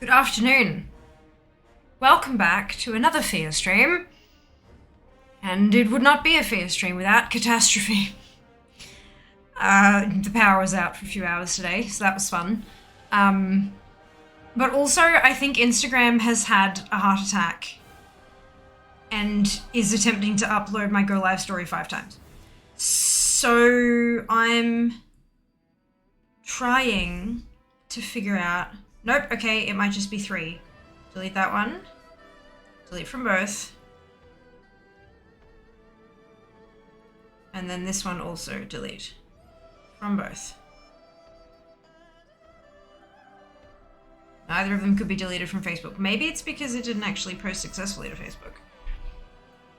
Good afternoon. Welcome back to another fear stream. And it would not be a fear stream without catastrophe. The power was out for a few hours today, so that was fun. But also, I think Instagram has had a heart attack and is attempting to upload my Go Live story 5 times. So I'm trying to figure out... Nope, okay, it might just be 3. Delete that one. Delete from both. And then this one also delete from both. Neither of them could be deleted from Facebook. Maybe it's because it didn't actually post successfully to Facebook.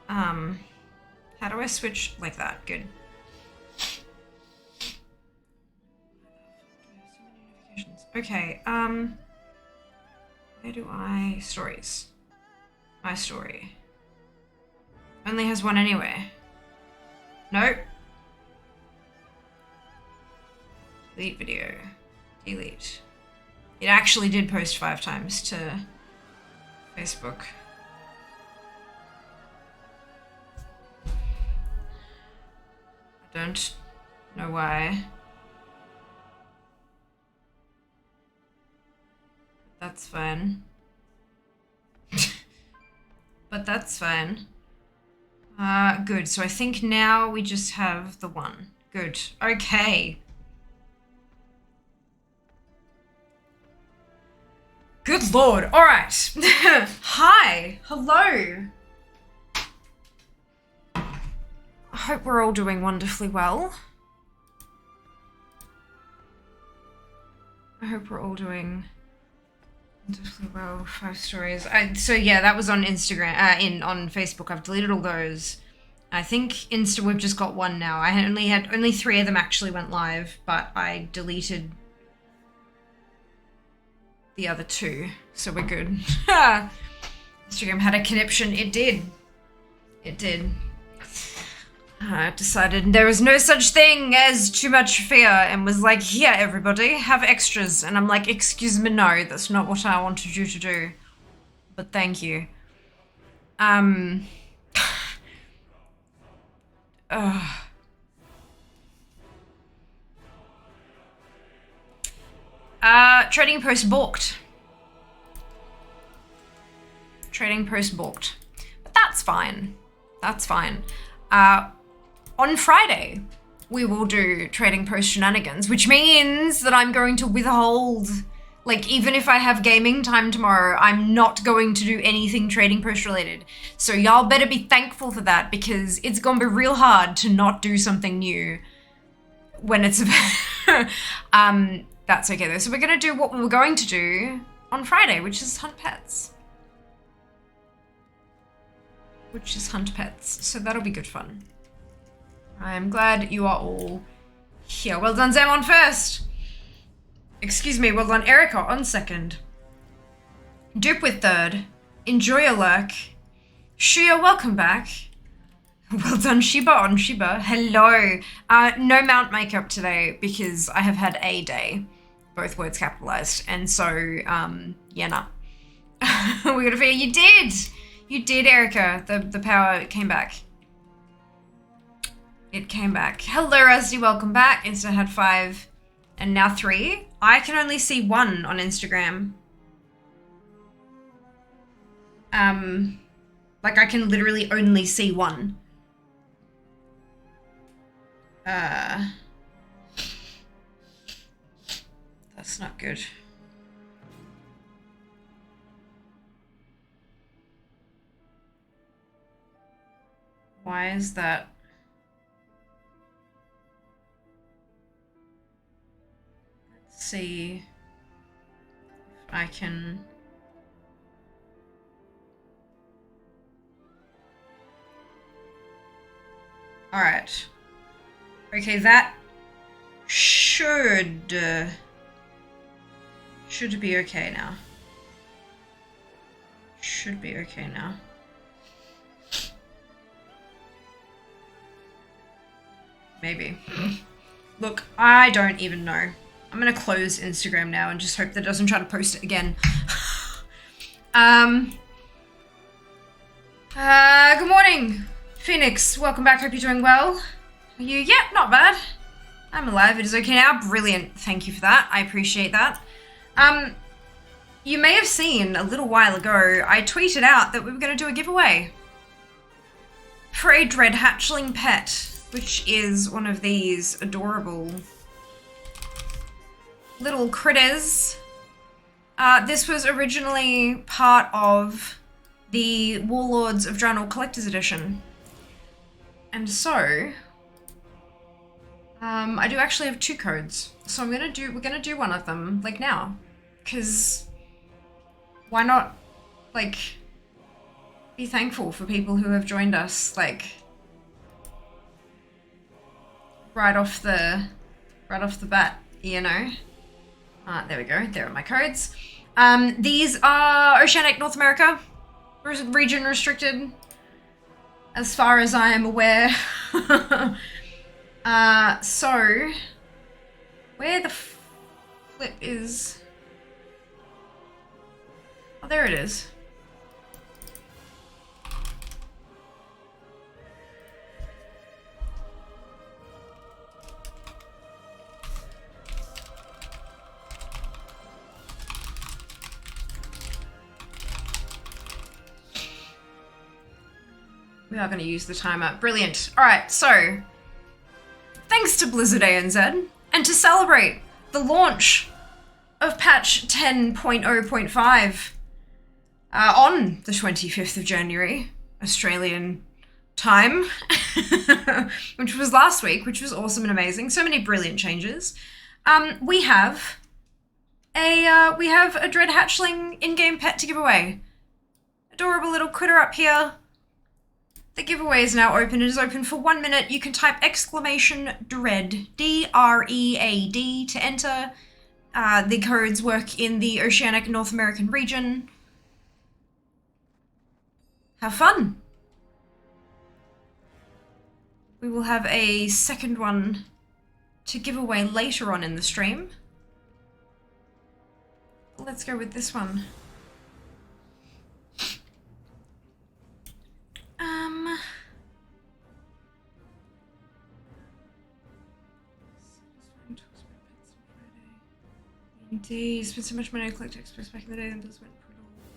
How do I switch like that? Good. Okay, where do I... Stories. My story. Only has one anyway. Nope. Delete video. Delete. It actually did post 5 times to Facebook. I don't know why. That's fine. But that's fine. Good. So I think now we just have the one. Good. Okay. Good lord. All right. Hi. Hello. I hope we're all doing wonderfully well. I hope we're all doing wonderfully well. 5 stories. So yeah, that was on Instagram, on Facebook. I've deleted all those. I think we've just got 1 now. I only 3 of them actually went live, but I deleted the other 2, so we're good. Instagram had a conniption. It did. It did. I decided there was no such thing as too much fear and was like, here, everybody, have extras. And I'm like, excuse me, no, that's not what I wanted you to do. But thank you. Trading post balked. Trading post balked. But that's fine. That's fine. On Friday, we will do trading post shenanigans, which means that I'm going to withhold, like, even if I have gaming time tomorrow, I'm not going to do anything trading post related. So y'all better be thankful for that, because it's gonna be real hard to not do something new when it's that's okay though. So we're gonna do what we were going to do on Friday, which is hunt pets. So that'll be good fun. I'm glad you are all here. Well done, Zam on first. Excuse me, well done, Erica on second. Dupe with third. Enjoy your lurk. Shia, welcome back. Well done, Shiba on Shiba. Hello. No mount makeup today because I have had a day. Both words capitalized. And so, yeah, nah. We gotta figure, you did! You did, Erica. The power came back. It came back. Hello, Rusty, welcome back. Insta had 5 and now 3. I can only see 1 on Instagram. Like I can literally only see 1. That's not good. Why is that? Let's see if I can... All right. Okay, that should be okay now. Should be okay now. Maybe. Look, I don't even know. I'm gonna close Instagram now and just hope that it doesn't try to post it again. Good morning, Phoenix. Welcome back. Hope you're doing well. Are you? Yeah, not bad. I'm alive. It is okay now. Brilliant. Thank you for that. I appreciate that. You may have seen a little while ago, I tweeted out that we were going to do a giveaway for a dread hatchling pet, which is one of these adorable little critters. This was originally part of the Warlords of Draenor Collector's Edition. And so, I do actually have 2 codes. So we're gonna do one of them, like now. 'Cause why not, like, be thankful for people who have joined us, like, right off the bat, you know? There we go, there are my codes. These are Oceanic North America, region restricted, as far as I am aware. So, where the flip is... Oh, there it is. We are going to use the timer. Brilliant. All right, so thanks to Blizzard ANZ, and to celebrate the launch of patch 10.0.5 on the 25th of January, Australian time, which was last week, which was awesome and amazing. So many brilliant changes. We have a dread hatchling in-game pet to give away. Adorable little critter up here. The giveaway is now open. It is open for 1 minute. You can type !dread, D-R-E-A-D, to enter. The codes work in the Oceanic North American region. Have fun. We will have a second one to give away later on in the stream. Let's go with this one. Indeed, spent so much money on Collect Express back in the day and just went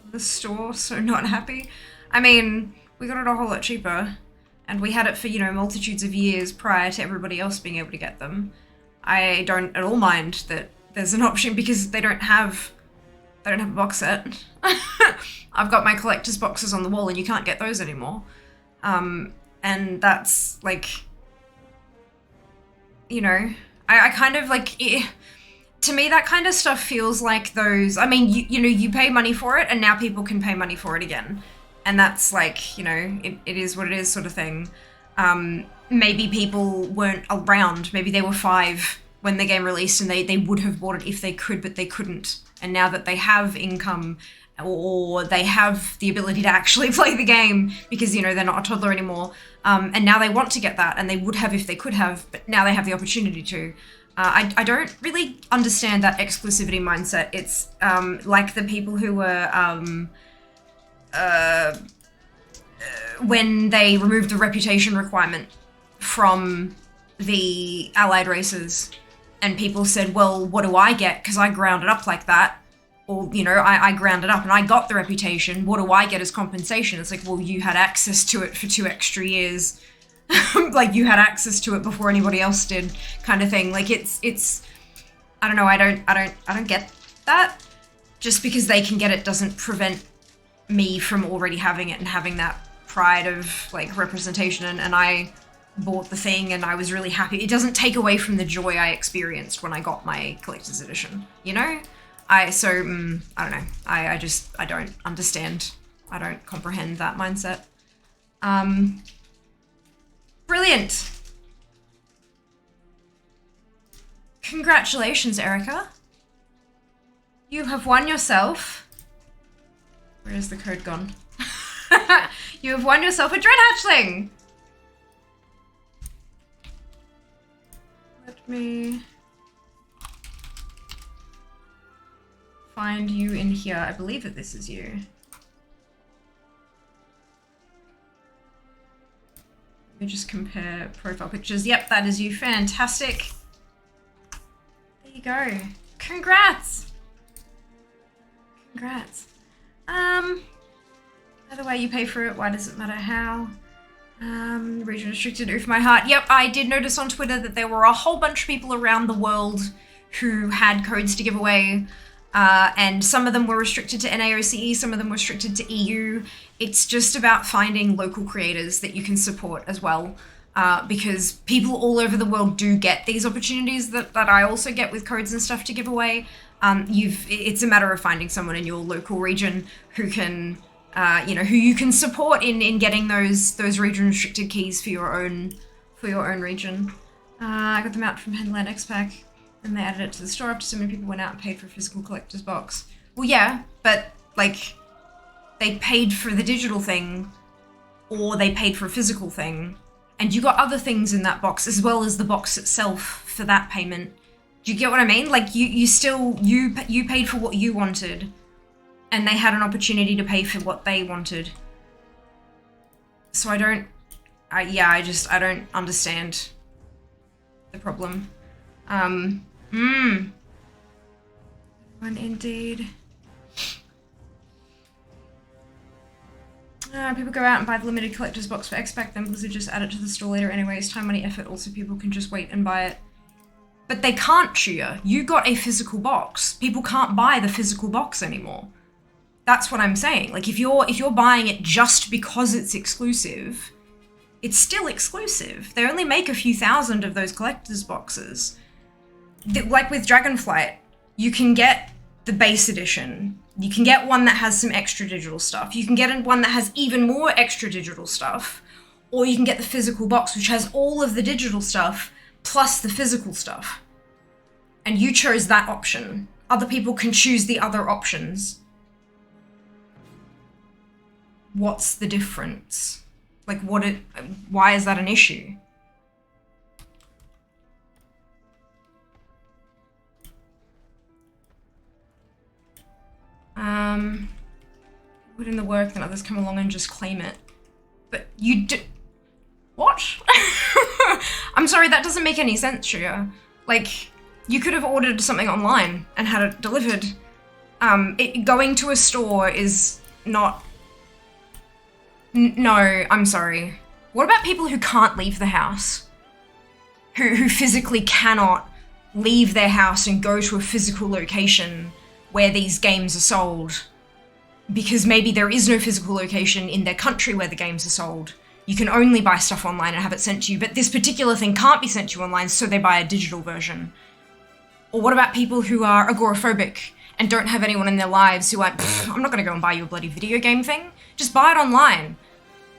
in the store, so not happy. I mean, we got it a whole lot cheaper, and we had it for, you know, multitudes of years prior to everybody else being able to get them. I don't at all mind that there's an option because they don't have a box set. I've got my collector's boxes on the wall and you can't get those anymore. And that's like, you know, I kind of like, to me that kind of stuff feels like those, I mean, you know, you pay money for it and now people can pay money for it again. And that's like, you know, it is what it is sort of thing. Maybe people weren't around, maybe they were 5 when the game released and they would have bought it if they could, but they couldn't. And now that they have income or they have the ability to actually play the game because, you know, they're not a toddler anymore, and now they want to get that and they would have if they could have, but now they have the opportunity to. I don't really understand that exclusivity mindset. It's like the people who were, when they removed the reputation requirement from the allied races and people said, well, what do I get? Because I ground it up like that. Or, you know, I ground it up and I got the reputation. What do I get as compensation? It's like, well, you had access to it for 2 extra years. Like, you had access to it before anybody else did, kind of thing. Like, it's, I don't know, I don't get that. Just because they can get it doesn't prevent me from already having it and having that pride of, like, representation. And I bought the thing and I was really happy. It doesn't take away from the joy I experienced when I got my collector's edition, you know? I don't know. I don't understand. I don't comprehend that mindset. Brilliant. Congratulations, Erica. You have won yourself... Where is the code gone? You have won yourself a dread hatchling! Let me... find you in here. I believe that this is you. me just compare profile pictures. Yep, that is you. Fantastic. There you go. Congrats. Congrats. Either way you pay for it, why does it matter how? Region restricted, oof my heart. Yep, I did notice on Twitter that there were a whole bunch of people around the world who had codes to give away, and some of them were restricted to NAOCE, some of them were restricted to EU. It's just about finding local creators that you can support as well, because people all over the world do get these opportunities that I also get with codes and stuff to give away. It's a matter of finding someone in your local region who can, who you can support in getting those region restricted keys for your own region. I got them out from Headland X-Pack, and they added it to the store after so many people went out and paid for a physical collector's box. Well, yeah, but like they paid for the digital thing, or they paid for a physical thing, and you got other things in that box as well as the box itself for that payment. Do you get what I mean? Like you paid for what you wanted, and they had an opportunity to pay for what they wanted. So I don't understand the problem. One indeed. People go out and buy the limited collector's box for X-Pack, then Blizzard just add it to the store later anyways. Time, money, effort. Also, people can just wait and buy it. But they can't, Chia. You got a physical box. People can't buy the physical box anymore. That's what I'm saying. Like, if you're buying it just because it's exclusive, it's still exclusive. They only make a few thousand of those collector's boxes. Like with Dragonflight, you can get the base edition. You can get one that has some extra digital stuff. You can get one that has even more extra digital stuff. Or you can get the physical box, which has all of the digital stuff plus the physical stuff. And you chose that option. Other people can choose the other options. What's the difference? Like, why is that an issue? Put in the work, then others come along and just claim it. But you do... What? I'm sorry, that doesn't make any sense, Sugar. Like, you could have ordered something online and had it delivered. Going to a store is not... No, I'm sorry. What about people who can't leave the house? Who physically cannot leave their house and go to a physical location where these games are sold? Because maybe there is no physical location in their country where the games are sold. You can only buy stuff online and have it sent to you, but this particular thing can't be sent to you online, so they buy a digital version. Or what about people who are agoraphobic and don't have anyone in their lives who are like, I'm not gonna go and buy you a bloody video game thing. Just buy it online.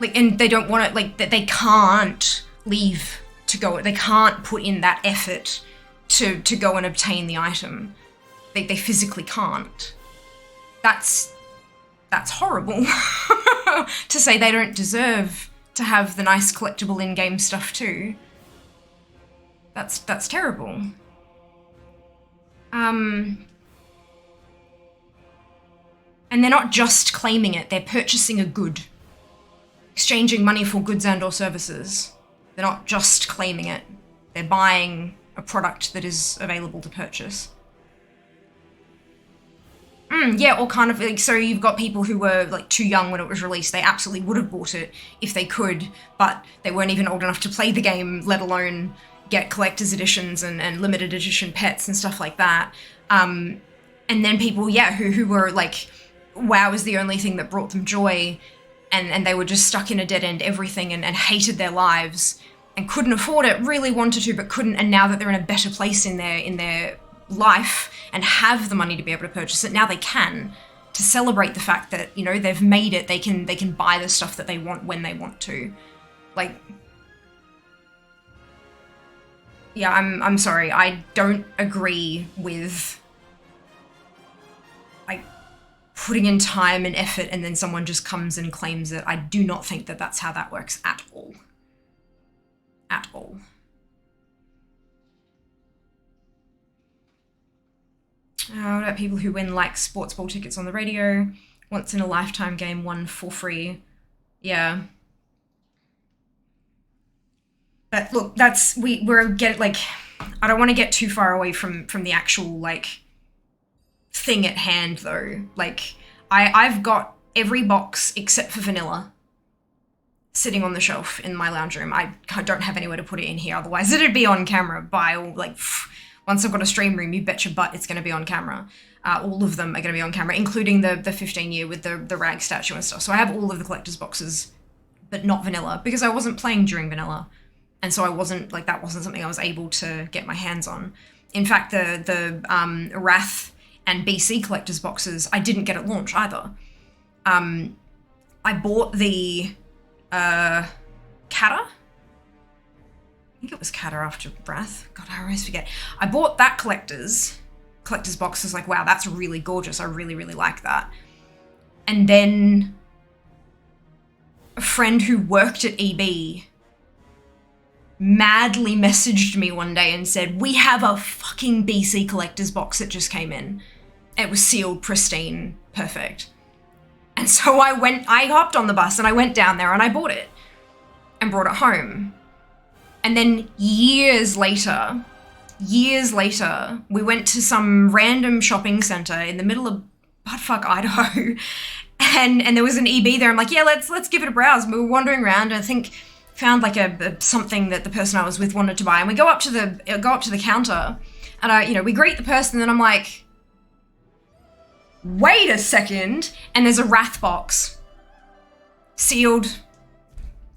Like, and they don't want it, like, that they can't leave to go, they can't put in that effort to go and obtain the item. They physically can't. That's horrible. To say they don't deserve to have the nice collectible in-game stuff too. That's terrible. And they're not just claiming it, they're purchasing a good. Exchanging money for goods and or services. They're not just claiming it, they're buying a product that is available to purchase. Yeah, or kind of like, so you've got people who were like too young when it was released. They absolutely would have bought it if they could, but they weren't even old enough to play the game, let alone get collector's editions and limited edition pets and stuff like that. And then people, yeah, who were like, WoW is the only thing that brought them joy, and they were just stuck in a dead end everything and hated their lives and couldn't afford it, really wanted to but couldn't, and now that they're in a better place in their life and have the money to be able to purchase it, now they can, to celebrate the fact that, you know, they've made it, they can buy the stuff that they want when they want to. Like, yeah, I'm sorry, I don't agree with like putting in time and effort and then someone just comes and claims it. I do not think that that's how that works at all. At all. What about people who win like sports ball tickets on the radio? Once in a lifetime game, won for free. Yeah. But look, I don't want to get too far away from the actual, like, thing at hand, though. Like, I've got every box except for vanilla sitting on the shelf in my lounge room. I don't have anywhere to put it in here, otherwise it'd be on camera once I've got a stream room, you bet your butt it's going to be on camera. All of them are going to be on camera, including the 15-year with the rag statue and stuff. So I have all of the collector's boxes, but not vanilla, because I wasn't playing during vanilla. And so that wasn't something I was able to get my hands on. In fact, the Wrath and BC collector's boxes, I didn't get at launch either. I bought the Kata? I think it was Kata after Wrath. God, I always forget. I bought that collector's box. I was like, wow, that's really gorgeous. I really, really like that. And then a friend who worked at EB madly messaged me one day and said, we have a fucking BC collector's box that just came in. It was sealed, pristine, perfect. And so I hopped on the bus and I went down there and I bought it and brought it home. And then years later, we went to some random shopping center in the middle of buttfuck Idaho, and there was an EB there. I'm like, yeah, let's give it a browse. And we were wandering around, and I think found like a something that the person I was with wanted to buy, and we go up to the counter, and we greet the person, and I'm like, wait a second, and there's a Wrath box sealed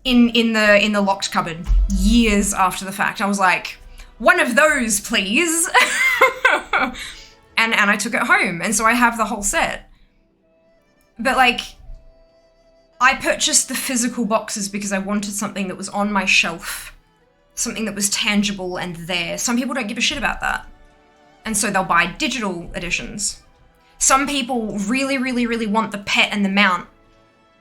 in the locked cupboard years after the fact. I was like, one of those, please. and I took it home, and so I have the whole set. But like, I purchased the physical boxes because I wanted something that was on my shelf, something that was tangible and there. Some people don't give a shit about that, and so they'll buy digital editions. Some people really, really, really want the pet and the mount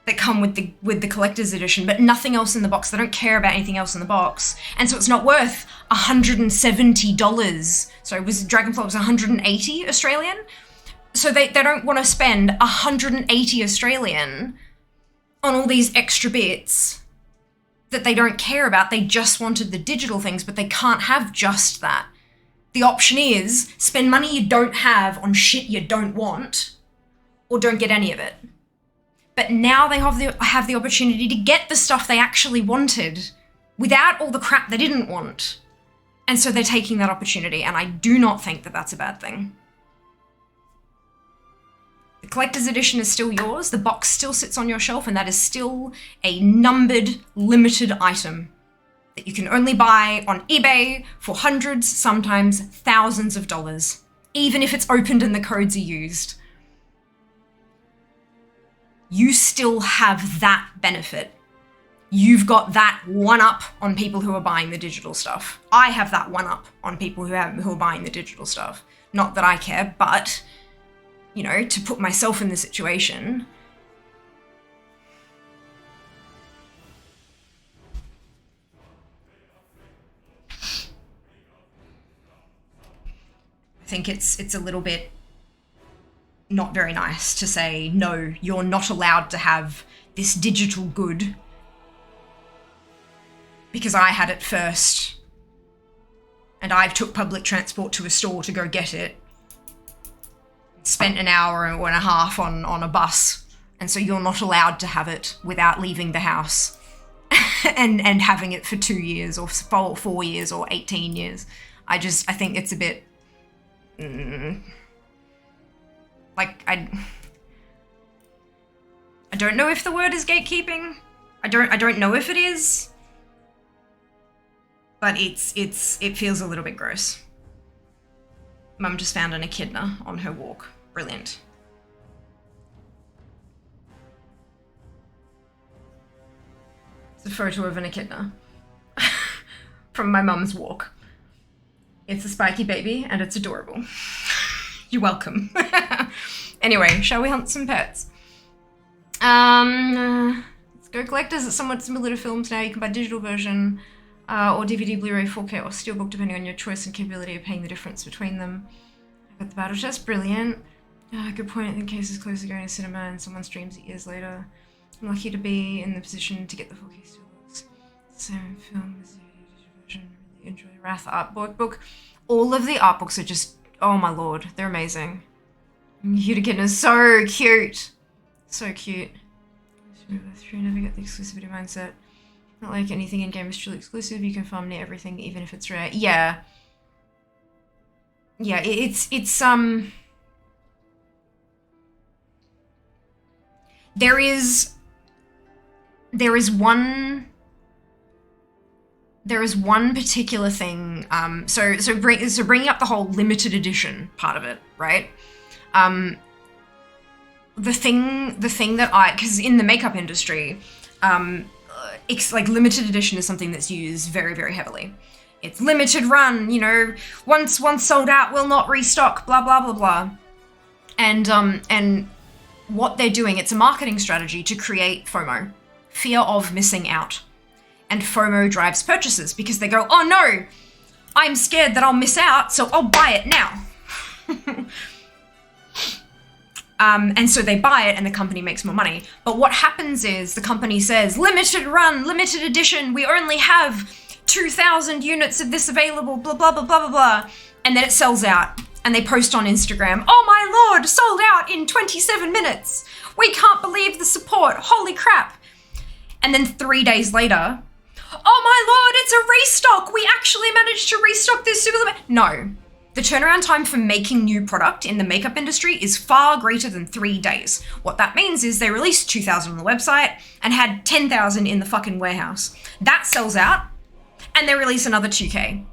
that come with the collector's edition, but nothing else in the box. They don't care about anything else in the box, and so it's not worth $170. So it was Dragonfly was 180 Australian. So they don't want to spend 180 Australian on all these extra bits that they don't care about. They just wanted the digital things, but they can't have just that. The option is spend money you don't have on shit you don't want, or don't get any of it. But now they have the opportunity to get the stuff they actually wanted without all the crap they didn't want. And so they're taking that opportunity, and I do not think that that's a bad thing. The collector's edition is still yours, the box still sits on your shelf, and that is still a numbered, limited item that you can only buy on eBay for hundreds, sometimes thousands of dollars, even if it's opened and the codes are used. You still have that benefit. You've got that one-up on people who are buying the digital stuff. I have that one-up on people who are buying the digital stuff. Not that I care, but, to put myself in the situation. I think it's a little bit not very nice to say, no, you're not allowed to have this digital good because I had it first and I took public transport to a store to go get it, spent an hour and a half on a bus, and so you're not allowed to have it without leaving the house and having it for 2 years or 4 years or 18 years. I think it's a bit... I don't know if the word is gatekeeping. I don't know if it is. But it feels a little bit gross. Mum just found an echidna on her walk. Brilliant. It's a photo of an echidna from my mum's walk. It's a spiky baby and it's adorable. You're welcome. Anyway, shall we hunt some pets? Let's go collectors. It's somewhat similar to films now. You can buy digital version or DVD, Blu-ray, 4K, or Steelbook, depending on your choice and capability of paying the difference between them. I got the battle chest. Brilliant. Good point. In case it's close to going to cinema and someone streams it years later. I'm lucky to be in the position to get the 4K Steelbooks. Same film as really enjoy Wrath art book. All of the art books are just, oh my lord, they're amazing. Utica is so cute. So cute. Never get the exclusivity mindset. Not like anything in game is truly exclusive. You can farm near everything, even if it's rare. Yeah. Yeah, it's there is one particular thing. So bringing up the whole limited edition part of it, right? The thing that because in the makeup industry, it's like limited edition is something that's used very, very heavily. It's limited run, you know, once sold out, will not restock, blah, blah, blah, blah. And what they're doing, it's a marketing strategy to create FOMO, fear of missing out. And FOMO drives purchases because they go, oh no, I'm scared that I'll miss out, so I'll buy it now. And so they buy it and the company makes more money. But what happens is the company says, limited run, limited edition, we only have 2,000 units of this available, blah, blah, blah, blah, blah, blah. And then it sells out. And they post on Instagram, oh my lord, sold out in 27 minutes. We can't believe the support, holy crap. And then 3 days later, oh my lord, it's a restock. We actually managed to restock this super limited. No. The turnaround time for making new product in the makeup industry is far greater than 3 days. What that means is they released 2,000 on the website and had 10,000 in the fucking warehouse. That sells out, and they release another 2K.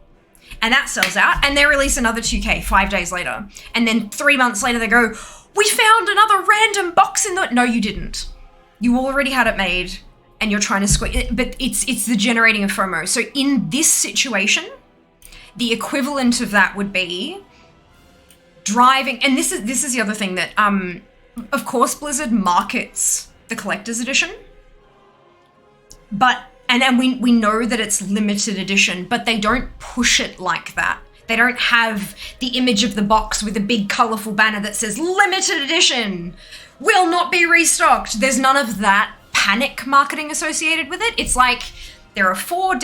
And that sells out, and they release another 2K 5 days later. And then 3 months later they go, we found another random box in the... No, you didn't. You already had it made, and you're trying to squeeze it, but it's the generating of FOMO. So in this situation, the equivalent of that would be driving, and this is the other thing that, of course, Blizzard markets the collector's edition, but, and we know that it's limited edition, but they don't push it like that. They don't have the image of the box with a big colorful banner that says limited edition, will not be restocked. There's none of that panic marketing associated with it. It's like, there are 3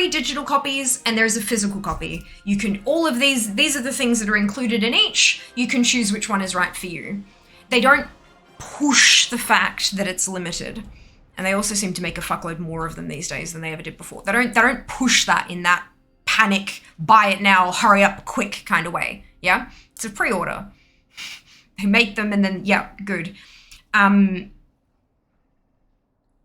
digital copies and there's a physical copy. You can, all of these are the things that are included in each. You can choose which one is right for you. They don't push the fact that it's limited. And they also seem to make a fuckload more of them these days than they ever did before. They don't push that in that panic, buy it now, hurry up, quick kind of way. Yeah? It's a pre-order. They make them and then, yeah, good.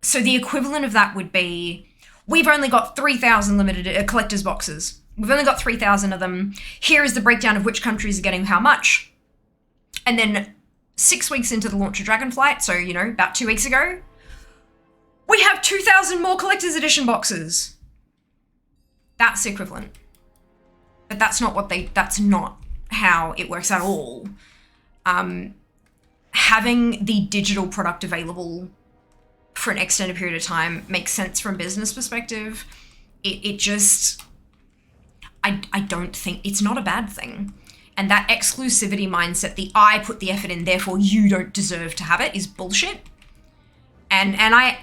So the equivalent of that would be, we've only got 3,000 limited collector's boxes. We've only got 3,000 of them. Here is the breakdown of which countries are getting how much. And then 6 weeks into the launch of Dragonflight, so, you know, about 2 weeks ago, we have 2,000 more collector's edition boxes. That's equivalent. But that's not how it works at all. Having the digital product available for an extended period of time makes sense from a business perspective. It just, I don't think, it's not a bad thing. And that exclusivity mindset, the I put the effort in, therefore you don't deserve to have it, is bullshit. And I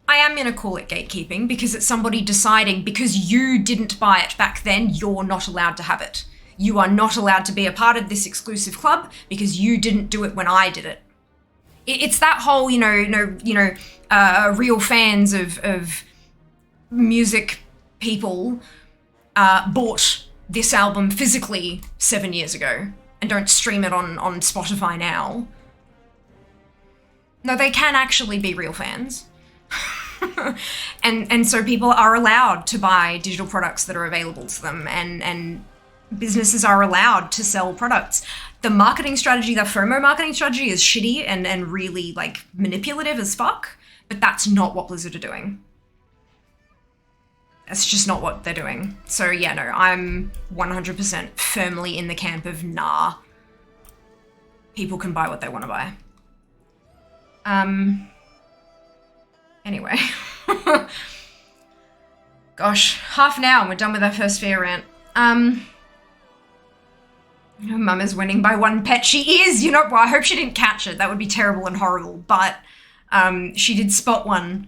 am going to call it gatekeeping, because it's somebody deciding because you didn't buy it back then, you're not allowed to have it. You are not allowed to be a part of this exclusive club because you didn't do it when I did it. It's that whole, real fans of music people bought this album physically 7 years ago and don't stream it on Spotify now. No, they can actually be real fans. and so people are allowed to buy digital products that are available to them, and businesses are allowed to sell products. The marketing strategy, the FOMO marketing strategy, is shitty and really like manipulative as fuck, but that's not what Blizzard are doing. That's just not what they're doing. So yeah, no, I'm 100% firmly in the camp of nah. People can buy what they want to buy. Anyway. Gosh, half an hour and we're done with our first fear rant. Mum is winning by 1 pet. She is, well, I hope she didn't catch it. That would be terrible and horrible, but she did spot one.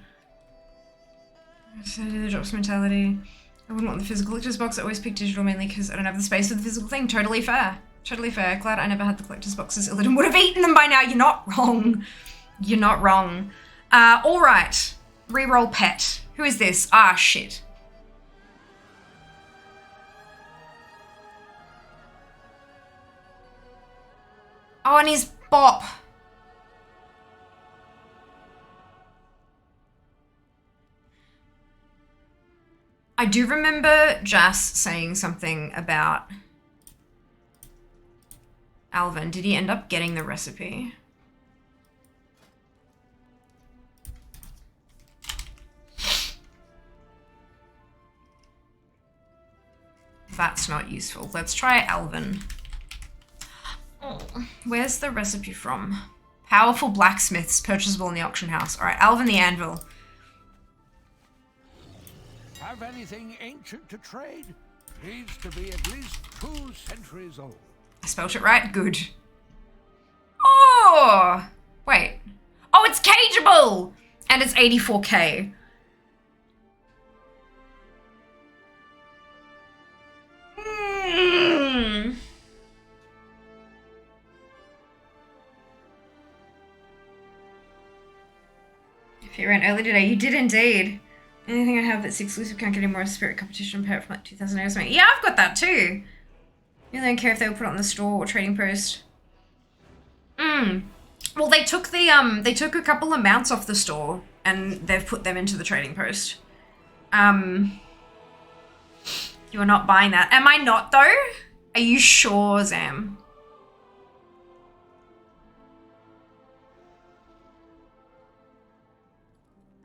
So the drops mentality. I wouldn't want the physical collector's box. I always pick digital mainly because I don't have the space for the physical thing. Totally fair. Totally fair. Glad I never had the collector's boxes. Illidan would have eaten them by now. You're not wrong. You're not wrong. All right. Reroll pet. Who is this? Ah, shit. Oh, and he's Bop. I do remember Jas saying something about Alvin. Did he end up getting the recipe? That's not useful. Let's try Alvin. Oh, where's the recipe from? Powerful blacksmiths, purchasable in the auction house. All right, Alvin the Anvil. Have anything ancient to trade? Needs to be at least 2 centuries old. I spelt it right? Good. Oh! Wait. Oh, it's cageable! And it's 84k. If you ran early today, you did indeed. Anything I have that's exclusive can't get any more spirit competition pet from like 2008 or something. Yeah, I've got that too. You don't care if they were put on the store or trading post. Well, they took the they took a couple of mounts off the store and they've put them into the trading post. You are not buying that. Am I not though? Are you sure, Zam?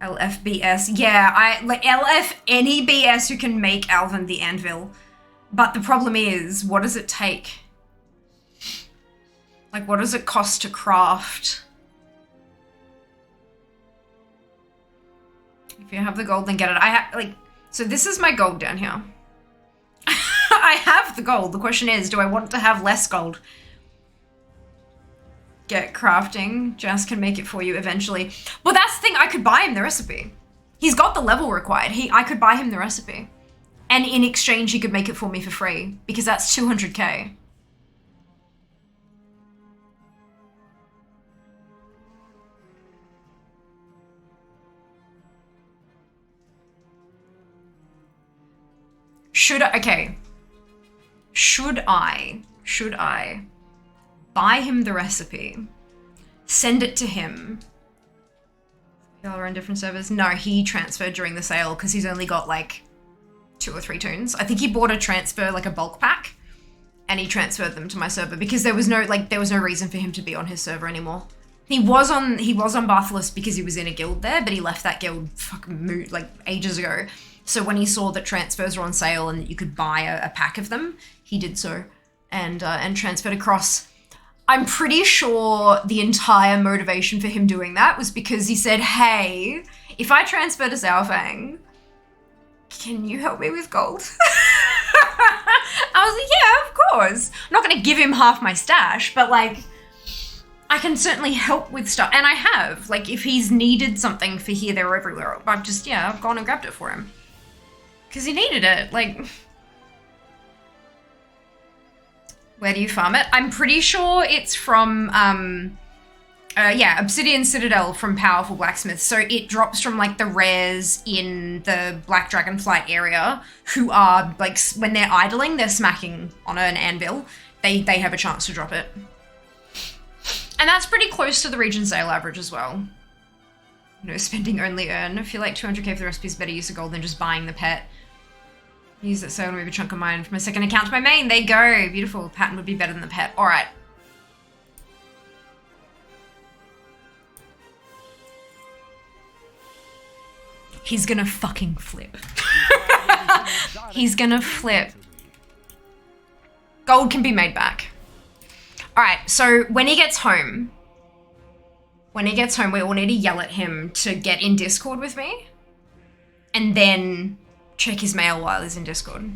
LFBS. Yeah, I like LF any BS who can make Alvin the Anvil. But the problem is, what does it take? Like, what does it cost to craft? If you have the gold, then get it. I have, like, so this is my gold down here. I have the gold. The question is, do I want to have less gold? Get crafting. Jas can make it for you eventually. Well, that's the thing. I could buy him the recipe. He's got the level required. I could buy him the recipe. And in exchange, he could make it for me for free. Because that's 200k. Should I buy him the recipe, send it to him? Y'all are on different servers? No, he transferred during the sale because he's only got like 2 or 3 toons. I think he bought a transfer, like a bulk pack, and he transferred them to my server because there was no reason for him to be on his server anymore. He was on Bartholus because he was in a guild there, but he left that guild fucking like ages ago. So when he saw that transfers were on sale and that you could buy a pack of them, he did so and transferred across. I'm pretty sure the entire motivation for him doing that was because he said, hey, if I transfer to Xiaofang, can you help me with gold? I was like, yeah, of course. I'm not going to give him half my stash, but like, I can certainly help with stuff. And I have, like, if he's needed something for here, there, or everywhere, I've gone and grabbed it for him. Because he needed it, like... Where do you farm it? I'm pretty sure it's from, Obsidian Citadel from Powerful Blacksmiths. So it drops from, like, the rares in the Black Dragonflight area who are, like, when they're idling, they're smacking on an anvil. They have a chance to drop it. And that's pretty close to the region sale average as well. You know, spending only earn. I feel like 200k for the recipe is better use of gold than just buying the pet. Use that sale and move a chunk of mine from my second account to my main. There you go. Beautiful. Pattern would be better than the pet. All right. He's gonna fucking flip. He's gonna flip. Gold can be made back. All right. So when he gets home, we all need to yell at him to get in Discord with me. And then check his mail while he's in Discord.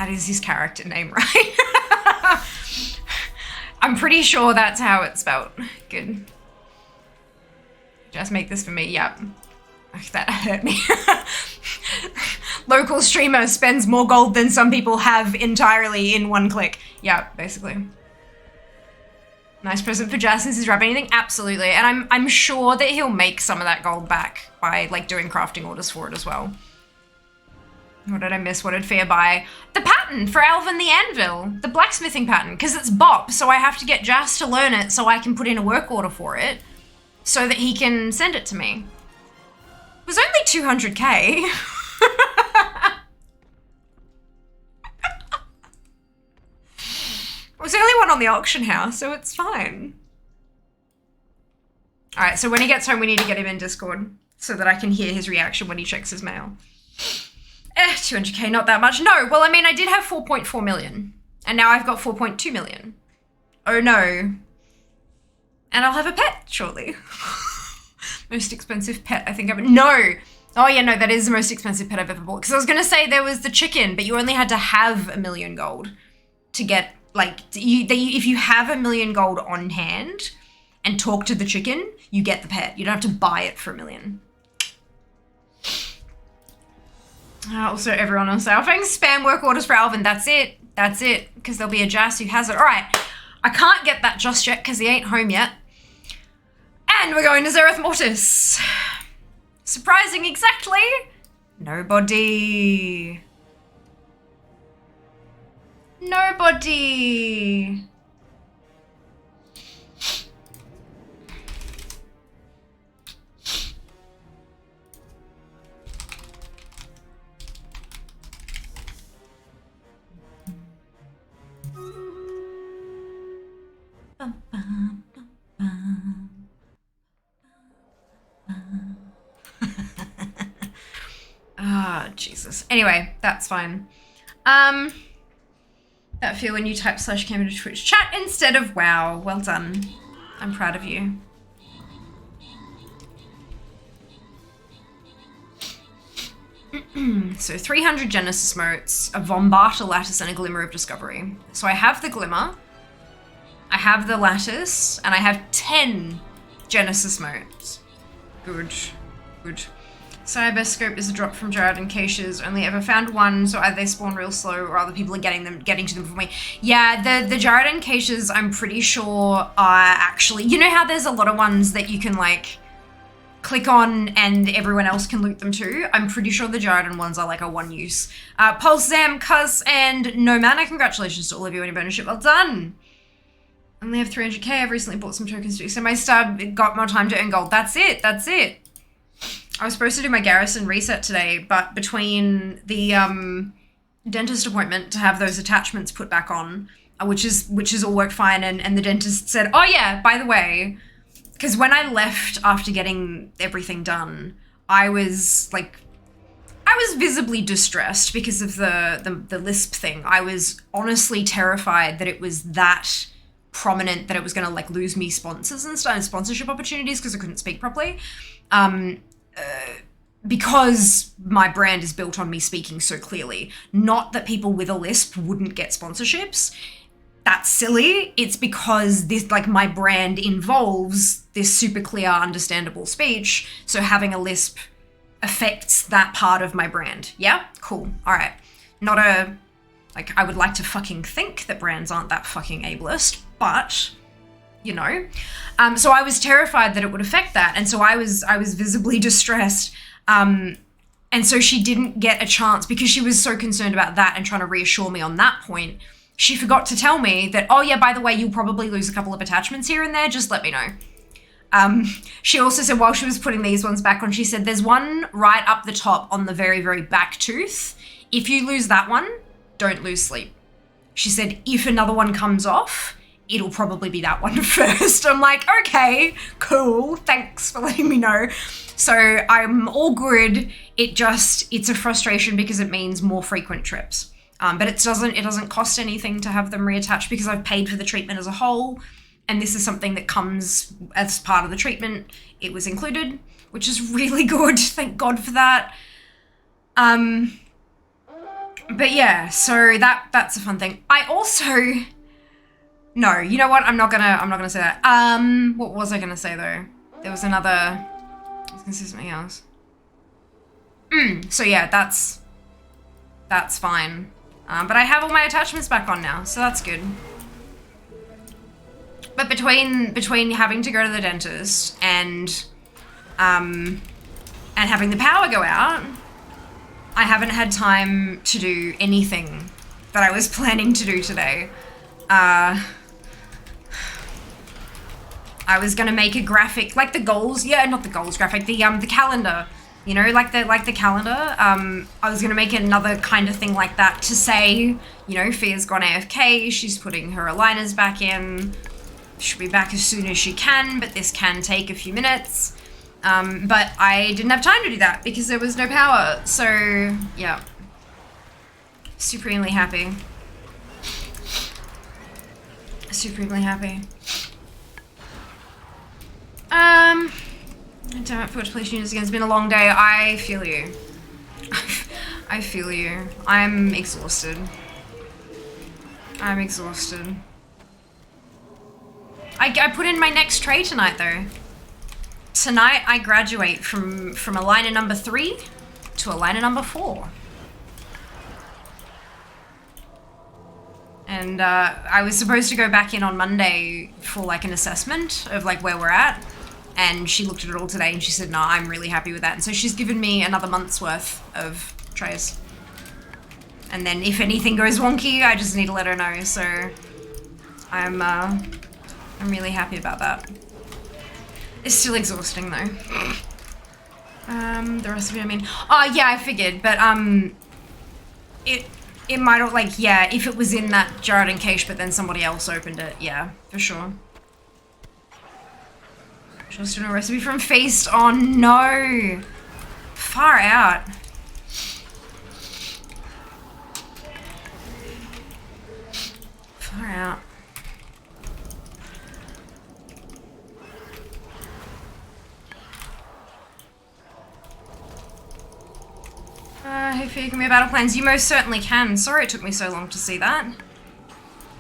That is his character name, right? I'm pretty sure that's how it's spelled. Good. Just make this for me, yep. That hurt me. Local streamer spends more gold than some people have entirely in one click. Yeah, basically. Nice present for Jazz since he's wrapping anything. Absolutely. And I'm sure that he'll make some of that gold back by like doing crafting orders for it as well. What did I miss? What did Fear buy? The pattern for Alvin the Anvil. The blacksmithing pattern. Because it's Bop, so I have to get Jazz to learn it so I can put in a work order for it. So that he can send it to me. It was only 200k. It was the only one on the auction house, so it's fine. All right, so when he gets home, we need to get him in Discord so that I can hear his reaction when he checks his mail. 200k, not that much. No, well, I mean, I did have 4.4 million, and now I've got 4.2 million. Oh no. And I'll have a pet shortly. Most expensive pet I think I've... No! Oh yeah, no, that is the most expensive pet I've ever bought. Because I was going to say there was the chicken, but you only had to have 1 million gold to get, like, if you have 1 million gold on hand and talk to the chicken, you get the pet. You don't have to buy it for 1 million. Also, everyone else, AllTheThings, spam work orders for Alvin. That's it. That's it. Because there'll be a Jas who has it. All right. I can't get that just yet because he ain't home yet. And we're going to Zereth Mortis. Surprising exactly. Nobody. Nobody. Ah, Jesus. Anyway, that's fine. That feel when you type /cam into Twitch chat instead of wow. Well done. I'm proud of you. So 300 Genesis motes, a Vombart, a Lattice, and a Glimmer of Discovery. So I have the Glimmer, I have the Lattice, and I have 10 Genesis motes. Good, good. Cyberscope is a drop from Jared and Keisha's. Only ever found one, so either they spawn real slow or other people are getting to them for me. Yeah, the Jared and Keisha's, I'm pretty sure are actually, you know how there's a lot of ones that you can like click on and everyone else can loot them too? I'm pretty sure the Jared ones are like a one use. Pulse, Zam, Cuz, and No Mana, congratulations to all of you on your bonus ship. Well done. Only have 300k. I've recently bought some tokens too, so my star got more time to earn gold. That's it. That's it. I was supposed to do my garrison reset today, but between the dentist appointment to have those attachments put back on, which is all worked fine, and the dentist said, oh yeah, by the way, because when I left after getting everything done, I was visibly distressed because of the lisp thing. I was honestly terrified that it was that prominent that it was going to like lose me sponsors and stuff, sponsorship opportunities because I couldn't speak properly. Because my brand is built on me speaking so clearly. Not that people with a lisp wouldn't get sponsorships. That's silly. It's because this, like, my brand involves this super clear, understandable speech. So having a lisp affects that part of my brand. Yeah? Cool. All right. Not a, like, I would like to fucking think that brands aren't that fucking ableist, but you know. So I was terrified that it would affect that. And so I was visibly distressed. And so she didn't get a chance because she was so concerned about that and trying to reassure me on that point. She forgot to tell me that, oh yeah, by the way, you'll probably lose a couple of attachments here and there. Just let me know. She also said while she was putting these ones back on, she said, there's one right up the top on the very, very back tooth. If you lose that one, don't lose sleep. She said, if another one comes off, it'll probably be that one first. I'm like, okay, cool. Thanks for letting me know. So I'm all good. It's a frustration because it means more frequent trips. But it doesn't cost anything to have them reattached because I've paid for the treatment as a whole. And this is something that comes as part of the treatment. It was included, which is really good. Thank God for that. But yeah, so that's a fun thing. I also, no, you know what? I'm not gonna say that. What was I gonna say though? There was another, I was gonna say something else. So yeah, that's fine. But I have all my attachments back on now, so that's good. But between having to go to the dentist and having the power go out, I haven't had time to do anything that I was planning to do today. I was gonna make a graphic, like the goals, yeah, not the goals graphic, the calendar, you know, like the calendar. I was gonna make another kind of thing like that to say, you know, Fia's gone AFK, she's putting her aligners back in, she'll be back as soon as she can, but this can take a few minutes. But I didn't have time to do that because there was no power, so yeah. Supremely happy. Supremely happy. Damn it, forgot to play tuners again. It's been a long day. I feel you. I feel you. I'm exhausted. I'm exhausted. I put in my next tray tonight though. Tonight I graduate from aligner number 3 to aligner number 4. And I was supposed to go back in on Monday for like an assessment of like where we're at. And she looked at it all today and she said, no, I'm really happy with that. And so she's given me another month's worth of trays. And then if anything goes wonky, I just need to let her know. So I'm really happy about that. It's still exhausting though. The recipe, I mean, oh yeah, I figured, but it might have, like, yeah, if it was in that jarred and cache, but then somebody else opened it, yeah, for sure. Just doing a recipe from Feast. Oh no, far out. Far out. Hopefully you can be battle plans. You most certainly can. Sorry it took me so long to see that.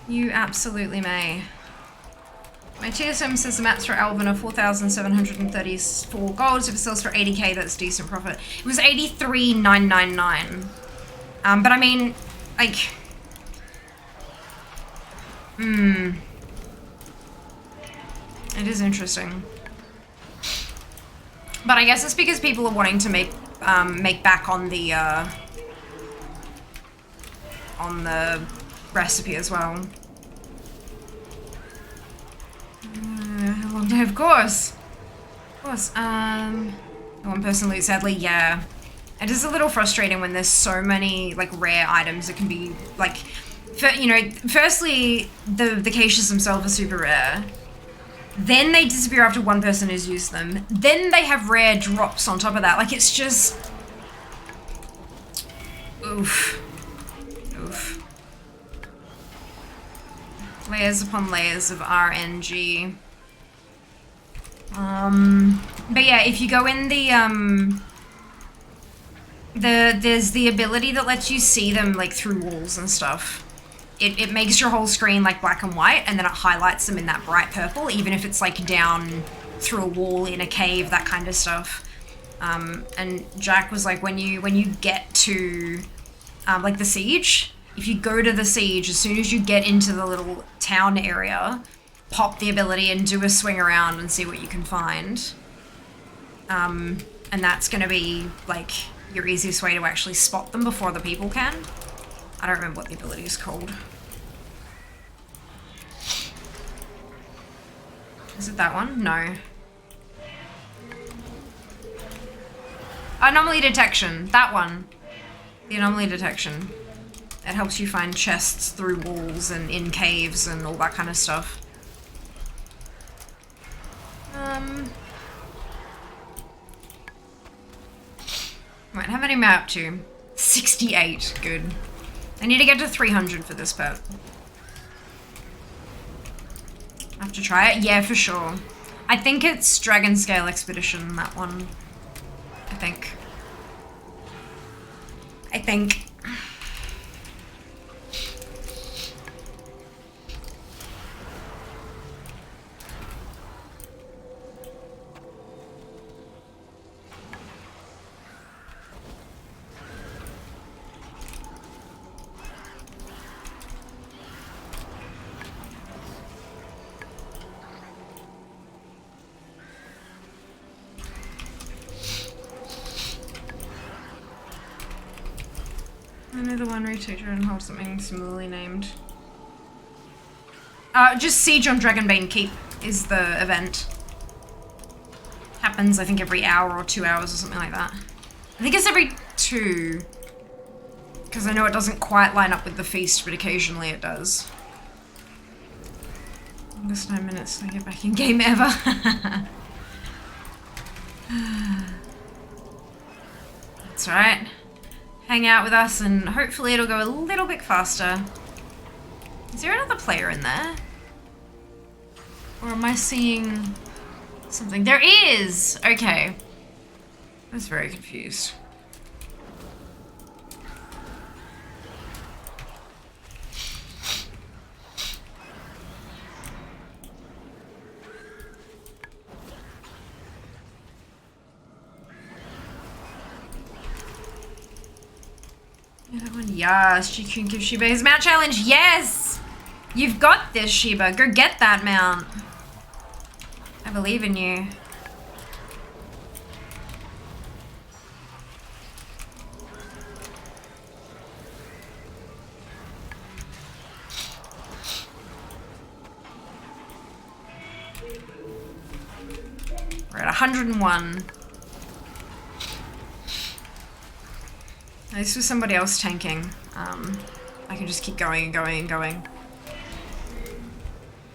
You absolutely may. My TSM says the maps for Alvin are 4,734 gold. So if it sells for 80k, that's decent profit. It was 83,999. But I mean, like, it is interesting. But I guess it's because people are wanting to make back on the recipe as well. Long day, of course. Of course. One person lose, sadly, yeah. It is a little frustrating when there's so many like rare items that can be like, you know, firstly the caches themselves are super rare. Then they disappear after one person has used them. Then they have rare drops on top of that. Like, it's just... Oof. Oof. Layers upon layers of RNG. But yeah, if you go in there's the ability that lets you see them, like, through walls and stuff. It makes your whole screen like black and white, and then it highlights them in that bright purple, even if it's like down through a wall in a cave, that kind of stuff. And Jack was like, when you get to like the siege, if you go to the siege, as soon as you get into the little town area, pop the ability and do a swing around and see what you can find. And that's gonna be like your easiest way to actually spot them before the people can. I don't remember what the ability is called. Is it that one? No. Anomaly detection. That one. The anomaly detection. It helps you find chests through walls and in caves and all that kind of stuff. Right, how many am I up to? 68. Good. I need to get to 300 for this pet. I have to try it? Yeah, for sure. I think it's Dragon Scale Expedition, that one. I think. only the one retailer and hold something similarly named. Just Siege on Dragonbane Keep is the event. Happens, I think, every hour or 2 hours or something like that. I think it's every 2. Because I know it doesn't quite line up with the feast, but occasionally it does. Longest 9 minutes to get back in game ever. That's right. Hang out with us and hopefully it'll go a little bit faster. Is there another player in there? Or am I seeing something? There is! Okay. I was very confused. Yes, she can give Sheba his mount challenge. Yes! You've got this, Sheba. Go get that mount. I believe in you. We're at 101. This was somebody else tanking. I can just keep going and going and going.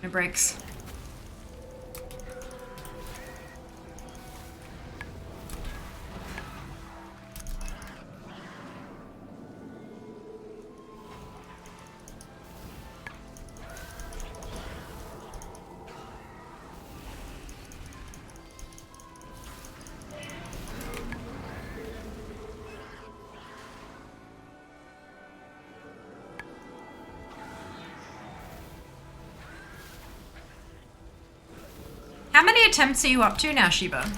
No breaks. How many attempts are you up to now, Sheba?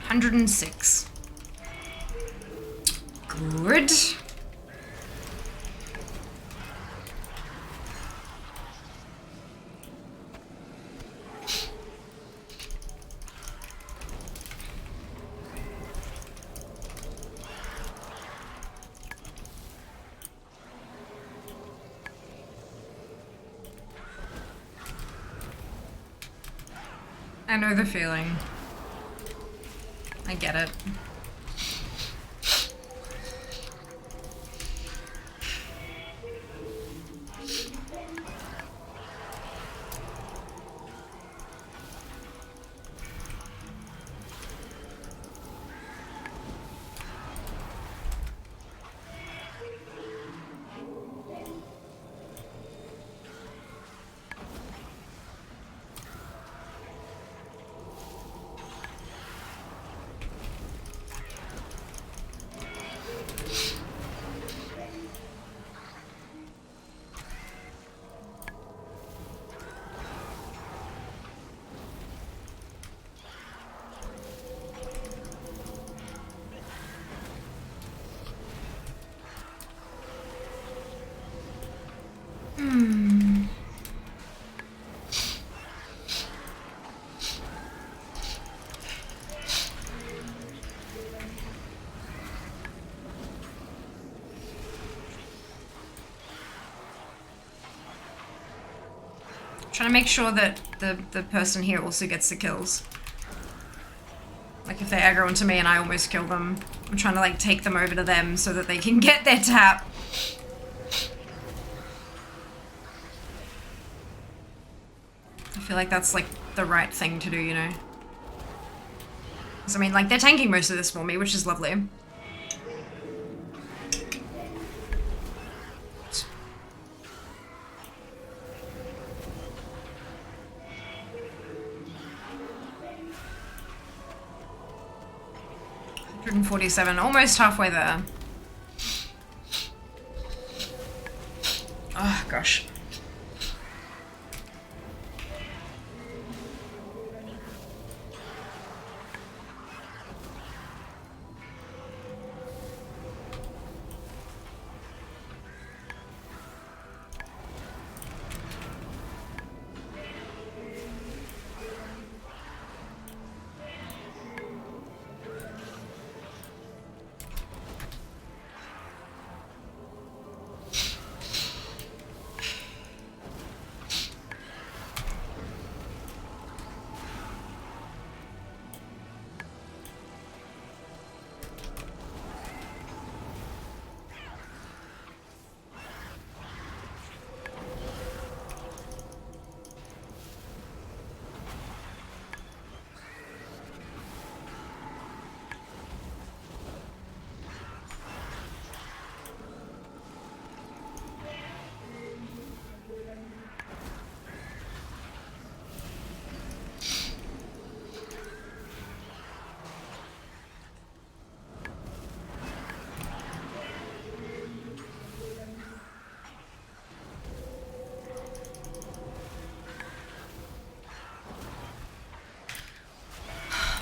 $106. Good. I know the feeling. I get it. Trying to make sure that the person here also gets the kills. Like if they aggro onto me and I almost kill them, I'm trying to like take them over to them so that they can get their tap. I feel like that's like the right thing to do, you know? Because I mean, like they're tanking most of this for me, which is lovely. $147, almost halfway there. Oh gosh.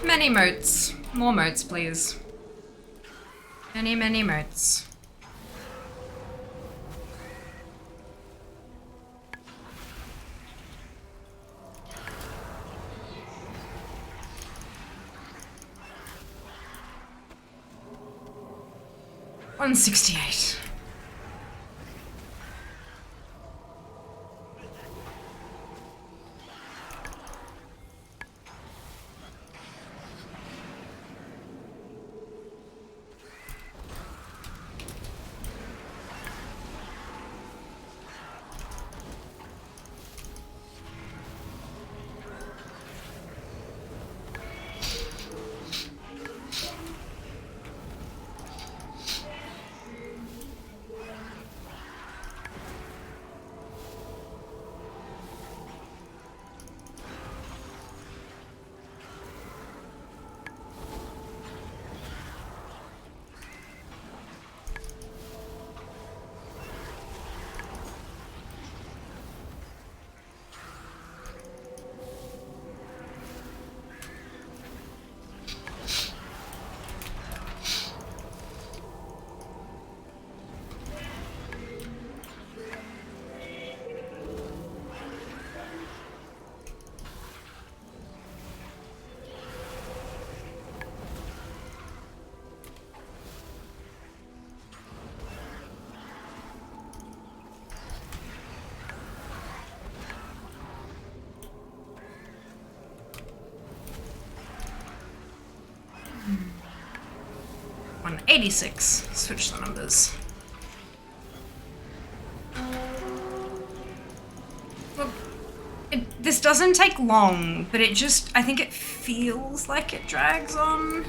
Many moats. More moats, please. Many, many moats. $168. $186. Switch the numbers. Look, this doesn't take long, but I think it feels like it drags on.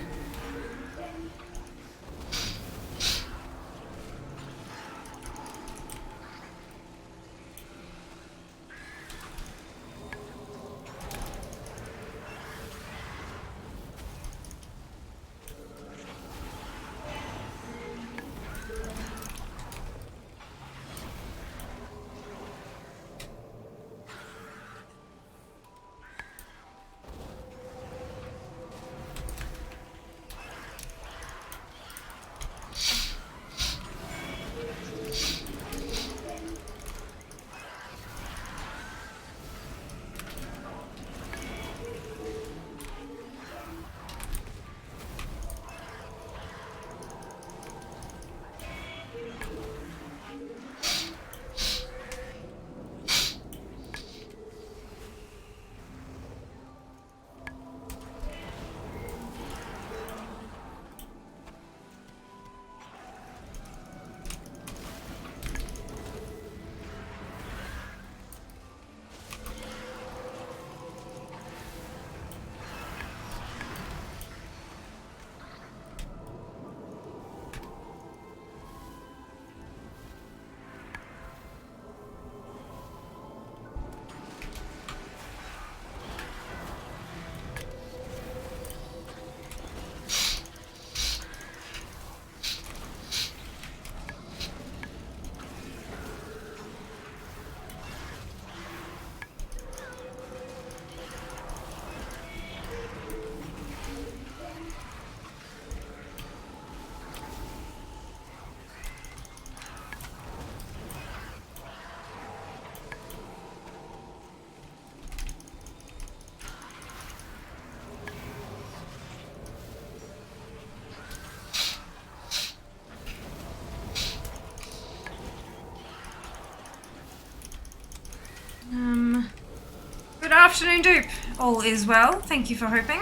Good afternoon, Dupe. All is well. Thank you for hoping.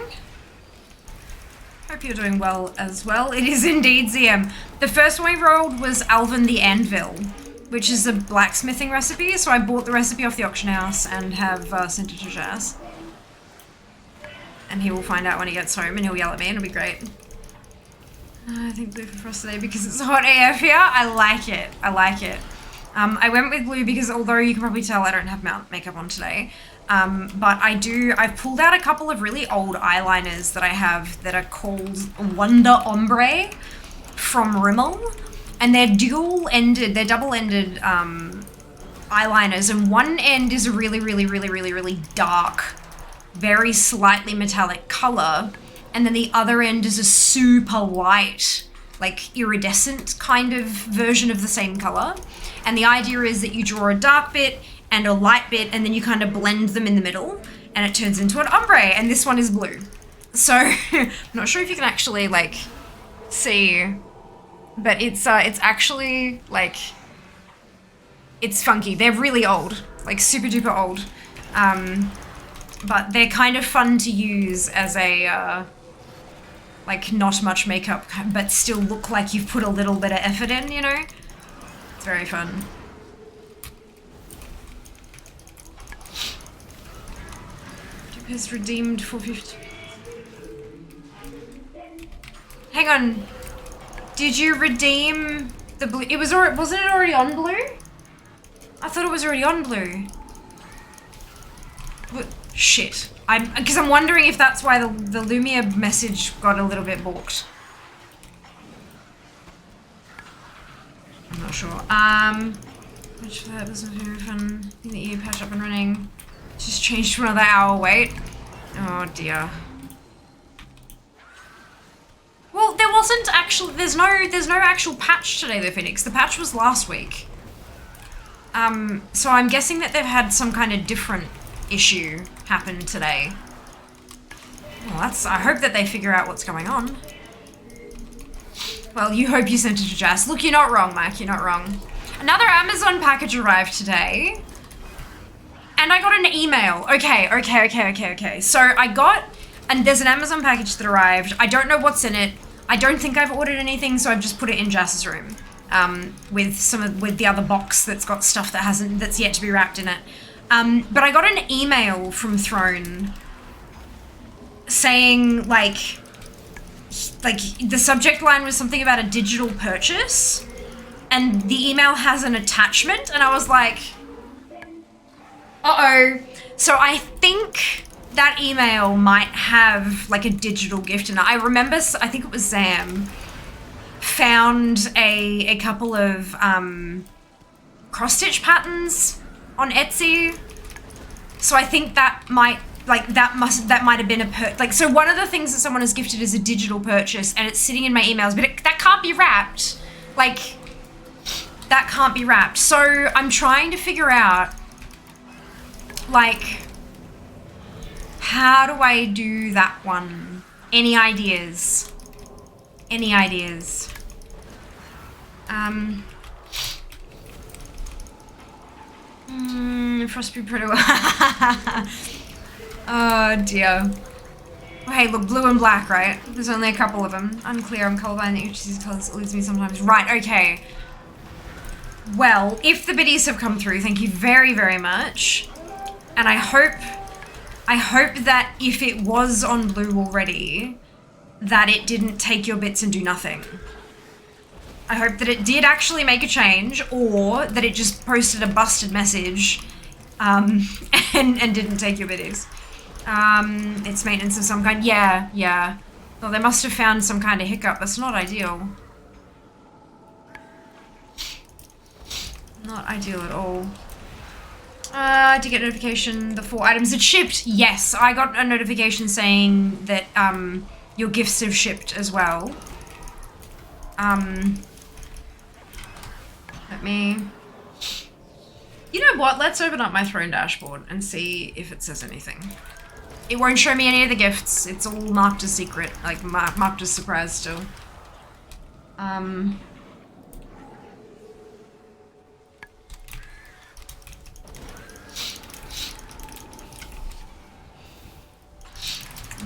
Hope you're doing well as well. It is indeed ZM. The first one we rolled was Alvin the Anvil, which is a blacksmithing recipe. So I bought the recipe off the auction house and have sent it to Jazz. And he will find out when he gets home and he'll yell at me and it'll be great. I think blue for Frost today because it's hot AF here. I like it. I like it. I went with blue because although you can probably tell I don't have makeup on today, but I've pulled out a couple of really old eyeliners that I have that are called Wonder Ombre from Rimmel, and they're double-ended eyeliners, and one end is a really, really, really, really, really dark, very slightly metallic color, and then the other end is a super light, like iridescent kind of version of the same color. And the idea is that you draw a dark bit and a light bit, and then you kind of blend them in the middle, and it turns into an ombre, and this one is blue. So, I'm not sure if you can actually, like, see, but it's actually, like, it's funky. They're really old, like super duper old. But they're kind of fun to use as a, like, not much makeup, but still look like you've put a little bit of effort in, you know? It's very fun. Dupe has redeemed 450. Hang on. Did you redeem the blue? It was already, wasn't it already on blue? I thought it was already on blue. What? Shit. Because I'm wondering if that's why the Lumia message got a little bit balked. I'm not sure. Which that was very fun. I think the ear patch up and running. Just changed to another hour wait. Oh dear. Well, there wasn't actually, there's no actual patch today though, Phoenix. The patch was last week. So I'm guessing that they've had some kind of different issue happen today. Well, I hope that they figure out what's going on. Well, you hope you sent it to Jazz. Look, you're not wrong, Mike, you're not wrong. Another Amazon package arrived today. And I got an email. Okay. So I got, and there's an Amazon package that arrived. I don't know what's in it. I don't think I've ordered anything, so I've just put it in Jazz's room. With the other box that's got stuff that's yet to be wrapped in it. But I got an email from Throne saying like the subject line was something about a digital purchase, and the email has an attachment, and I was like, uh-oh. So I think that email might have like a digital gift in it. I remember, I think it was Zam, found a couple of cross-stitch patterns on Etsy. So I think that might, like, that might have been a so one of the things that someone has gifted is a digital purchase, and it's sitting in my emails, but that can't be wrapped. Like, that can't be wrapped. So I'm trying to figure out, like, how do I do that one? Any ideas? Any ideas? Frostby pretty well. Oh dear. Oh, hey, look, blue and black, right? There's only a couple of them. Unclear, I'm colorblind, each of these colors eludes me sometimes. Right, okay. Well, if the biddies have come through, thank you very, very much. And I hope that if it was on blue already, that it didn't take your bits and do nothing. I hope that it did actually make a change, or that it just posted a busted message and didn't take your biddies. It's maintenance of some kind. Yeah. Well, they must have found some kind of hiccup. That's not ideal. Not ideal at all. I did get a notification, the 4 items had shipped. Yes, I got a notification saying that your gifts have shipped as well. Let me... You know what? Let's open up my Throne dashboard and see if it says anything. It won't show me any of the gifts. It's all marked as secret, like marked as surprise still.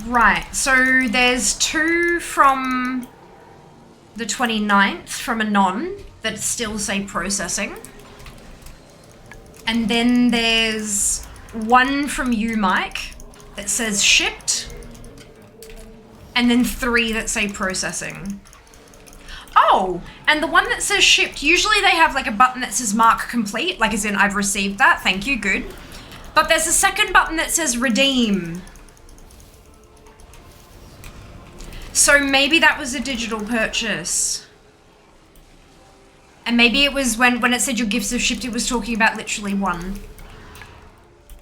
Right, so there's 2 from the 29th from Anon that still say processing. And then there's 1 from you, Mike, that says shipped. And then 3 that say processing. Oh, and the one that says shipped, usually they have like a button that says mark complete, like as in I've received that, thank you, good. But there's a second button that says redeem. So maybe that was a digital purchase. And maybe it was when it said your gifts have shipped, it was talking about literally 1.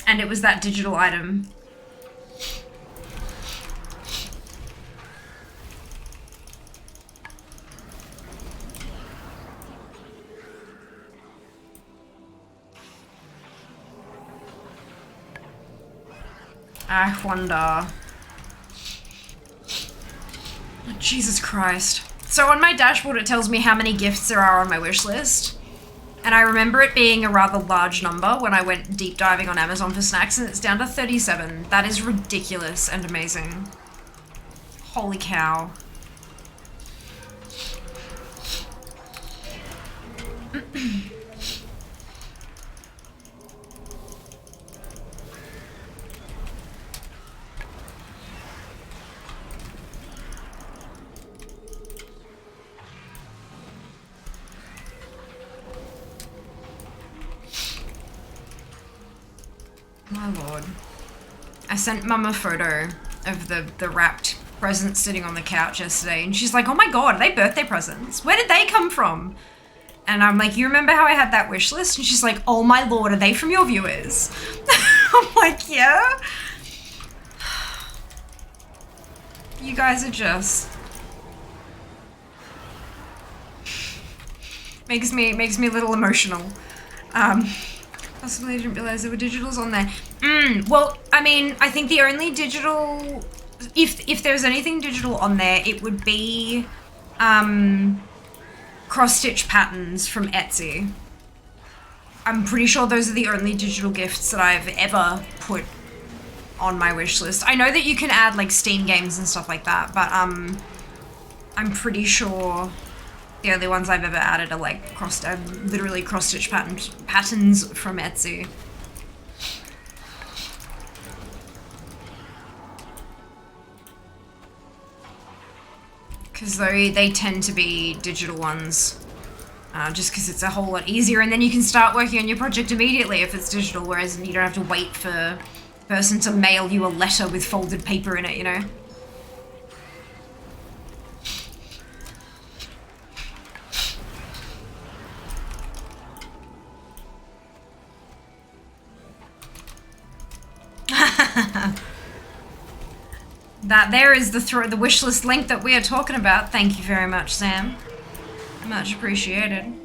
And it was that digital item. I wonder. Jesus Christ. So on my dashboard it tells me how many gifts there are on my wish list. And I remember it being a rather large number when I went deep diving on Amazon for snacks, and it's down to 37. That is ridiculous and amazing. Holy cow. My lord. I sent Mum a photo of the wrapped presents sitting on the couch yesterday, and she's like, oh my god, are they birthday presents? Where did they come from? And I'm like, you remember how I had that wish list? And she's like, oh my lord, are they from your viewers? I'm like, yeah. You guys are just... Makes me a little emotional. Possibly I didn't realize there were digitals on there. Well, I mean, I think the only digital... If there's anything digital on there, it would be cross-stitch patterns from Etsy. I'm pretty sure those are the only digital gifts that I've ever put on my wish list. I know that you can add like Steam games and stuff like that, but I'm pretty sure the only ones I've ever added are like literally cross-stitch patterns from Etsy. Because they tend to be digital ones. Just because it's a whole lot easier, and then you can start working on your project immediately if it's digital, whereas you don't have to wait for the person to mail you a letter with folded paper in it, you know? That there is the wish list link that we are talking about. Thank you very much, Sam. Much appreciated.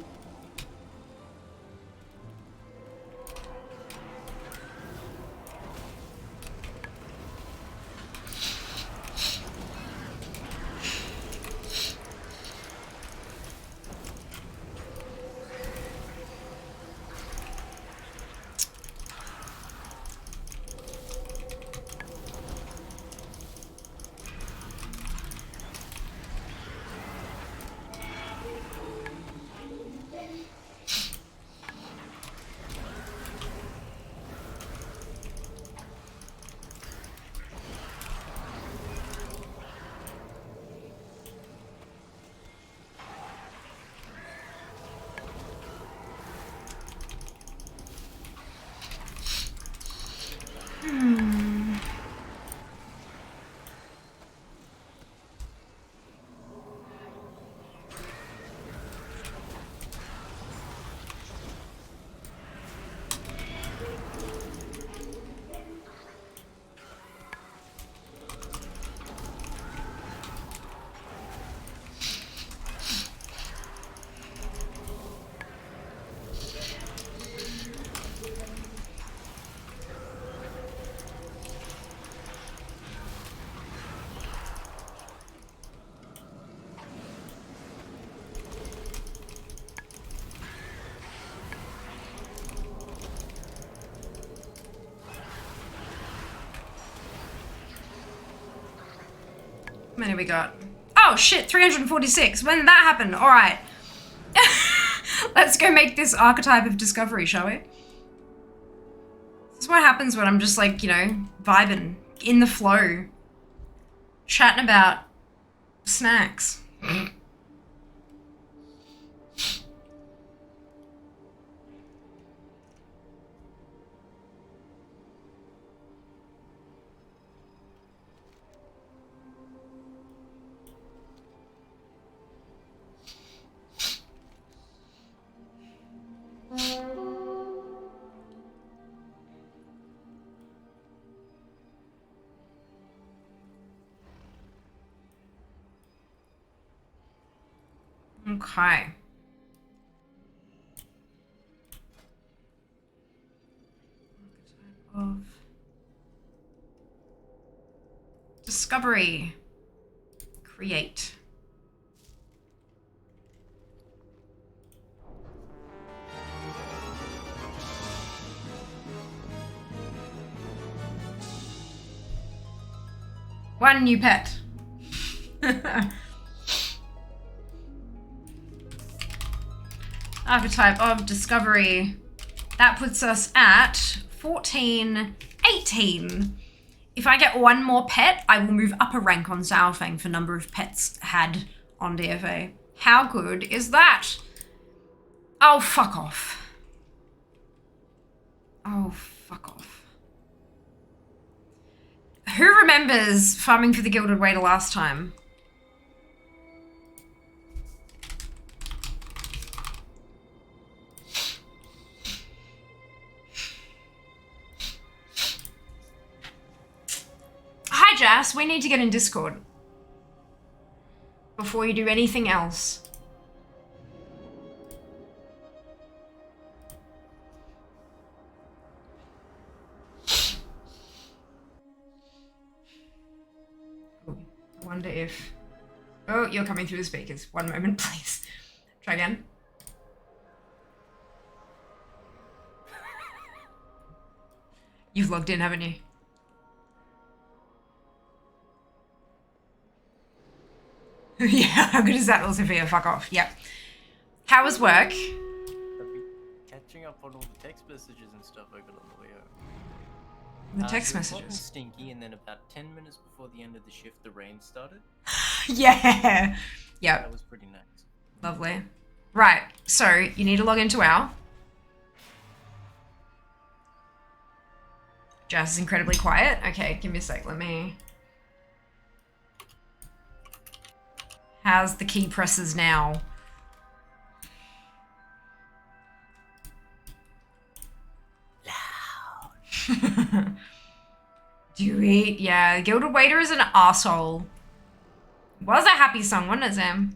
How many we got? Oh shit, 346. When did that happen? Alright. Let's go make this archetype of discovery, shall we? This is what happens when I'm just like, you know, vibing, in the flow, chatting about snacks. Okay. Of Discovery. Create. One new pet. Archetype of discovery. That puts us at 14, 18. If I get one more pet, I will move up a rank on Zhaofeng for number of pets had on DFA. How good is that? Oh, fuck off. Oh, fuck off. Who remembers farming for the Gilded Waiter last time? Hi, Jas. We need to get in Discord before you do anything else. I wonder if... Oh, you're coming through the speakers. One moment, please. Try again. You've logged in, haven't you? Yeah, how good is that, Sophia? Fuck off. Yep. How was work? I've been catching up on all the text messages and stuff I got on the way home. The text It was hot and messages. stinky, and then about 10 minutes before the end of the shift, the rain started. Yeah. Yep. That was pretty nice. Lovely. Right. So you need to log into WoW. Jazz is incredibly quiet. Okay, give me a sec. Let me... How's the key presses now? Loud. Do you eat? Yeah, Gilded Waiter is an arsehole. Was a happy song, wasn't it, Zam?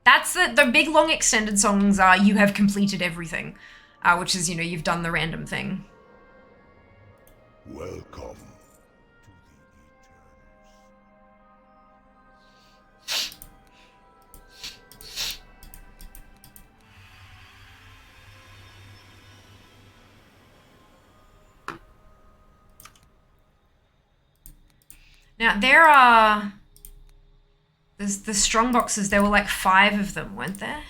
That's the big long extended songs are you have completed everything, which is, you know, you've done the random thing. Welcome. Now, there are... There's the strong boxes. There were like 5 of them, weren't there?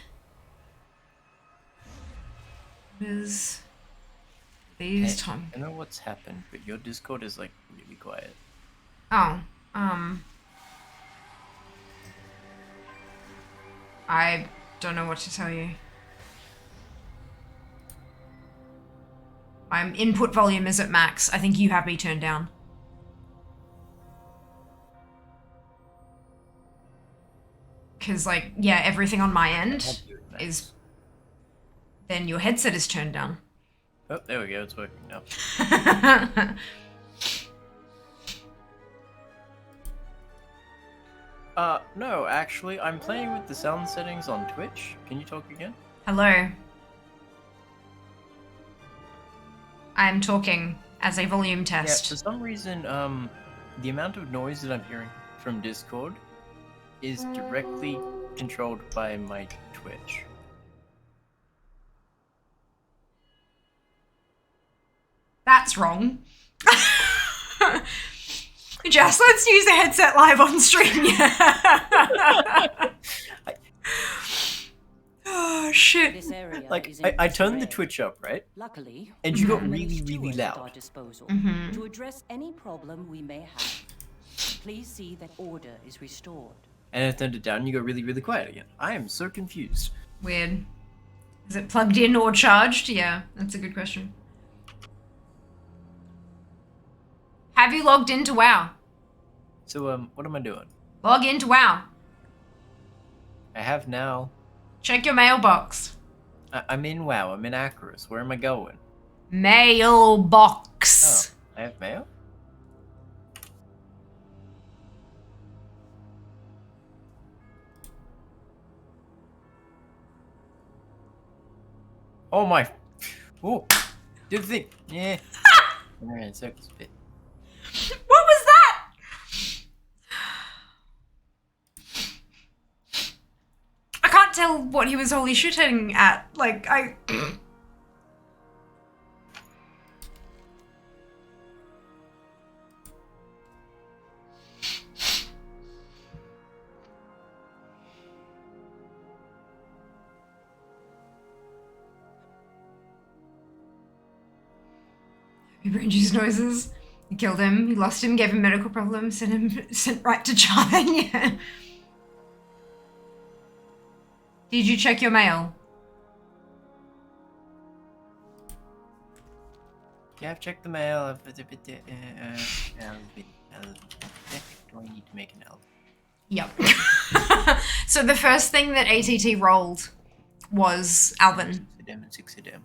There's... These time... I know what's happened, but your Discord is like really quiet. Oh, I don't know what to tell you. My input volume is at max. I think you have me turned down. Because, like, yeah, everything on my end is... Then your headset is turned down. Oh, there we go, it's working now. No, actually, I'm playing with the sound settings on Twitch. Can you talk again? Hello. I'm talking as a volume test. Yeah, for some reason, the amount of noise that I'm hearing from Discord is directly controlled by my Twitch. That's wrong. Just let's use a headset live on stream. Yeah. Oh shit. This area Like, is I turned the area. Twitch up, right? Luckily, And you got we have really, many really stewards at our loud. disposal Mhm. to address any problem we may have. Please see that order is restored. And I turned it down and you got really, really quiet again. I am so confused. Weird. Is it plugged in or charged? Yeah, that's a good question. Have you logged into WoW? So, what am I doing? Log into WoW. I have now. Check your mailbox. I'm in WoW. I'm in Acaris. Where am I going? Mailbox. I have mail? Oh my. Oh. Did the thing. Yeah. Alright, circles bit. What was that? tell what he was holy shitting at. Like, I... He produced noises. You killed him, you lost him, gave him medical problems, sent right to China. Yeah. Did you check your mail? Yeah, I've checked the mail. Do I need to make an L? Yep. So the first thing that ATT rolled was Alvin. 6 of them and 6 of them.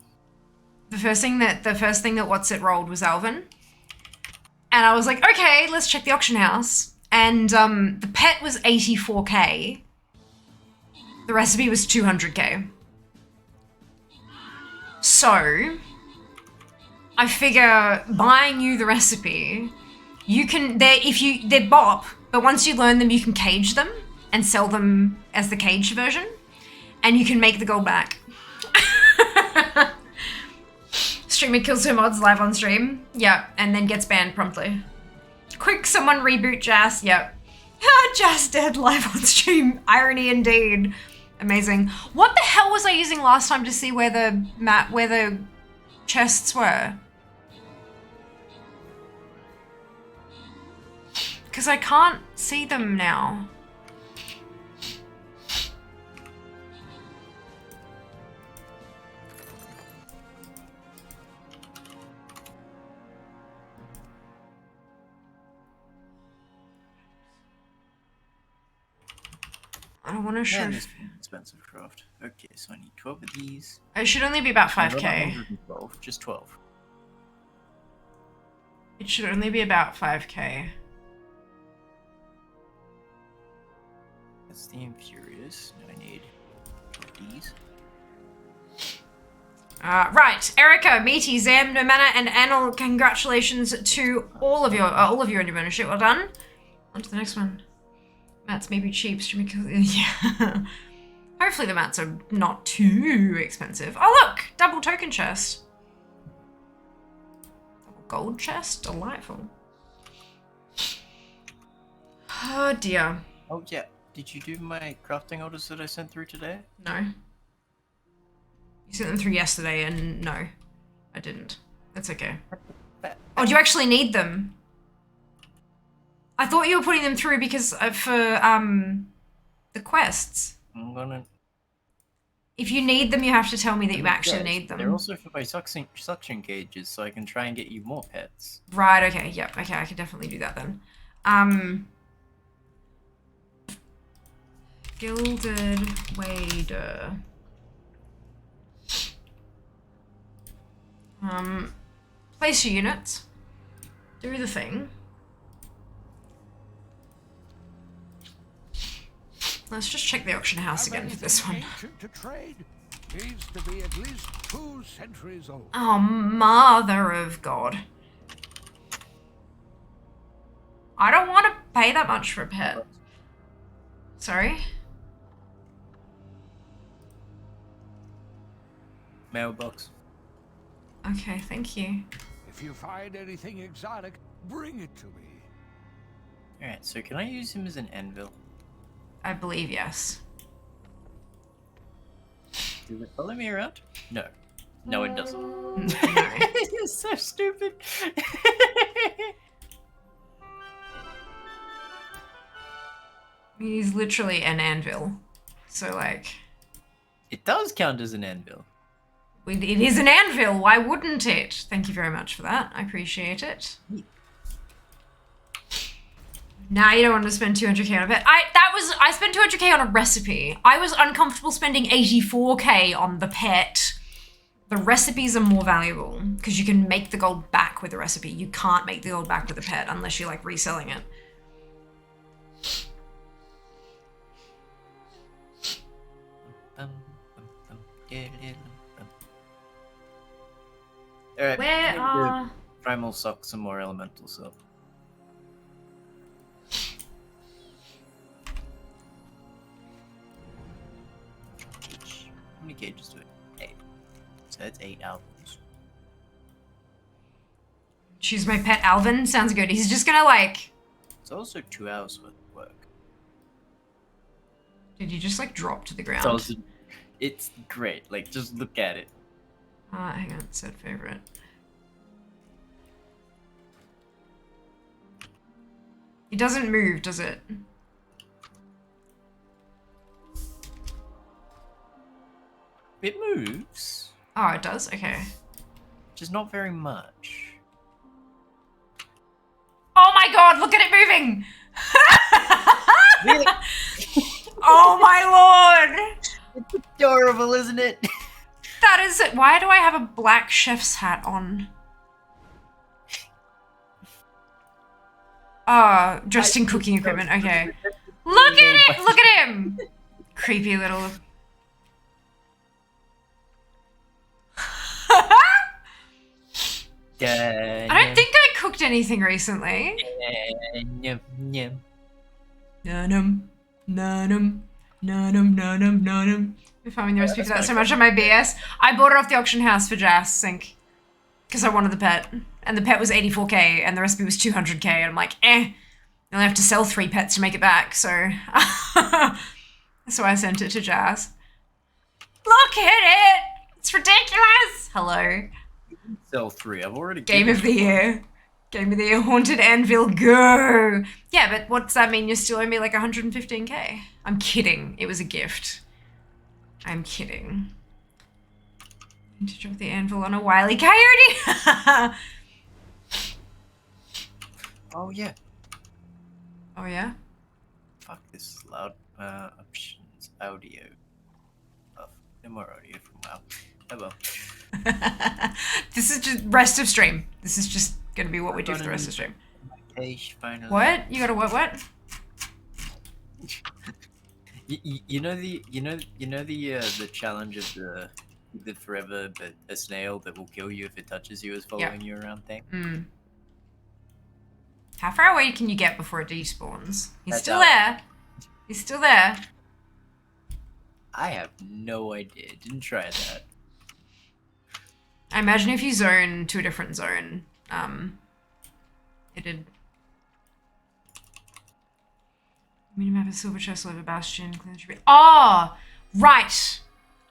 The first thing that What's It rolled was Alvin. And I was like, okay, let's check the auction house. And the pet was 84k. The recipe was 200k. So I figure buying you the recipe, you can they're bop, but once you learn them you can cage them and sell them as the caged version. And you can make the gold back. Streamer kills her mods live on stream. Yep, and then gets banned promptly. Quick, someone reboot Jas. Yep. Jas dead live on stream. Irony indeed. Amazing. What the hell was I using last time to see where the chests were? Because I can't see them now. I don't want to show. That is expensive craft. Okay, so I need 12 of these. It should only be about 5k. 112, just 12. It should only be about 5k. That's the Infurious. Now I need 12 these. Right, Erica, Meaty, Zam, Nomana, and Anil, congratulations to all of you on your membership. Well done. On to the next one. Mats may be cheap, streaming. Yeah. Hopefully the mats are not too expensive. Oh look, double token chest. Double gold chest, delightful. Oh dear. Oh yeah, did you do my crafting orders that I sent through today? No. You sent them through yesterday, and no, I didn't. That's okay. Oh, do you actually need them? I thought you were putting them through because for the quests. I'm gonna. If you need them, you have to tell me that you actually need them. They're also for my suction cages, so I can try and get you more pets. Right. Okay. Yep. Okay. I can definitely do that then. Gilded Wader. Place your units. Do the thing. Let's just check the auction house again for this one. To trade needs to be at least 2 centuries old. Oh, mother of God. I don't want to pay that much for a pet. Sorry? Mailbox. Okay, thank you. If you find anything exotic, bring it to me. Alright, so can I use him as an anvil? I believe yes. Does it follow me around? No. No, it doesn't. No. It's so stupid. He's literally an anvil. So, like... It does count as an anvil. It is an anvil, why wouldn't it? Thank you very much for that. I appreciate it. Nah, you don't want to spend 200k on a pet. I spent 200k on a recipe. I was uncomfortable spending 84k on the pet. The recipes are more valuable because you can make the gold back with the recipe. You can't make the gold back with the pet unless you're like reselling it. Alright, Where are... Primal Sock some more elemental soap. many cages do I? 8. So that's 8 albums. Choose my pet Alvin. Sounds good. He's just gonna like... It's also 2 hours worth of work. Did you just like drop to the ground? It's also, it's great. Like, just look at it. Hang on, set favorite. It doesn't move, does it? It moves. Oh, it does? Okay. Just not very much. Oh my god, look at it moving! Really? Oh my lord! It's adorable, isn't it? That is it. Why do I have a black chef's hat on? Oh, dressed in cooking equipment. Okay. Look at it! Look at him! Creepy little... I don't think I cooked anything recently. Nanum, Nanum, nanum, nanum, nanum, nanum. I'm finding the recipe for that so much on my BS. I bought it off the auction house for Jas Sync. Because I wanted the pet. And the pet was 84k and the recipe was 200k. And I'm like, I only have to sell 3 pets to make it back. So, so I sent it to Jas. Look at it! It's ridiculous! Hello. Sell 3. I've already Game of the year. Game of the year, Haunted Anvil, go! Yeah, but what's that mean? You're still owe me like 115k? I'm kidding. It was a gift. I'm kidding. Need to drop the anvil on a wily coyote. Oh, yeah. Oh, yeah? Fuck this loud options audio. Oh, no more audio from WoW. Oh well. This is just rest of stream. This is just gonna be what we do for the rest of stream. Page finally. What? You got a what? You know the challenge of the forever but a snail that will kill you if it touches you is following you around thing. Mm. How far away can you get before it despawns? He's That's still out. there. He's still there. I have no idea. Didn't try that. I imagine if you zone to a different zone, it'd... Minimap a silver chest, lava bastion, oh, right.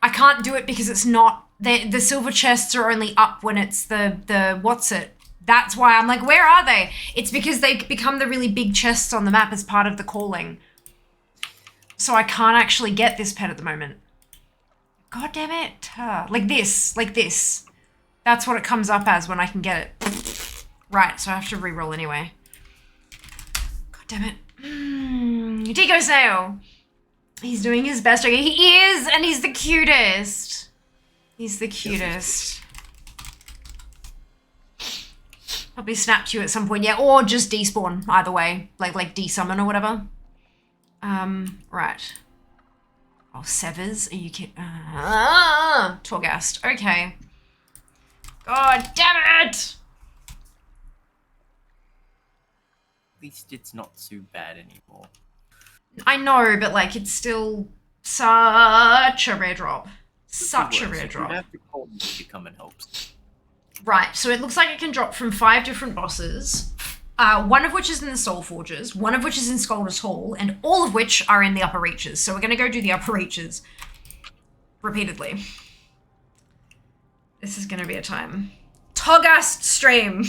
I can't do it because it's not, the silver chests are only up when it's the what's it? That's why I'm like, where are they? It's because they become the really big chests on the map as part of the calling. So I can't actually get this pet at the moment. God damn it. Like this. That's what it comes up as when I can get it. Right, so I have to re-roll anyway. God damn it. Deco Snail. He's doing his best. Okay, he is, and he's the cutest. He's the cutest. Probably snapped you at some point, yeah, or just despawn, either way. Like desummon or whatever. Right. Oh, Severs? Are you kidding? Torghast. Okay. God damn it! At least it's not too bad anymore. I know, but like, it's still such a rare drop. Such a rare drop. You have to call me to come and help. Right, so it looks like it can drop from 5 different bosses, one of which is in the Soul Forges, one of which is in Scolders Hall, and all of which are in the upper reaches. So we're going to go do the upper reaches repeatedly. This is going to be a time. Torghast stream.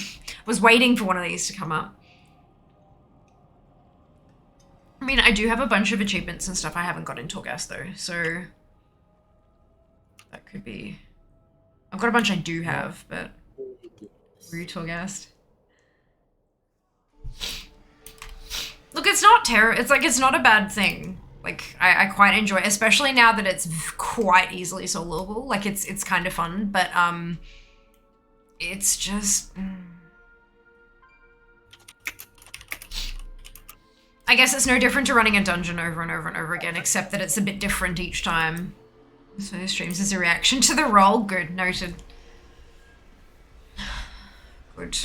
Was waiting for one of these to come up. I mean, I do have a bunch of achievements and stuff I haven't got in Torghast though, so that could be... I've got a bunch I do have, but... Rue Torghast. Look, it's not terrible. It's like, it's not a bad thing. Like, I quite enjoy it, especially now that it's quite easily soloable. Like, it's kind of fun, but, it's just... I guess it's no different to running a dungeon over and over and over again, except that it's a bit different each time. So this streams as a reaction to the roll. Good, noted. Good.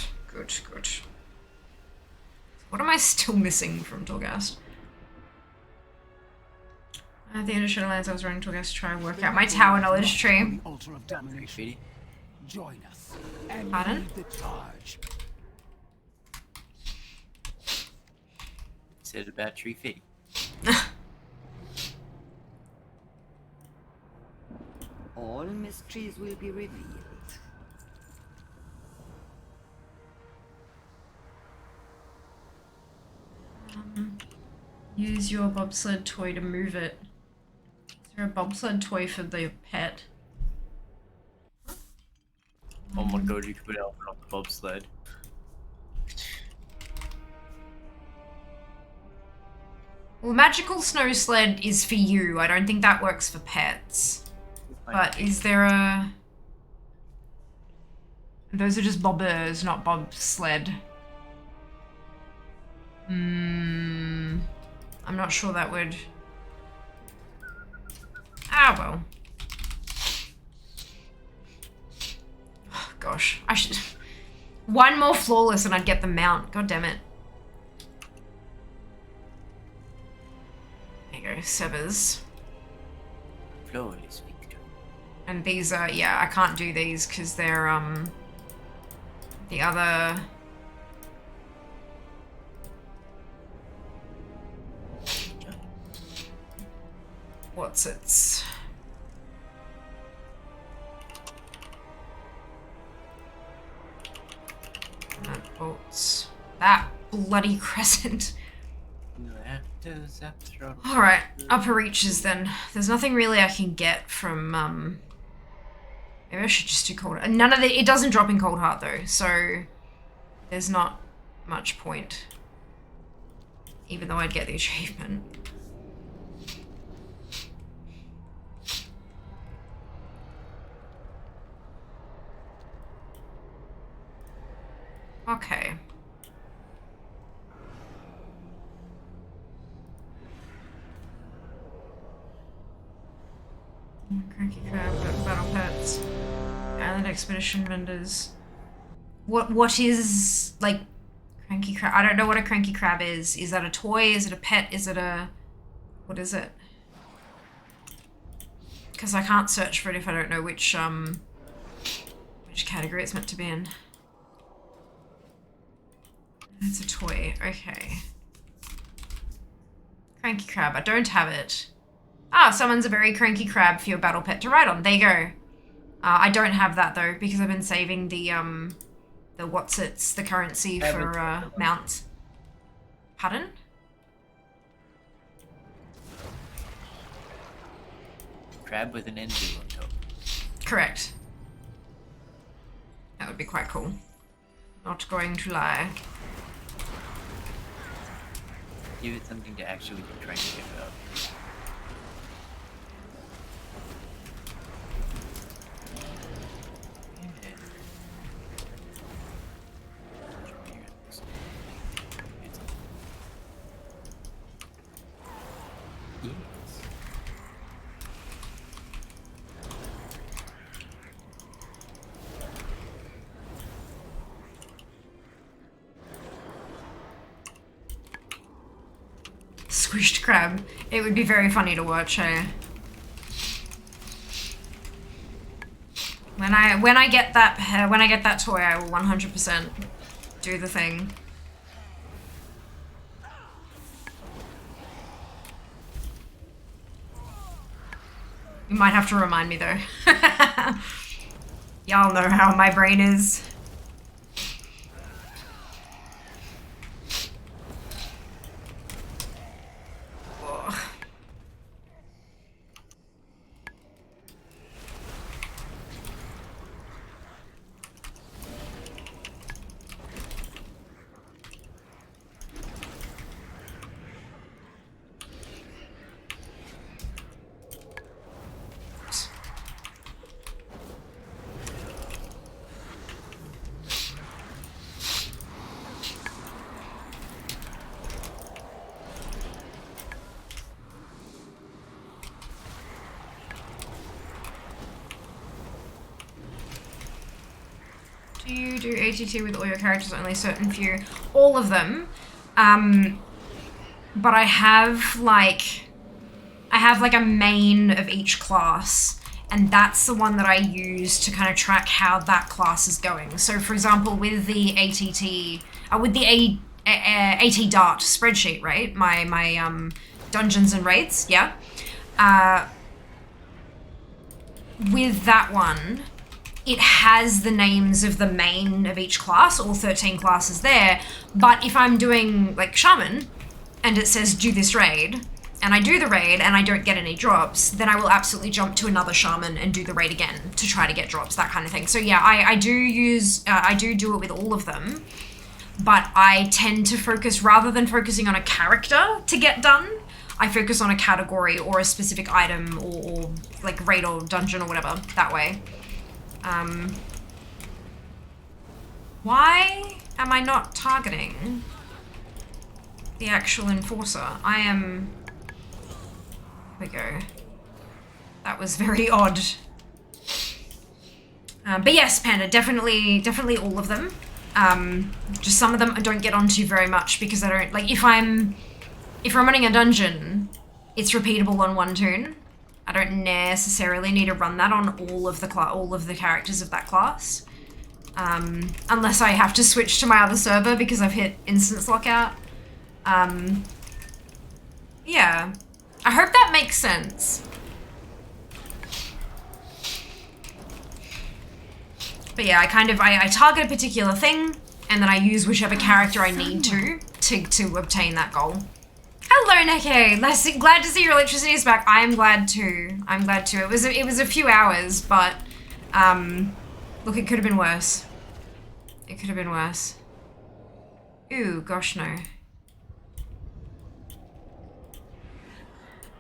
What am I still missing from Torghast? At the end of Shadowlands, I was running to to try and work out my tower knowledge tree. Altar of domination. Join us and Pardon? lead the charge. Said about tree feet. All mysteries will be revealed. Use your bobsled toy to move it. Is there a bobsled toy for the pet? Oh my god, you could put out on the bobsled. Well, magical snow sled is for you. I don't think that works for pets. But is there a... Those are just bobbers, not bobsled. I'm not sure that would... Ah, well. Oh, gosh, I should... One more flawless and I'd get the mount. God damn it. There you go, severs. Flawless victory. And these are, yeah, I can't do these because they're, the other... What's its... That bolts. That bloody crescent. Alright, upper reaches then. There's nothing really I can get from, maybe I should just do cold heart. None of it doesn't drop in cold heart though, so there's not much point. Even though I'd get the achievement. Okay. Cranky crab, battle pets, island expedition vendors. What is like cranky crab? I don't know what a cranky crab is. Is that a toy? Is it a pet? Is it a... What is it? Because I can't search for it if I don't know which category it's meant to be in. It's a toy. Okay. Cranky crab. I don't have it. Ah, summons a very cranky crab for your battle pet to ride on. There you go. I don't have that though because I've been saving the what's-its, the currency for mounts. Pardon? Crab with an NZ on top. Correct. That would be quite cool. Not going to lie. Give it something to actually be cranky about. Squished crab. It would be very funny to watch, eh? When I get that toy, I will 100% do the thing. You might have to remind me though. Y'all know how my brain is. Do you do ATT with all your characters, only certain few? All of them. But I have I have like a main of each class, and that's the one that I use to kind of track how that class is going. So for example, with the with the AT Dart spreadsheet, right? My dungeons and raids, yeah. With that one, it has the names of the main of each class, all 13 classes there. But if I'm doing like Shaman, and it says do this raid, and I do the raid and I don't get any drops, then I will absolutely jump to another Shaman and do the raid again to try to get drops, that kind of thing. So yeah, I do it with all of them, but I tend to focus, rather than focusing on a character to get done, I focus on a category or a specific item or like raid or dungeon or whatever, that way. Why am I not targeting the actual enforcer? I am... There we go. That was very odd. But yes, Panda, definitely all of them. Just some of them I don't get onto very much because I don't... Like, if I'm running a dungeon, it's repeatable on one toon. I don't necessarily need to run that on all of the characters of that class. Unless I have to switch to my other server because I've hit instance lockout. Yeah. I hope that makes sense. But yeah, I target a particular thing, and then I use whichever character I need to obtain that goal. Hello, Neke. Glad to see your electricity is back. I am glad too. I'm glad too. It was a few hours, but look, it could have been worse. It could have been worse. Ooh, gosh, no.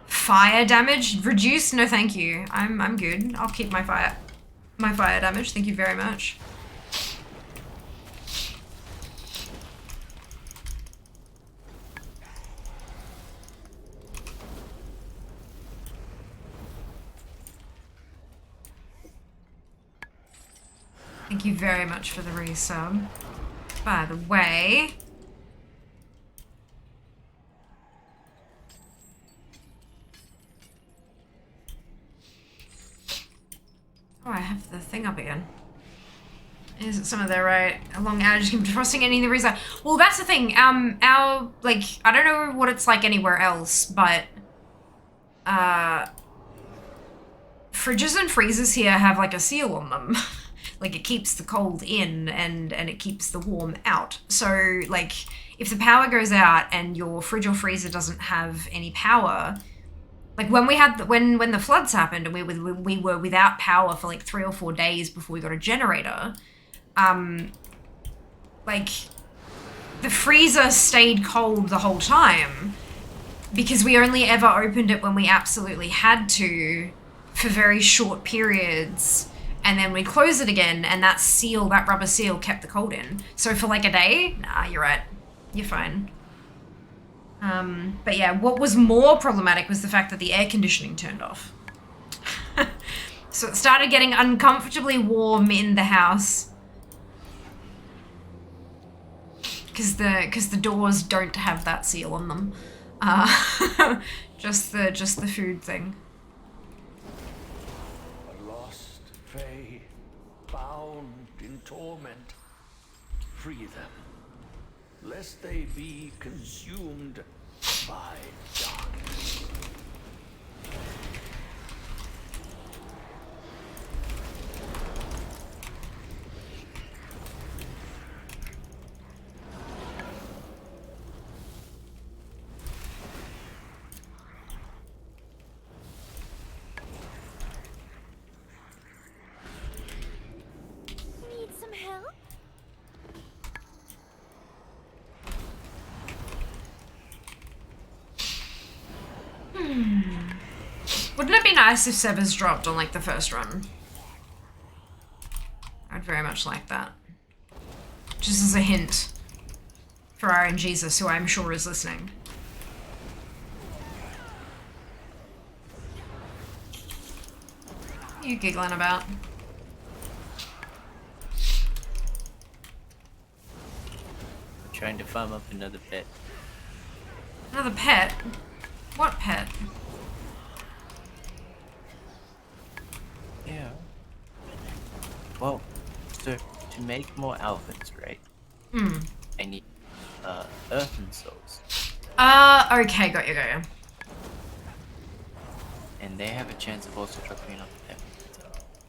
Fire damage reduced? No, thank you. I'm good. I'll keep my fire damage. Thank you very much. Thank you very much for the resub. By the way... Oh, I have the thing up again. Is it some of the right? A long outage can be defrosting any of the reason. Well, that's the thing. Our, like, I don't know what it's like anywhere else, but... fridges and freezers here have, like, a seal on them. Like, it keeps the cold in and it keeps the warm out. So, like, if the power goes out and your fridge or freezer doesn't have any power... Like, when we had when the floods happened and we were without power for, like, 3 or 4 days before we got a generator... like, the freezer stayed cold the whole time because we only ever opened it when we absolutely had to for very short periods, and then we close it again, and that rubber seal kept the cold in. So for like a day, nah, you're right. You're fine. But yeah, what was more problematic was the fact that the air conditioning turned off. So it started getting uncomfortably warm in the house. Because the doors don't have that seal on them. Just the food thing. A lost fae, bound in torment. Free them, lest they be consumed by darkness. Need some help? Wouldn't it be nice if Severs dropped on, like, the first run? I'd very much like that. Just as a hint for RNGesus, who I'm sure is listening. What are you giggling about? Trying to farm up another pet. Another pet? What pet? to make more alphas, right? Hmm. I need earthen souls. Okay, got you. And they have a chance of also dropping off them.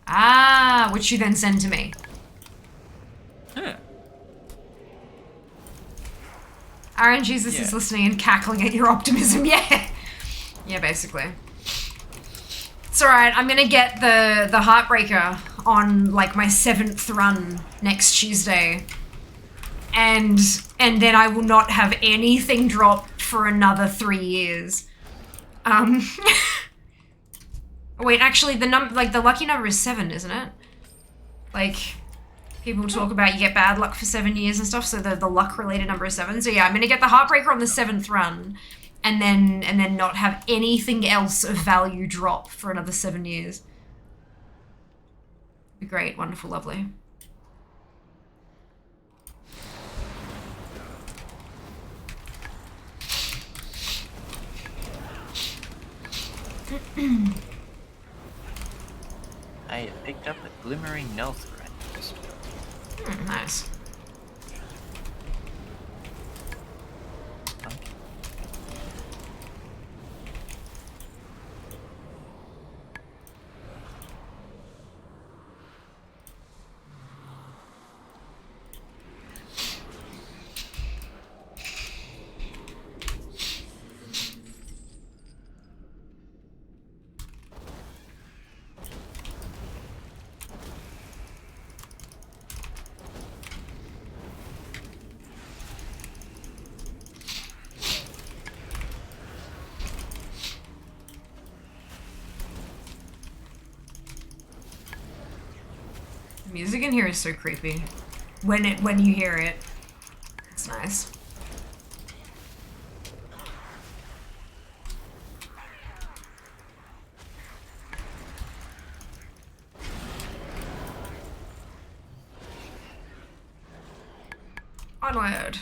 Ah, which you then send to me. Huh. Aaron Jesus is Yeah. listening and cackling at your optimism. Yeah. Yeah, basically. It's alright, I'm gonna get the Heartbreaker on like my 7th run next Tuesday. And then I will not have anything drop for another 3 years. Wait, actually the lucky number is 7, isn't it? Like, people talk about you get bad luck for 7 years and stuff, so the luck related number is 7. So yeah, I'm gonna get the Heartbreaker on the 7th run. And then not have anything else of value drop for another 7 years. Be great, wonderful, lovely. I picked up a glimmering Nelthorite crystal. Nice. The music in here is so creepy. When you hear it, it's nice. Onward.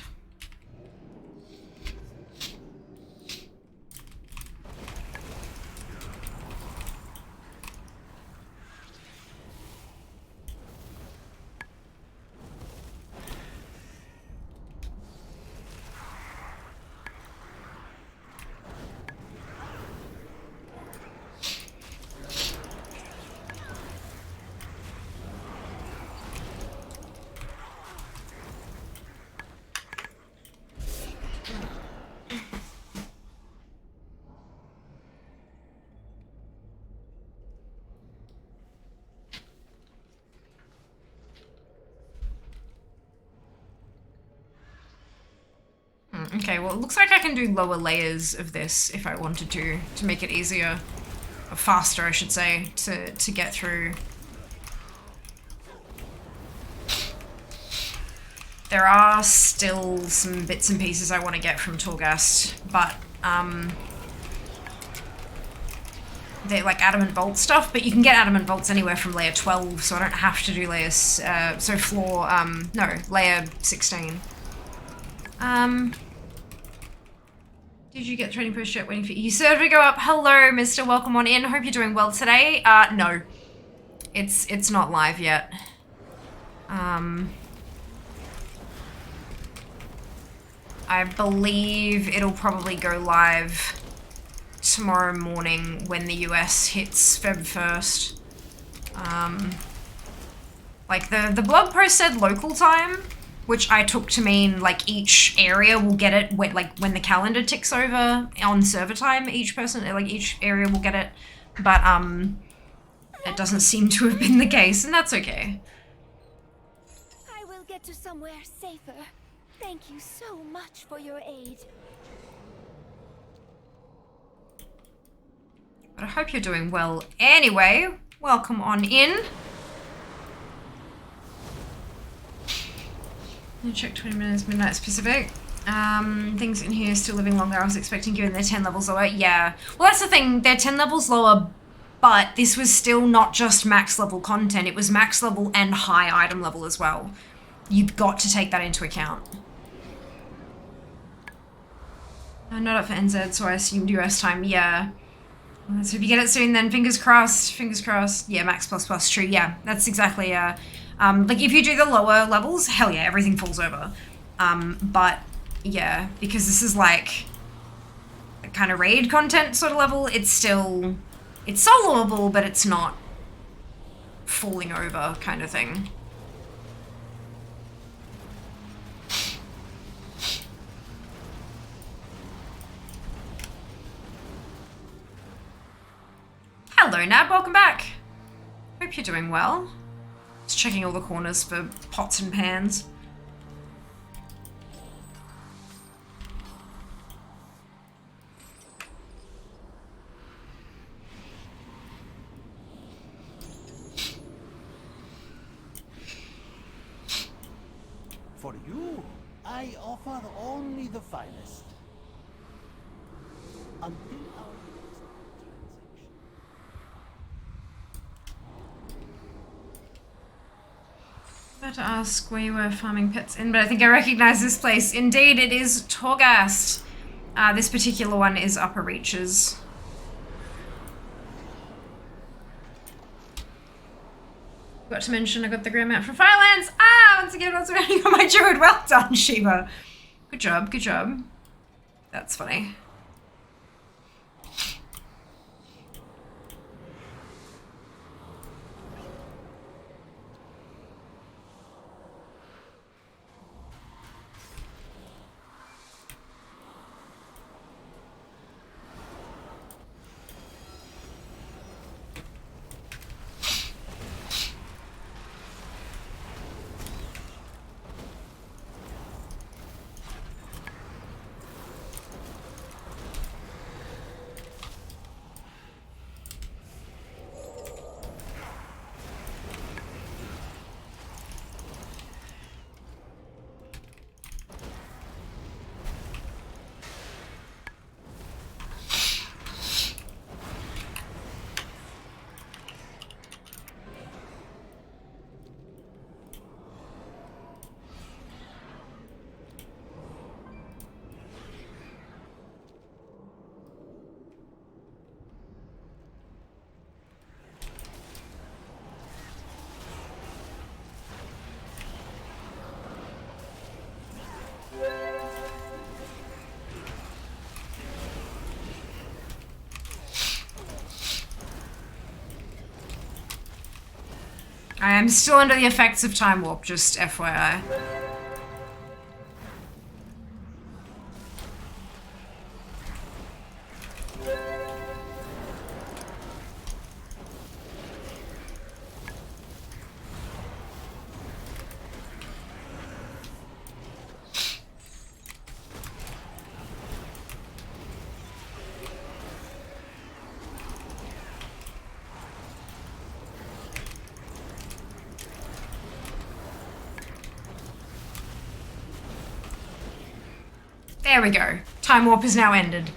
Okay, well, it looks like I can do lower layers of this if I wanted to make it easier, or faster, I should say, to get through. There are still some bits and pieces I want to get from Torghast, but, they're like adamant bolt stuff, but you can get adamant bolts anywhere from layer 12, so I don't have to do layers, layer 16. Did you get training post yet? Waiting for you. Server to go up. Hello, Mr. Welcome on in. Hope you're doing well today. No. It's not live yet. I believe it'll probably go live tomorrow morning when the US hits Feb 1st. Like the blog post said local time, which I took to mean like each area will get it when the calendar ticks over on server time. Each area will get it, but it doesn't seem to have been the case, and that's okay. I will get to somewhere safer. Thank you so much for your aid. But I hope you're doing well anyway. Welcome on in. You check 20 minutes, midnight specific. Things in here still living longer. I was expecting given they're 10 levels lower. Yeah. Well, that's the thing. They're 10 levels lower, but this was still not just max level content. It was max level and high item level as well. You've got to take that into account. I'm not up for NZ, so I assumed US time. Yeah. So if you get it soon, then fingers crossed. Fingers crossed. Yeah, max plus plus, true. Yeah, that's exactly, Like if you do the lower levels, hell yeah, everything falls over. But yeah, because this is like a kind of raid content sort of level, it's soloable, but it's not falling over kind of thing. Hello, Nab. Welcome back. Hope you're doing well. Just checking all the corners for pots and pans. For you, I offer only the finest. Until our next transaction. About to ask where you were farming pits in, but I think I recognize this place. Indeed, it is Torghast. This particular one is Upper Reaches. Got to mention I got the Grand Mount for Firelands. Once again, I was waiting on my druid. Well done, Shiva. Good job, good job. That's funny. I am still under the effects of Time Warp, just FYI. There we go. Time Warp is now ended.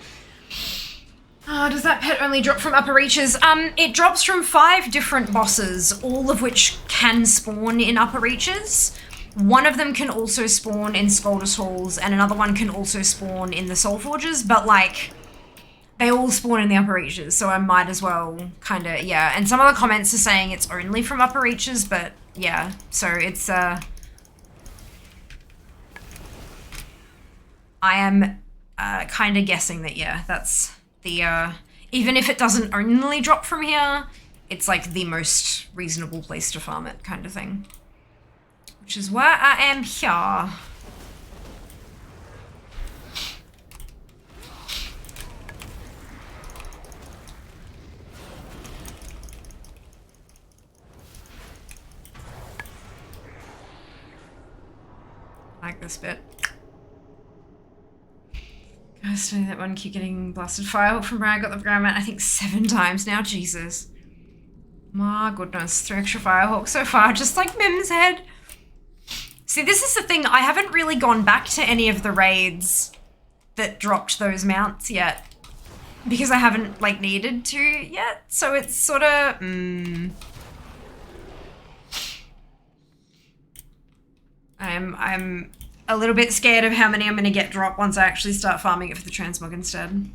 Does that pet only drop from Upper Reaches? It drops from 5 different bosses, all of which can spawn in Upper Reaches. One of them can also spawn in Scoldus Halls, and another one can also spawn in the Soul Forges, but like, they all spawn in the Upper Reaches, so I might as well kinda, yeah. And some of the comments are saying it's only from Upper Reaches, but yeah, so it's, I am kind of guessing that, yeah, that's the, even if it doesn't only drop from here, it's like the most reasonable place to farm it kind of thing. Which is why I am here. I like this bit. Guys, that one keep getting blasted. Firehawk from where I got the ground mount, I think 7 times now. Jesus. My goodness. 3 extra Firehawks so far, just like Mim's head. See, this is the thing. I haven't really gone back to any of the raids that dropped those mounts yet. Because I haven't, like, needed to yet. So it's sort of... I'm a little bit scared of how many I'm going to get drop once I actually start farming it for the transmog instead.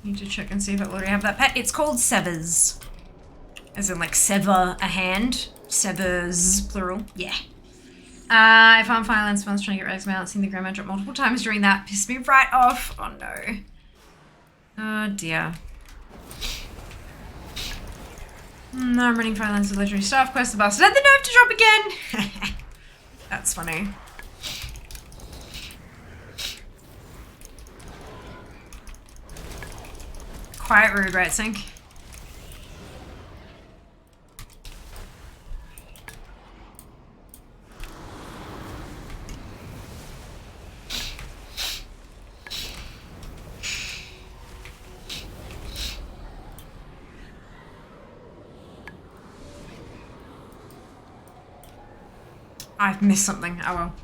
Need to check and see if I already have that pet. It's called Severs. As in like sever a hand. Severs, plural. Yeah. I found violence once trying to get Rex out. Seen the grandma drop multiple times during that. Pissed me right off. Oh no. Oh dear. No, I'm running violence with legendary staff quest. The bastard had the nerve to drop again. That's funny. Quiet rude, right, Sync? I've missed something. Oh well.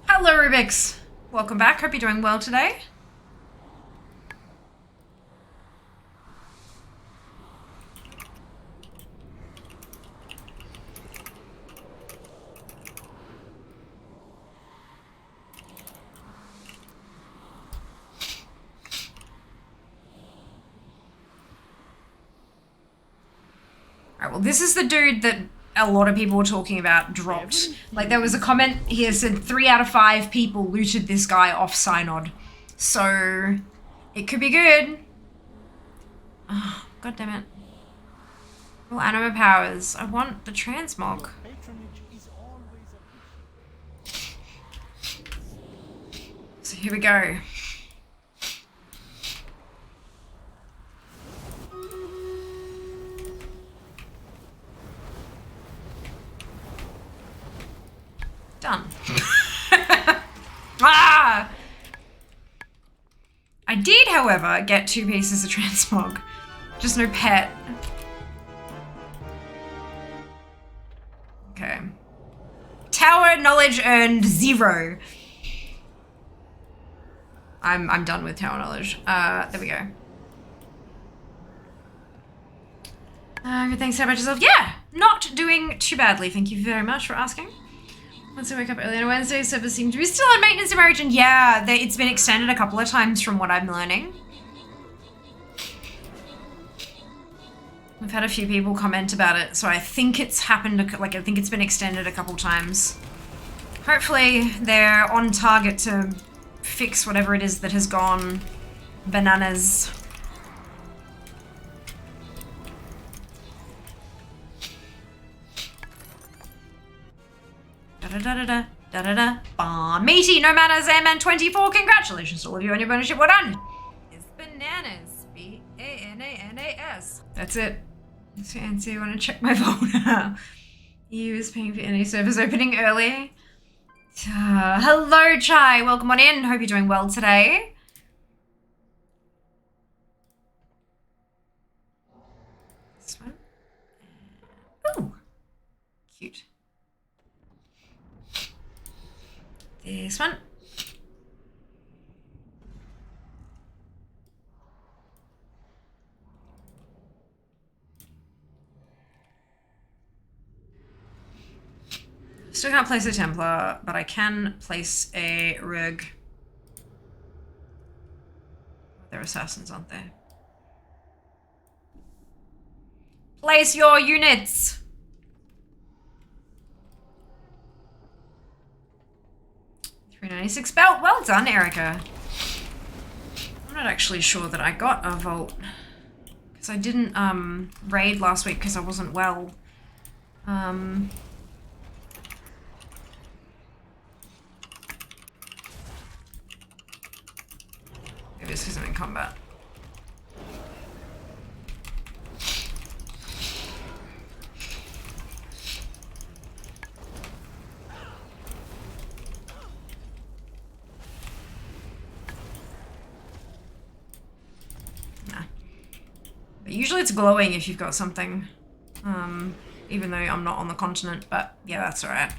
Hello, Rubix. Welcome back. Hope you're doing well today. Alright, well, this is the dude that a lot of people were talking about dropped. Like, there was a comment here said 3 out of 5 people looted this guy off Synod. So, it could be good. Oh, God damn it. Well, anima powers. I want the transmog. So here we go. Done. Ah! I did, however, get 2 pieces of transmog. Just no pet. Okay. Tower knowledge earned 0. I'm done with tower knowledge. There we go. Good, thanks. How about yourself? Yeah, not doing too badly. Thank you very much for asking. Once I wake up early on a Wednesday, servers seem to be still on maintenance in my region. Yeah, it's been extended a couple of times from what I'm learning. We've had a few people comment about it, so I think it's happened, like I think it's been extended a couple times. Hopefully they're on target to fix whatever it is that has gone bananas. Da-da-da-da-da, da-da-da. Meaty, no manners, Airman 24. Congratulations to all of you on your bonus ship. Well done. It's bananas. B-A-N-A-N-A-S. That's it. Fancy, I want to check my folder. EU is paying for any servers opening early. Hello, Chai. Welcome on in. Hope you're doing well today. This one. Ooh. Cute. This one. Still can't place a Templar, but I can place a Rogue. They're assassins, aren't they? Place your units! $396 belt. Well done, Erica. I'm not actually sure that I got a vault. Because I didn't raid last week because I wasn't well. Maybe it's because I'm in combat. Nah. But usually it's glowing if you've got something. Even though I'm not on the continent, but yeah, that's alright.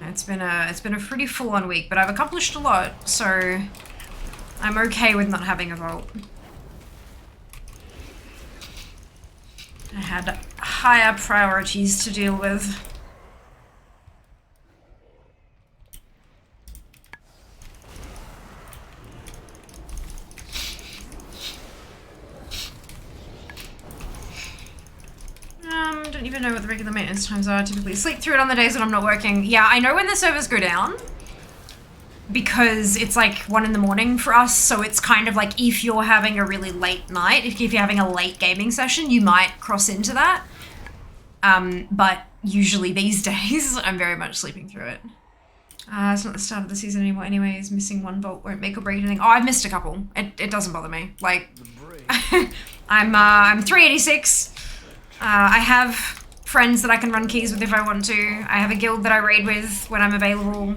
It's been a pretty full-on week, but I've accomplished a lot, so I'm okay with not having a vault. I had higher priorities to deal with. even know what the regular maintenance times are. Typically sleep through it on the days when I'm not working. Yeah, I know when the servers go down because it's like 1 in the morning for us. So it's kind of like if you're having a really late night, if you're having a late gaming session, you might cross into that. But usually these days, I'm very much sleeping through it. It's not the start of the season anymore anyways. Missing 1 vault won't make or break anything. Oh, I've missed a couple. It doesn't bother me. Like, I'm 386. I have friends that I can run keys with if I want to. I have a guild that I raid with when I'm available.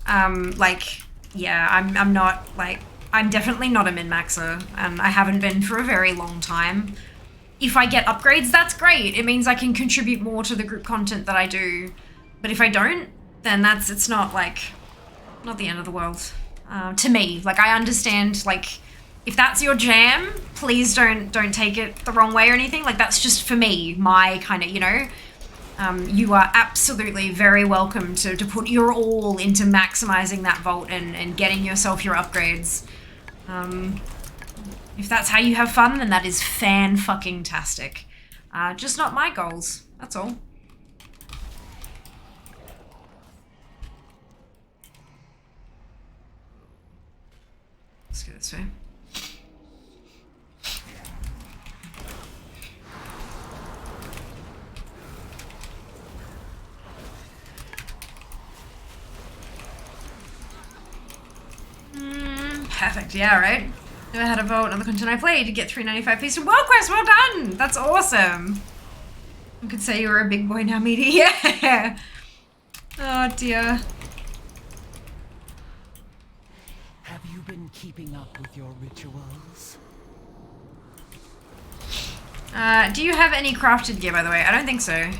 Like, yeah, I'm not, like, I'm definitely not a min-maxer, and I haven't been for a very long time. If I get upgrades, that's great. It means I can contribute more to the group content that I do. But if I don't, then it's not, like, not the end of the world. To me, like, I understand, like, if that's your jam, please don't take it the wrong way or anything. Like, that's just for me, my kind of, you know. You are absolutely very welcome to put your all into maximizing that vault and getting yourself your upgrades. If that's how you have fun, then that is fan-fucking-tastic. Just not my goals, that's all. Let's go this way. Perfect, yeah, right? Never had a vote on the content I played to get 395 piece from Warcraft. Well done! That's awesome. I could say you were a big boy now, meaty. Yeah. Oh dear. Have you been keeping up with your rituals? Do you have any crafted gear, by the way? I don't think so.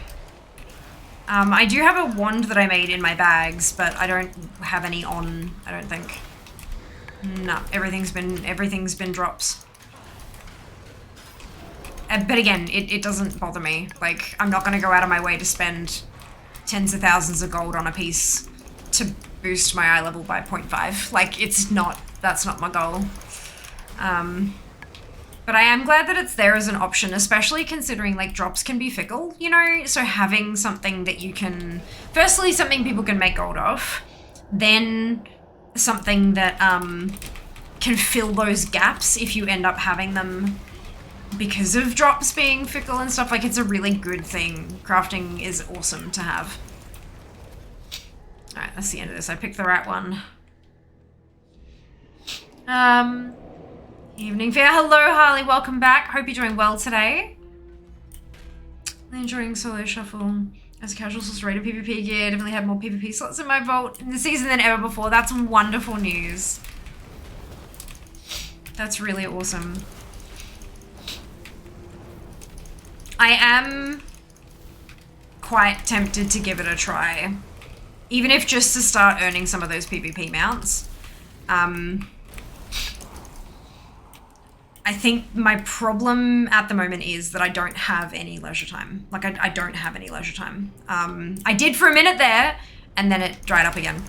I do have a wand that I made in my bags, but I don't have any on, I don't think. No, everything's been drops. But again, it doesn't bother me. Like, I'm not gonna go out of my way to spend tens of thousands of gold on a piece to boost my eye level by 0.5. Like, that's not my goal. But I am glad that it's there as an option, especially considering, like, drops can be fickle, you know? So having something that you can... Firstly, something people can make gold off. Then something that can fill those gaps if you end up having them because of drops being fickle and stuff. Like, it's a really good thing. Crafting is awesome to have. Alright, that's the end of this. I picked the right one. Evening fair. Hello, Harley. Welcome back. Hope you're doing well today. Enjoying solo shuffle. As a casual source rated PvP gear, definitely had more PvP slots in my vault in the season than ever before. That's wonderful news. That's really awesome. I am quite tempted to give it a try. Even if just to start earning some of those PvP mounts. I think my problem at the moment is that I don't have any leisure time. Like, I don't have any leisure time. I did for a minute there, and then it dried up again.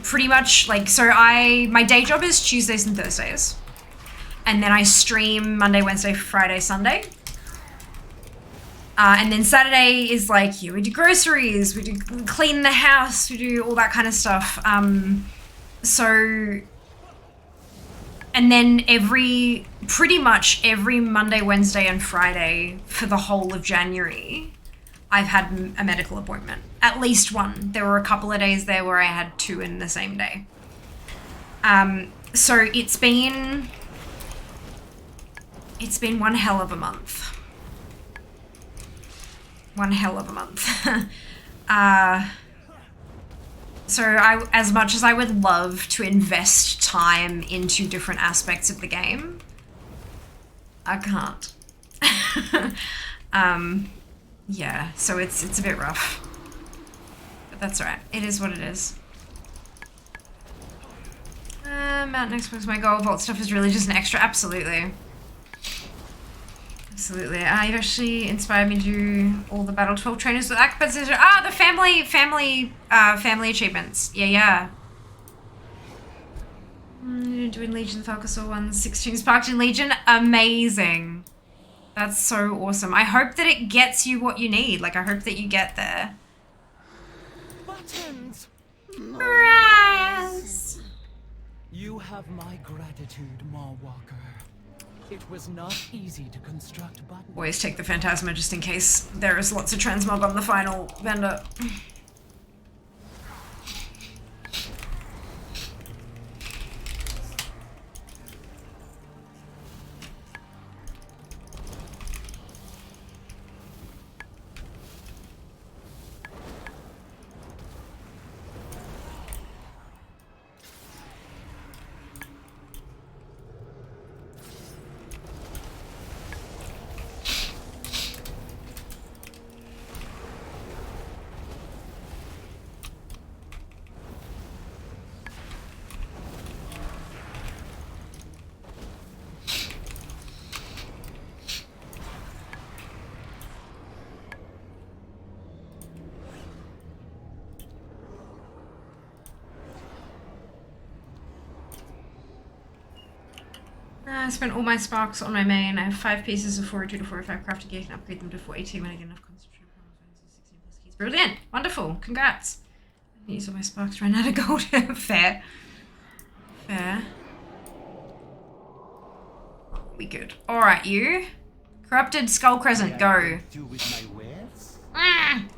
Pretty much, like, so my day job is Tuesdays and Thursdays. And then I stream Monday, Wednesday, Friday, Sunday. And then Saturday is like, we do groceries, we do clean the house, we do all that kind of stuff. And then pretty much every Monday, Wednesday, and Friday for the whole of January, I've had a medical appointment. At least one. There were a couple of days there where I had 2 in the same day. So it's been one hell of a month. One hell of a month. So as much as I would love to invest time into different aspects of the game, I can't. Yeah, so it's a bit rough. But that's alright. It is what it is. Mountain Xbox, my goal. Vault stuff is really just an extra. Absolutely. Absolutely. You've actually inspired me to do all the Battle 12 trainers with Akbar. The family achievements. Yeah. Doing Legion Falcosaur 1, 6 tunes parked in Legion. Amazing. That's so awesome. I hope that it gets you what you need. Like, I hope that you get there. Buttons! Yes. You have my gratitude, Mawwalker. It was not easy to construct buttons. Always take the Phantasma just in case there is lots of transmog on the final vendor. I spent all my sparks on my main. I have 5 pieces of 402 to 405 crafted gear. I can upgrade them to 480 when I get enough concentration. 16 plus keys. Brilliant. Wonderful. Congrats. I use all my sparks, ran out of gold. Fair. Fair. We good. Alright, you. Corrupted Skull Crescent, go. Do with my wares? Mm.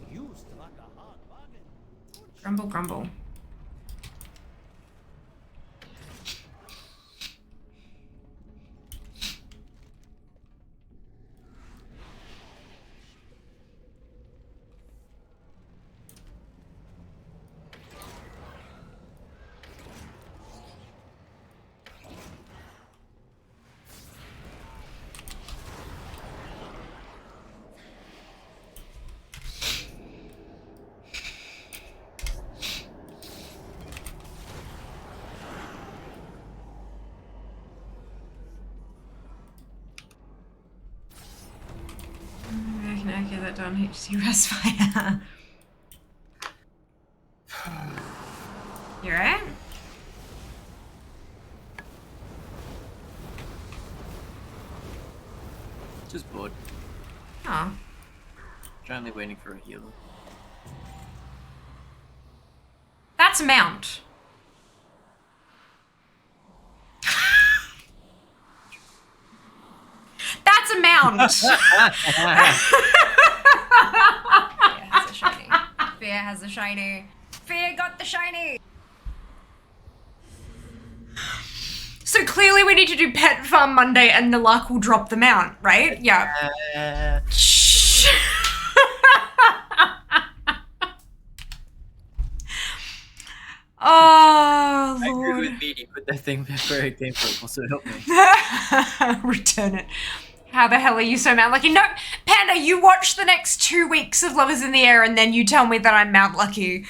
Used like a hard bargain. Grumble, grumble. Okay, that done. HC Respire. You right? Just bored. Oh. Currently waiting for a healer. That's a mount. That's a mount. Fear has a shiny. Fear has a shiny. Fear got the shiny. So clearly we need to do Pet Farm Monday and the luck will drop the mount, right? Yeah. Oh, I Lord. agree with Beatty. Put that thing back where it came from. Also help me. Return it. How the hell are you so mount lucky? No, Panda, you watch the next 2 weeks of Lovers in the Air and then you tell me that I'm mount lucky.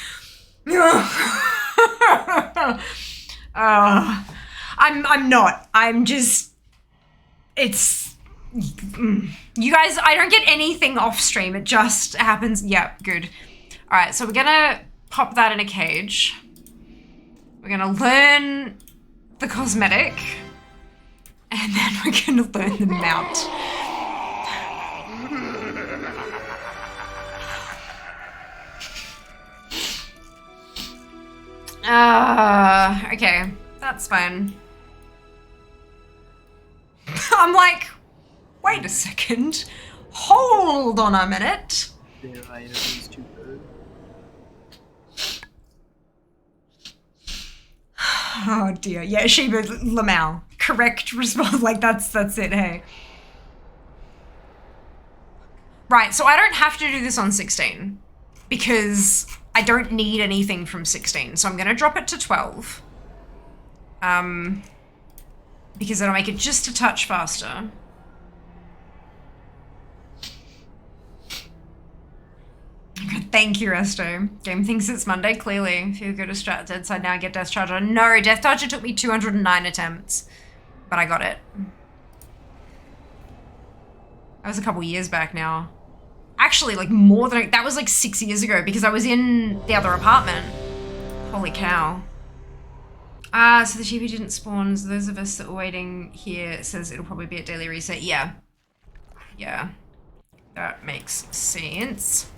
I'm not. I'm just... It's... You guys, I don't get anything off stream. It just happens. Yeah, good. Alright, so we're gonna pop that in a cage. We're gonna learn the cosmetic. And then we're gonna learn the mount. Okay. That's fine. I'm like, wait a second. Hold on a minute. There I am, these two birds. Oh dear. Yeah, Sheba Lamau. Correct response. Like that's it, hey. Right, so I don't have to do this on 16 because I don't need anything from 16. So I'm gonna drop it to 12. Because it'll make it just a touch faster. Thank you, Resto. Game thinks it's Monday, clearly. If you go to Strat Dead Side now, get Death Charger. No, Death Charger took me 209 attempts. But I got it. That was a couple years back now. Actually, like more than... That was like 6 years ago because I was in the other apartment. Holy cow. So the TP didn't spawn, so those of us that were waiting here, it says it'll probably be at daily reset. Yeah. Yeah. That makes sense.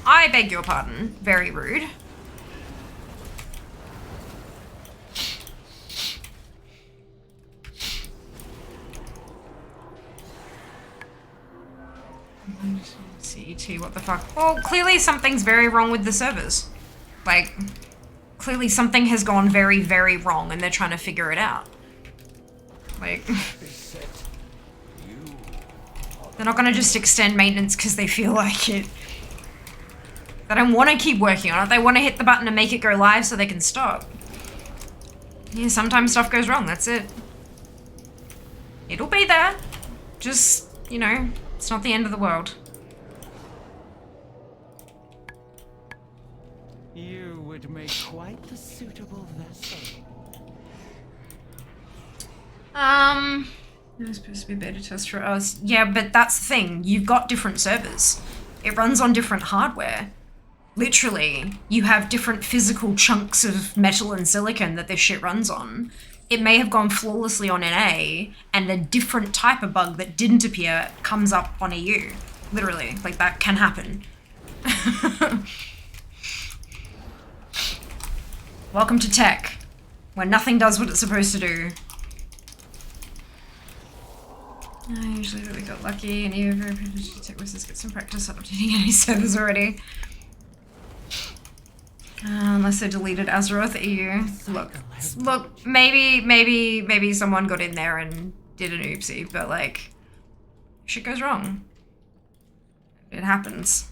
I beg your pardon. Very rude. CET, what the fuck? Well, clearly something's very wrong with the servers. Like, clearly something has gone very, very wrong and they're trying to figure it out. Like, they're not gonna just extend maintenance because they feel like it. They don't want to keep working on it. They want to hit the button and make it go live so they can stop. Yeah, sometimes stuff goes wrong, that's it. It'll be there. Just, you know, it's not the end of the world. You would make quite the suitable vessel. It was supposed to be a beta test for us. Yeah, but that's the thing. You've got different servers. It runs on different hardware. Literally, you have different physical chunks of metal and silicon that this shit runs on. It may have gone flawlessly on NA, and a different type of bug that didn't appear comes up on EU. Literally, like that can happen. Welcome to tech, where nothing does what it's supposed to do. Usually we got lucky, and even tech wizards get some practice updating any servers already. Unless they deleted Azeroth EU. Look, maybe someone got in there and did an oopsie, but like, shit goes wrong. It happens.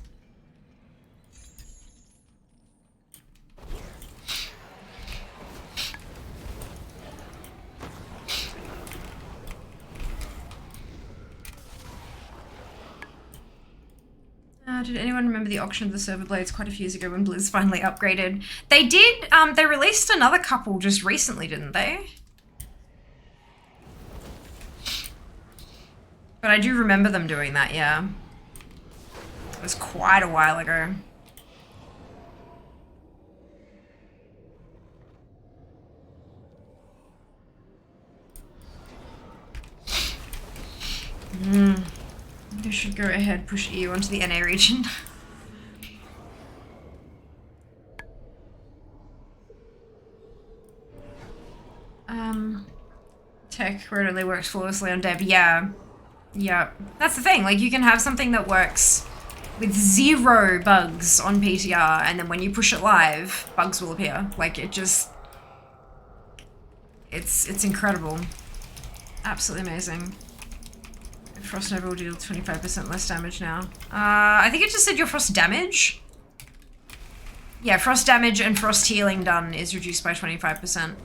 Did anyone remember the auction of the server blades quite a few years ago when Blizz finally upgraded? They did, they released another couple just recently, didn't they? But I do remember them doing that, yeah. It was quite a while ago. You should go ahead, push EU onto the NA region. Tech, where it only works flawlessly on dev. Yeah. Yeah. That's the thing, like you can have something that works with 0 bugs on PTR, and then when you push it live, bugs will appear. Like it just... It's incredible. Absolutely amazing. Frost Nova will deal 25% less damage now. I think it just said your frost damage. Yeah, frost damage and frost healing done is reduced by 25%.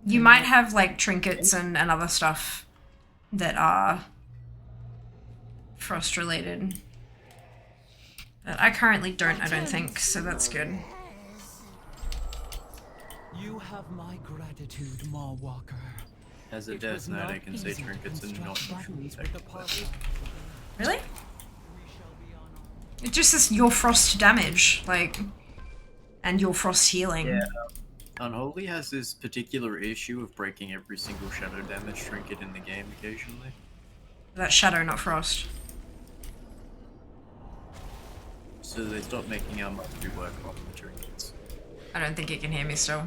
You might have like trinkets and other stuff that are frost related. But I currently don't, I don't think, so that's good. You have my gratitude, Mawwalker. As a death knight, I can say trinkets and not technically. Really? It just says your frost damage, like, and your frost healing. Yeah. Unholy has this particular issue of breaking every single shadow damage trinket in the game occasionally. That's shadow, not frost. So they stopped making our monthly work on the trinkets. I don't think it can hear me still.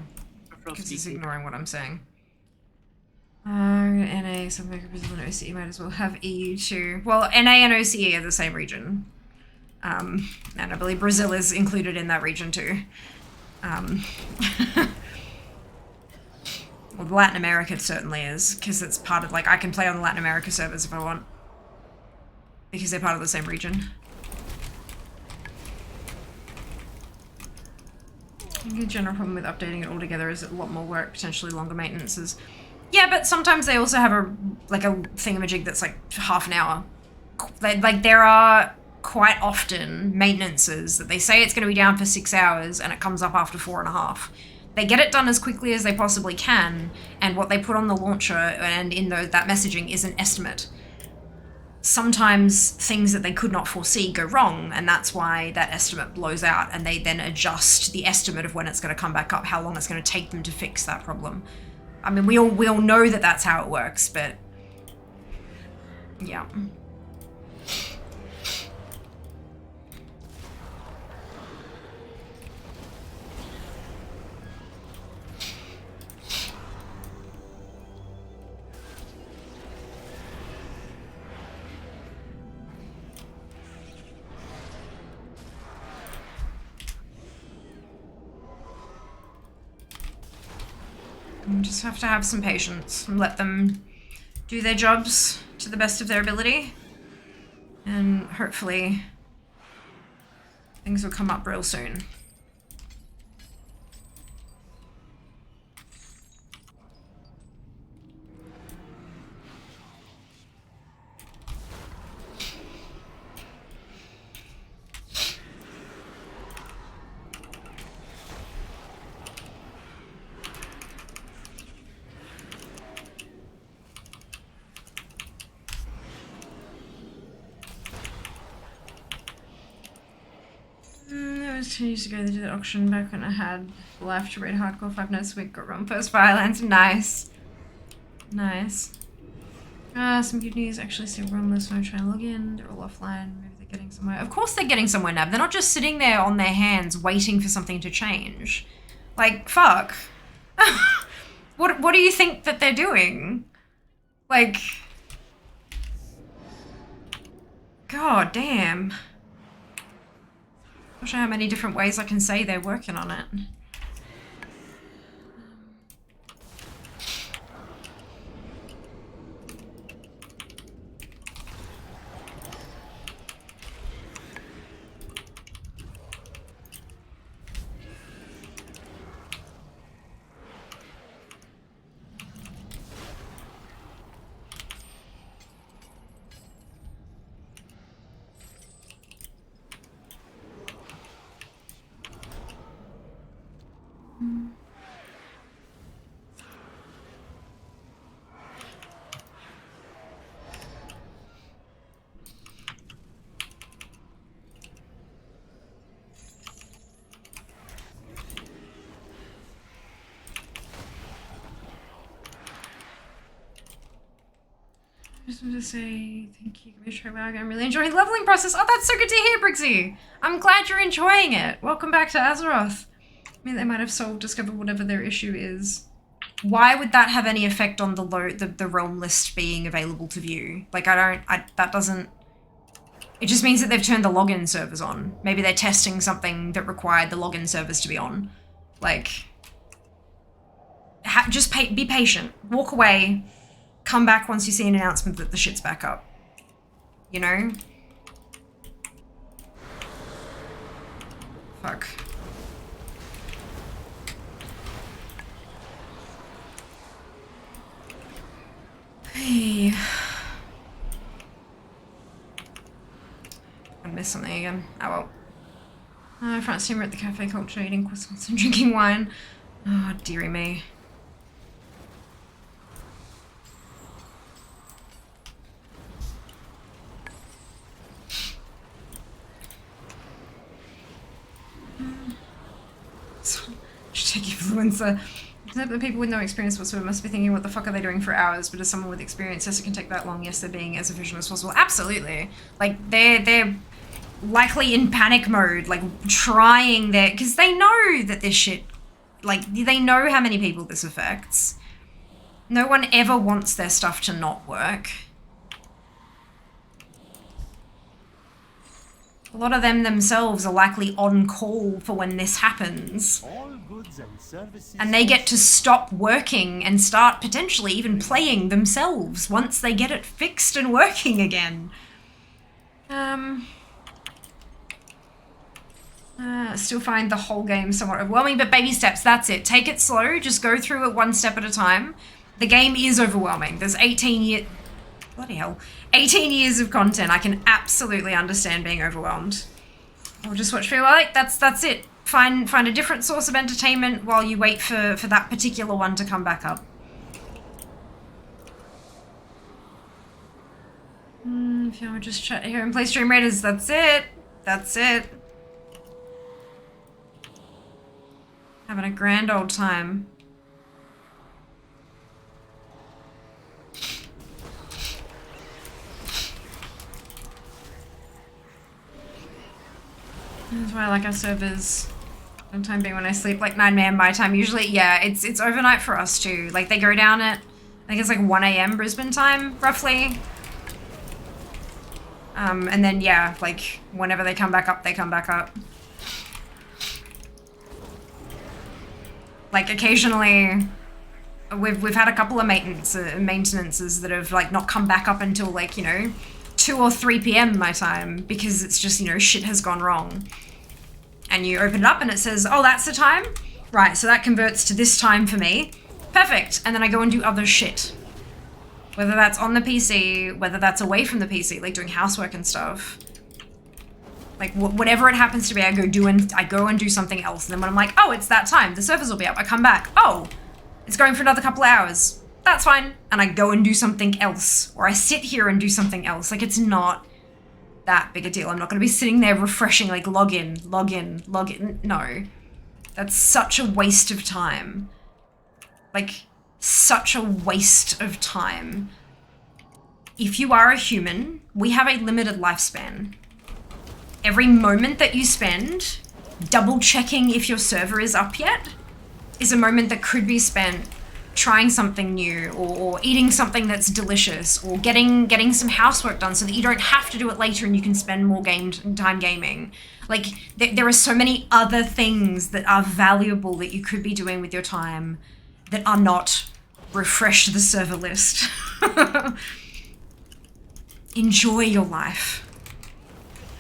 Because it's ignoring what I'm saying. NA, something like Brazil and OCE might as well have EU too. Well, NA and OCE are the same region. And I believe Brazil is included in that region too. Well, Latin America certainly is, because it's part of, like, I can play on the Latin America servers if I want. Because they're part of the same region. I think the general problem with updating it altogether is a lot more work, potentially longer maintenances. Yeah, but sometimes they also have a thingamajig that's like half an hour. Like there are quite often maintenances that they say it's going to be down for 6 hours and it comes up after 4.5. they get it done as quickly as they possibly can, and what they put on the launcher and in that messaging is an estimate. Sometimes things that they could not foresee go wrong, and that's why that estimate blows out, and they then adjust the estimate of when it's going to come back up, how long it's going to take them to fix that problem. I mean, we all know that that's how it works, but yeah. You just have to have some patience and let them do their jobs to the best of their ability. And hopefully things will come up real soon. It was 2 years ago they did the auction back when I had life to read hardcore 5 nights a week, got wrong post violence. Nice. Nice. Some good news, actually still wrong list when I'm trying to log in. They're all offline. Maybe they're getting somewhere. Of course they're getting somewhere, Nav. They're not just sitting there on their hands waiting for something to change. Like, fuck. What do you think that they're doing? Like, god damn. Not sure how many different ways I can say they're working on it. I just want to say thank you. Give me a try. Wow, I'm really enjoying the leveling process. Oh, that's so good to hear, Brixie. I'm glad you're enjoying it. Welcome back to Azeroth. I mean, they might have discovered whatever their issue is. Why would that have any effect on the realm list being available to view? Like, that doesn't... It just means that they've turned the login servers on. Maybe they're testing something that required the login servers to be on. Like, just be patient. Walk away. Come back once you see an announcement that the shit's back up. You know? Fuck. Hey. I missed something again. Oh well. Front steamer at the cafe culture, eating croissants and drinking wine. Oh, dearie me. Check influencer. Except the people with no experience whatsoever must be thinking, what the fuck are they doing for hours? But as someone with experience, yes, it can take that long. Yes, they're being as efficient as possible. Absolutely. Like, they're likely in panic mode, like, trying their... Because they know that this shit... Like, they know how many people this affects. No one ever wants their stuff to not work. A lot of them themselves are likely on call for when this happens. All goods and services. And they get to stop working and start potentially even playing themselves once they get it fixed and working again. Still find the whole game somewhat overwhelming, but baby steps, that's it. Take it slow, just go through it one step at a time. The game is overwhelming. There's 18 years... Bloody hell. 18 years of content. I can absolutely understand being overwhelmed. Or just watch for like, that's it. find a different source of entertainment while you wait for that particular one to come back up. If you want to just chat here and play Stream Raiders, that's it. That's it. Having a grand old time. That's why I like our servers. The time being when I sleep, like 9 a.m. my time usually. Yeah, it's overnight for us too. Like they go down at, I think it's like 1 a.m. Brisbane time, roughly. And then yeah, like whenever they come back up, they come back up. Like occasionally, we've had a couple of maintenances that have like not come back up until like, you know, 2 or 3 p.m. my time, because it's just, you know, shit has gone wrong. And you open it up and it says, oh, that's the time? Right, so that converts to this time for me. Perfect. And then I go and do other shit. Whether that's on the PC, whether that's away from the PC, like doing housework and stuff. Like whatever it happens to be, I go and do something else. And then when I'm like, oh, it's that time, the servers will be up. I come back. Oh, it's going for another couple of hours. That's fine. And I go and do something else. Or I sit here and do something else. Like it's not that big a deal. I'm not going to be sitting there refreshing, like log in, log in, log in. No. That's such a waste of time. Like such a waste of time. If you are a human, we have a limited lifespan. Every moment that you spend double checking if your server is up yet is a moment that could be spent trying something new or eating something that's delicious or getting some housework done so that you don't have to do it later and you can spend more time gaming. Like there are so many other things that are valuable that you could be doing with your time that are not refresh the server list. Enjoy your life.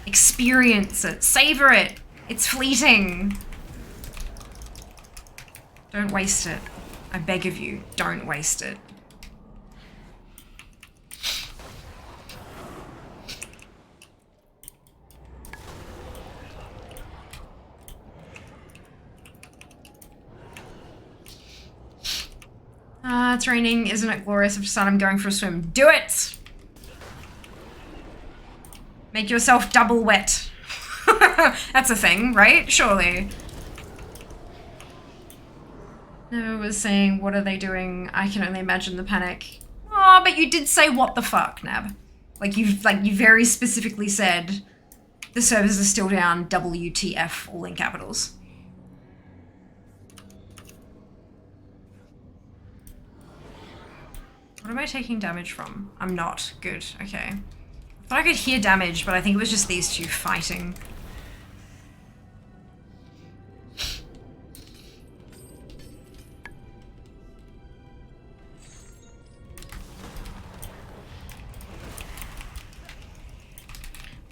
Experience it. Savor it. It's fleeting. Don't waste it. I beg of you, don't waste it. It's raining. Isn't it glorious? I've decided I'm going for a swim. Do it! Make yourself double wet. That's a thing, right? Surely. Noah was saying, what are they doing? I can only imagine the panic. Oh, but you did say what the fuck, Nab. Like you very specifically said the servers are still down, WTF, all in capitals. What am I taking damage from? I'm not. Good. Okay. I thought I could hear damage, but I think it was just these two fighting.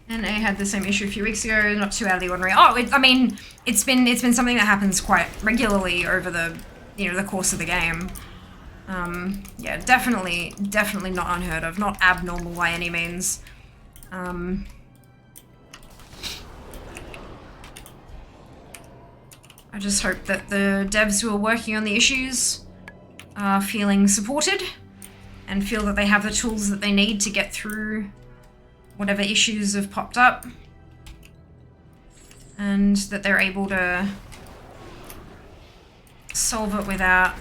NA had the same issue a few weeks ago, not too out of the ordinary. Oh, I mean, it's been something that happens quite regularly over the, you know, the course of the game. Yeah, definitely not unheard of, not abnormal by any means. I just hope that the devs who are working on the issues are feeling supported and feel that they have the tools that they need to get through whatever issues have popped up, and that they're able to solve it without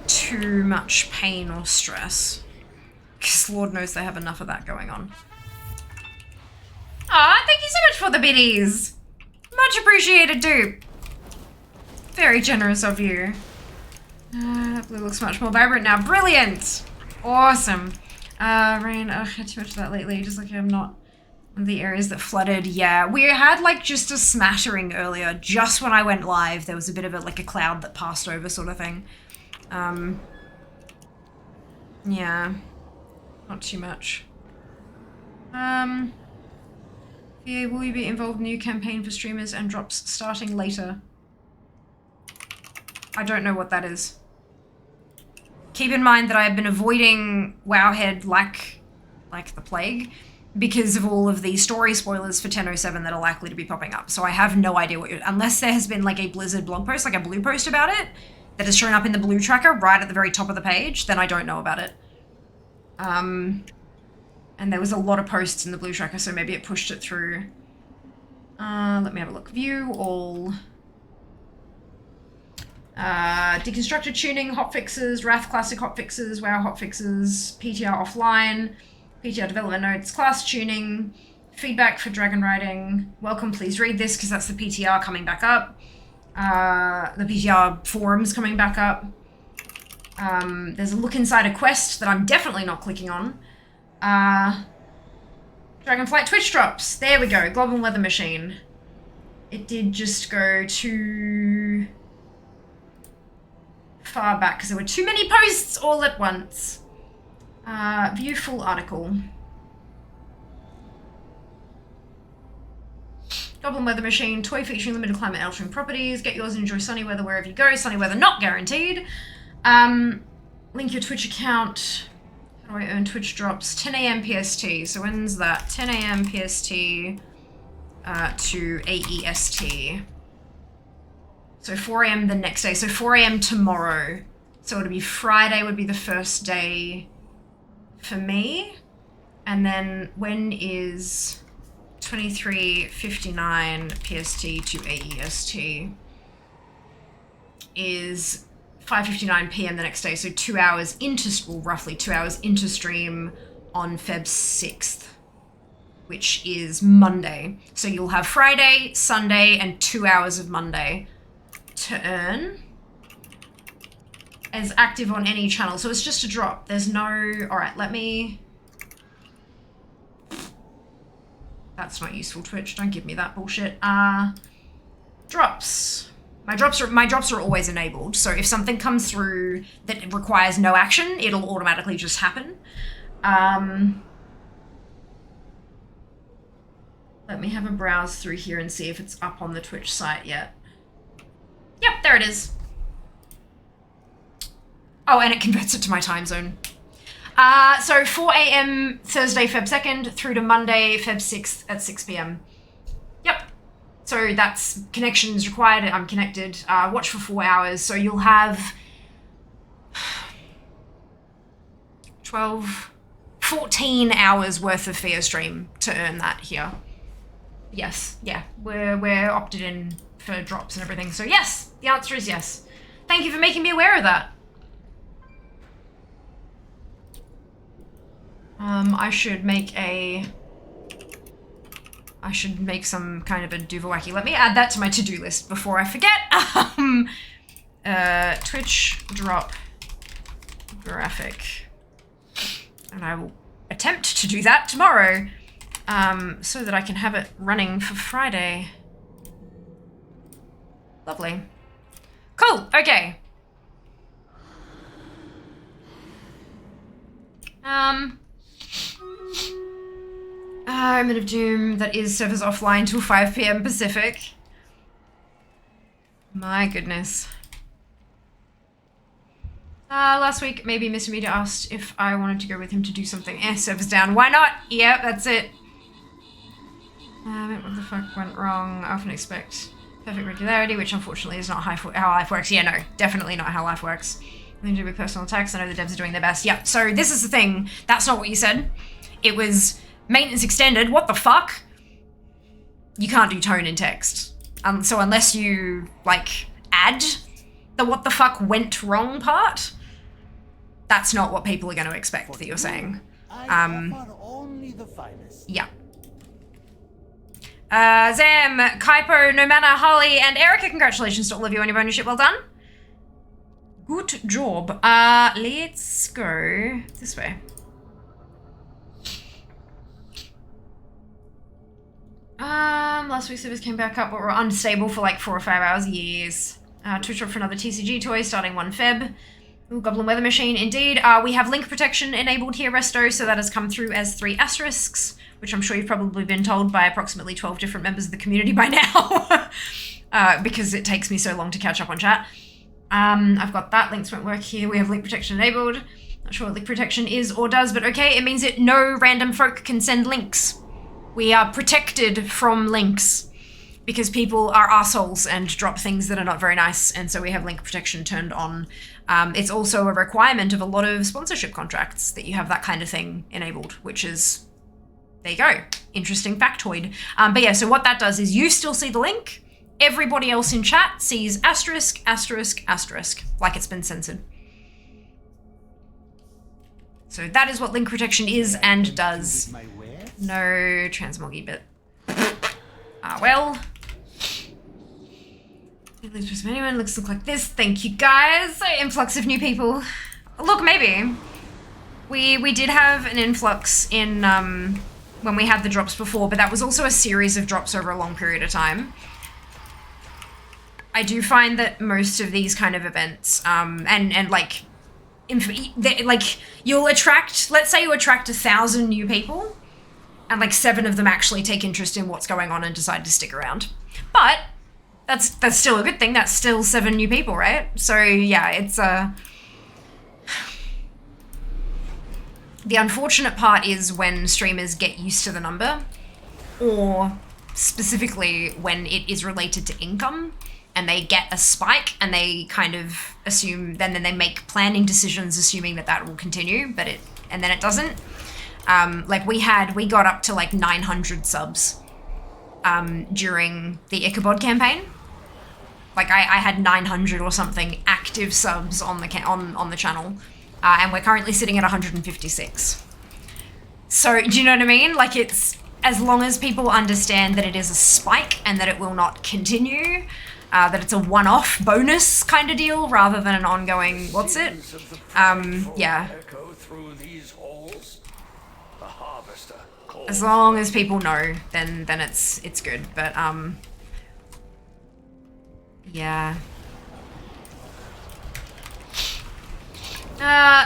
too much pain or stress. Because Lord knows they have enough of that going on. Aw, thank you so much for the biddies! Much appreciated, dupe. Very generous of you. That blue looks much more vibrant now. Brilliant! Awesome. Rain, I had too much of that lately. Just like I'm not one of the areas that flooded. Yeah, we had like just a smattering earlier. Just when I went live, there was a bit of like a cloud that passed over sort of thing. Yeah. Not too much. VA, will you be involved in a new campaign for streamers and drops starting later? I don't know what that is. Keep in mind that I have been avoiding Wowhead like the plague. because of all of the story spoilers for 1007 that are likely to be popping up. So I have no idea unless there has been like a Blizzard blog post, like a blue post about it, that is showing up in the blue tracker right at the very top of the page, then I don't know about it. And there was a lot of posts in the blue tracker, so maybe it pushed it through. Let me have a look. View all. Deconstructed tuning, hotfixes, Wrath Classic hotfixes, WoW hotfixes, PTR offline, PTR development notes, class tuning, feedback for dragon riding. Welcome, please read this because that's the PTR coming back up. The PTR forums coming back up. There's a look inside a quest that I'm definitely not clicking on. Dragonflight Twitch drops. There we go. Global Weather Machine. It did just go too far back because there were too many posts all at once. View full article. Goblin Weather Machine, toy featuring limited climate altering properties. Get yours and enjoy sunny weather wherever you go. Sunny weather not guaranteed. Link your Twitch account. How do I earn Twitch drops? 10 a.m. PST. So when's that? 10 a.m. PST to AEST. So 4 a.m. the next day. So 4 a.m. tomorrow. So it'll be Friday would be the first day for me. And then when is 23:59 PST to AEST is 5:59 p.m. the next day. So 2 hours into, well, roughly 2 hours into stream on Feb 6th, which is Monday. So you'll have Friday, Sunday, and 2 hours of Monday to earn as active on any channel. So it's just a drop. There's no... Alright, let me... That's not useful, Twitch. Don't give me that bullshit. Drops. My drops are always enabled. So if something comes through that requires no action, it'll automatically just happen. Let me have a browse through here and see if it's up on the Twitch site yet. Yep, there it is. Oh, and it converts it to my time zone. So 4 a.m. Thursday, Feb 2nd through to Monday, Feb 6th at 6 p.m. Yep. So that's connections required. I'm connected. Watch for 4 hours. So you'll have 14 hours worth of Fear stream to earn that here. Yes. Yeah. We're opted in for drops and everything. So yes, the answer is yes. Thank you for making me aware of that. I should make some kind of a Duvawaki. Let me add that to my to-do list before I forget. Twitch drop graphic. And I will attempt to do that tomorrow, so that I can have it running for Friday. Lovely. Cool, okay. Moment of Doom, that is servers offline till 5 p.m. Pacific. My goodness. Last week, maybe Mr. Media asked if I wanted to go with him to do something. Servers down. Why not? Yep, that's it. What the fuck went wrong? I often expect perfect regularity, which unfortunately is not how life works. Yeah, no, definitely not how life works. Nothing to do with personal attacks. I know the devs are doing their best. Yep, so this is the thing. That's not what you said. It was maintenance extended. What the fuck? You can't do tone in text. So unless you, like, add the what the fuck went wrong part, that's not what people are going to expect that you're saying. Only the finest. Yeah. Zam, Kaipo, Nomana, Holly, and Erica, congratulations to all of you on your ownership. Well done. Good job. Let's go this way. Last week's servers came back up, but were unstable for like 4 or 5 hours. Yes. Twitch up for another TCG toy starting 1 Feb. Ooh, Goblin Weather Machine, indeed. We have link protection enabled here, Resto, so that has come through as 3 asterisks, which I'm sure you've probably been told by approximately 12 different members of the community by now, because it takes me so long to catch up on chat. I've got that. Links won't work here. We have link protection enabled. Not sure what link protection is or does, but okay, it means that no random folk can send links. We are protected from links because people are assholes and drop things that are not very nice, and so we have link protection turned on. It's also a requirement of a lot of sponsorship contracts that you have that kind of thing enabled, which is, there you go, interesting factoid. But yeah, so what that does is you still see the link, everybody else in chat sees asterisk, asterisk, asterisk, like it's been censored. So that is what link protection is and does. No transmoggy bit. Well. Anyone looks like this. Thank you guys. Influx of new people. Look, maybe. We did have an influx in when we had the drops before, but that was also a series of drops over a long period of time. I do find that most of these kind of events, and like, you'll attract, let's say you attract 1,000 new people, and like 7 of them actually take interest in what's going on and decide to stick around. But that's still a good thing. That's still 7 new people, right? So yeah, it's the unfortunate part is when streamers get used to the number, or specifically when it is related to income and they get a spike and they kind of assume, then they make planning decisions assuming that will continue, but and then it doesn't. Like we got up to like 900 subs during the Ichabod campaign. Like I had 900 or something active subs on the channel, and we're currently sitting at 156. So do you know what I mean? Like, it's, as long as people understand that it is a spike and that it will not continue, that it's a one-off bonus kind of deal rather than an ongoing yeah. As long as people know, then it's good. But yeah.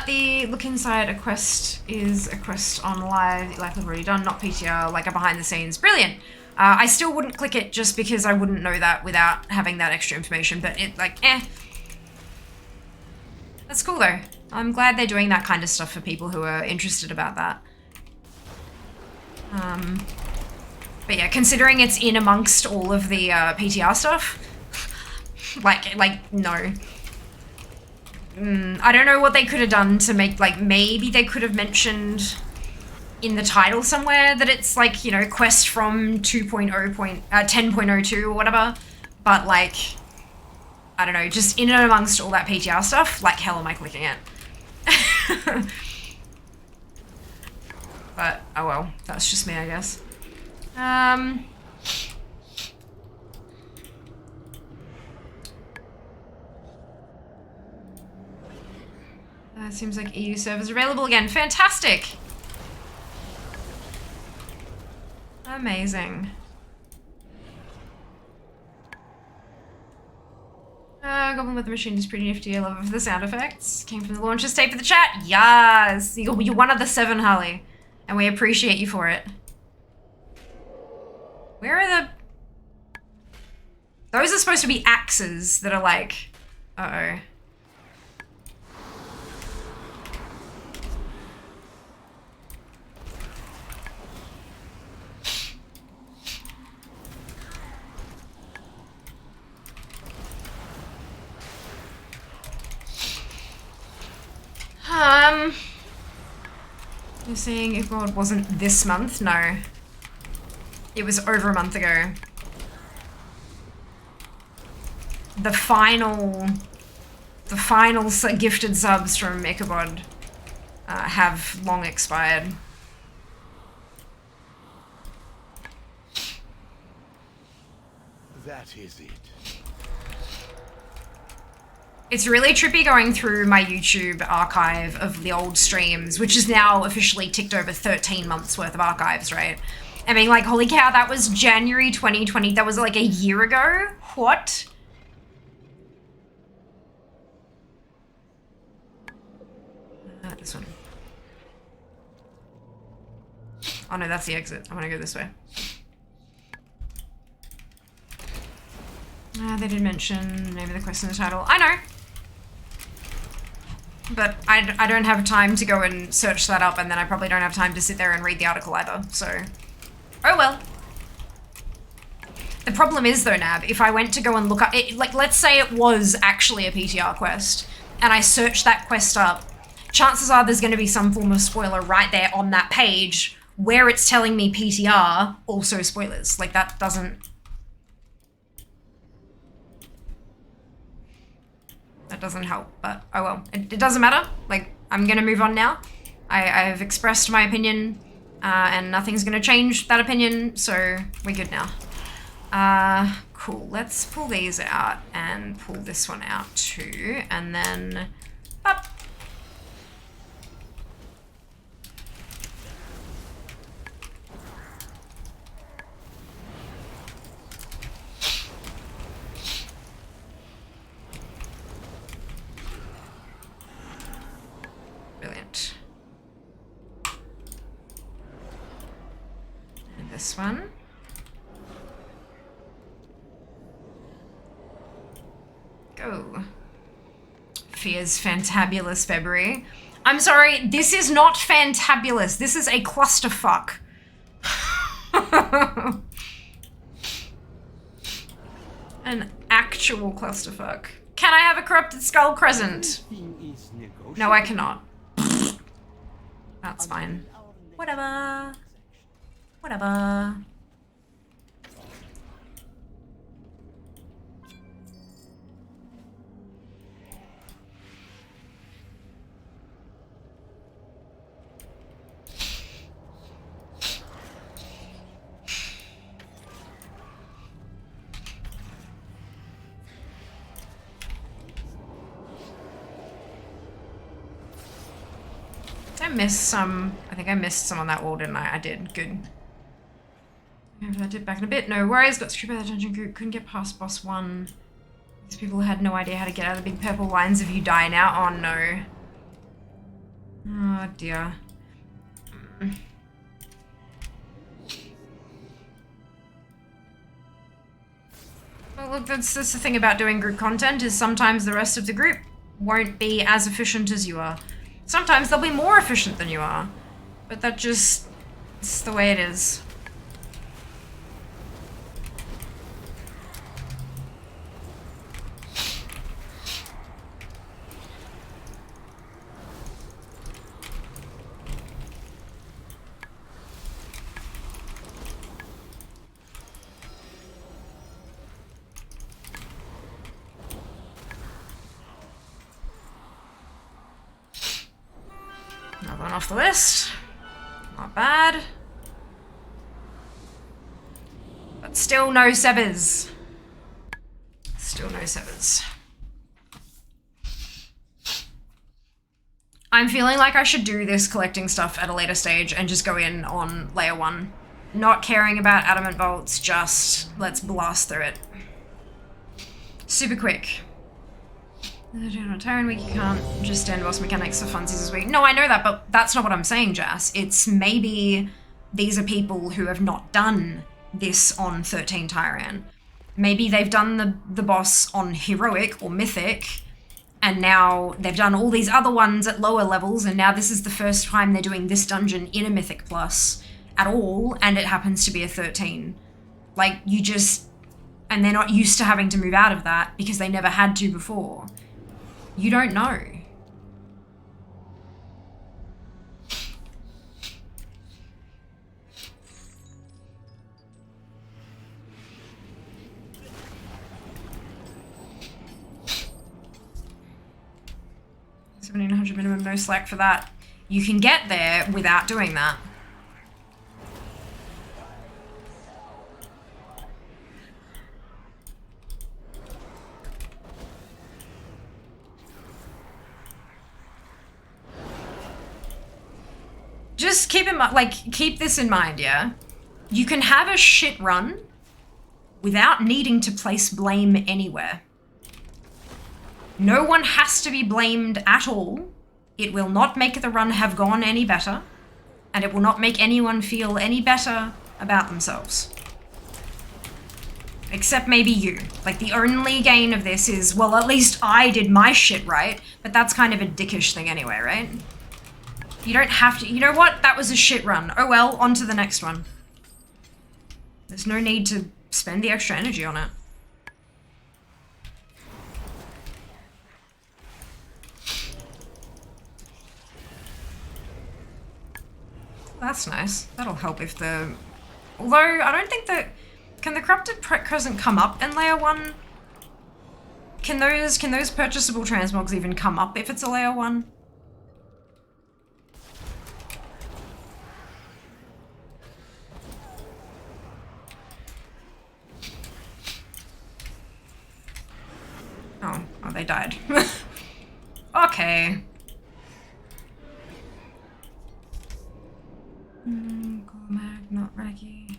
The look inside a quest is a quest on live, like I've already done, not PTR, like a behind the scenes. Brilliant. I still wouldn't click it just because I wouldn't know that without having that extra information, but it, like, That's cool though. I'm glad they're doing that kind of stuff for people who are interested about that. But yeah, considering it's in amongst all of the PTR stuff, like no. I don't know what they could have done to make, like, maybe they could have mentioned in the title somewhere that it's like, you know, quest from 10.02 or whatever, but like, I don't know, just in and amongst all that PTR stuff, like, hell am I clicking it? But, oh well, that's just me, I guess. It seems like EU servers available again. Fantastic! Amazing. Goblin with the Machine is pretty nifty. I love the sound effects. Came from the launcher's tape of the chat. Yes! You're one of the 7, Harley. And we appreciate you for it. Where are the... Those are supposed to be axes that are like... Uh-oh. You're saying if God wasn't this month? No. It was over a month ago. The final gifted subs from Ichabod have long expired. That is it. It's really trippy going through my YouTube archive of the old streams, which is now officially ticked over 13 months worth of archives, right? I mean, like, holy cow, that was January 2020. That was like a year ago? What? This one. Oh no, that's the exit. I want to go this way. They did mention maybe the quest in the title. I know. but I don't have time to go and search that up, and then I probably don't have time to sit there and read the article either, so... Oh well. The problem is though, Nab, if I went to go and look up... like, let's say it was actually a PTR quest, and I searched that quest up, chances are there's going to be some form of spoiler right there on that page where it's telling me PTR, also spoilers. Like, that doesn't... That doesn't help, but oh well. It doesn't matter. Like, I'm gonna move on now. I have expressed my opinion, and nothing's gonna change that opinion, so we're good now. Cool. Let's pull these out and pull this one out too, and then up. Brilliant. And this one. Go. Fears fantabulous February. I'm sorry, this is not fantabulous. This is a clusterfuck. An actual clusterfuck. Can I have a corrupted skull crescent? No, I cannot. That's fine. Whatever. Whatever. I missed some. I think I missed some on that wall, didn't I? I did. Good. If I did back in a bit. No worries. Got screwed by the dungeon group. Couldn't get past boss 1. These people had no idea how to get out of the big purple lines if you die now. Oh no. Oh dear. Well, look, that's the thing about doing group content, is sometimes the rest of the group won't be as efficient as you are. Sometimes they'll be more efficient than you are. But that just... it's the way it is. Another one off the list. Not bad. But still no severs. Still no severs. I'm feeling like I should do this collecting stuff at a later stage and just go in on layer 1. Not caring about adamant bolts, just let's blast through it. Super quick. Tyrant week, you can't just stand boss mechanics for funsies this week. No, I know that, but that's not what I'm saying, Jas. It's maybe these are people who have not done this on 13 Tyran. Maybe they've done the boss on heroic or mythic, and now they've done all these other ones at lower levels, and now this is the first time they're doing this dungeon in a mythic plus at all, and it happens to be a 13. Like, you just... and they're not used to having to move out of that because they never had to before. You don't know. $1,700 minimum, no slack for that. You can get there without doing that. Just keep in mind, like, keep this in mind, yeah? You can have a shit run without needing to place blame anywhere. No one has to be blamed at all. It will not make the run have gone any better, and it will not make anyone feel any better about themselves. Except maybe you. Like, the only gain of this is, well, at least I did my shit right, but that's kind of a dickish thing anyway, right? You don't have to. You know what? That was a shit run. Oh well, on to the next one. There's no need to spend the extra energy on it. That's nice. That'll help if the... Although, I don't think that... Can the Corrupted Crescent come up in Layer 1? Can those purchasable transmogs even come up if it's a Layer 1? Oh, they died. Okay. Cormac, not Raggy.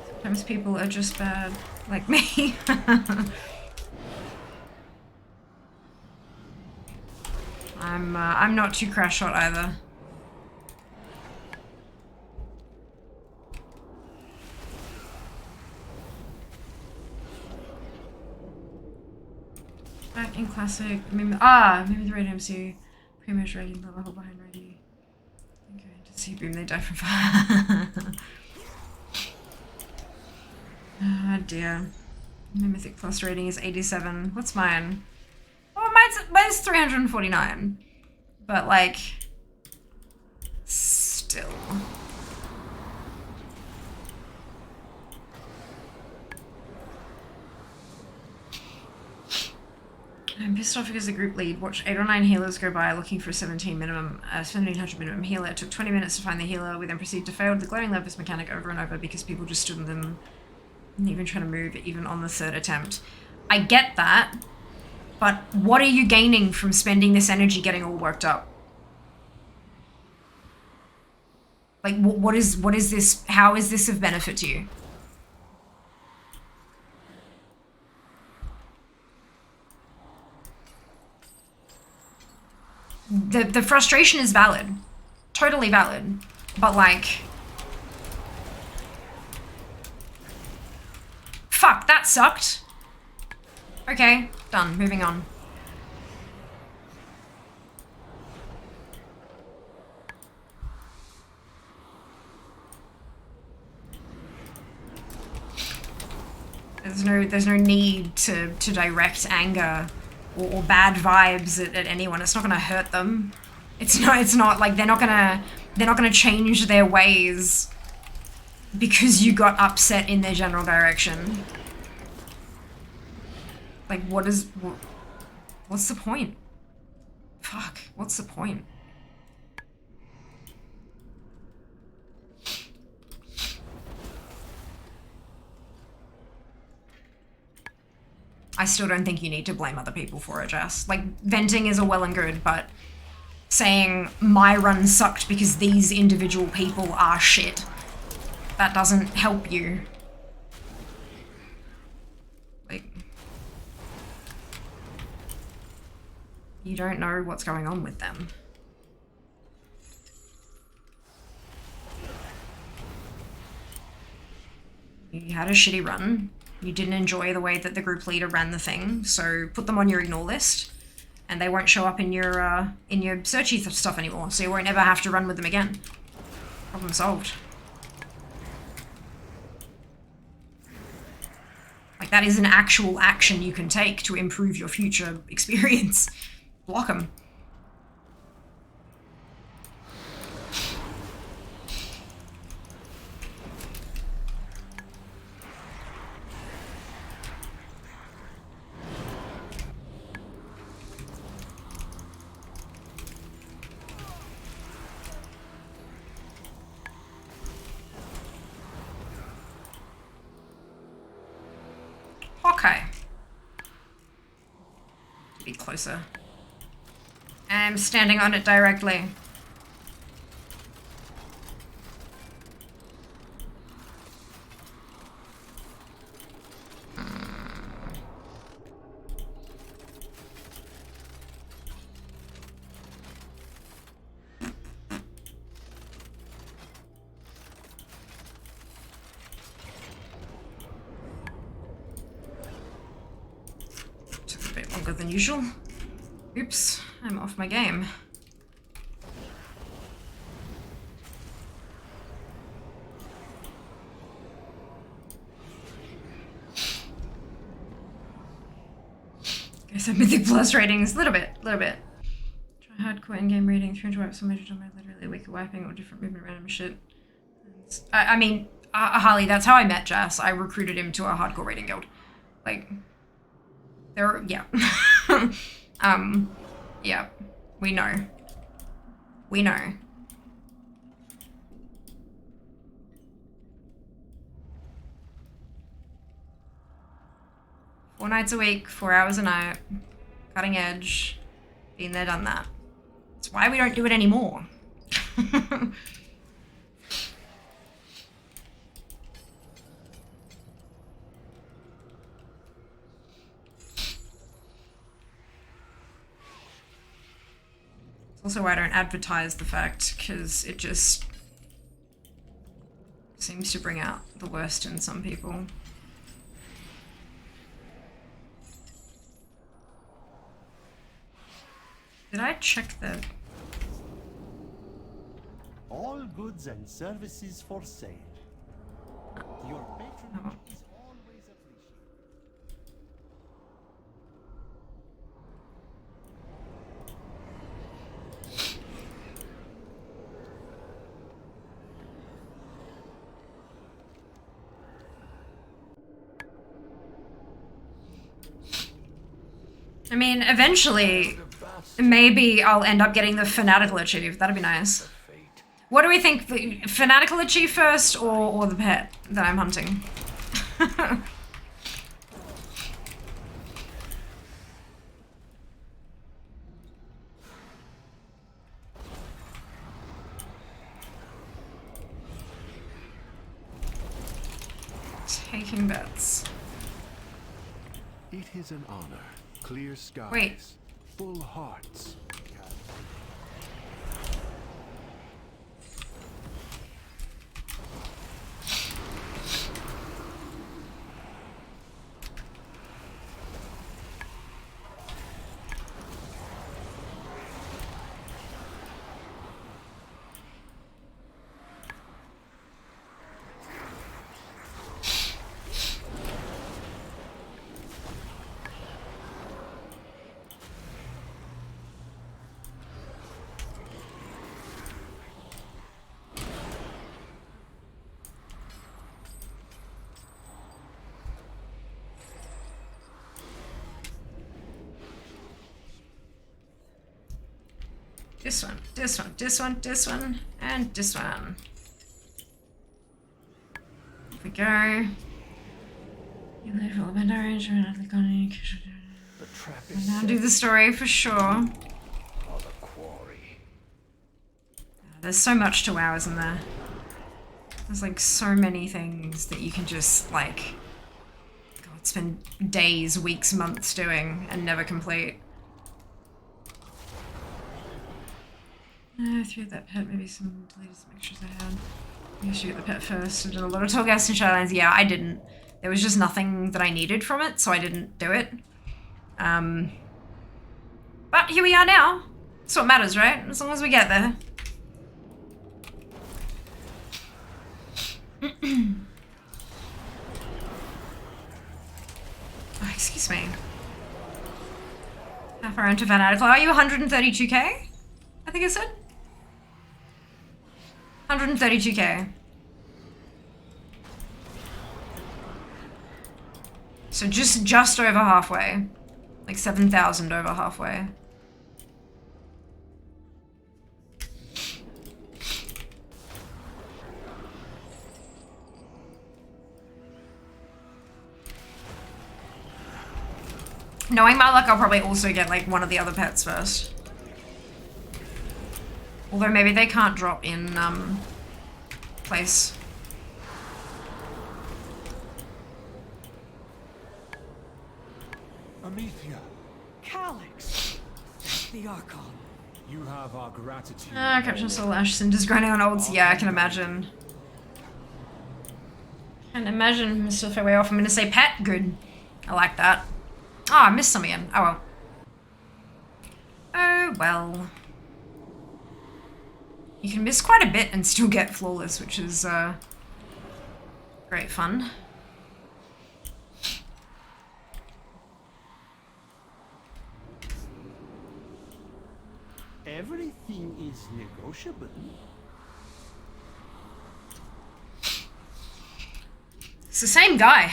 Sometimes people are just bad, like me. I'm not too crash shot either. Back in classic, maybe the Raid MC. Pretty much ready, love a hole behind ready. Okay, to see boom, they die from fire. Oh dear. My Mythic Plus rating is 87. What's mine? Oh, mine's 349. But like, still. I'm pissed off because the group lead watched 8 or 9 healers go by looking for a 1700 minimum healer. It took 20 minutes to find the healer. We then proceeded to fail the glaring levers mechanic over and over because people just stood in them and even try to move even on the 3rd attempt. I get that, but what are you gaining from spending this energy getting all worked up? Like, what is this? How is this of benefit to you? The frustration is valid. Totally valid. But like... Fuck, that sucked. Okay, done. Moving on. There's no need to direct anger or bad vibes at anyone. It's not gonna hurt them. It's not like they're not gonna change their ways because you got upset in their general direction. Like, what's the point? Fuck, what's the point? I still don't think you need to blame other people for it, Jess. Like, venting is all well and good, but saying my run sucked because these individual people are shit, that doesn't help you. Like, you don't know what's going on with them. You had a shitty run. You didn't enjoy the way that the group leader ran the thing, so put them on your ignore list, and they won't show up in your searchy stuff anymore, so you won't ever have to run with them again. Problem solved. Like, that is an actual action you can take to improve your future experience. Block them. Okay. Be closer. I'm standing on it directly. longer than usual. Oops, I'm off my game. Guess I'm Mythic Plus ratings, a little bit. Try hardcore in-game rating, 300 wipes on measured on my literally weaker wiping or different movement random shit. I mean, Harley, that's how I met Jas. I recruited him to a hardcore rating guild. Like, yeah. Yeah, we know. We know. Four nights a week, 4 hours a night, cutting edge, been there, done that. That's why we don't do it anymore. Also why I don't advertise the fact, because it just seems to bring out the worst in some people. Did I check the... All goods and services for sale. Your patronage is always appreciated. I mean, eventually, maybe I'll end up getting the Fanatical Achieve. That'd be nice. What do we think? The Fanatical Achieve first, or the pet that I'm hunting? Taking bets. It is an honor. Clear skies. Wait. Full hearts. This one, this one, this one, this one, and this one. Here we go. You live all about orange, we're not going The trap to is now set do the story for sure. for the quarry. There's so much to WoW, isn't there? There's like so many things that you can just like, God, spend days, weeks, months doing and never complete. Through that pet, maybe deleted some extras I had. I guess you get the pet first. I've done a lot of tall gas and Shadowlands. Yeah, I didn't. There was just nothing that I needed from it, so I didn't do it. But here we are now. That's what matters, right? As long as we get there. Oh, excuse me. How far into Fanatical are you? 132k? I think I said. 132k. So just over halfway. Like 7,000 over halfway. Knowing my luck, I'll probably also get like one of the other pets first. Although maybe they can't drop in place. Amethea, Calyx, the Archon. you have our gratitude. Captain Soul Ash Cinder's grinding on olds. Yeah, I can imagine. Can't imagine Mr. Fairway off. I'm gonna say pet. Good. I like that. Oh, I missed some again. Oh well. Oh, well. You can miss quite a bit and still get flawless, which is great fun. Everything is negotiable. It's the same guy,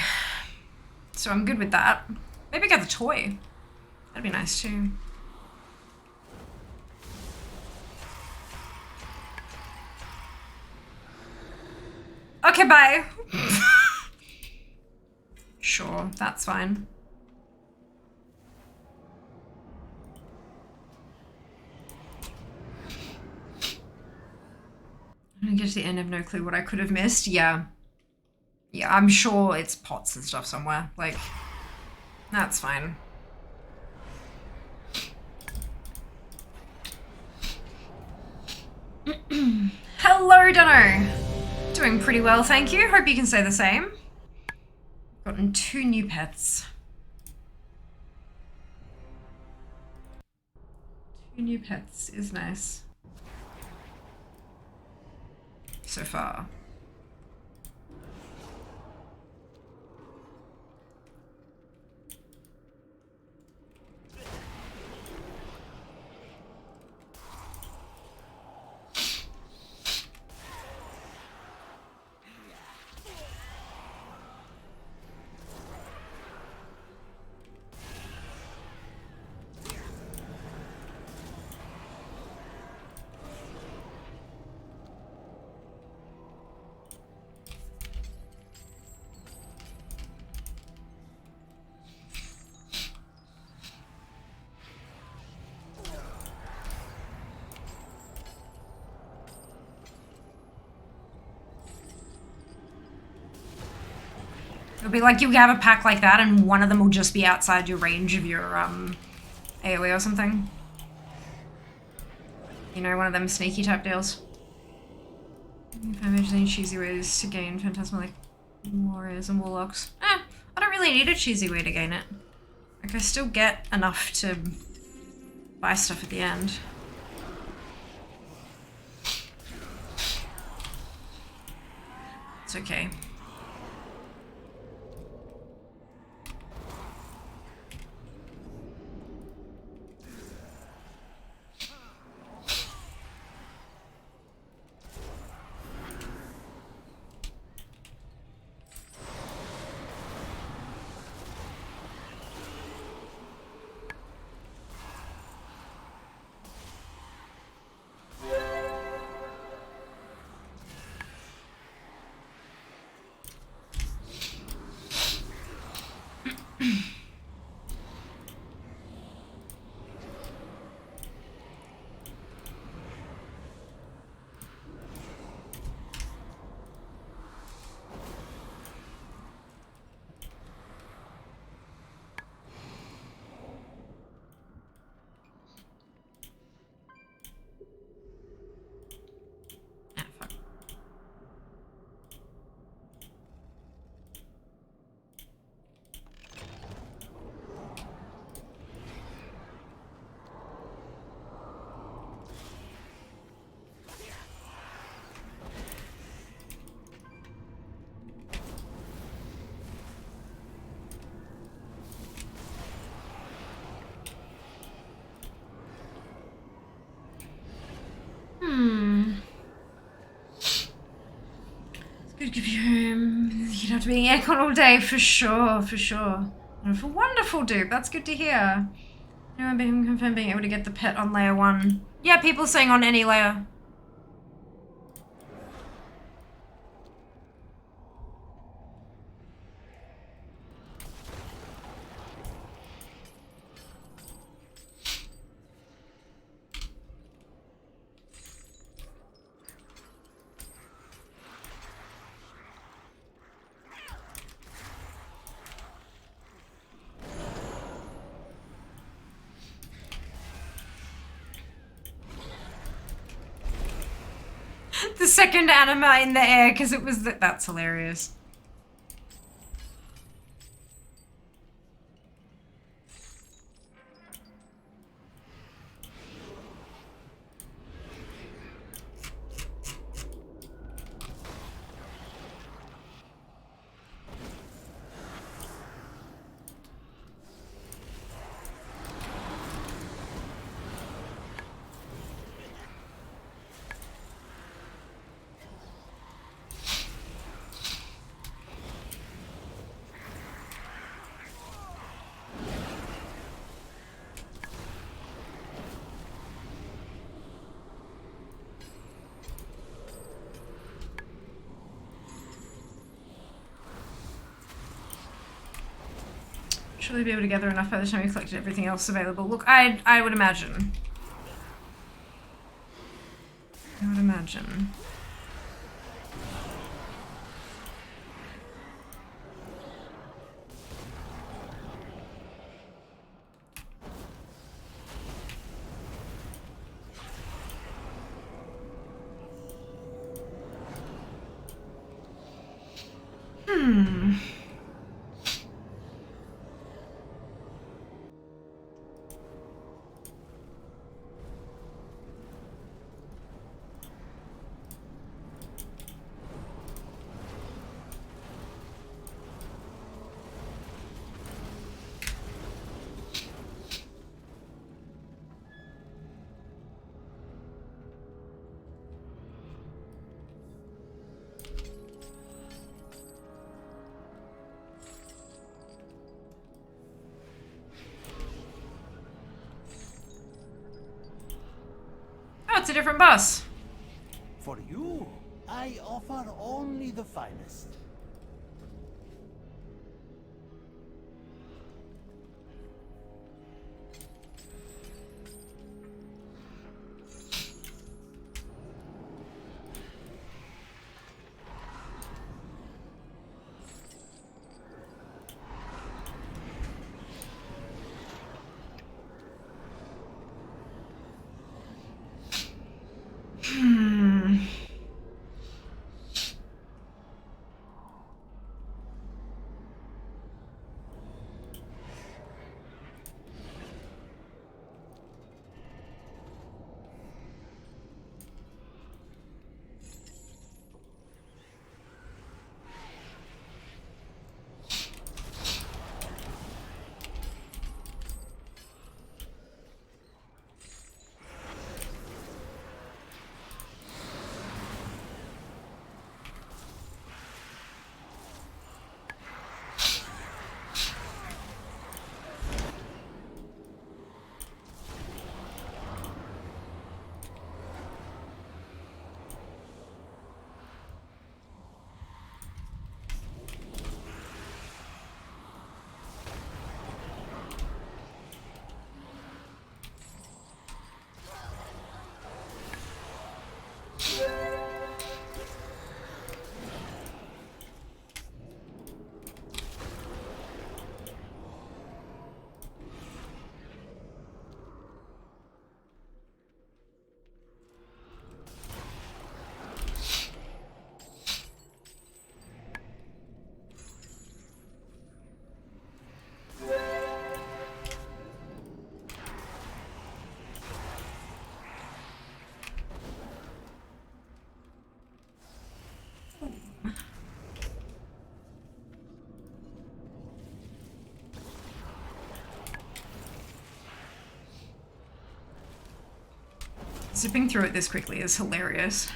so I'm good with that. Maybe get the toy. That'd be nice too. Okay, bye. Sure, that's fine. I'm gonna get to the end, I have no clue what I could have missed. Yeah. Yeah, I'm sure it's pots and stuff somewhere. Like, that's fine. Hello, Dunno. Doing pretty well, thank you. Hope you can say the same. Gotten 2 new pets. 2 new pets is nice. So far. It'll be like you have a pack like that and one of them will just be outside your range of your AoE or something. You know, one of them sneaky type deals. If I imagine any cheesy ways to gain phantasmalic warriors and warlocks. I don't really need a cheesy way to gain it. Like, I still get enough to buy stuff at the end. It's okay. Good give you you'd have to be in aircon all day for sure, for sure. Wonderful, dude. That's good to hear. Anyone being confirmed being able to get the pet on layer 1? Yeah, people saying on any layer. The second anima in the air because it was that's hilarious. Surely be able to gather enough by the time you've collected everything else available. Look, I would imagine. I would imagine. Oh, it's a different bus. For you, I offer only the finest. Zipping through it this quickly is hilarious.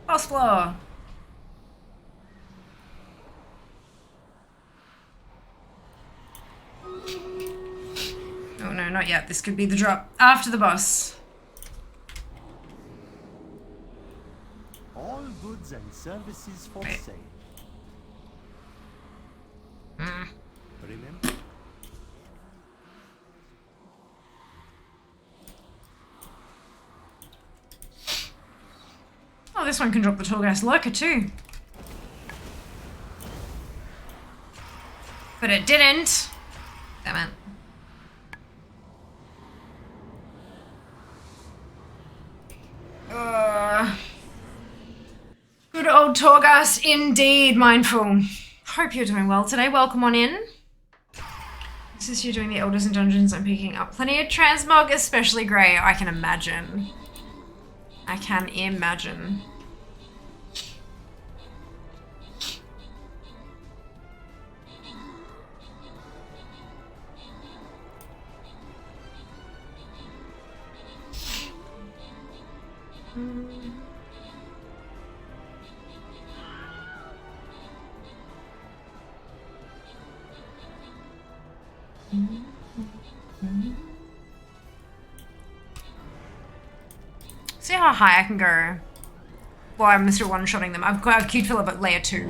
Boss floor. Oh no, not yet. This could be the drop after the boss. All goods and services for Wait. sale. Remember? Oh, this one can drop the tall gas lurker too. But it didn't. Damn it. Good old Torghast indeed, Mindful. Hope you're doing well today. Welcome on in. Since you're doing the Elders and Dungeons, I'm picking up plenty of transmog, especially Grey, I can imagine. I can imagine. See how high I can go. Well, I'm still one-shotting them. I've queued for level layer 2.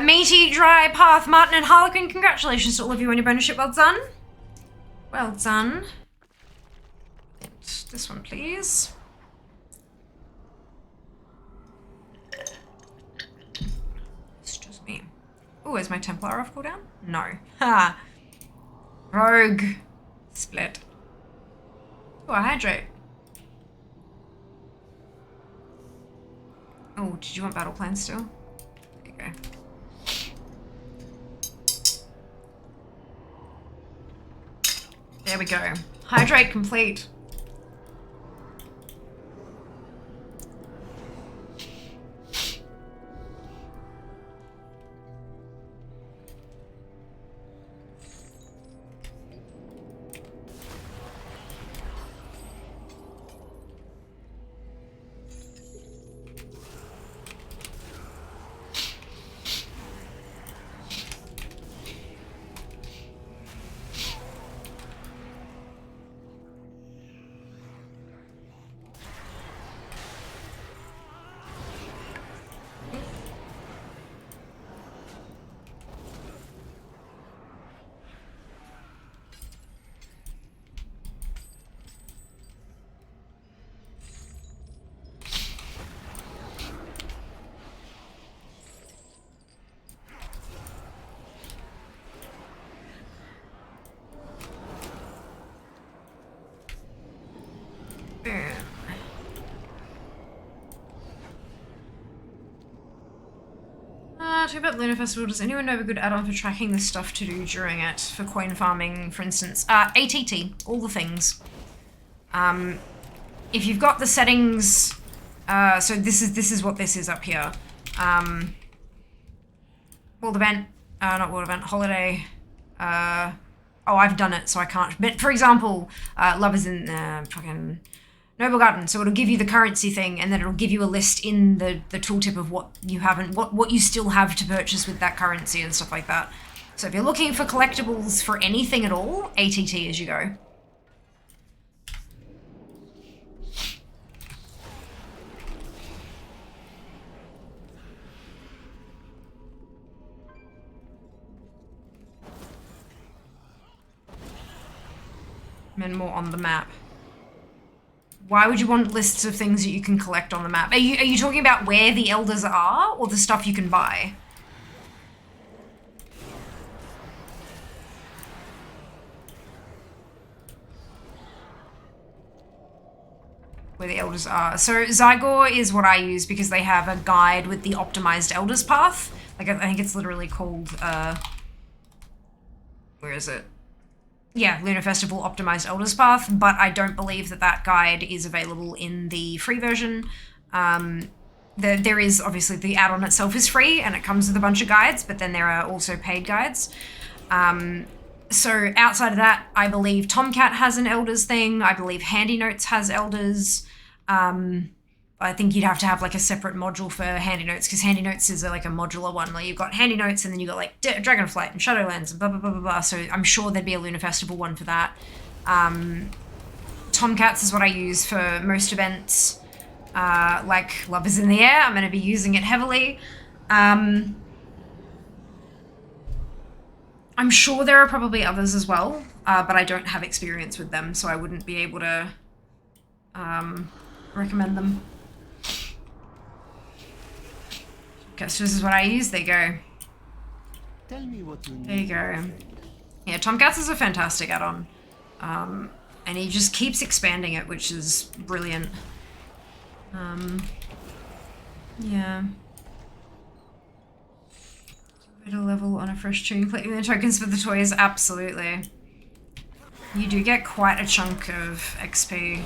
Meaty, Dry, Path, Martin, and Harlequin, congratulations to all of you on your bonus ship. Well done. Well done. This one, please. Excuse me. Oh, is my Templar off cooldown? No. Ha! Rogue. Split. Oh, a hydrate. Oh, did you want battle plans still? There you go. There we go. Hydrate complete. Talk about Lunar Festival. Does anyone know of a good add-on for tracking the stuff to do during it? For coin farming, for instance. ATT, all the things. If you've got the settings, so this is what this is up here. World event, not world event, holiday. Oh, I've done it, so I can't. But for example, Love is in fucking Noble Garden, so it'll give you the currency thing, and then it'll give you a list in the tooltip of what you haven't, what you still have to purchase with that currency and stuff like that. So if you're looking for collectibles for anything at all, ATT as you go. And more on the map. Why would you want lists of things that you can collect on the map? Are you talking about where the elders are, or the stuff you can buy? Where the elders are. So Zygor is what I use because they have a guide with the optimized elders path. Like I think it's literally called where is it? Yeah, Lunar Festival Optimized Elders Path, but I don't believe that that guide is available in the free version. There is, obviously, the add-on itself is free, and it comes with a bunch of guides, but then there are also paid guides. So outside of that, I believe Tomcat has an Elders thing. I believe Handy Notes has Elders. I think you'd have to have like a separate module for Handy Notes, because Handy Notes is like a modular one. Like you've got Handy Notes, and then you've got like Dragonflight and Shadowlands and blah, blah, blah, blah, blah. So I'm sure there'd be a Lunar Festival one for that. Tomcats is what I use for most events. Like Love is in the Air, I'm going to be using it heavily. I'm sure there are probably others as well, but I don't have experience with them, so I wouldn't be able to recommend them. Okay, so this is what I use. There you go. Tell me what you need. There you go. Yeah, Tomcats is a fantastic add-on. And he just keeps expanding it, which is brilliant. Yeah. Way to level on a fresh tune. Collecting the tokens for the toys, absolutely. you do get quite a chunk of XP,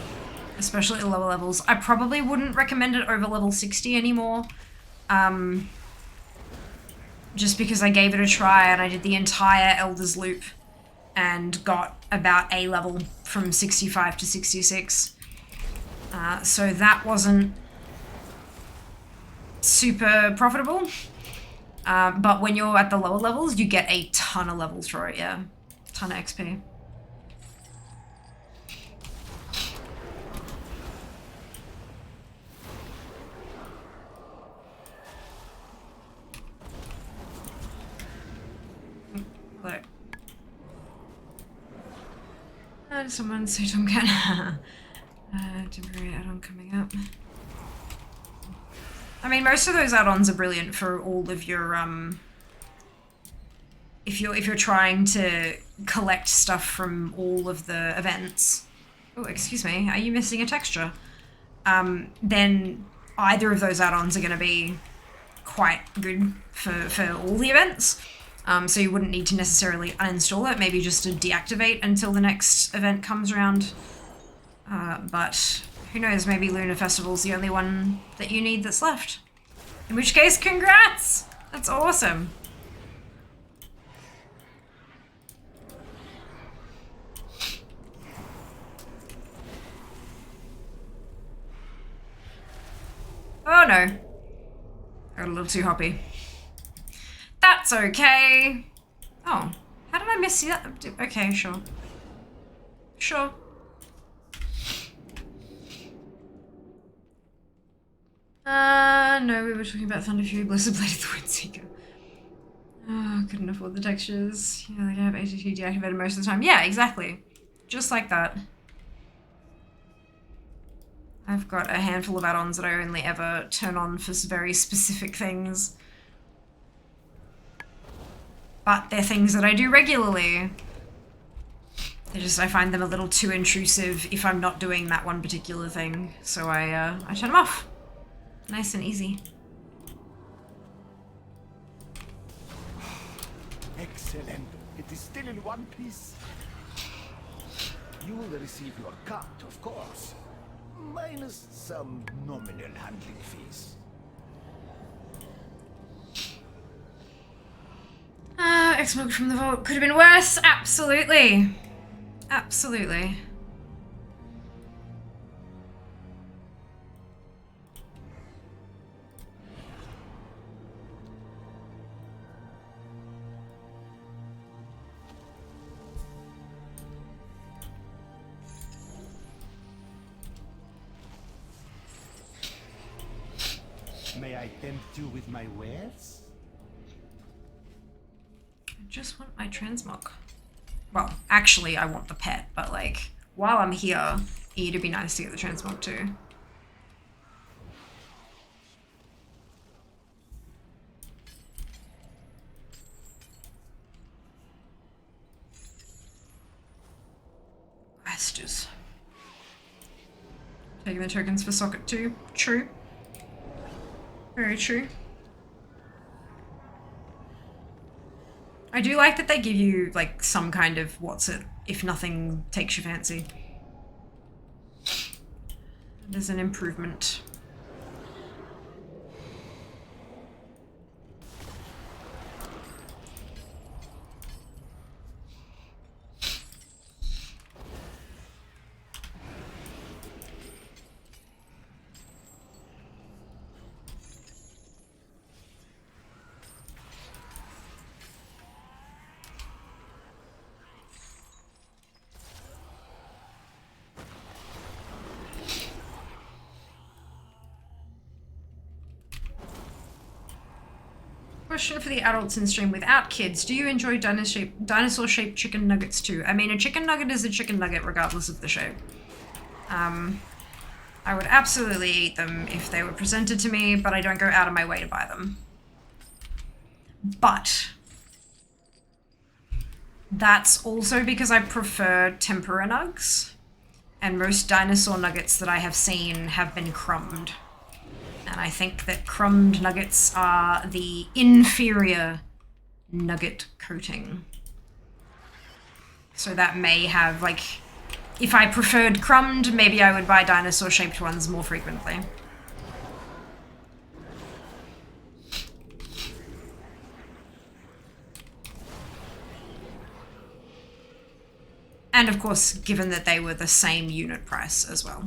especially at lower levels. I probably wouldn't recommend it over level 60 anymore. Just because I gave it a try and I did the entire Elder's loop and got about A level from 65 to 66. So that wasn't super profitable. But when you're at the lower levels, you get a ton of levels for it, yeah. Ton of XP. Hello. Someone say Tomcat. Temporary add-on coming up. I mean, most of those add-ons are brilliant for all of your if you're trying to collect stuff from all of the events. Oh, excuse me, are you missing a texture? Then either of those add-ons are going to be quite good for all the events. So you wouldn't need to necessarily uninstall it, maybe just to deactivate until the next event comes around. But who knows, maybe Lunar Festival's the only one that you need that's left. In which case, congrats! That's awesome. Oh no. I got a little too hoppy. That's okay. Oh, how did I miss that? Okay, sure. Sure. No, we were talking about Thunder Fury, Blizzard Blade of the Windseeker. Oh, couldn't afford the textures. Yeah, like I have ATT deactivated most of the time. Yeah, exactly. Just like that. I've got a handful of add-ons that I only ever turn on for very specific things. But they're things that I do regularly. I find them a little too intrusive if I'm not doing that one particular thing. So I turn them off. Nice and easy. Excellent. It is still in one piece. You will receive your cut, of course. Minus some nominal handling fees. X-Smoke from the vault could have been worse. Absolutely. Absolutely. May I tempt you with my wares? I just want my transmog. Well, actually, I want the pet, but like, while I'm here, it'd be nice to get the transmog too. Questions. Taking the tokens for socket too. True. Very true. I do like that they give you, like, some kind of what's it, if nothing takes your fancy. There's an improvement. Question for the adults in stream: without kids, do you enjoy dinosaur-shaped chicken nuggets too? I mean, a chicken nugget is a chicken nugget regardless of the shape. I would absolutely eat them if they were presented to me, but I don't go out of my way to buy them. But that's also because I prefer tempura nugs, and most dinosaur nuggets that I have seen have been crumbed. And I think that crumbed nuggets are the inferior nugget coating. So that may have, like, if I preferred crumbed, maybe I would buy dinosaur-shaped ones more frequently. And of course, given that they were the same unit price as well.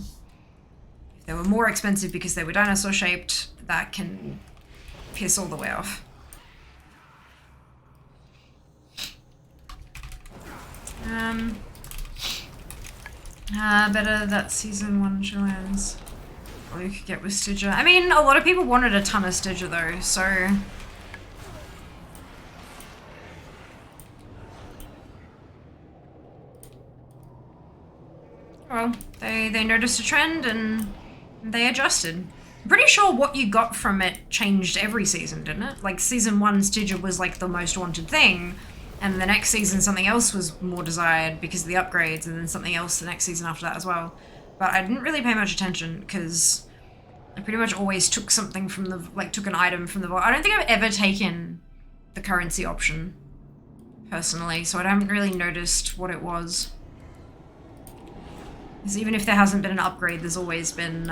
If they were more expensive because they were dinosaur-shaped, that can piss all the way off. Better that season 1 Chileans. All you could get with Stygia. I mean, a lot of people wanted a ton of Stygia though, so... Well, they noticed a trend and they adjusted. I'm pretty sure what you got from it changed every season, didn't it? Like, season 1 Stygia was like the most wanted thing, and the next season something else was more desired because of the upgrades, and then something else the next season after that as well. But I didn't really pay much attention because I pretty much always took something from the, like, took an item from the vault. I don't think I've ever taken the currency option, personally, so I haven't really noticed what it was. Because even if there hasn't been an upgrade, there's always been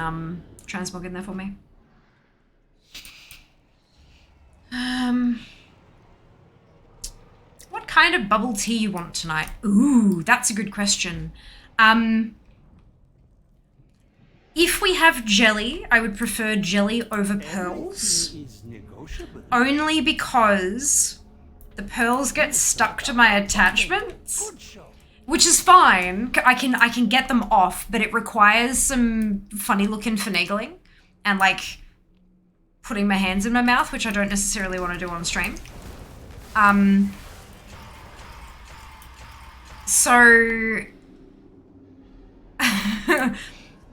transmog in there for me. What kind of bubble tea you want tonight? Ooh, that's a good question. If we have jelly, I would prefer jelly over pearls. Only because the pearls get stuck to my attachments. Which is fine, I can get them off, but it requires some funny looking finagling and like putting my hands in my mouth, which I don't necessarily want to do on stream. So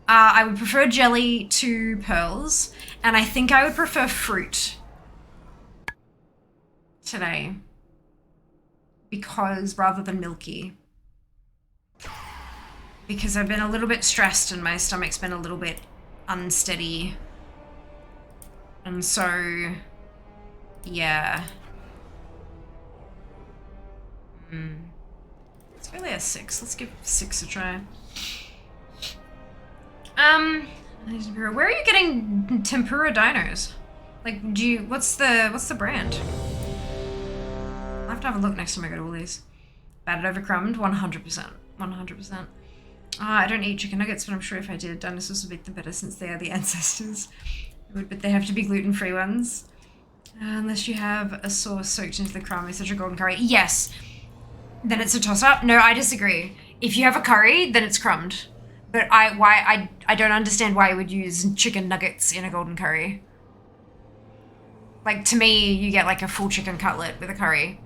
I would prefer jelly to pearls, and I think I would prefer fruit today because rather than milky. Because I've been a little bit stressed and my stomach's been a little bit unsteady. And so, yeah. It's really a 6. Let's give 6 a try. Where are you getting tempura dinos? Like, what's the brand? I'll have to have a look next time I go to Woolies. Battered over crumbed, 100%. 100%. I don't eat chicken nuggets, but I'm sure if I did, dinosaurs would make them better since they are the ancestors. But they have to be gluten-free ones. Unless you have a sauce soaked into the crumb, such a golden curry. Yes. Then it's a toss-up. No, I disagree. If you have a curry, then it's crumbed. But I don't understand why you would use chicken nuggets in a golden curry. Like, to me, you get like a full chicken cutlet with a curry.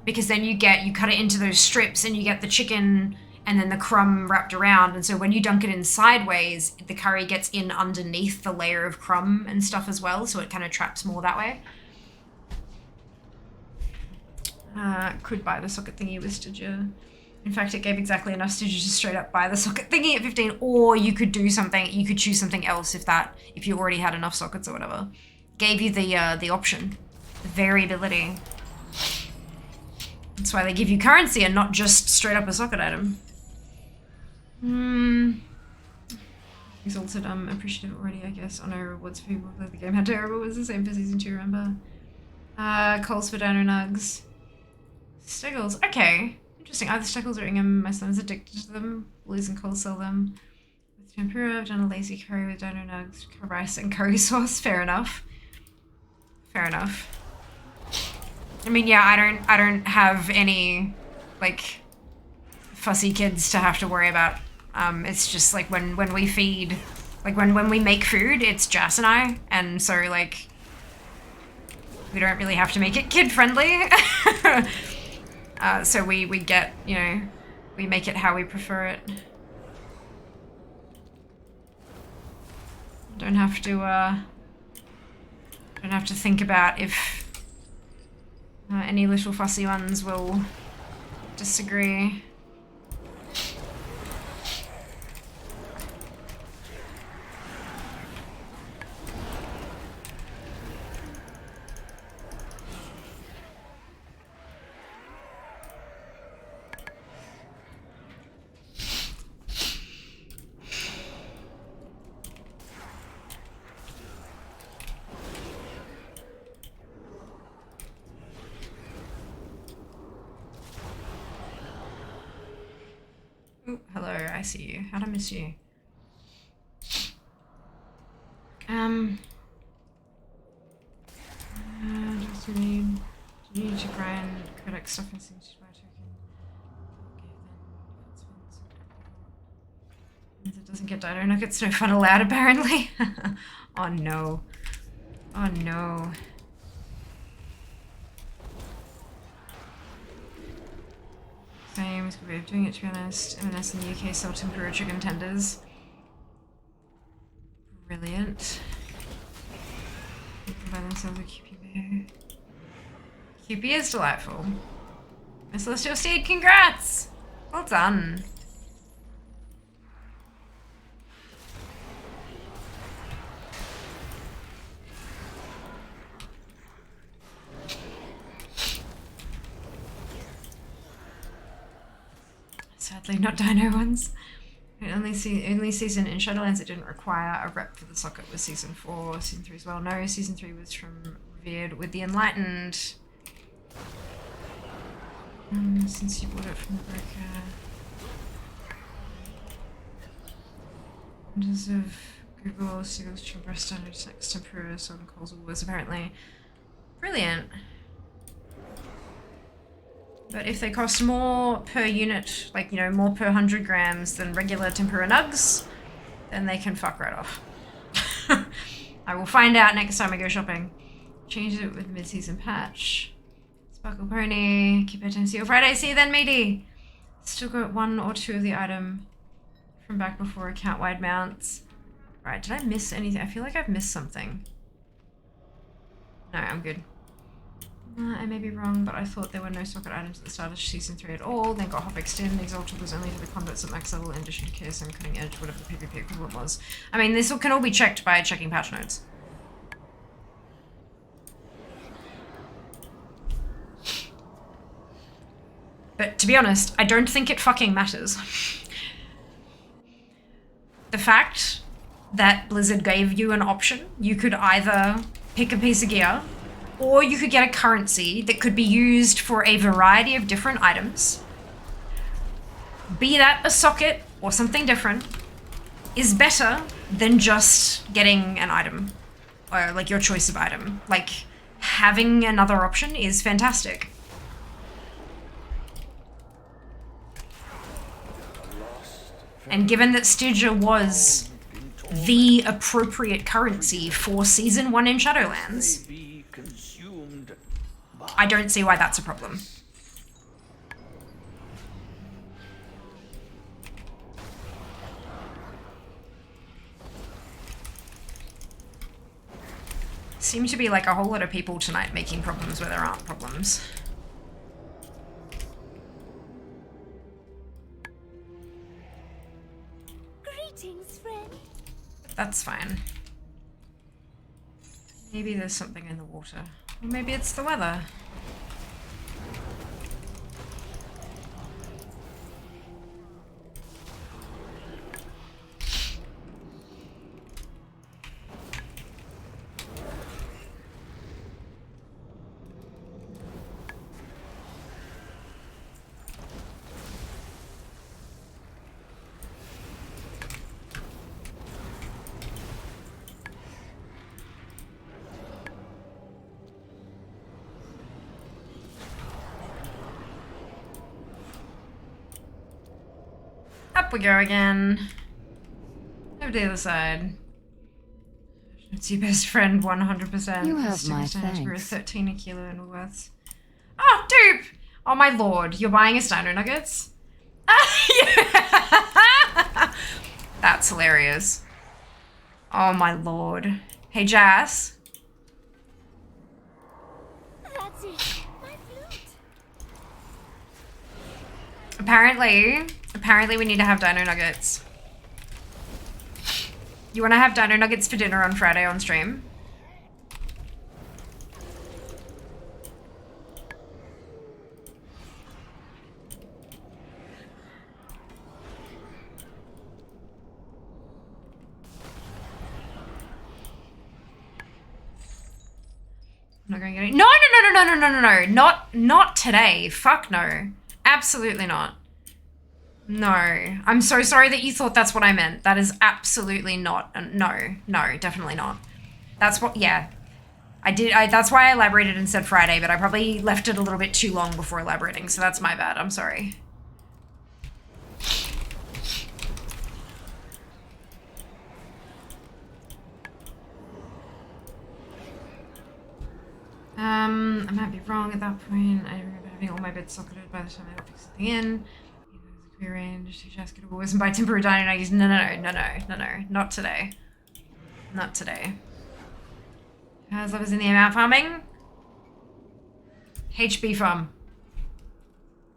Because then you cut it into those strips and you get the chicken and then the crumb wrapped around. And so when you dunk it in sideways, the curry gets in underneath the layer of crumb and stuff as well. So it kind of traps more that way. Could buy the socket thingy with Stygia. In fact, it gave exactly enough Stygia to straight up buy the socket thingy at 15. Or you could do something, you could choose something else if you already had enough sockets or whatever. Gave you the option, the variability. That's why they give you currency and not just straight up a socket item. Exalted, I'm appreciative already, I guess. Oh no, rewards for people who played the game. How terrible was the same for season 2, remember? Calls for dino nugs. Steggles, okay. Interesting. Either Steggles or Ingham, my son's addicted to them. Blues and Cole sell them. With tempura, I've done a lazy curry with dino nugs, rice and curry sauce. Fair enough. Fair enough. I mean, yeah, I don't have any, like, fussy kids to have to worry about. It's just, like, when we feed, like, when we make food, it's Jas and I, and so, like, we don't really have to make it kid-friendly. So we get, you know, we make it how we prefer it. Don't have to think about if any little fussy ones will disagree. I see you. How'd I miss you? Do you need to grind credit stuff and seem to buy a token? Okay, then if it doesn't get dino nuggets, no fun allowed apparently. Oh no. Oh no. Same, it's a good way of doing it, to be honest. M&S in the UK sell tempura chicken tenders. Brilliant. They can buy themselves a QP. QP is delightful. Miss Celestial Steed, congrats! Well done. Sadly, not dino ones. Only season in Shadowlands it didn't require a rep for the socket was season 4. Season 3 as well. No, season 3 was from Revered with the Enlightened. Since you bought it from the broker. Windows of Google, Seagulls, Chicken Standard, Sex, Tempura, Salt and Coals, was apparently brilliant. But if they cost more per unit, like, you know, more per 100 grams than regular tempura nugs, then they can fuck right off. I will find out next time I go shopping. Change it with mid-season patch. Sparkle Pony, keep it in Seal Friday. See you then, matey. Still got 1 or 2 of the item from back before account-wide mounts. Right, did I miss anything? I feel like I've missed something. No, I'm good. I may be wrong, but I thought there were no socket items at the start of season 3 at all. Then got Hop Extend. Exalted was only for the converts at max level in addition to KSM Cutting Edge, whatever the PvP equivalent was. I mean, this can all be checked by checking patch notes. But to be honest, I don't think it fucking matters. The fact that Blizzard gave you an option, you could either pick a piece of gear, or you could get a currency that could be used for a variety of different items, be that a socket or something different, is better than just getting an item, or like your choice of item. Like, having another option is fantastic. And given that Stygia was the appropriate currency for Season 1 in Shadowlands, I don't see why that's a problem. Seem to be like a whole lot of people tonight making problems where there aren't problems. Greetings, friend. That's fine. Maybe there's something in the water. Or maybe it's the weather. Up we go again. Over to the other side. It's your best friend, 100%. You have my We're thanks. 13 a kilo in Woolworths. Oh, dupe! Oh my lord, you're buying us dino nuggets? Yeah. That's hilarious. Oh my lord. Hey, Jazz. That's it. My flute. Apparently we need to have dino nuggets. You want to have dino nuggets for dinner on Friday on stream? I'm not going to get it. No. Not today. Fuck no. Absolutely not. No. I'm so sorry that you thought that's what I meant. That is absolutely not. No, definitely not. That's what, yeah. That's why I elaborated and said Friday, but I probably left it a little bit too long before elaborating, so that's my bad. I'm sorry. I might be wrong at that point. I remember having all my bits socketed by the time I fixed something in. Clear range, to just get a and buy temporary dining eggs. No, not today. Not today. How's levels in the amount farming? HB farm.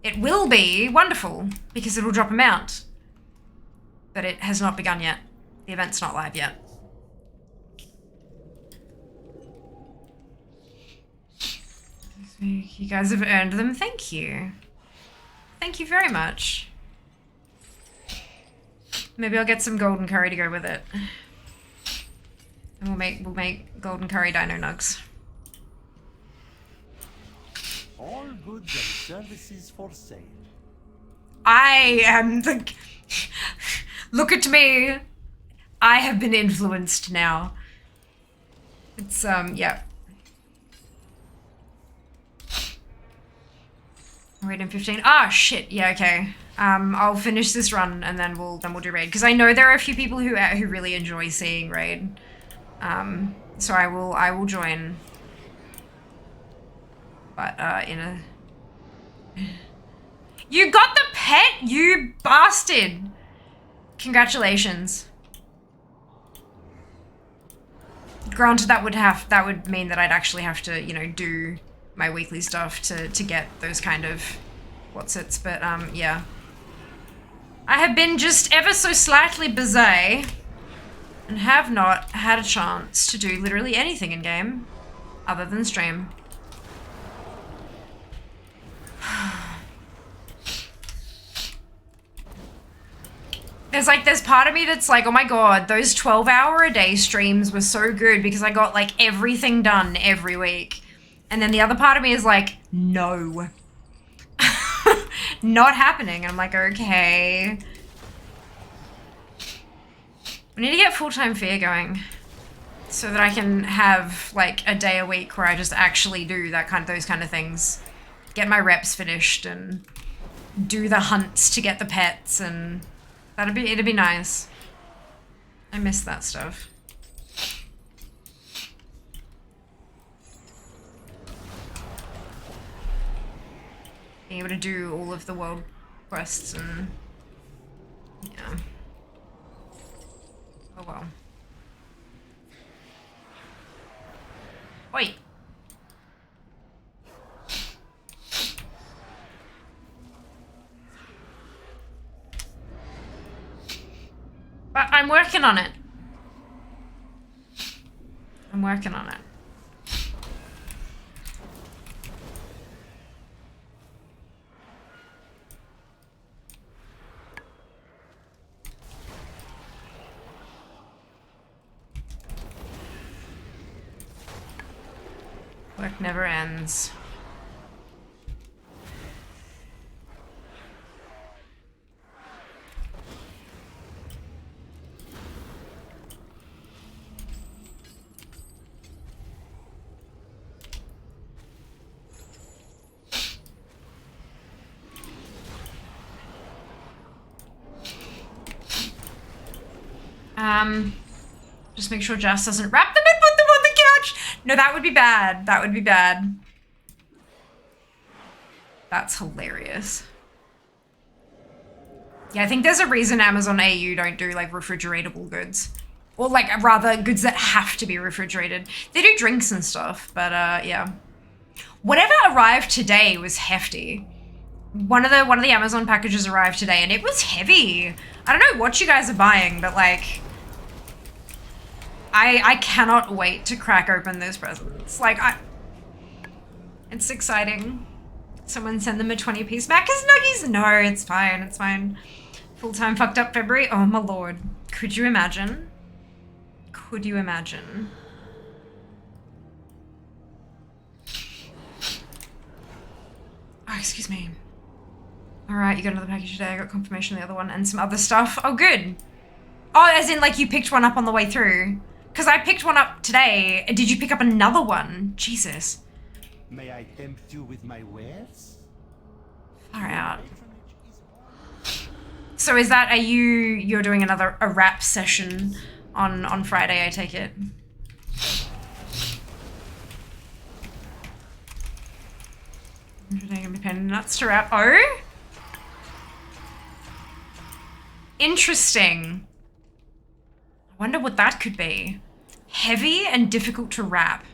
It will be wonderful because it will drop amount. But it has not begun yet. The event's not live yet. You guys have earned them. Thank you. Thank you very much. Maybe I'll get some golden curry to go with it. And we'll make golden curry dino nugs. All goods and services for sale. I am the... Look at me. I have been influenced now. It's, yeah. Raid in 15. Ah, shit. Yeah, okay. I'll finish this run and then we'll do raid, because I know there are a few people who really enjoy seeing raid. So I will join. But in a... You got the pet, you bastard! Congratulations. Granted, that would mean that I'd actually have to, you know, do my weekly stuff to get those kind of what's-its, but yeah. I have been just ever so slightly busy and have not had a chance to do literally anything in game other than stream. There's part of me that's like, oh my god, those 12-hour-a-day streams were so good because I got like everything done every week. And then the other part of me is like, no. Not happening. And I'm like, okay. I need to get full-time fear going so that I can have like a day a week where I just actually do those kind of things. Get my reps finished and do the hunts to get the pets, and it'd be nice. I miss that stuff. Being able to do all of the world quests and yeah. Oh well. Oi. But I'm working on it. I'm working on it. Work never ends. Just make sure Jess doesn't wrap them and put them on the couch. No, that would be bad. That would be bad. That's hilarious. Yeah, I think there's a reason Amazon AU don't do like refrigeratable goods. Or like rather goods that have to be refrigerated. They do drinks and stuff, but yeah. Whatever arrived today was hefty. One of the Amazon packages arrived today and it was heavy. I don't know what you guys are buying, but like I cannot wait to crack open those presents. Like it's exciting. Someone send them a 20-piece Macca's Nuggies? No, it's fine, it's fine. Full-time fucked up February? Oh my lord. Could you imagine? Could you imagine? Oh, excuse me. Alright, you got another package today. I got confirmation of the other one and some other stuff. Oh, good. Oh, as in like you picked one up on the way through. Because I picked one up today. Did you pick up another one? Jesus. May I tempt you with my wares? Far out. So is that, you're doing a rap session on Friday, I take it? I'm gonna be paying nuts to rap. Oh? Interesting. I wonder what that could be. Heavy and difficult to wrap.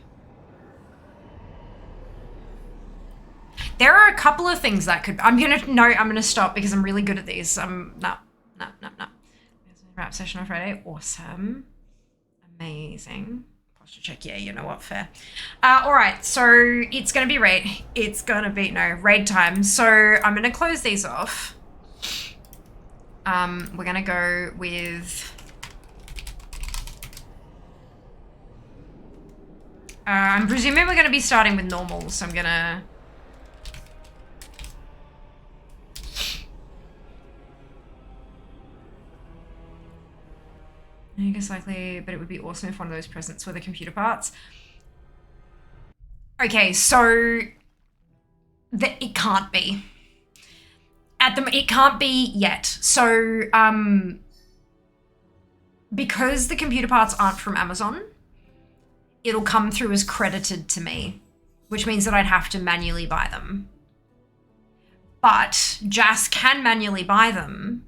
There are a couple of things that could... I'm gonna stop because I'm really good at these. No. Wrap session on Friday. Awesome. Amazing. Posture check. Yeah, you know what? Fair. All right. So it's gonna be raid. It's gonna be raid time. So I'm gonna close these off. We're gonna go with. I'm presuming we're gonna be starting with normal. So I'm gonna. I guess likely, but it would be awesome if one of those presents were the computer parts. Okay, so it can't be. It can't be yet. So because the computer parts aren't from Amazon, it'll come through as credited to me, which means that I'd have to manually buy them. But Jas can manually buy them.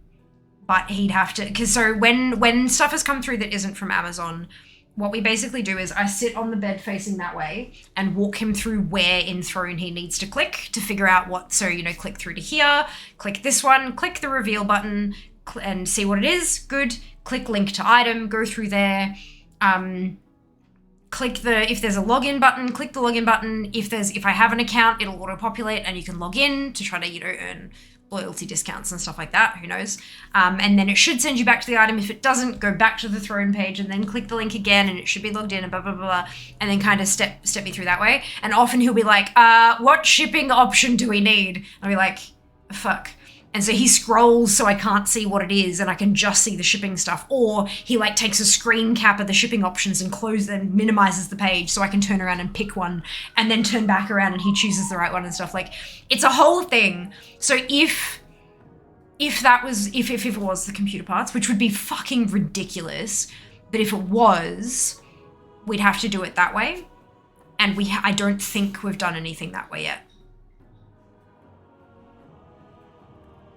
But he'd have to, because so when stuff has come through that isn't from Amazon, what we basically do is I sit on the bed facing that way and walk him through where in Throne he needs to click to figure out what, so, click through to here, click this one, click the reveal button and see what it is, good, click link to item, go through there, click if there's a login button, click the login button, if I have an account, it'll auto-populate and you can log in to try to, earn loyalty discounts and stuff like that, who knows. And then it should send you back to the item. If it doesn't, go back to the Throne page and then click the link again and it should be logged in and blah, blah, blah, blah, and then kind of step me through that way. And often he'll be like, what shipping option do we need? I'll be like, fuck. And so he scrolls so I can't see what it is and I can just see the shipping stuff. Or he takes a screen cap of the shipping options and minimizes the page so I can turn around and pick one and then turn back around and he chooses the right one and stuff. It's a whole thing. So if it was the computer parts, which would be fucking ridiculous, but if it was, we'd have to do it that way. And I don't think we've done anything that way yet.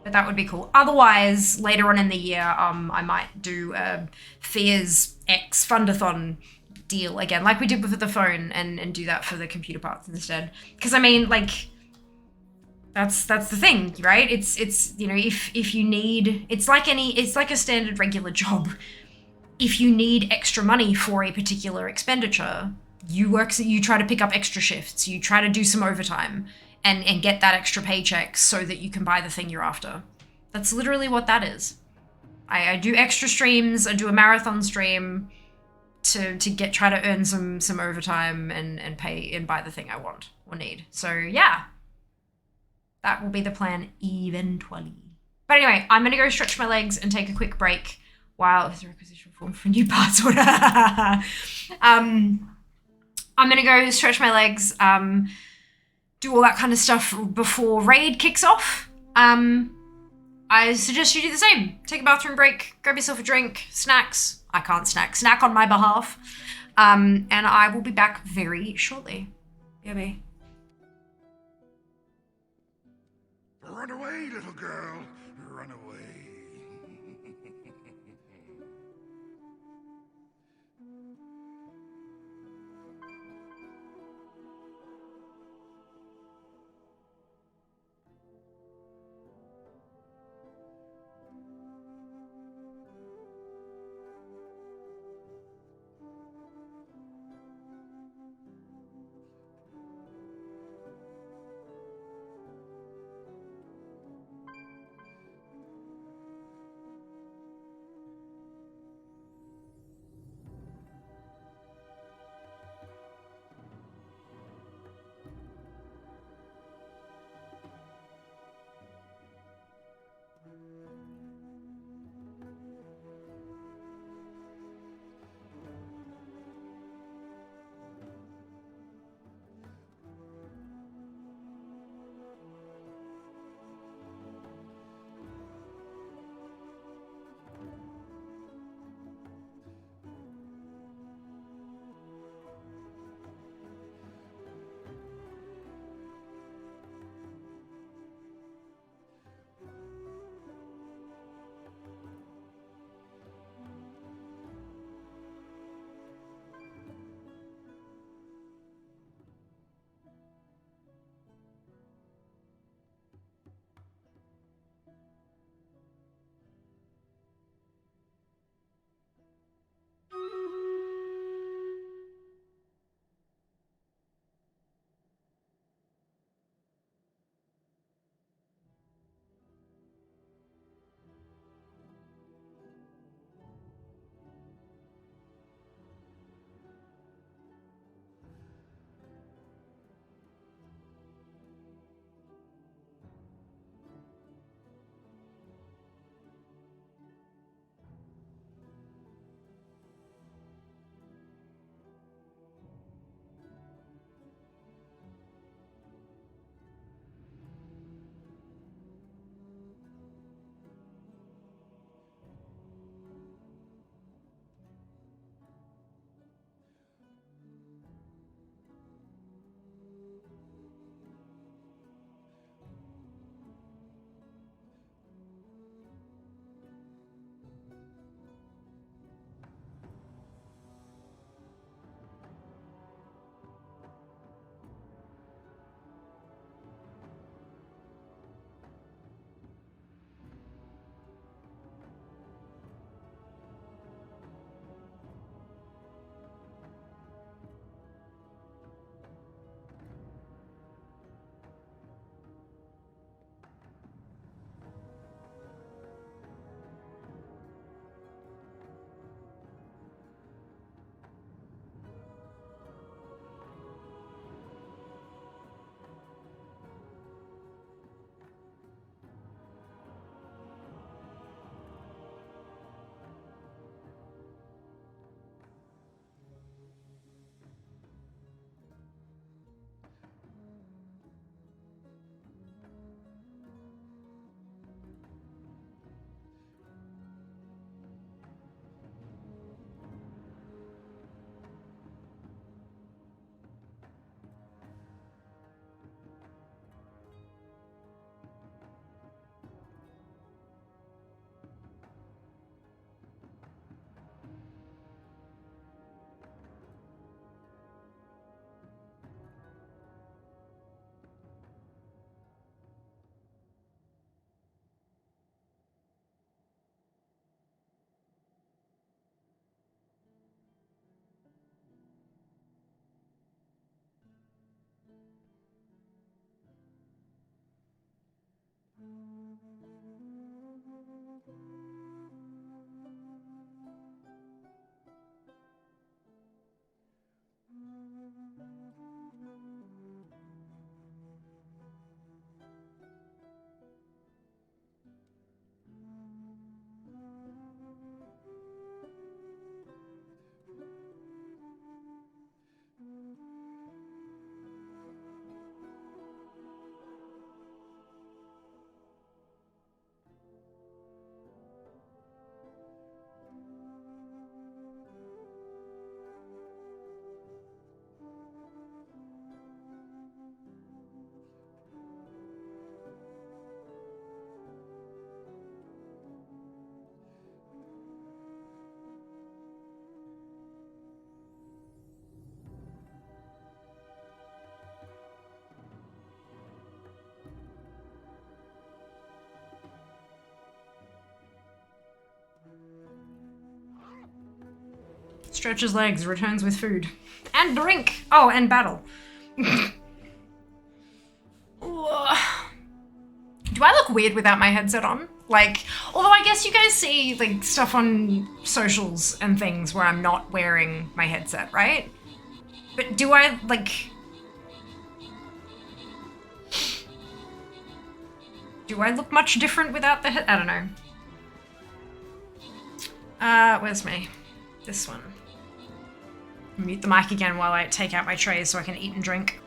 But that would be cool. Otherwise, later on in the year, I might do a Fears X Fundathon deal again, like we did with the phone, and do that for the computer parts instead. Because I mean, that's the thing, right? It's if you need, it's like a standard regular job. If you need extra money for a particular expenditure, you try to pick up extra shifts, you try to do some overtime. And get that extra paycheck so that you can buy the thing you're after. That's literally what that is. I do extra streams, I do a marathon stream to try to earn some overtime and pay and buy the thing I want or need. So yeah. That will be the plan eventually. But anyway, I'm gonna go stretch my legs and take a quick break while there's a requisition form for new parts order. I'm gonna go stretch my legs, do all that kind of stuff before raid kicks off. I suggest you do the same. Take a bathroom break, grab yourself a drink, snacks. I can't snack on my behalf. And I will be back very shortly. BRB. Run away, little girl. Run away. Stretches legs, returns with food. And drink! Oh, and battle. Do I look weird without my headset on? Like, although I guess you guys see like stuff on socials and things where I'm not wearing my headset, right? But do I like... Do I look much different without the head? I don't know. Where's me? This one. Mute the mic again while I take out my trays so I can eat and drink.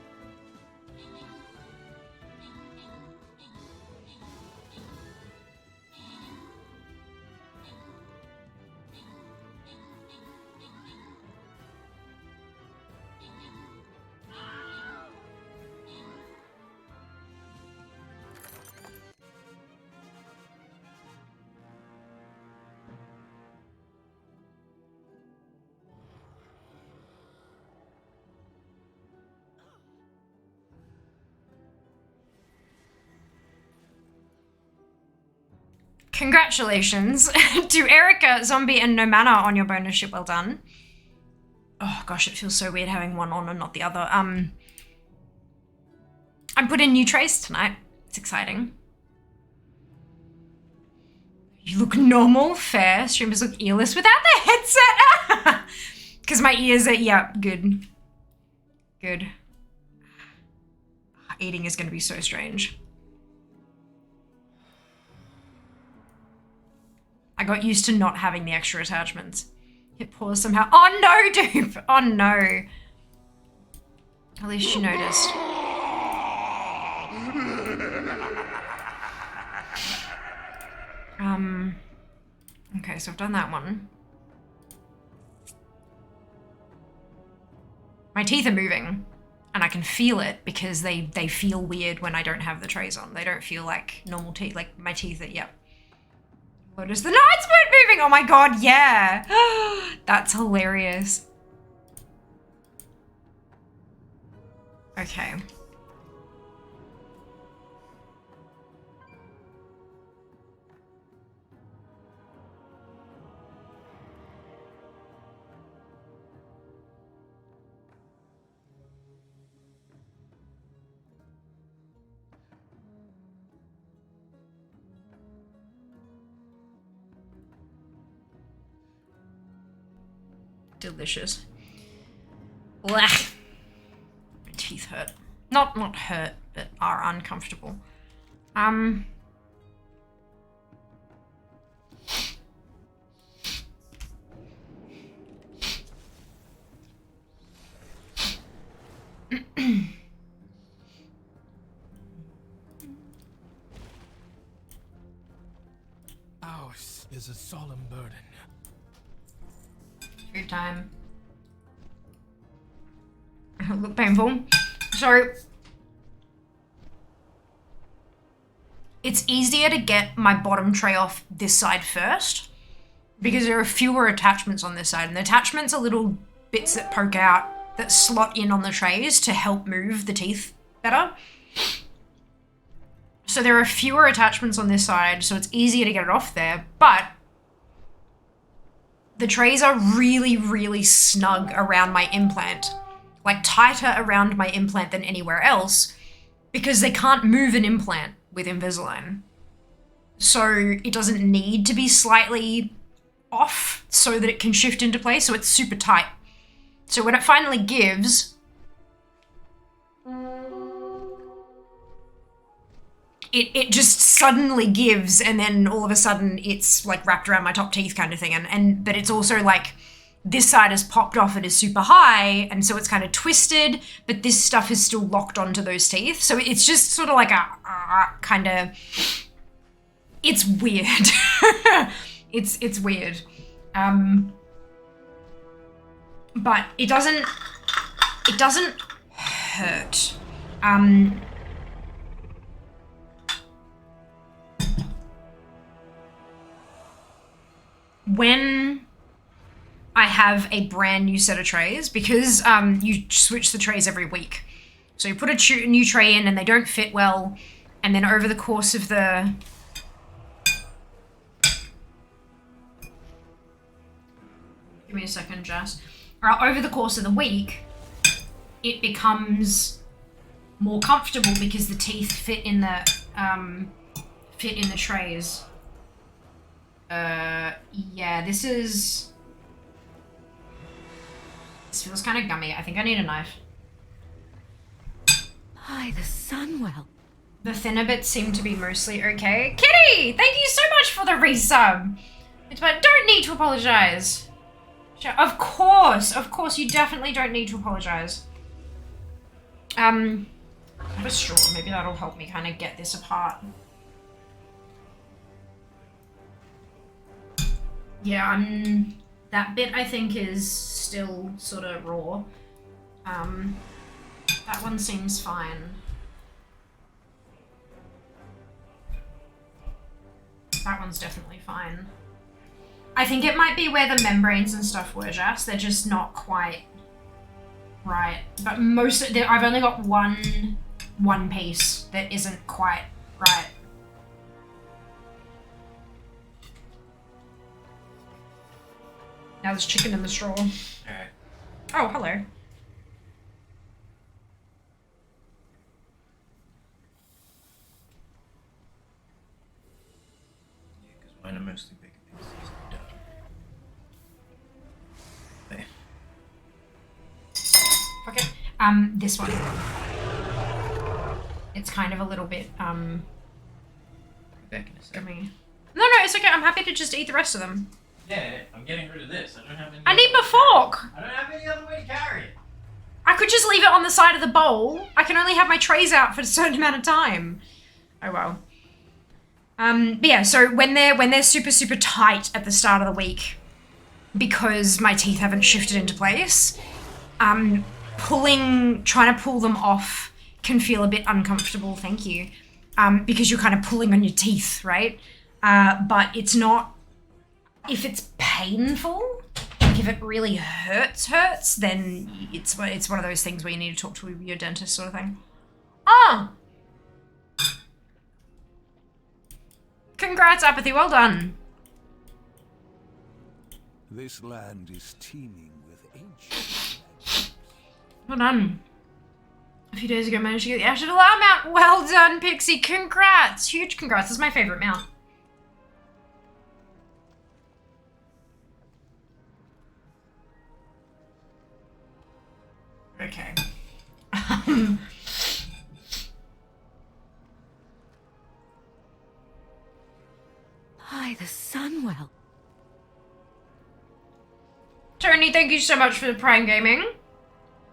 Congratulations to Erica, Zombie, and No Mana on your bonus ship. Well done. Oh gosh, it feels so weird having one on and not the other. I put in new trays tonight. It's exciting. You look normal, fair. Streamers look earless without the headset. Because my ears are, yeah, good. Good. Eating is going to be so strange. I got used to not having the extra attachments. Hit pause somehow. Oh no, dude! Oh no. At least you noticed. Okay, so I've done that one. My teeth are moving, and I can feel it because they feel weird when I don't have the trays on. They don't feel like normal teeth, like my teeth are, yep. Lotus, the nights weren't moving! Oh my god, yeah! That's hilarious. Okay. Delicious. Blech. My teeth hurt. Not hurt, but are uncomfortable. Ours is a solemn burden. Food time. Look painful. So it's easier to get my bottom tray off this side first because there are fewer attachments on this side, and the attachments are little bits that poke out that slot in on the trays to help move the teeth better. So there are fewer attachments on this side, so it's easier to get it off there, but the trays are really, really snug around my implant, like tighter around my implant than anywhere else, because they can't move an implant with Invisalign. So it doesn't need to be slightly off so that it can shift into place, so it's super tight. So when it finally gives, it just suddenly gives, and then all of a sudden it's like wrapped around my top teeth kind of thing. But it's also like this side has popped off, it is super high, and so it's kind of twisted, but this stuff is still locked onto those teeth. So it's just sort of like a kind of, it's weird. it's weird. But it doesn't hurt. When I have a brand new set of trays, because you switch the trays every week. So you put a new tray in and they don't fit well, and then over the course of the... Give me a second, Jess. Over the course of the week, it becomes more comfortable because the teeth fit in the trays. Yeah, this feels kind of gummy. I think I need a knife. By the Sunwell. The thinner bits seem to be mostly okay. Kitty, thank you so much for the resub. But don't need to apologize. Of course, you definitely don't need to apologize. I have a straw. Maybe that'll help me kind of get this apart. Yeah, that bit I think is still sort of raw. That one seems fine. That one's definitely fine. I think it might be where the membranes and stuff were, Jess. They're just not quite right. But I've only got one piece that isn't quite right. Now there's chicken in the straw. Alright. Oh, hello. Mine are mostly bigger pieces. There. Okay. This one. It's kind of a little bit, Back in a second. gummy. No, it's okay. I'm happy to just eat the rest of them. Yeah, I'm getting rid of this. I don't have any. I need my fork! I don't have any other way to carry it. I could just leave it on the side of the bowl. I can only have my trays out for a certain amount of time. Oh well. But yeah, so when they're super, super tight at the start of the week, because my teeth haven't shifted into place, trying to pull them off can feel a bit uncomfortable, thank you. Because you're kind of pulling on your teeth, right? But it's not, if it's painful, like if it really hurts, then it's one of those things where you need to talk to your dentist sort of thing. Ah! Congrats, Apathy, well done. This land is teeming with ancient legends. Well done. A few days ago, managed to get the Ash of the Law mount. Well done, Pixie. Congrats. Huge congrats. This is my favorite mount. Okay. By the Sunwell. Tony, thank you so much for the Prime Gaming.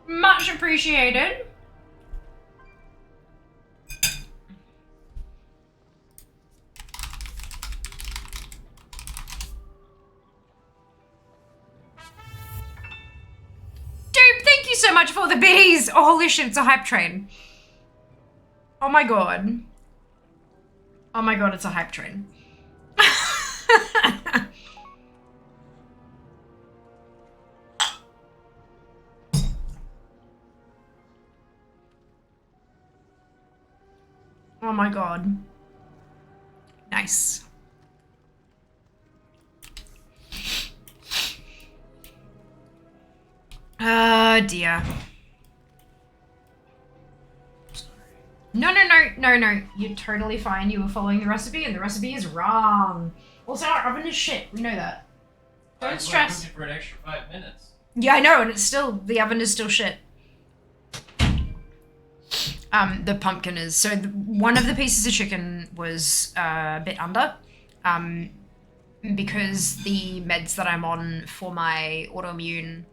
Much appreciated. Dude, thank you so much for the biddies. Oh, holy shit, it's a hype train. Oh my god. Oh my god, it's a hype train. Oh my god. Nice. Dear. No. You're totally fine. You were following the recipe and the recipe is wrong. Also, our oven is shit. We know that. Don't stress. For an extra 5 minutes. Yeah, I know, and it's still, the oven is still shit. The pumpkin is, so one of the pieces of chicken was a bit under, because the meds that I'm on for my autoimmune,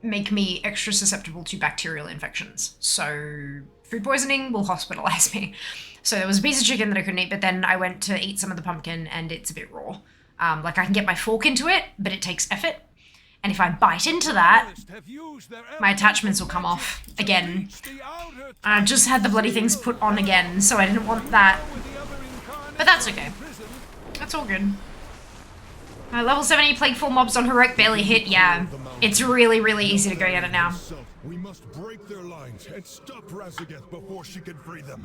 make me extra susceptible to bacterial infections. So food poisoning will hospitalize me. So there was a piece of chicken that I couldn't eat, but then I went to eat some of the pumpkin and it's a bit raw. Like I can get my fork into it, but it takes effort. And if I bite into that, my attachments will come off again. I just had the bloody things put on again, so I didn't want that. But that's okay. That's all good. Level 70 Plague 4 mobs on Heroic barely hit, yeah. It's really, really easy to go get it now. We must break their lines and stop Razageth before she can free them.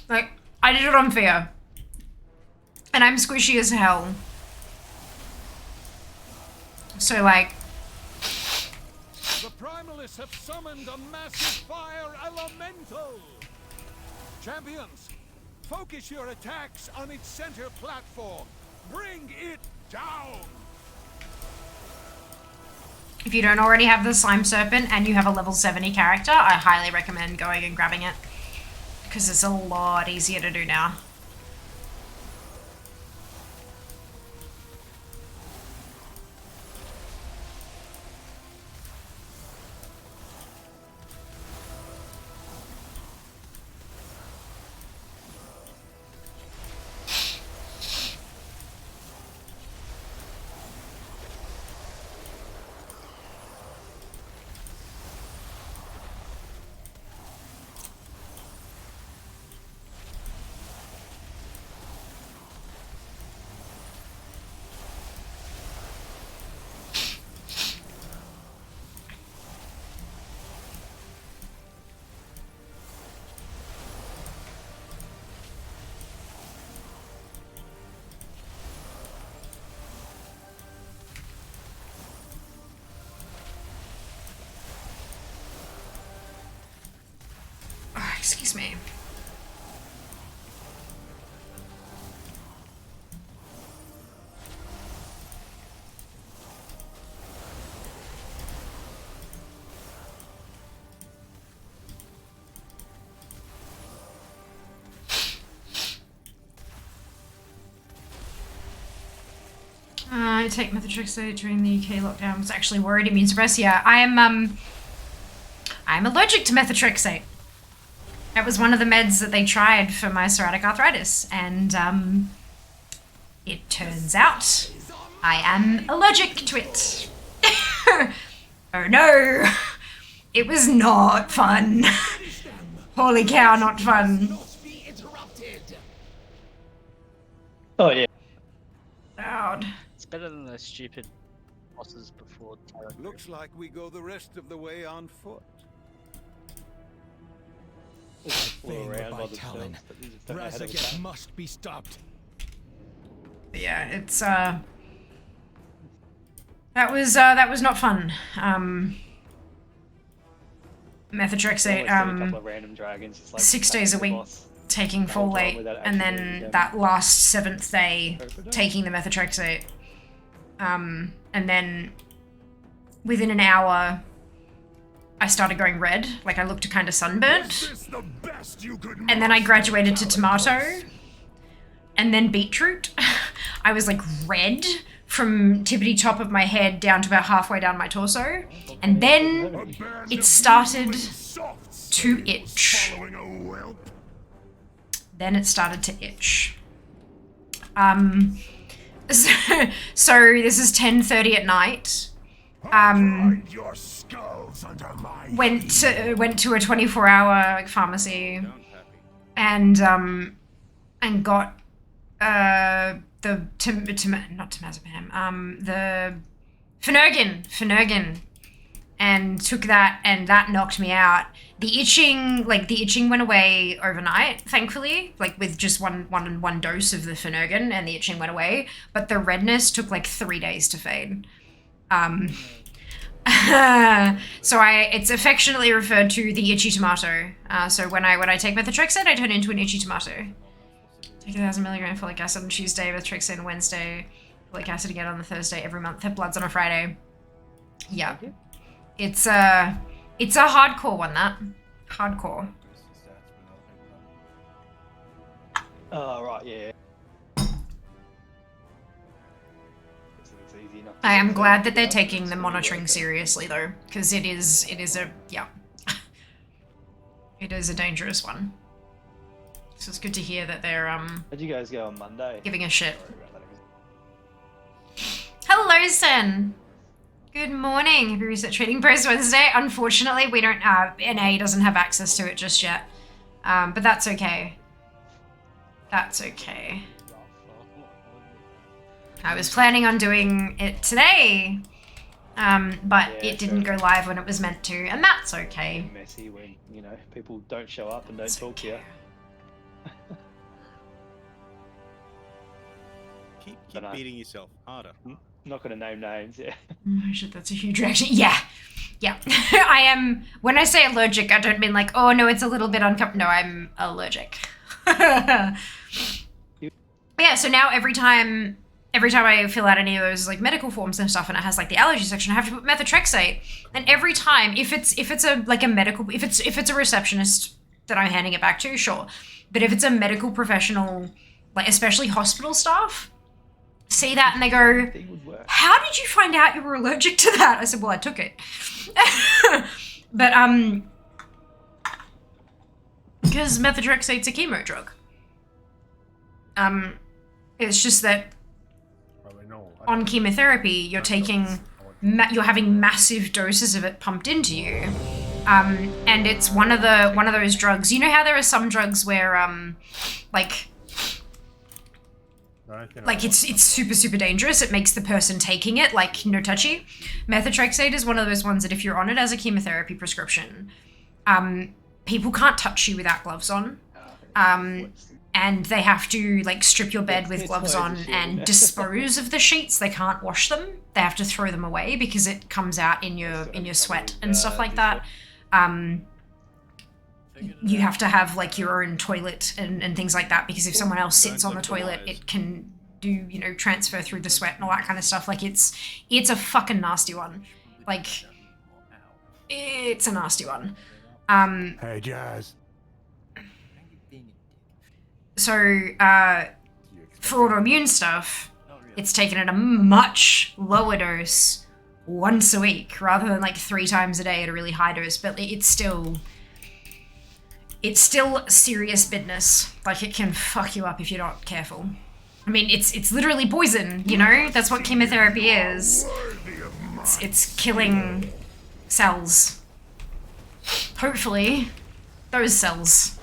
Like, I did it on fear. And I'm squishy as hell. So like... The Primalists have summoned a massive fire elemental! Champions, focus your attacks on its center platform. Bring it down! If you don't already have the Slime Serpent and you have a level 70 character, I highly recommend going and grabbing it. Because it's a lot easier to do now. Excuse me. I take methotrexate during the UK lockdown. I was actually worried immune suppressed. Yeah, I'm allergic to methotrexate. That was one of the meds that they tried for my psoriatic arthritis, and it turns out I am allergic to it. Oh no, it was not fun. Holy cow, not fun. Oh yeah. Loud. It's better than those stupid bosses before. Looks like we go the rest of the way on foot. Flew around by themselves, but they just don't know how to attack. must be stopped. Yeah, it's that was not fun. Methotrexate, Always do a couple of random dragons, just like 6 days a week taking folate, and then that last 7th day taking the methotrexate, and then within an hour I started going red, like I looked kind of sunburnt, and then I graduated to tomato, and then beetroot. I was like red from tippity top of my head down to about halfway down my torso, and then it started to itch. Then it started to itch. So this is 10:30 at night. Went to a 24-hour like pharmacy, and got the Phenergan, and took that, and that knocked me out. The itching went away overnight, thankfully, like with just one dose of the Phenergan, and the itching went away. But the redness took like 3 days to fade. So it's affectionately referred to the itchy tomato. So when I take methotrexate, I turn into an itchy tomato. Take 1,000 milligram folic acid on Tuesday, methotrexate on Wednesday, folic acid again on the Thursday every month. Have bloods on a Friday. Yeah, it's a hardcore one. That hardcore. Oh right, yeah. I am glad that they're taking the monitoring seriously though, because it is a it is a dangerous one. So it's good to hear that they're How'd you guys go on Monday? giving a shit. Hello, Sen. Good morning. Happy Research Trading Post Wednesday. Unfortunately, we don't NA doesn't have access to it just yet. But that's okay. That's okay. I was planning on doing it today, but it didn't go live when it was meant to, and that's okay. Messy when, you know, people don't show up and don't talk to you. Keep Dunno. beating yourself harder. I'm not going to name names, yeah. Oh shit, that's a huge reaction. Yeah. Yeah. I am, when I say allergic, I don't mean like, oh no, it's a little bit uncomfortable. No, I'm allergic. Yeah, so now every time I fill out any of those like medical forms and stuff and it has like the allergy section, I have to put methotrexate. And every time, if it's a like a medical, if it's a receptionist that I'm handing it back to, sure. But if it's a medical professional, like especially hospital staff, see that and they go, how did you find out you were allergic to that? I said, well, I took it. But because methotrexate's a chemo drug. It's just that on chemotherapy, you're taking, you're having massive doses of it pumped into you, and it's one of those drugs. You know how there are some drugs where, like it's super dangerous. It makes the person taking it like no touchy. Methotrexate is one of those ones that if you're on it as a chemotherapy prescription, people can't touch you without gloves on. And they have to like strip your bed with gloves on and dispose of the sheets. They can't wash them. They have to throw them away because it comes out in your sweat and stuff like that. You have to have like your own toilet and things like that because if someone else sits on the toilet, it can do, you know, transfer through the sweat and all that kind of stuff. Like it's a fucking nasty one. Like it's a nasty one. Hey, Jazz. So, for autoimmune stuff, it's taken at a much lower dose once a week rather than like 3 times a day at a really high dose, but it's still serious business. Like it can fuck you up if you're not careful. I mean, it's literally poison, you know? That's what chemotherapy is. It's killing cells. Hopefully, those cells.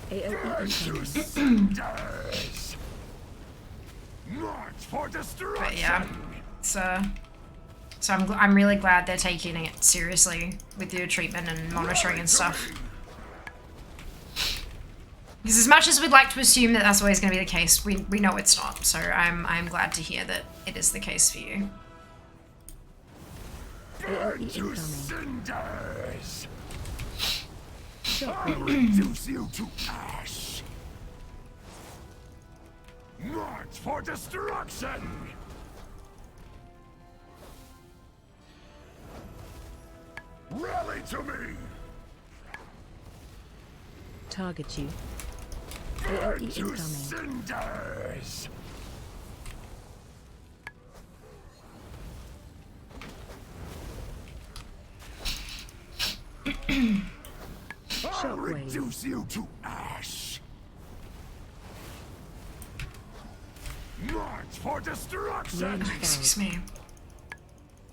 But yeah, so I'm really glad they're taking it seriously with your treatment and monitoring and stuff. Because as much as we'd like to assume that that's always going to be the case, we know it's not. So I'm glad to hear that it is the case for you. Burn to cinders! I'll reduce you to ash! March for destruction! Rally to me! Target you. Burn to cinders! I'll reduce you to ash! March for destruction! Excuse me.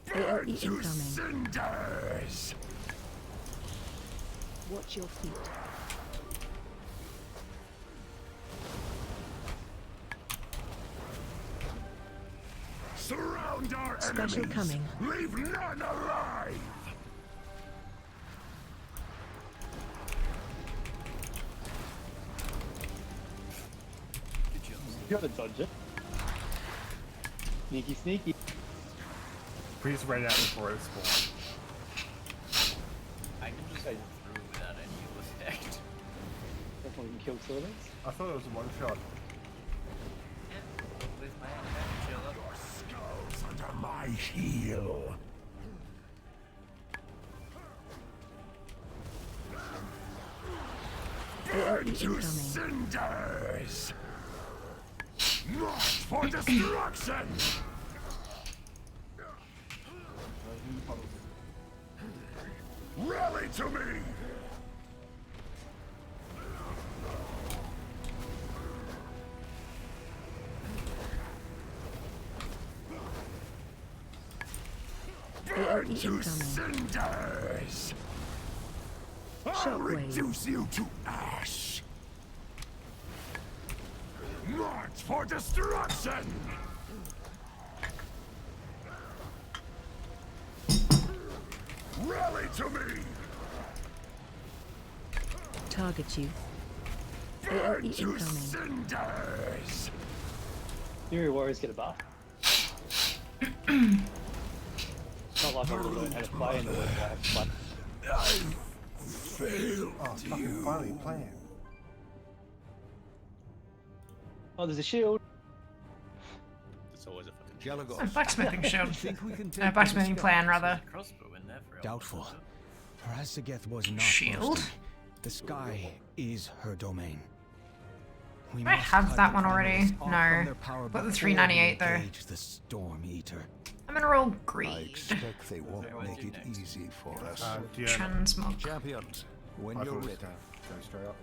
Burn to cinders! Watch your feet. Surround our Special enemies! coming. Leave none alive! You gotta dodge it. Sneaky, sneaky. Please right out before it spawns. I can just go through without any effect. Definitely can kill silence. I thought it was a one shot. With my advantage, Your skulls under my heel! Burn to cinders! March for destruction! Rally to me! Burn to cinders! I'll reduce you to ash! March for destruction! Rally to me! Target you. Burn to cinders! Fury Warriors get a buff. Not like I would have learned how to play in the Warcraft, but... Oh, fucking finally playing. Oh, there's a shield. It's always a fucking Oh, blacksmithing shield. Think we can No, blacksmithing plan, rather. Crossbow in there for Doubtful. Razageth was not Shield? boasting. The sky is her domain. We Do I must have cut that the one already? animals off No. from their power Got the before 398 we though. engage the Storm Eater. I'm gonna roll I greed. expect they won't make it easy for us. Transmog. Champions, when I you're thought it was ready. go straight up.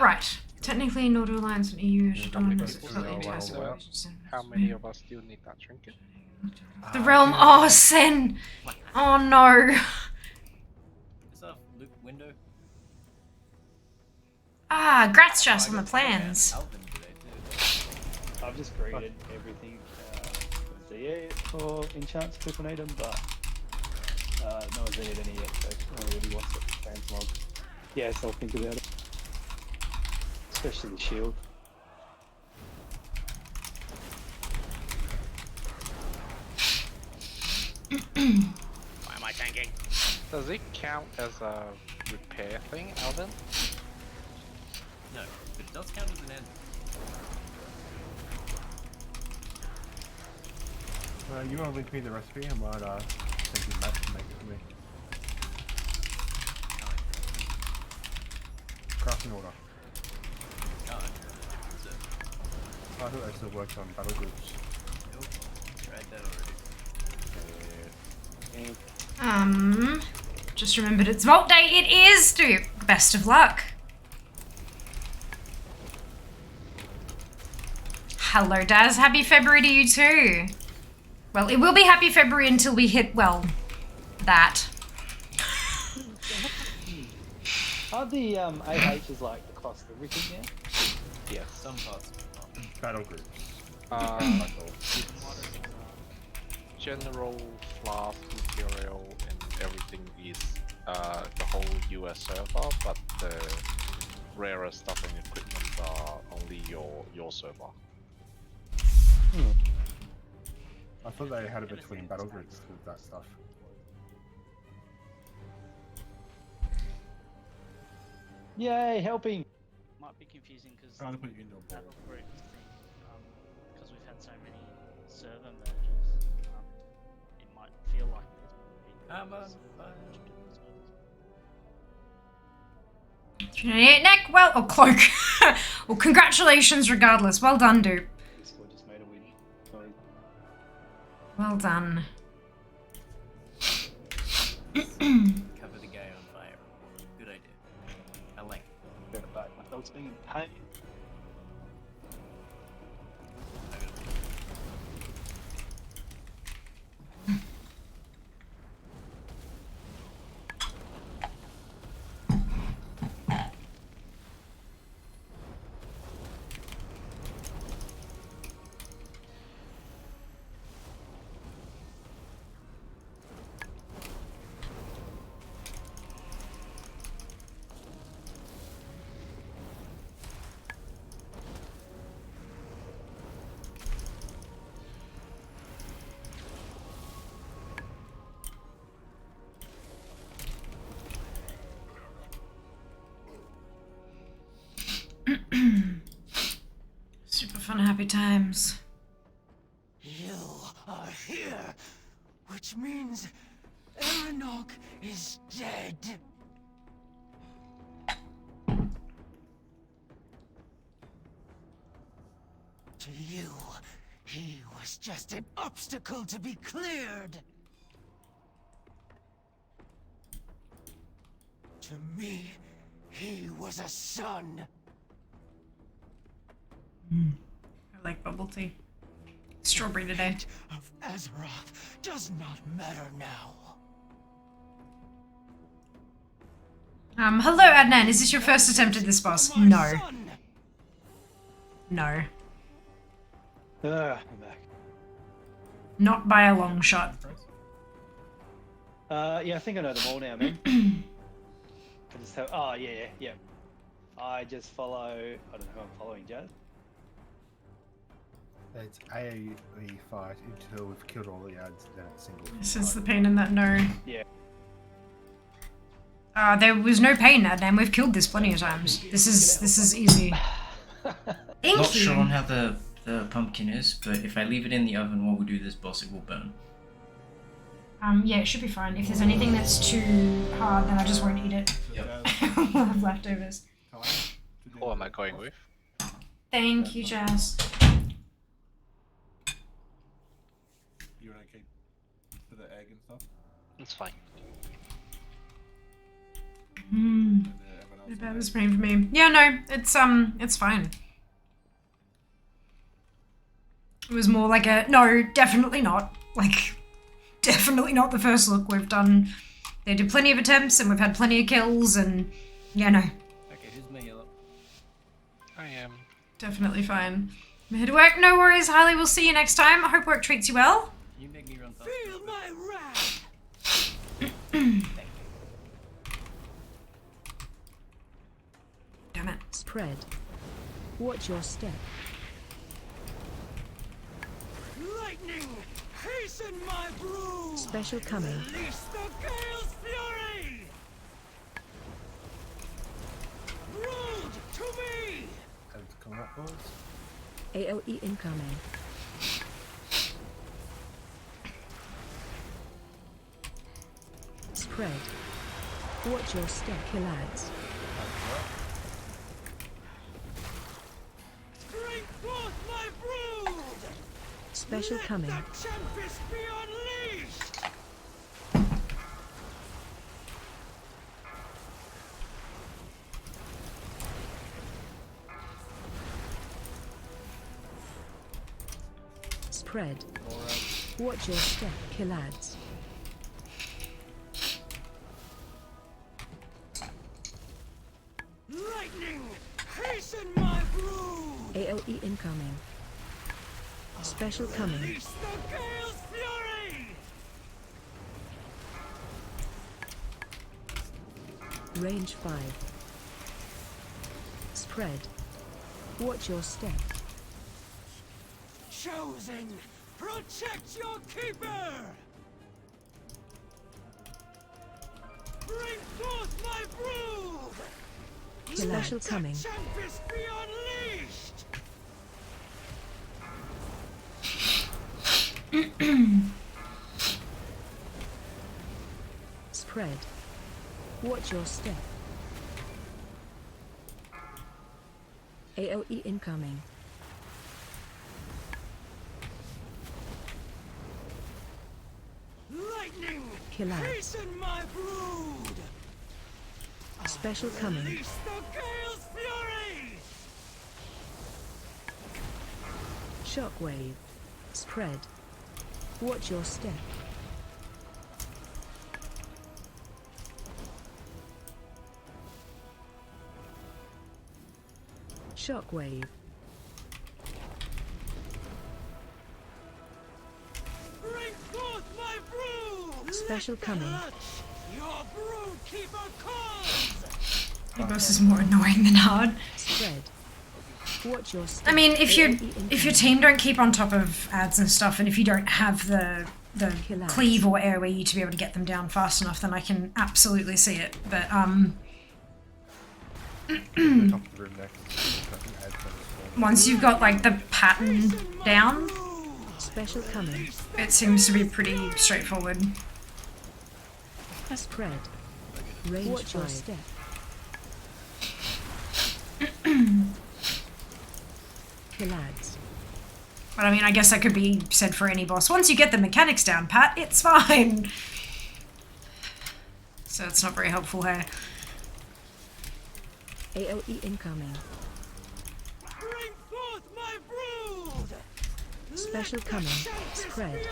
Right. Technically, Northern Alliance and EU should Double on click slightly to test. roll up. How many of us still need that trinket? The realm. Oh, Sin! Oh no! Is that Luke window? Ah, Gratz just on the plans. I've just created everything for ZA for enchants if we need them, but no one's needed any yet, so no one really wants it. Transmog. Yeah, so I'll think about it. Especially the shield. Why am I tanking? Does it count as a repair thing, Alvin? No, but it does count as an end. You want to link me the recipe? I might send you Matt to make it for me. Crafting order. I thought they still worked on battle groups. Nope. Tried that already. Just remembered it's Vault Day. It is, dude. Best of luck. Hello, Daz. Happy February to you too. Well, it will be happy February until we hit, well, that. Are the AHs like across everything now? Yes. Some parts. Battle groups. General flask material and everything is the whole US server, but the rarer stuff and equipment are only your server. I thought they had it between battle groups with that stuff. Yay, helping! Might be confusing because I'll put you into a ball. battle group thing, because we've had so many server merges, it might feel like there's been 398 neck, well, or cloak. Well, congratulations regardless. Well done, dude. Discord just made a win. Sorry. Well done. Cover the guy on fire. Good idea. I like it. Get it back. My dog's being in pain. Super fun, happy times. You are here, which means Eranog is dead. To you, he was just an obstacle to be cleared. To me, he was a son. I like bubble tea. Strawberry today. Of Azeroth does not matter now. Hello Adnan, is this your first attempt at this boss? No. No. I'm back. Not by a long shot. Yeah, I think I know them all now, man. I just have, oh, yeah. I just follow, I don't know who I'm following, Jazz. It's AoE fight until we've killed all the ads, then it's single. This is the pain in that no. Yeah. There was no pain, Adnan. We've killed this plenty of times. This is easy. Thank Not you. sure on how the pumpkin is, but if I leave it in the oven while we do this boss, it will burn. Yeah, it should be fine. If there's anything that's too hard, then I just won't eat it. Yep. We'll have leftovers. Who am I going with? Thank you, Jazz. You want to keep for the egg and stuff? It's fine. What about this pain for me? Yeah, no, it's fine. It was more like a no, definitely not. Like, definitely not the first look we've done. They did plenty of attempts and we've had plenty of kills and yeah, no. Okay, who's me? Yellow. I am. Definitely fine. I'm here to work. No worries, Harley. We'll see you next time. I hope work treats you well. You make me run faster. Feel my wrath. Damn it. Spread. Watch your step. Lightning, hasten my brew. Special coming. Release the gale's fury. Brood to me. Add combat boards. AoE incoming. Spread. Watch your step, kill ads. Bring forth my brood. Special coming. Let the tempest be unleashed. Spread. Watch your step, kill ads. Lightning, hasten my brood. AoE incoming. Special coming. Release the gale's fury. Range 5. Spread. Watch your step. Chosen, protect your keeper. Bring forth my brood. Special coming. Tempest be unleashed. Spread. Watch your step. AoE incoming. Lightning, Kill out. hasten my brood. Special coming. Release the gale's fury. Shockwave. Spread. Watch your step. Shockwave. Bring forth my brood. Special coming. Your brood keeper calls. Your boss is more annoying than hard. Spread. Watch your step. I mean, if your AoE team don't keep on top of ads and stuff, and if you don't have the cleave or AoE to be able to get them down fast enough, then I can absolutely see it. But once you've got like the pattern down, Special coming. it seems to be pretty straightforward. Spread. Range Watch your 5. Step. Kill ads. But I mean, I guess that could be said for any boss. Once you get the mechanics down, Pat, it's fine. So it's not very helpful here. AoE incoming. Bring forth my brood. Special coming. Spread.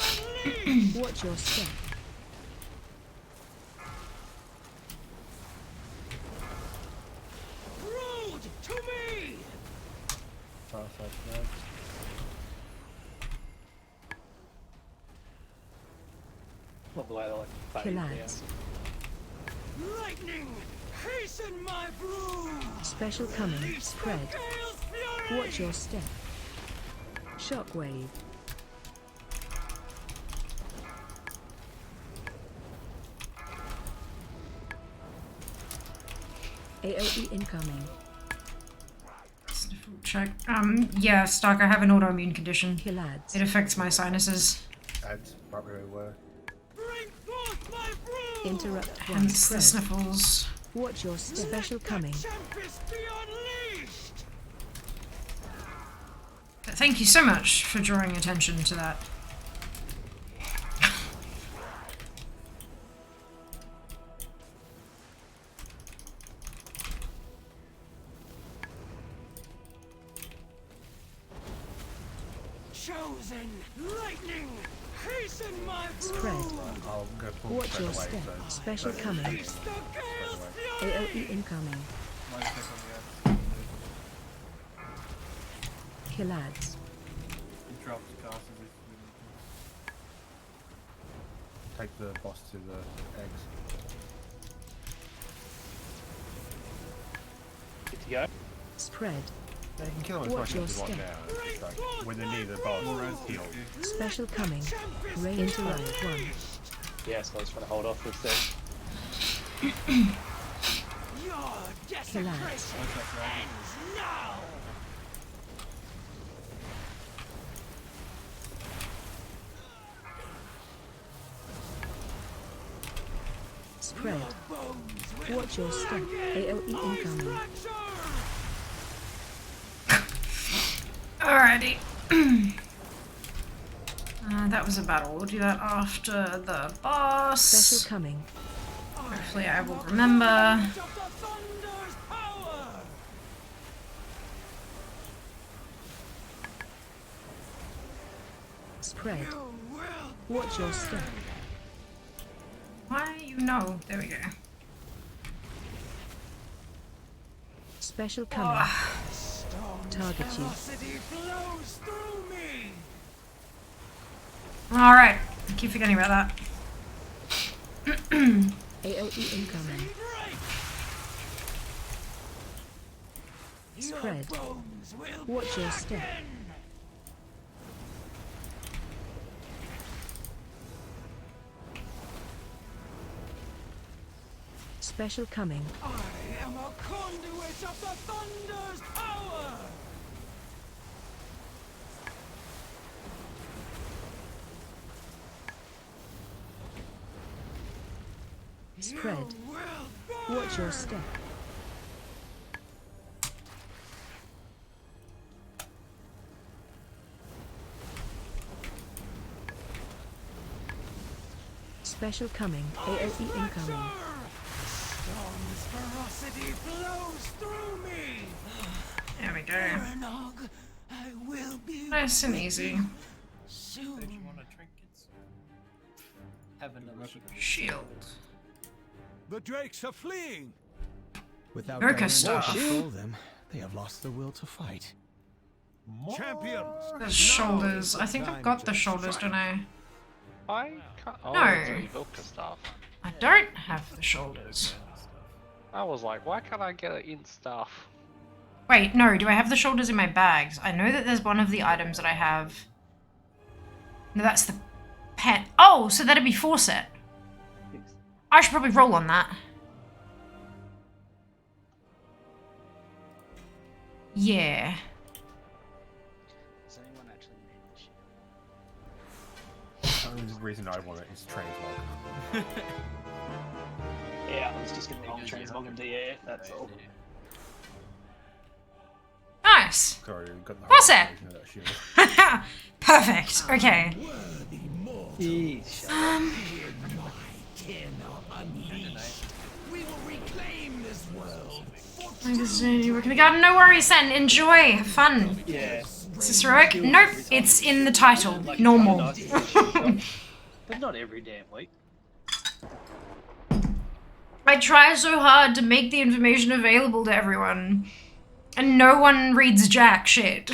Watch your step. Brood to me. Love the way they like fade Kill down. ads. Lightning, hasten my brood. Special coming. Spread. Gale's fury. Watch your step. Shockwave. AOE incoming. Sniffle check. Yeah, Stark, I have an autoimmune condition. Kill ads. It affects my sinuses. Ads, right where we were. Interrupt Hence the spread. sniffles. Watch your step. Special coming. Thank you so much for drawing attention to that. Chosen lightning, hasten my Spread. I'll go full Watch straight your away, step. so- Special so- coming. AOE incoming. Kill ads. It drops casters if we take the boss to the eggs. Good to go. Spread. Yeah, you can kill them as Watch much your as you want step. now. It's just like when they're near the boss, heal. Special coming. Ray interrupt 1. Yeah, so I was trying to hold off this thing. Kill ads. now. Spread. Watch your step. AOE incoming. Alrighty. That was a battle. We'll do that after the boss. Special coming. Hopefully I will remember. Spread. Watch your step. Why you know? There we go. Special coming. Target you. Alright. I keep forgetting about that. AOE incoming. Spread. Watch your step. Special coming. I am a conduit of the Thunder's power! Spread. Watch your step. Special coming. AOE incoming. Storm's ferocity flows through me! There we go. Aranog, I will be Nice and easy. soon. Did you want to trinkets? Have another Shield. The drakes are fleeing! Without Urka Diana to stuff. control them, they have lost the will to fight. Champions! The shoulders. I think I've got the shoulders, don't I? I can't. Oh, No. it's Evoker stuff. I don't have the shoulders. I was like, why can't I get it in stuff? Wait, no, do I have the shoulders in my bags? I know that there's one of the items that I have. No, that's the pen. Oh, so that'd be 4 set. I should probably roll on that. Yeah. Does anyone actually need this shit? The reason I want it is transmog. Yeah, I was just gonna transmog him to yeah, that's all. Nice. Sorry, we've got the What's whole that? version of that shield. Perfect. Okay. Yeesh. We will reclaim this world! I just need to work in the garden. No worries, then. Enjoy. Have fun. Yeah. Is this heroic? Nope. It's in the title. Normal. But not every damn week. I try so hard to make the information available to everyone. And no one reads jack shit.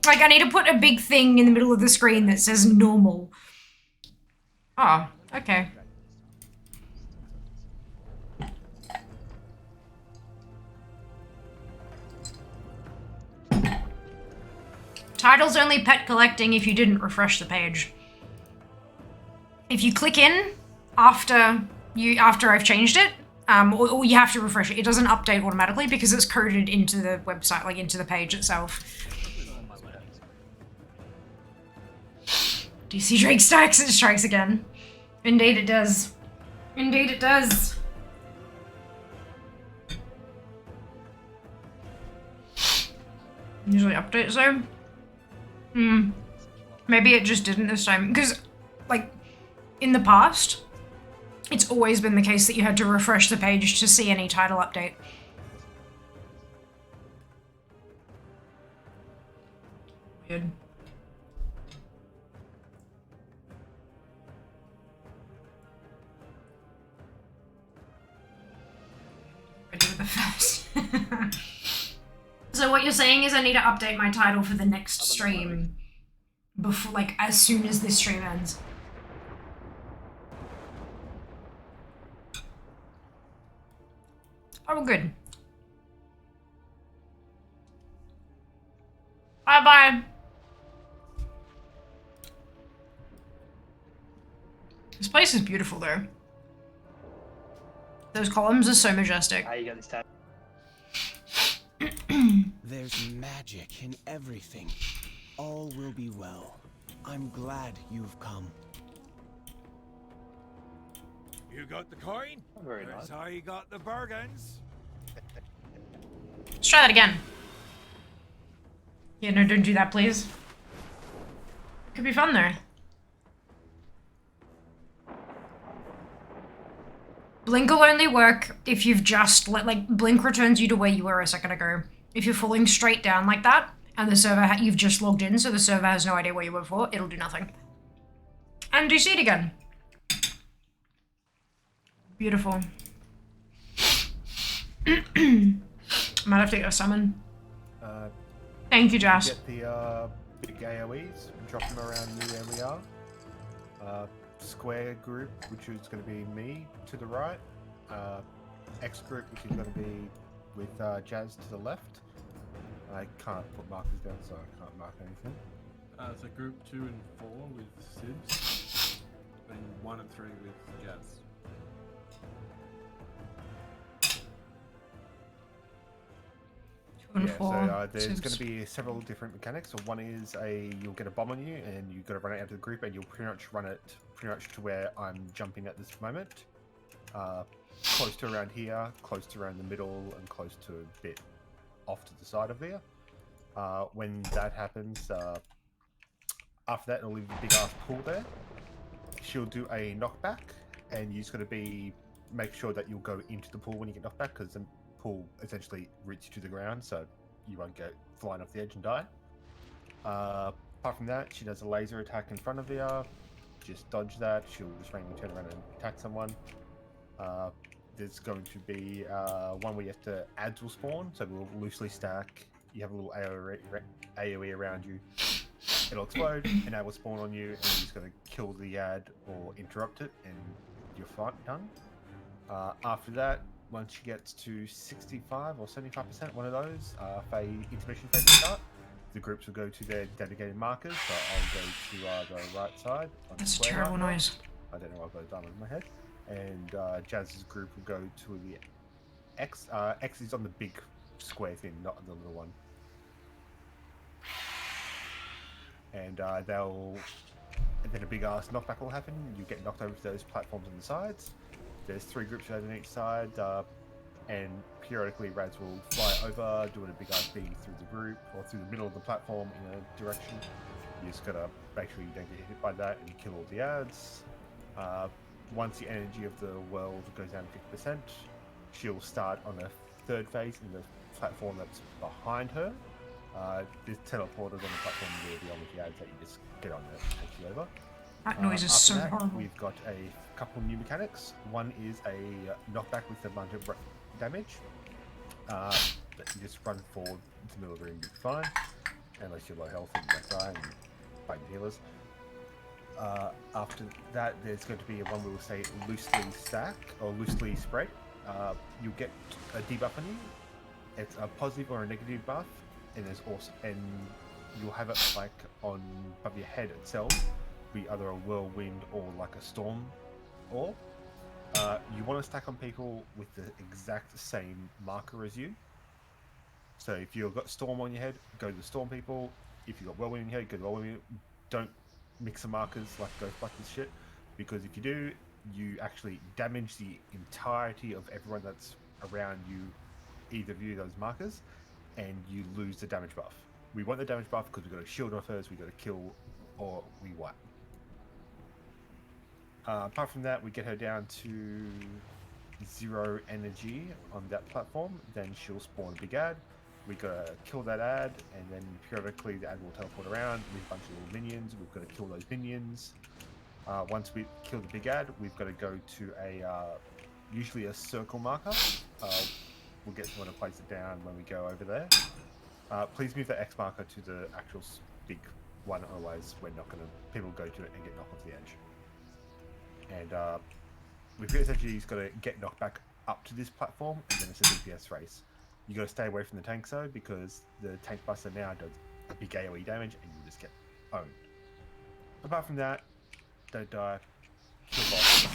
Like, I need to put a big thing in the middle of the screen that says normal. Oh, okay. Title's only pet collecting if you didn't refresh the page. If you click in after I've changed it, or you have to refresh it. It doesn't update automatically because it's coded into the website, like into the page itself. Do you see Drake stacks? It strikes again. Indeed it does. Indeed it does. Usually updates though. Maybe it just didn't this time. Because, like, in the past, it's always been the case that you had to refresh the page to see any title update. Weird. Ready with the first. So what you're saying is I need to update my title for the next stream before, like, as soon as this stream ends. Oh, good. Bye-bye. This place is beautiful, though. Those columns are so majestic. Ah, you got this tab. There's magic in everything. All will be well. I'm glad you've come. You got the coin? Very That's nice. how you got the bargains. Let's try that again. Yeah, no, don't do that, please. Could be fun, though. Blink will only work if you've just like, Blink returns you to where you were a second ago. If you're falling straight down like that, and the server, you've just logged in, so the server has no idea where you were before, it'll do nothing. And do you see it again? Beautiful. Might have to go summon. Thank you, Josh. Get the big AoEs and drop them around you where we are. Square group, which is going to be me to the right. X group, which is going to be with Jazz to the left. I can't put markers down, so I can't mark anything. So group 2 and 4 with Sibs, and 1 and 3 with Jazz. So there's going to be several different mechanics. So one is you'll get a bomb on you, and you've got to run it out of the group, and you'll pretty much run it to where I'm jumping at this moment. Close to around here, close to around the middle, and close to a bit off to the side of there. When that happens, after that, it'll leave a big ass pool there. She'll do a knockback, and you just got to make sure that you'll go into the pool when you get knocked back, because the pool essentially roots you to the ground, so you won't go flying off the edge and die. Apart from that, she does a laser attack in front of you. Just dodge that. She'll just randomly turn around and attack someone. There's going to be one where you have to ads will spawn, so we'll loosely stack. You have a little AoE around you. It'll explode, and ad will spawn on you, and you're just going to kill the ad or interrupt it, and you're done. After that, once she gets to 65 or 75%, one of those, intermission phase will start. The groups will go to their dedicated markers, so I'll go to the right side. That's a terrible noise. I don't know why I've got a diamond in my head. And Jazz's group will go to the X. X is on the big square thing, not the little one. And then a big ass knockback will happen. You get knocked over to those platforms on the sides. There's 3 groups on each side, and periodically Rads will fly over, doing a big ass beam through the group or through the middle of the platform in a direction. You just gotta make sure you don't get hit by that and kill all the ads. Once the energy of the world goes down to 50%, she'll start on a 3rd phase in the platform that's behind her. There's teleporters on the platform there beyond with the ads that you just get on there and take you over. That noise is so horrible. We've got a couple new mechanics. One is a knockback with a bunch of damage. That you just run forward into the middle of the room, you'll be fine. Unless you're low health and you might die and fight healers. After that, there's going to be one we will say loosely stack or loosely spread. You'll get a debuff on you. It's a positive or a negative buff, and there's also you'll have it like on above your head itself, be either a whirlwind or like a storm orb. You want to stack on people with the exact same marker as you. So if you've got storm on your head, go to the storm people. If you've got whirlwind in your head, go to the whirlwind. Don't mix the markers like Ghostbusters shit, because if you do, you actually damage the entirety of everyone that's around you, either of you, those markers, and you lose the damage buff. We want the damage buff because we've got to shield off first, we've got to kill, or we wipe. Apart from that, we get her down to 0 energy on that platform, then she'll spawn a big ad. We gotta kill that ad, and then periodically the ad will teleport around with a bunch of little minions. We've got to kill those minions. Once we kill the big ad, we've got to go to a usually a circle marker. We'll get someone to place it down when we go over there. Please move the X marker to the actual big one, otherwise we're not gonna. People go to it and get knocked off the edge. And we've essentially got to get knocked back up to this platform, and then it's a DPS race. You got to stay away from the tanks though, because the tank buster now does a big AoE damage, and you just get owned. Apart from that, don't die. Kill boss.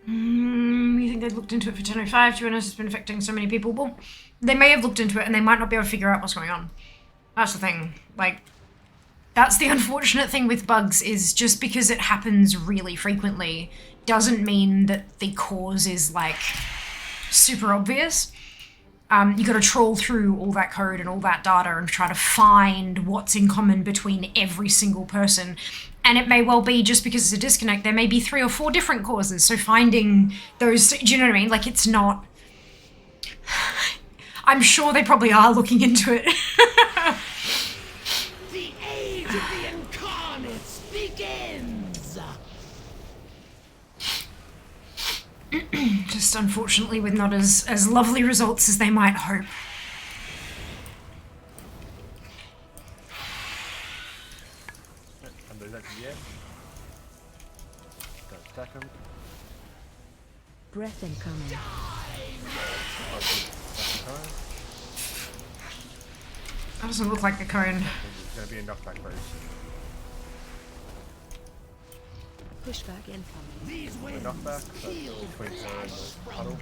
You think they've looked into it for 10:05? To be honest, it's been affecting so many people. Well, they may have looked into it and they might not be able to figure out what's going on. That's the thing. Like, that's the unfortunate thing with bugs, is just because it happens really frequently doesn't mean that the cause is, like, super obvious. You gotta trawl through all that code and all that data and try to find what's in common between every single person. And it may well be, just because it's a disconnect, there may be 3 or 4 different causes. So finding those, do you know what I mean? Like, it's not... I'm sure they probably are looking into it. The age of the incarnates begins! Just unfortunately with not as lovely results as they might hope. And there's actually, yeah. Go stack them. Breath incoming. That doesn't look like the cone. There's going to be a knockback very soon. Pushback incoming. These winds knockback, so between her and the puddle.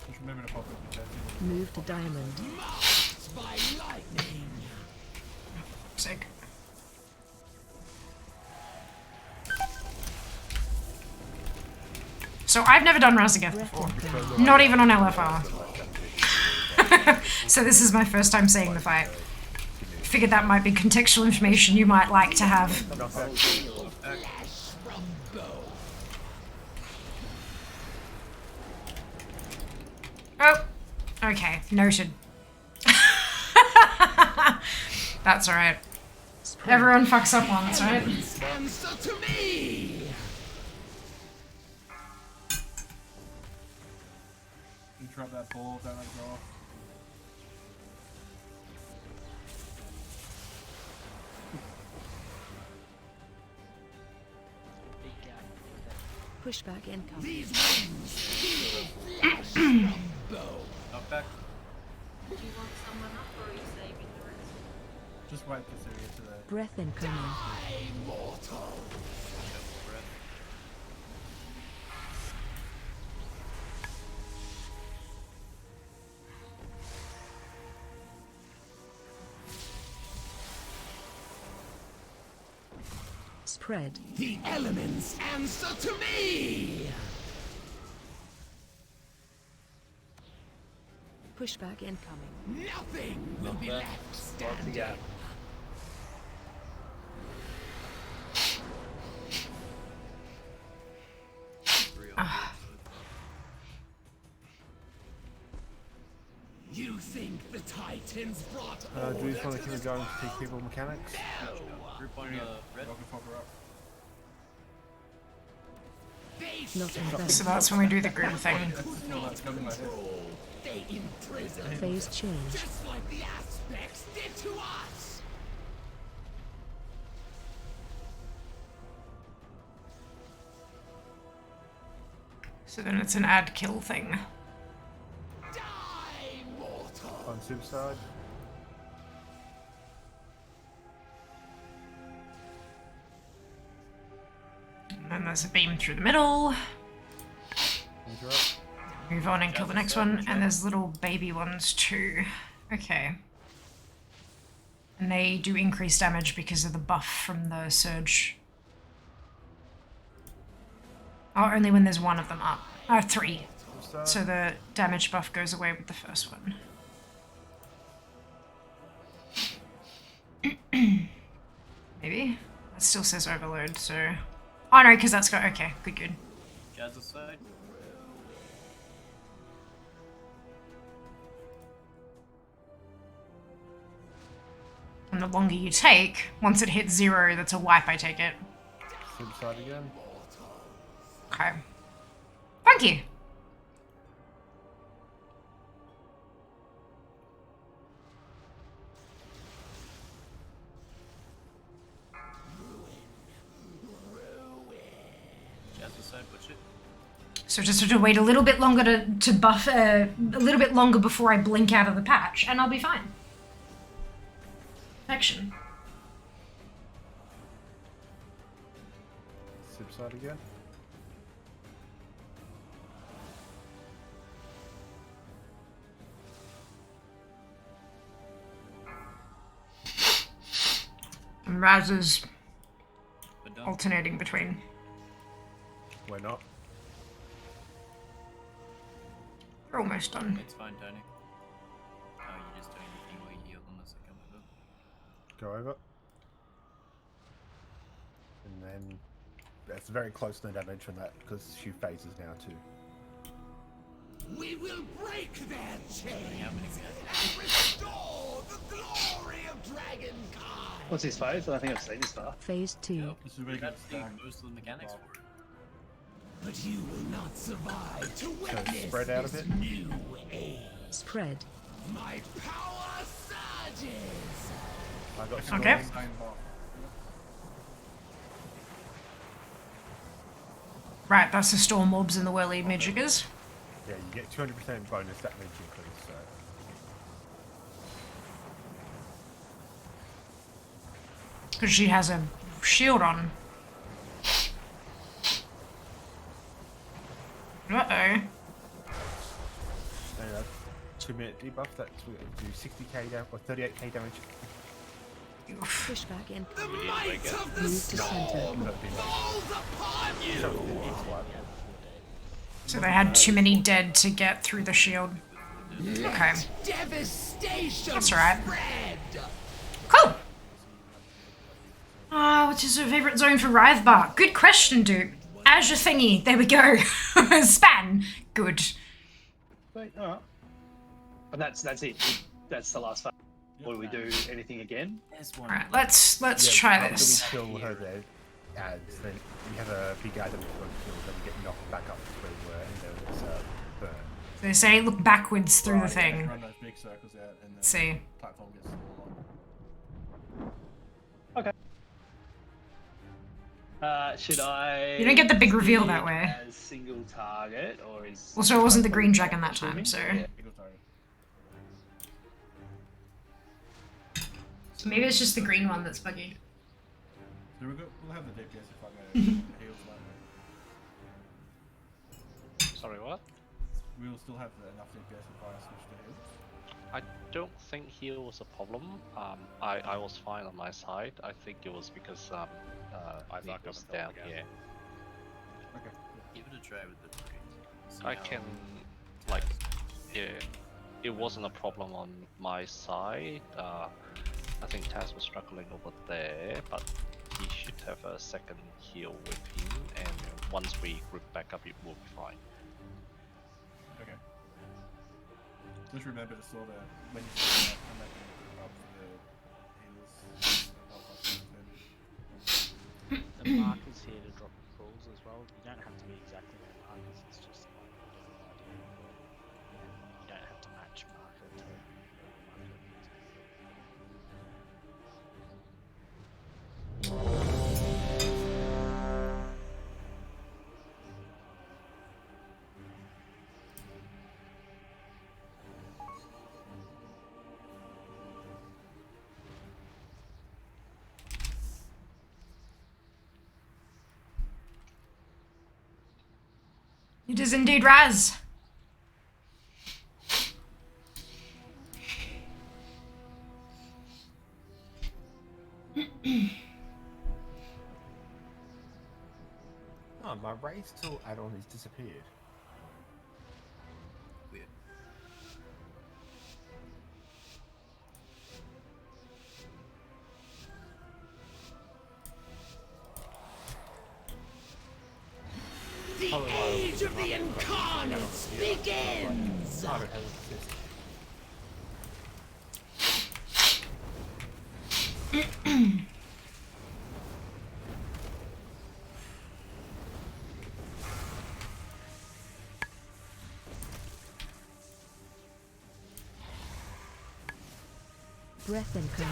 Just remember to pop it in the chat. Move to diamond. By lightning. Sick. So I've never done Razageth before. Not even on LFR. So this is my first time seeing the fight. Figured that might be contextual information you might like to have. Oh, okay, noted. That's alright. Everyone fucks up once, right? Answer to me! You drop that ball, don't let it go off. Pushback incoming. These winds feel flash from bow. Knockback. Do you want someone up or are you saving the rest? Just wait till they get to the... Breath incoming. Immortal. Spread. The elements answer to me! Pushback incoming. Nothing will be left standing. You think the Titans brought do you just want to keep going to teach people mechanics? Group on red. Nothing better. So that's when we do the group thing. stay in prison. Phase change. Just like the aspects did to us. So then it's an add kill thing. On Sib's side. And then there's a beam through the middle. Interrupt. Move on and kill the next one. And there's little baby ones too. Okay. And they do increase damage because of the buff from the surge. Oh, only when there's one of them up. Oh, 3. So the damage buff goes away with the first one. Maybe? That still says overload, so... Oh no, because that's got... Okay, good. Jazz's side. And the longer you take, once it hits 0, that's a wipe, I take it. Sib's side again. Okay. Thank you. Jazz's side, push it. So just have to wait a little bit longer to buff, a little bit longer before I blink out of the patch, and I'll be fine. Perfection. Sib's side again. And Raz is alternating between. Why not? We're almost done. It's fine, Tony. Oh, you just doing anything where you heal unless I come over. Go over. And then that's very close to the damage from that because she phases now too. We will break their chains and restore the glory of Dragonkind. What's his phase? I don't think I've seen this far. Phase 2. This is really good. Most of the mechanics for it. But you will not survive to witness spread out a bit. new age. Spread. My power surges. I got Okay. Storm. Right, that's the storm orbs and the whirly midgers. Yeah, you get 200% bonus damage increase. So. Because she has a shield on. Uh-oh. And a 2-minute debuff, that will do 60k damage or 38k damage. Push back in. The might of the Move to storm center. falls upon you. So they had too many dead to get through the shield. Okay. Devastation. That's right. Spread. Cool! Which is your favourite zone for Wraithbar? Good question, dude. Azure thingy. There we go. Span. Good. Wait, alright. And that's it. That's the last phase. Or do we do anything again? Alright, let's try this. After we kill her there, adds, then we have a big item to kill, then we get knocked back up to where we were, and then it's burn. They say look backwards through the Right, thing. Run those big circles out, and then See. the platform gets smaller. Should I... You don't get the big reveal that way. As single target, or is... Also, it wasn't the green dragon that time, so... Yeah. Maybe it's just the green one that's buggy. So we'll have the DPS if I go heals later. Sorry, what? We'll still have enough DPS if I switch to heals. I don't think heal was a problem. I was fine on my side. I think it was because I was down here. Okay. Give it a try with the 3. I can, like, yeah, it wasn't a problem on my side. I think Taz was struggling over there, but he should have a second heal with him, and once we group back up, it will be fine. Okay. Just remember to sort of when you come back and group up for the healers. The markers here to drop calls as well. You don't have to be exactly where markers, it's just like a general idea. You don't have which marker to mark It is indeed Raz. Oh, my raise tool add-on has disappeared. Weird. The age of the incarnates begins! Oh, it hasn't existed. Breath incoming.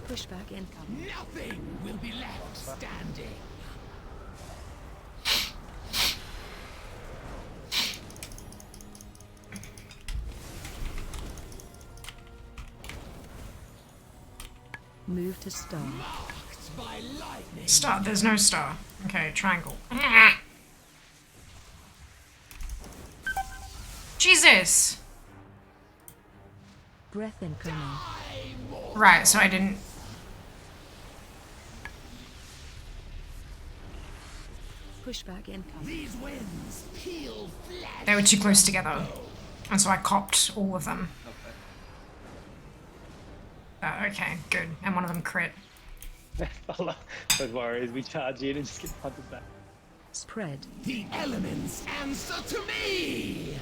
Pushback incoming. Nothing will be left standing. Move to star. Marked by lightning. Star. There's no star. Okay, triangle. Jesus. Breath incoming. Right, so I didn't. Pushback incoming. These winds peel flesh. They were too close together, and so I copped all of them. Okay, good. And one of them crit. Don't worry, as we charge in and just get punted back. Spread. The elements answer to me!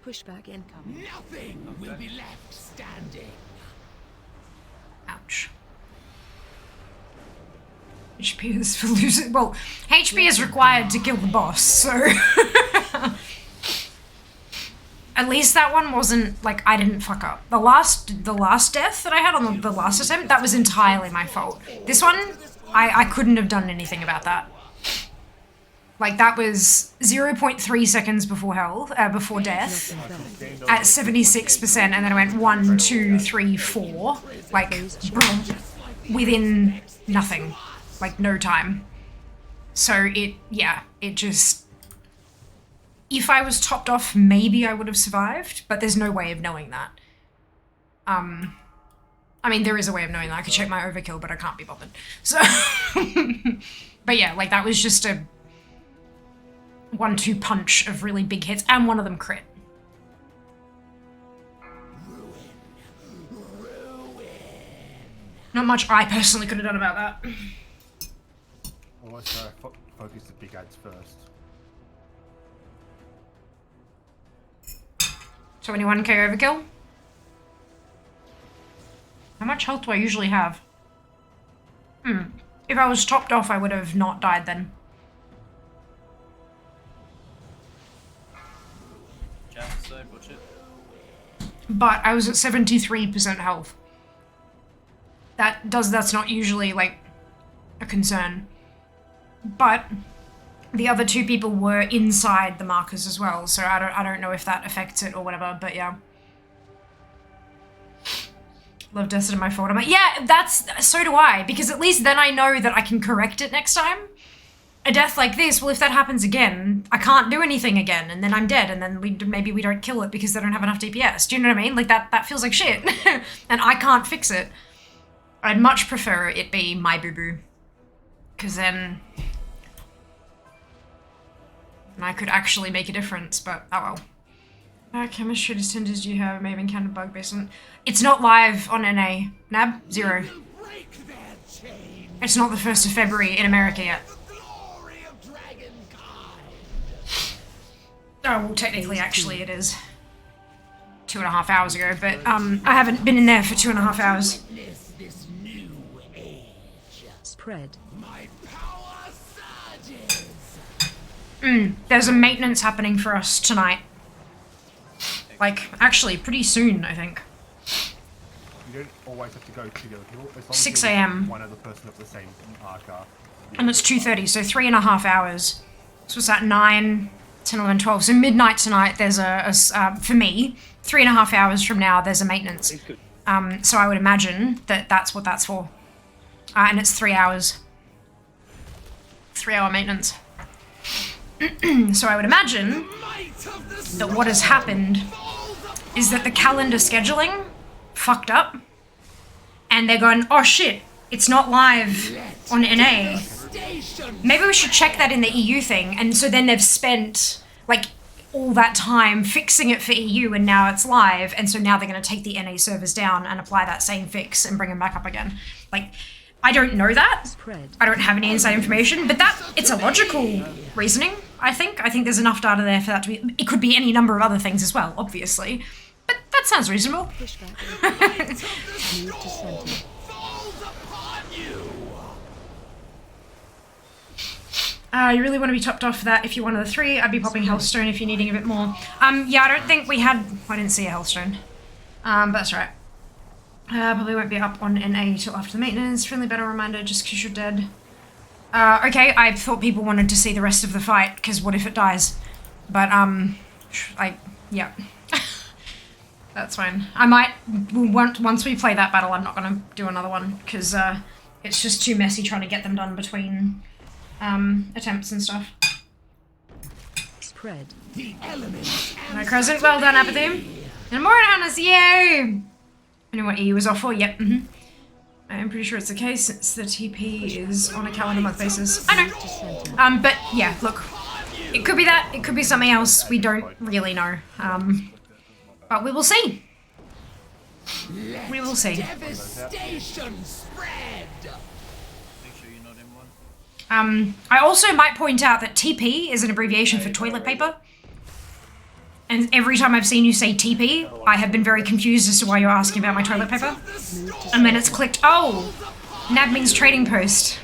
Pushback incoming. Nothing will be left standing. Ouch. HP is for losing. Well, HP is required to kill the boss, so. At least that one wasn't, like, I didn't fuck up. The last death that I had on the last attempt, that was entirely my fault. This one, I couldn't have done anything about that. Like, that was 0.3 seconds before before death, at 76%, and then I went 1, 2, 3, 4, like, boom, within nothing, like, no time. So it just, if I was topped off, maybe I would have survived, but there's no way of knowing that. I mean, there is a way of knowing that. I could check my overkill, but I can't be bothered. So, but yeah, like, that was just a 1-2 punch of really big hits, and one of them crit. Not much I personally could have done about that. Also, focus the big ads first. 21k overkill. How much health do I usually have? If I was topped off, I would have not died then. Side, watch it. But I was at 73% health. That's not usually, like, a concern. But the other two people were inside the markers as well, so I don't know if that affects it or whatever, but yeah. Love Desert in my fault. I'm like, yeah, so do I, because at least then I know that I can correct it next time. A death like this, well, if that happens again, I can't do anything again, and then I'm dead, and then maybe we don't kill it because they don't have enough DPS. Do you know what I mean? Like, that feels like shit. And I can't fix it. I'd much prefer it be my boo-boo. Because then I could actually make a difference, but oh well. Chemistry tenders do you have? Maybe encountered bug based on... It's not live on NA. Nab? 0. It's not the 1st of February in America yet. Oh, well, technically, actually, it is 2.5 hours ago, but I haven't been in there for 2.5 hours. Spread. There's a maintenance happening for us tonight. Like, actually, pretty soon, I think. You don't always have to go to the other people. As long 6 as you're a.m. one other person of the same car. And it's 2:30, so 3.5 hours. So what's that, 9, 10, 11, 12. So midnight tonight, there's for me, 3.5 hours from now, there's a maintenance. So I would imagine that that's what that's for. And it's 3 hours. 3-hour maintenance. So I would imagine that what has happened is that the calendar scheduling fucked up. And they're going, oh shit, it's not live on NA. Maybe we should check that in the EU thing. And so then they've spent like all that time fixing it for EU and now it's live. And so now they're going to take the NA servers down and apply that same fix and bring them back up again. Like, I don't know that. I don't have any inside information, but it's a logical reasoning, I think. I think there's enough data there for that to be... It could be any number of other things as well, obviously. But that sounds reasonable. You really want to be topped off for that if you're one of the 3. I'd be popping Healthstone if you're needing a bit more. Yeah, I don't think we had... I didn't see a Healthstone. But that's right. Probably won't be up on NA till after the maintenance. Friendly battle reminder just because you're dead. Okay, I thought people wanted to see the rest of the fight, because what if it dies? But, yeah. That's fine. I might, once we play that battle, I'm not going to do another one, because it's just too messy trying to get them done between attempts and stuff. Spread. No crescent, well done, Apathy. And more Hannes, yay! I know what EU is off for, yep, I'm pretty sure it's the case since the TP is on a calendar month basis. I know. But yeah, look, it could be that, it could be something else, we don't really know. But we will see. We will see. Devastation spread. I also might point out that TP is an abbreviation for toilet paper. And every time I've seen you say TP, I have been very confused as to why you're asking about my toilet paper. And then it's clicked, oh, NAB means trading post.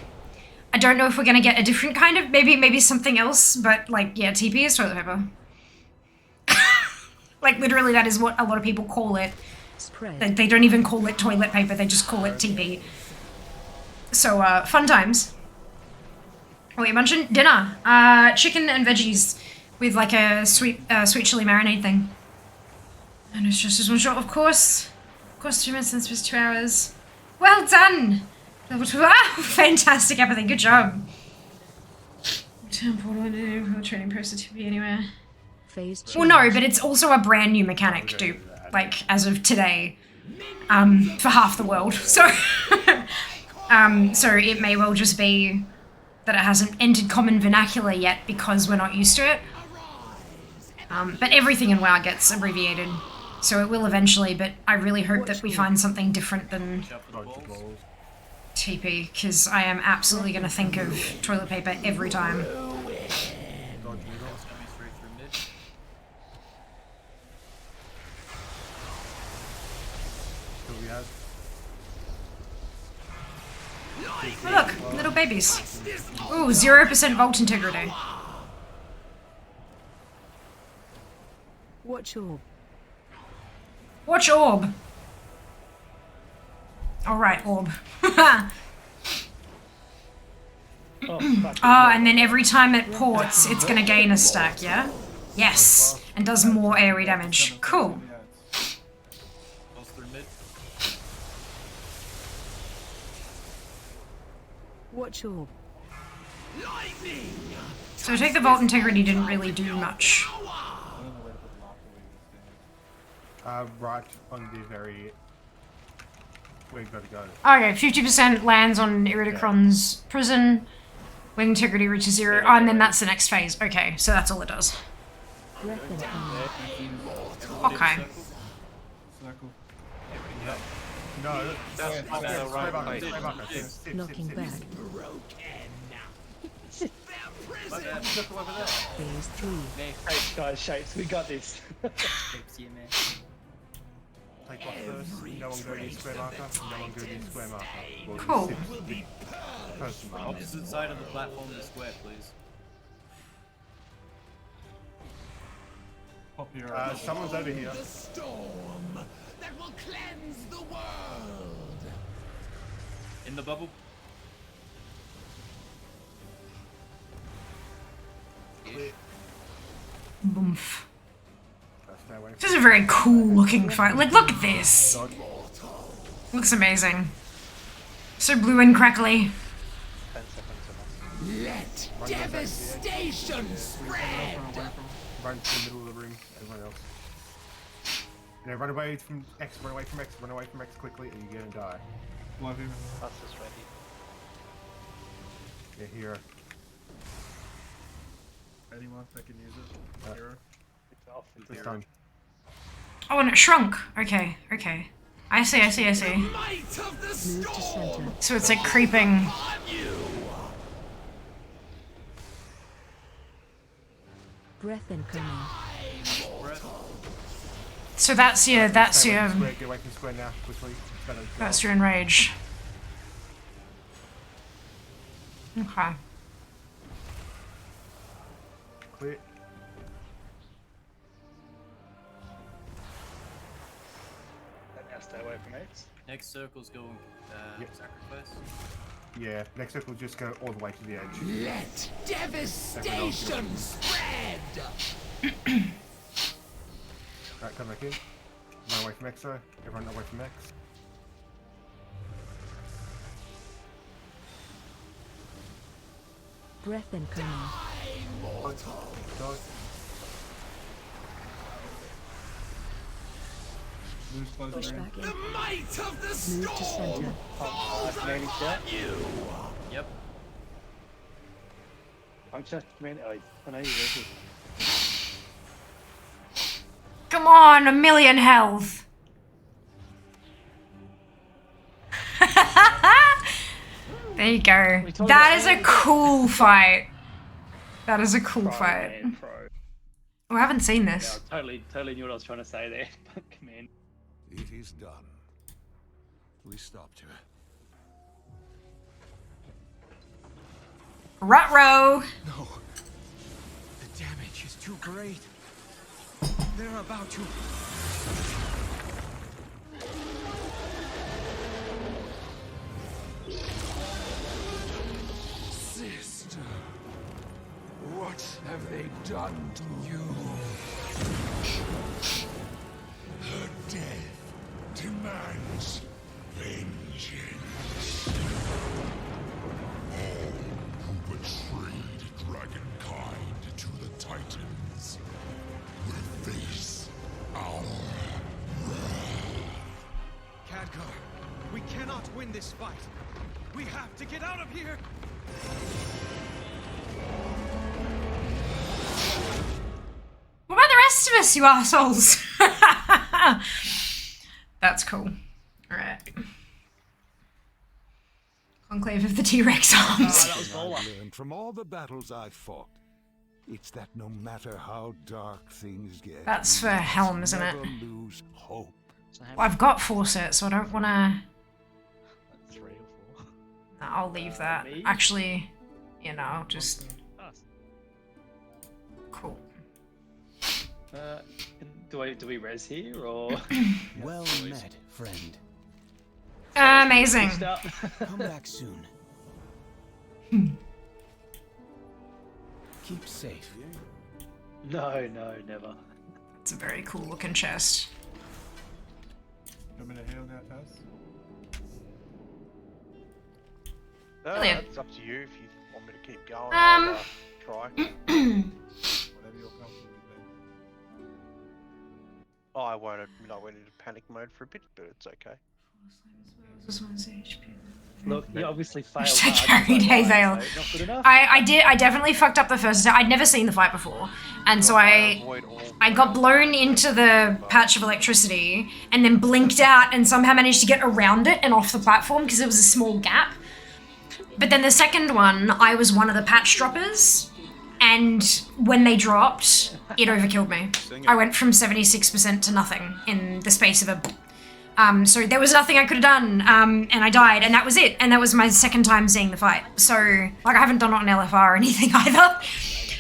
I don't know if we're gonna get a different kind of, maybe something else, but like, yeah, TP is toilet paper. Like, literally that is what a lot of people call it. They don't even call it toilet paper, they just call it TP. So, fun times. What you mentioned? Dinner. Chicken and veggies. With like a sweet chili marinade thing. And it's just as one shot, of course. Of course, 2 minutes since it was 2 hours. Well done! Fantastic, everything, good job. Training process to be anywhere. Well, no, but it's also a brand new mechanic, dupe. Like, as of today. For half the world. So, so it may well just be that it hasn't entered common vernacular yet because we're not used to it. But everything in WoW gets abbreviated, so it will eventually, but I really hope that we find something different than TP, because I am absolutely going to think of toilet paper every time. Oh, look, little babies. Ooh, 0% vault integrity. Watch orb. Watch orb. Alright, orb. And then every time it ports, it's gonna gain a stack, yeah? Yes. And does more AoE damage. Cool. Watch orb. So I take the vault integrity didn't really do much. Right on the very... Where you gotta go. Okay, 50% lands on Iridicron's prison. When integrity reaches 0. Oh, and then that's the next phase. Okay, so that's all it does. Okay. Circle. No, That's square the right marker, place. square marker. Sip, Knocking back. Circle over there. Phase 3. Shapes, guys, shapes. We got this. Shapes, yeah, man. Take off first. No one go near square marker. No one go near square marker. Well, Cool. Sip's the person marker. Opposite side of the platform to square, please. Pop here. Someone's over here. The storm that will cleanse the world. In the bubble. Boomf. Stay away This is a very cool looking fight. Like, look at this. Looks amazing. So blue and crackly. 10 seconds enough. Let devastation spread. Run to the middle of the room. Everyone else. You know, run away from X. Run away from X. Run away from X quickly, or you're gonna die. Love him. Bus is ready. Yeah, hero. Anyone that can use it. Hero. It's off in It's theory. done. Oh, and it shrunk. Okay, okay. I see, I see, I see. Might of the Move to storm. center. So it's like creeping. On you. Breath incoming. So that's your, Stay away from square. Get away from square now, quickly. It's better. that's your enrage. Okay. Clear. Now stay away from X. Next circle's going Yep. sacrifice. Yeah, next circle just go all the way to the edge. Let devastation spread. Right, come back in. Run away from X though. Everyone away from X. Breath incoming. Dodge. Lose close Push range. back in. The might of the Move to storm center. falls Commanding upon shot. you. Yep. Puncture, command. Oh, I know you're ready. Come on, 1,000,000 health. There you go. That is a cool fight. That is a cool fight. Man, pro. Oh, I haven't seen Yeah, this. I totally knew what I was trying to say there. But command. It is done. We stopped her. Ruh-roh. No. The damage is too great. They're about to... Sister, what have they done to you? Her death demands vengeance. All who betrayed dragonkind to the Titans will face our wrath. Khadgar, we cannot win this fight. We have to get out of here. What about the rest of us, you assholes? That's cool. Alright. Conclave of the T-Rex arms. that was Bola. I learned from all the battles I've fought. It's that no matter how dark things get, That's we for must Helm, isn't it? never lose hope. Well, I've got 4 sets, so I don't want to... 3 or 4. I'll leave that. me? Actually, you know, just... Nice. Cool. Do we res here or? Well met, friend. Amazing. Pushed up. Come back soon. Keep safe. No, never. It's a very cool looking chest. You want me to heal now, Taz? Brilliant. It's up to you if you want me to keep going. Try. Whatever you're comfortable with then. Oh, I won't admit I went into panic mode for a bit, but it's okay. Look, you obviously failed. Hashtag hard, carried just like, Hazel. right, so not good enough. I definitely fucked up the first time. I'd never seen the fight before. And so I got blown into the patch of electricity and then blinked out and somehow managed to get around it and off the platform because it was a small gap. But then the second one, I was one of the patch droppers, and when they dropped, it overkilled me. I went from 76% to nothing in the space of a... so there was nothing I could have done, and I died, and that was it. And that was my second time seeing the fight. So, like, I haven't done it on LFR or anything either.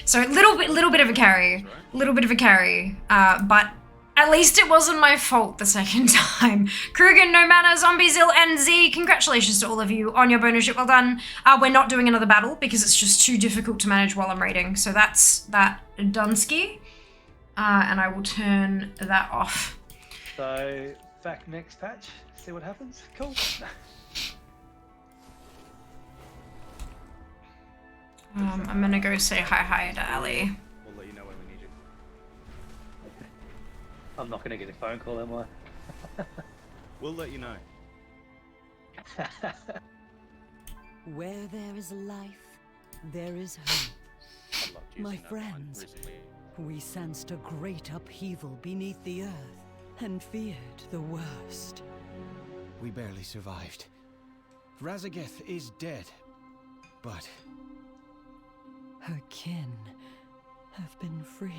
So, a little bit of a carry. But at least it wasn't my fault the second time. Krugen, No Manner, Zombiezil, and Z, congratulations to all of you on your bonus ship. Well done. We're not doing another battle because it's just too difficult to manage while I'm raiding. So that's that Dunsky. And I will turn that off. So, back next patch, see what happens. Cool. I'm gonna go say hi to Ali. We'll let you know when we need you. I'm not gonna get a phone call, am I? We'll let you know. Where there is life, there is hope. My friends, we sensed a great upheaval beneath the earth and feared the worst. We barely survived. Razageth is dead, but her kin have been freed.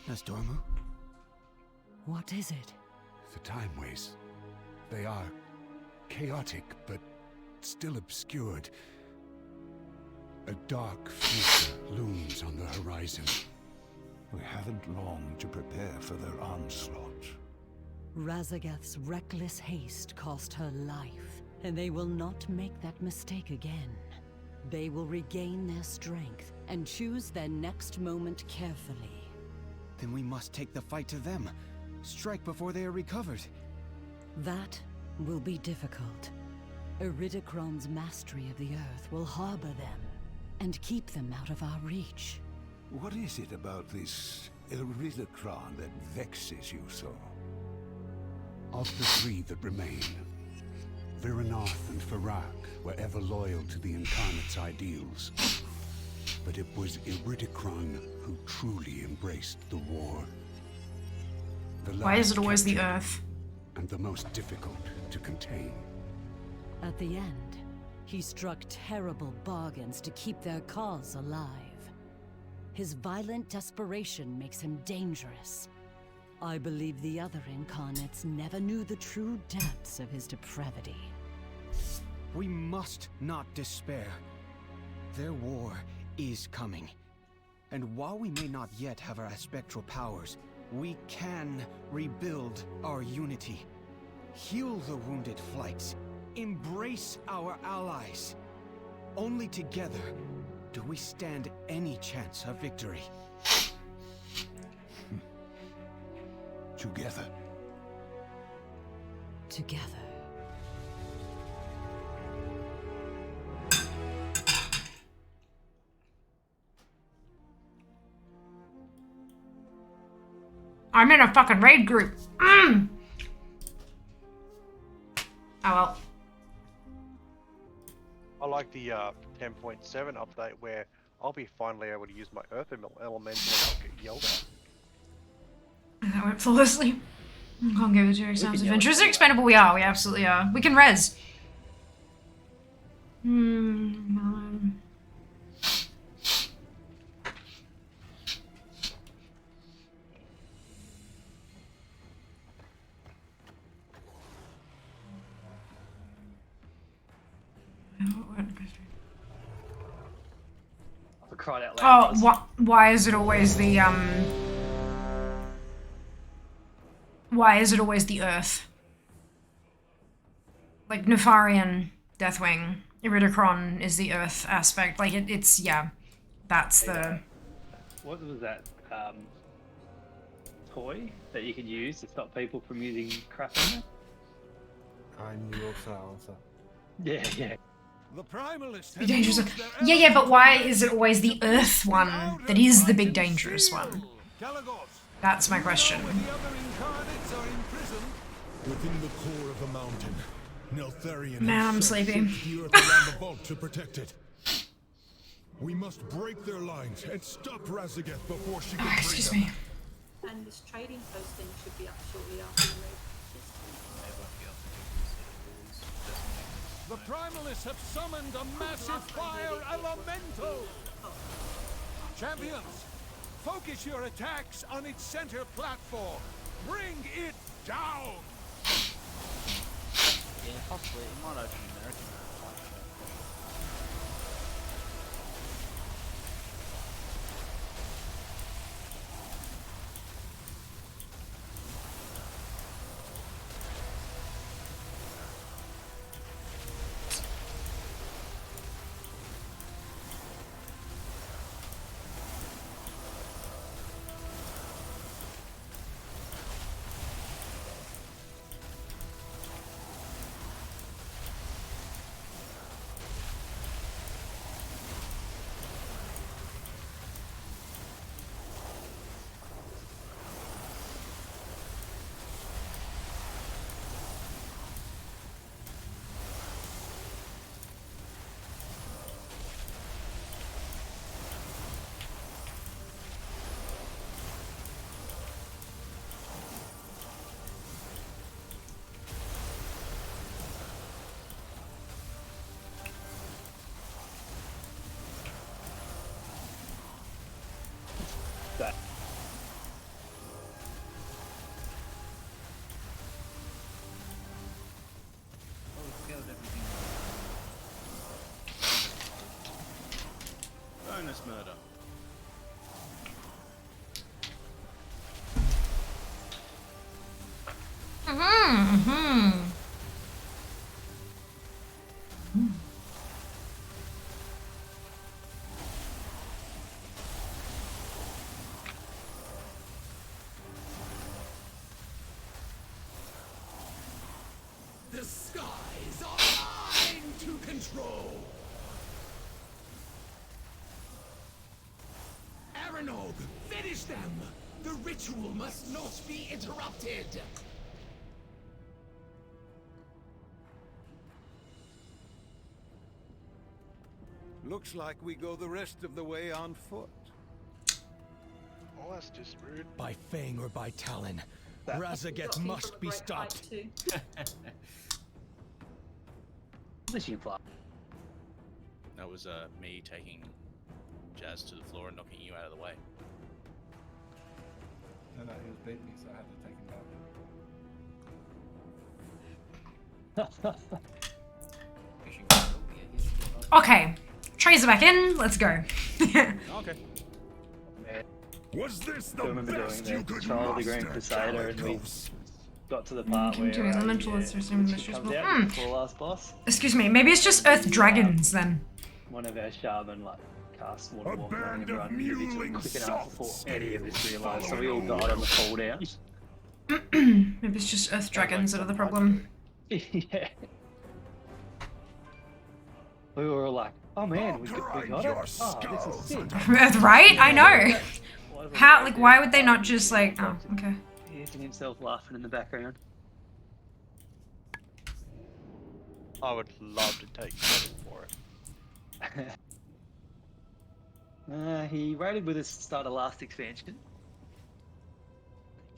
Nastormu? What is it? The Time Ways. They are chaotic, but still obscured. A dark future looms on the horizon. We haven't long to prepare for their onslaught. Razageth's reckless haste cost her life, and they will not make that mistake again. They will regain their strength and choose their next moment carefully. then we must take the fight to them. Strike before they are recovered. That will be difficult. Iridikron's mastery of the Earth will harbor them and keep them out of our reach. What is it about this Iridikron that vexes you so? Of the three that remain, Viranath and Farak were ever loyal to the Incarnate's ideals. But it was Iridikron who truly embraced the war. Why is it always the Earth? And the most difficult to contain. At the end, he struck terrible bargains to keep their cause alive. His violent desperation makes him dangerous. I believe the other incarnates never knew the true depths of his depravity. We must not despair. Their war is coming. And while we may not yet have our spectral powers, we can rebuild our unity. Heal the wounded flights. Embrace our allies. Only together do we stand any chance of victory. Together. Together. I'm in a fucking raid group. Oh well. I like the 10.7 update where I'll be finally able to use my Earth Elemental and I'll get yelled at. That went flawlessly. Can't give it to you. Sounds adventurous. Expendable. We are. We absolutely are. We can res. I cried out loud. Oh, why is it always the Why is it always the Earth? Like Nefarian, Deathwing, Iridikron is the Earth aspect. Like it's yeah, that's the. What was that toy that you could use to stop people from using crap in there? I'm your silencer. Yeah, yeah. The Primalists Big dangerous. Yeah, but why is it always the Earth one that is the big dangerous one? That's my question. The other incarnates are imprisoned within the core of the mountain. Neltharion Man, I'm himself sleepy. shaped the earth around the vault to protect it. We must break their lines and stop Razageth before she can free Excuse them. me. And this trading posting should be up shortly after the raid. The Primalists have summoned a massive fire elemental! Champions, focus your attacks on its center platform. Bring it down! Yeah, possibly. It might open American. That. Bonus murder. The skies are mine to control. Aranog, finish them. The ritual must not be interrupted. Looks like we go the rest of the way on foot. Oh, that's just rude. By Fang or by Talon, Razageth must be stopped. That was me taking Jazz to the floor and knocking you out of the way. No, he was beating me, so I had to take him down. Okay, trays are back in. Let's go. Okay. Was this the remember best doing you the could Trial of the Grand muster, Crusader and we Calico? got to the part Can where do elemental yeah, if there's anyone Richard that's comes useful. out before the last boss. Excuse me, maybe it's just Earth Dragons then. One of our shaman like cast water walk around band and of run individually mewling quick enough before soft any of us snails realised, so we all following died on the fall down. Maybe it's just Earth Dragons that are the problem. Yeah. We were all like, oh man, we got it. Oh, this is sick. Right? I know. How? Like, why would they not just like? Oh, okay. He's himself laughing in the background. I would love to take credit for it. He raided with us at the start of last expansion.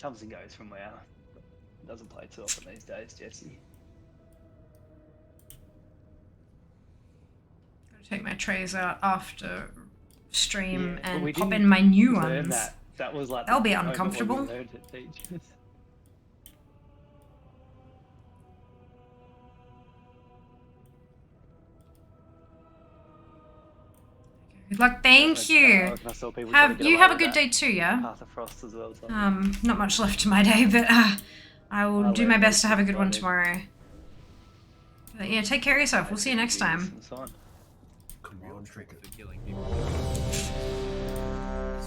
Comes and goes from WoW. Doesn't play too often these days, Jesse. Take my trays out after stream Yeah, and we pop didn't in my new learn ones. That was like That'll be the moment when we uncomfortable. learned it, Peach. Good luck. Thank you. I saw people trying to Have get you away have a with good that. day too, yeah? Path of Frost as well. So. Not much left to my day, but I will I'll do let my you best to have a good one Friday. tomorrow. But yeah, take care of yourself. We'll see you next time. Come on, trick For killing people. Is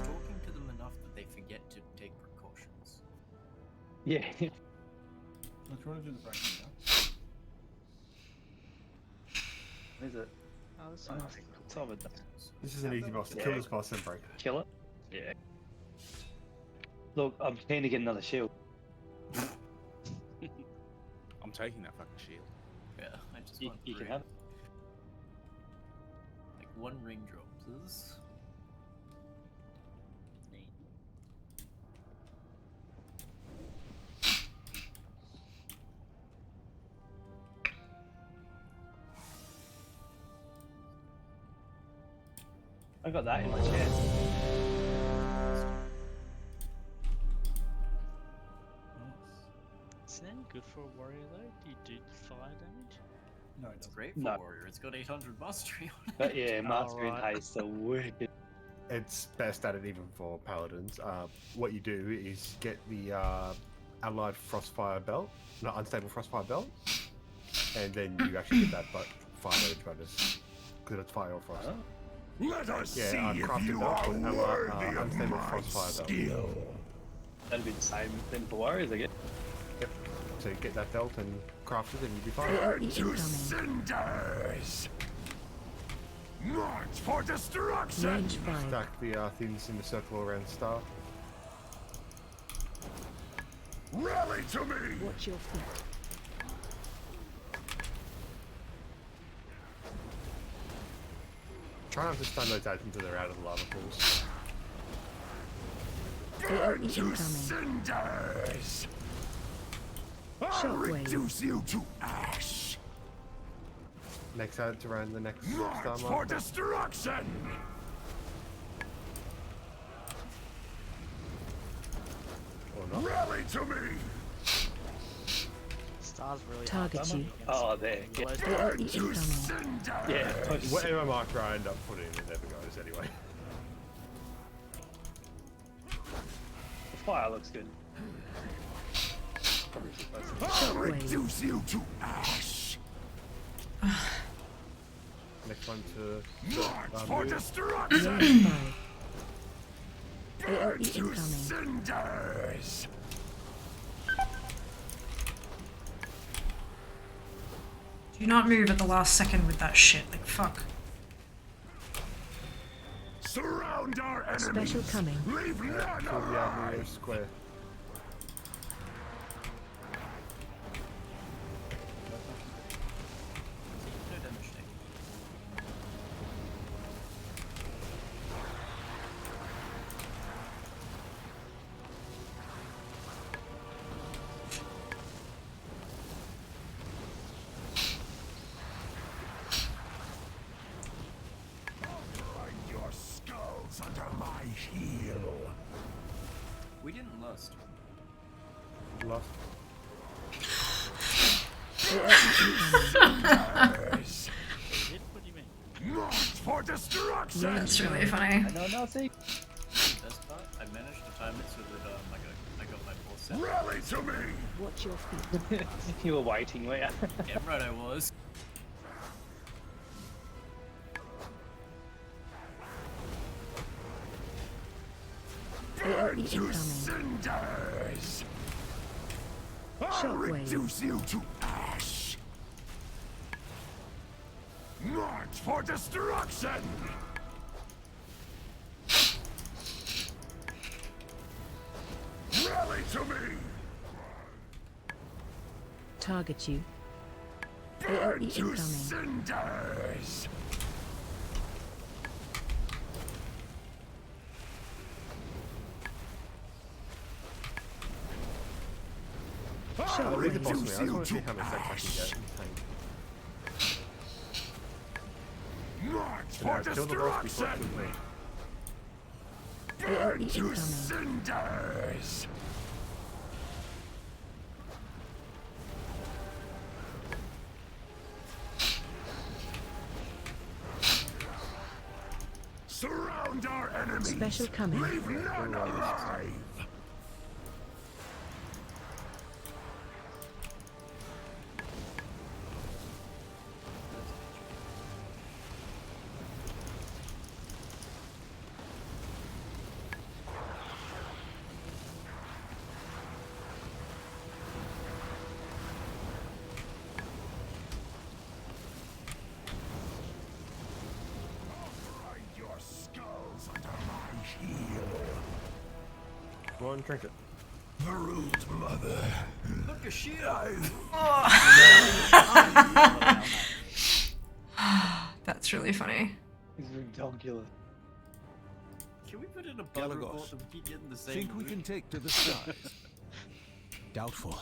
talking to them enough that they forget to take precautions. Yeah. Let's run into the break now. Is it? Oh, that's Oh, nice. It's over there. This is an easy boss. Yeah. Kill this boss and break. Kill it? Yeah. Look, I'm keen to get another shield. I'm taking that fucking shield. Yeah, I just You, want you can three. have it. Like one ring drop, please. I got that in my chest. Snail good for a warrior though? Do you do fire damage? No, It's great for No. warrior. It's got 800 mastery on it. But yeah, Master in Alright. Haste are wicked. It's best at it even for paladins. What you do is get the allied frostfire belt, no, unstable frostfire belt, and then you actually get that fire damage bonus because it's fire or frost. Let us Yeah, see I've if crafted you that are with worthy of unstable my frostfire belt. skill. That'd be the same thing for warriors, I guess. Yep. So you get that belt and craft it, and you'll be fine. Burn to cinders! March for destruction! Range 5. Stack the things in the circle around the star. Rally to me! Watch your feet. Try not to stun those out until they're out of the lava pools. Burn to incoming. cinders! I'll Shockwave. reduce you to ash! Next out around the next March star for marker. destruction! Or not. Rally to me! Star's really Target hard to you. beat against Oh, there. low Yeah. damage. Burn to incoming. cinders! Yeah. Whatever marker I end up putting, it never goes anyway. The fire looks good. I'll reduce you to ash! Next one to March for move. destruction! Range 5. Burn AoE to incoming. cinders! Do not move at the last second with that shit. Like, fuck. Surround our enemies! Special coming. Leave none Kill the army alive! square. No damage taken. Find your skulls under my heel! We didn't lust. Lost. Cinders! Hit? What do you mean? March for destruction! That's really funny. I know nothing. The best part, I managed to time it so that I got my full set. Rally to me! Watch your feet. You were waiting, weren't you? Yeah, right I was. Burn AoE to incoming. cinders! I'll Shockwave. reduce you to ash! March for destruction! Rally to me! Target you. Burn AoE to incoming. cinders! I'll Read the boss me. I reduce just you want to see to how many stacks I ash! can get in tank. March So for now kill the boss before it kills me. destruction! Burn AoE to incoming. cinders! Surround our enemies! Special coming. Leave none alive! Find your skulls under my heel! Go on, drink it. The rules, mother. Look, a shield. That's really funny. He's ridiculous. Can we put in a bug report that we keep getting the same? Think we can take to the skies? Doubtful.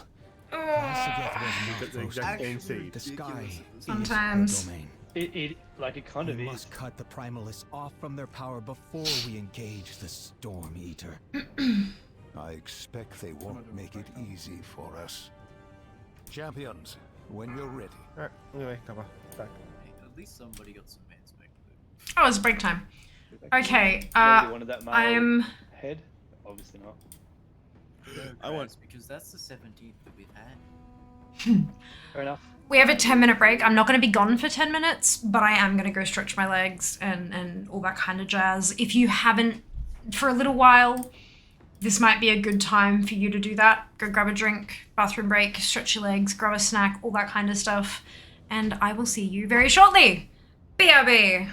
Oh. The exact same seed. The sky Sometimes. is our domain. It kind of we is. must cut the primalists off from their power before we engage the Storm Eater. I expect they won't make it easy for us. Champions, when you're ready. Alright, anyway, cover. Back. Hey, at least somebody got some man spec food. Oh, it's break time. Okay, Nobody wanted that male I'm... head? Obviously not. I want because that's the 17th that we've had. Fair enough. We have a 10-minute break. I'm not going to be gone for 10 minutes, but I am going to go stretch my legs and all that kind of jazz. If you haven't for a little while, this might be a good time for you to do that. Go grab a drink, bathroom break, stretch your legs, grab a snack, all that kind of stuff. And I will see you very shortly. BRB.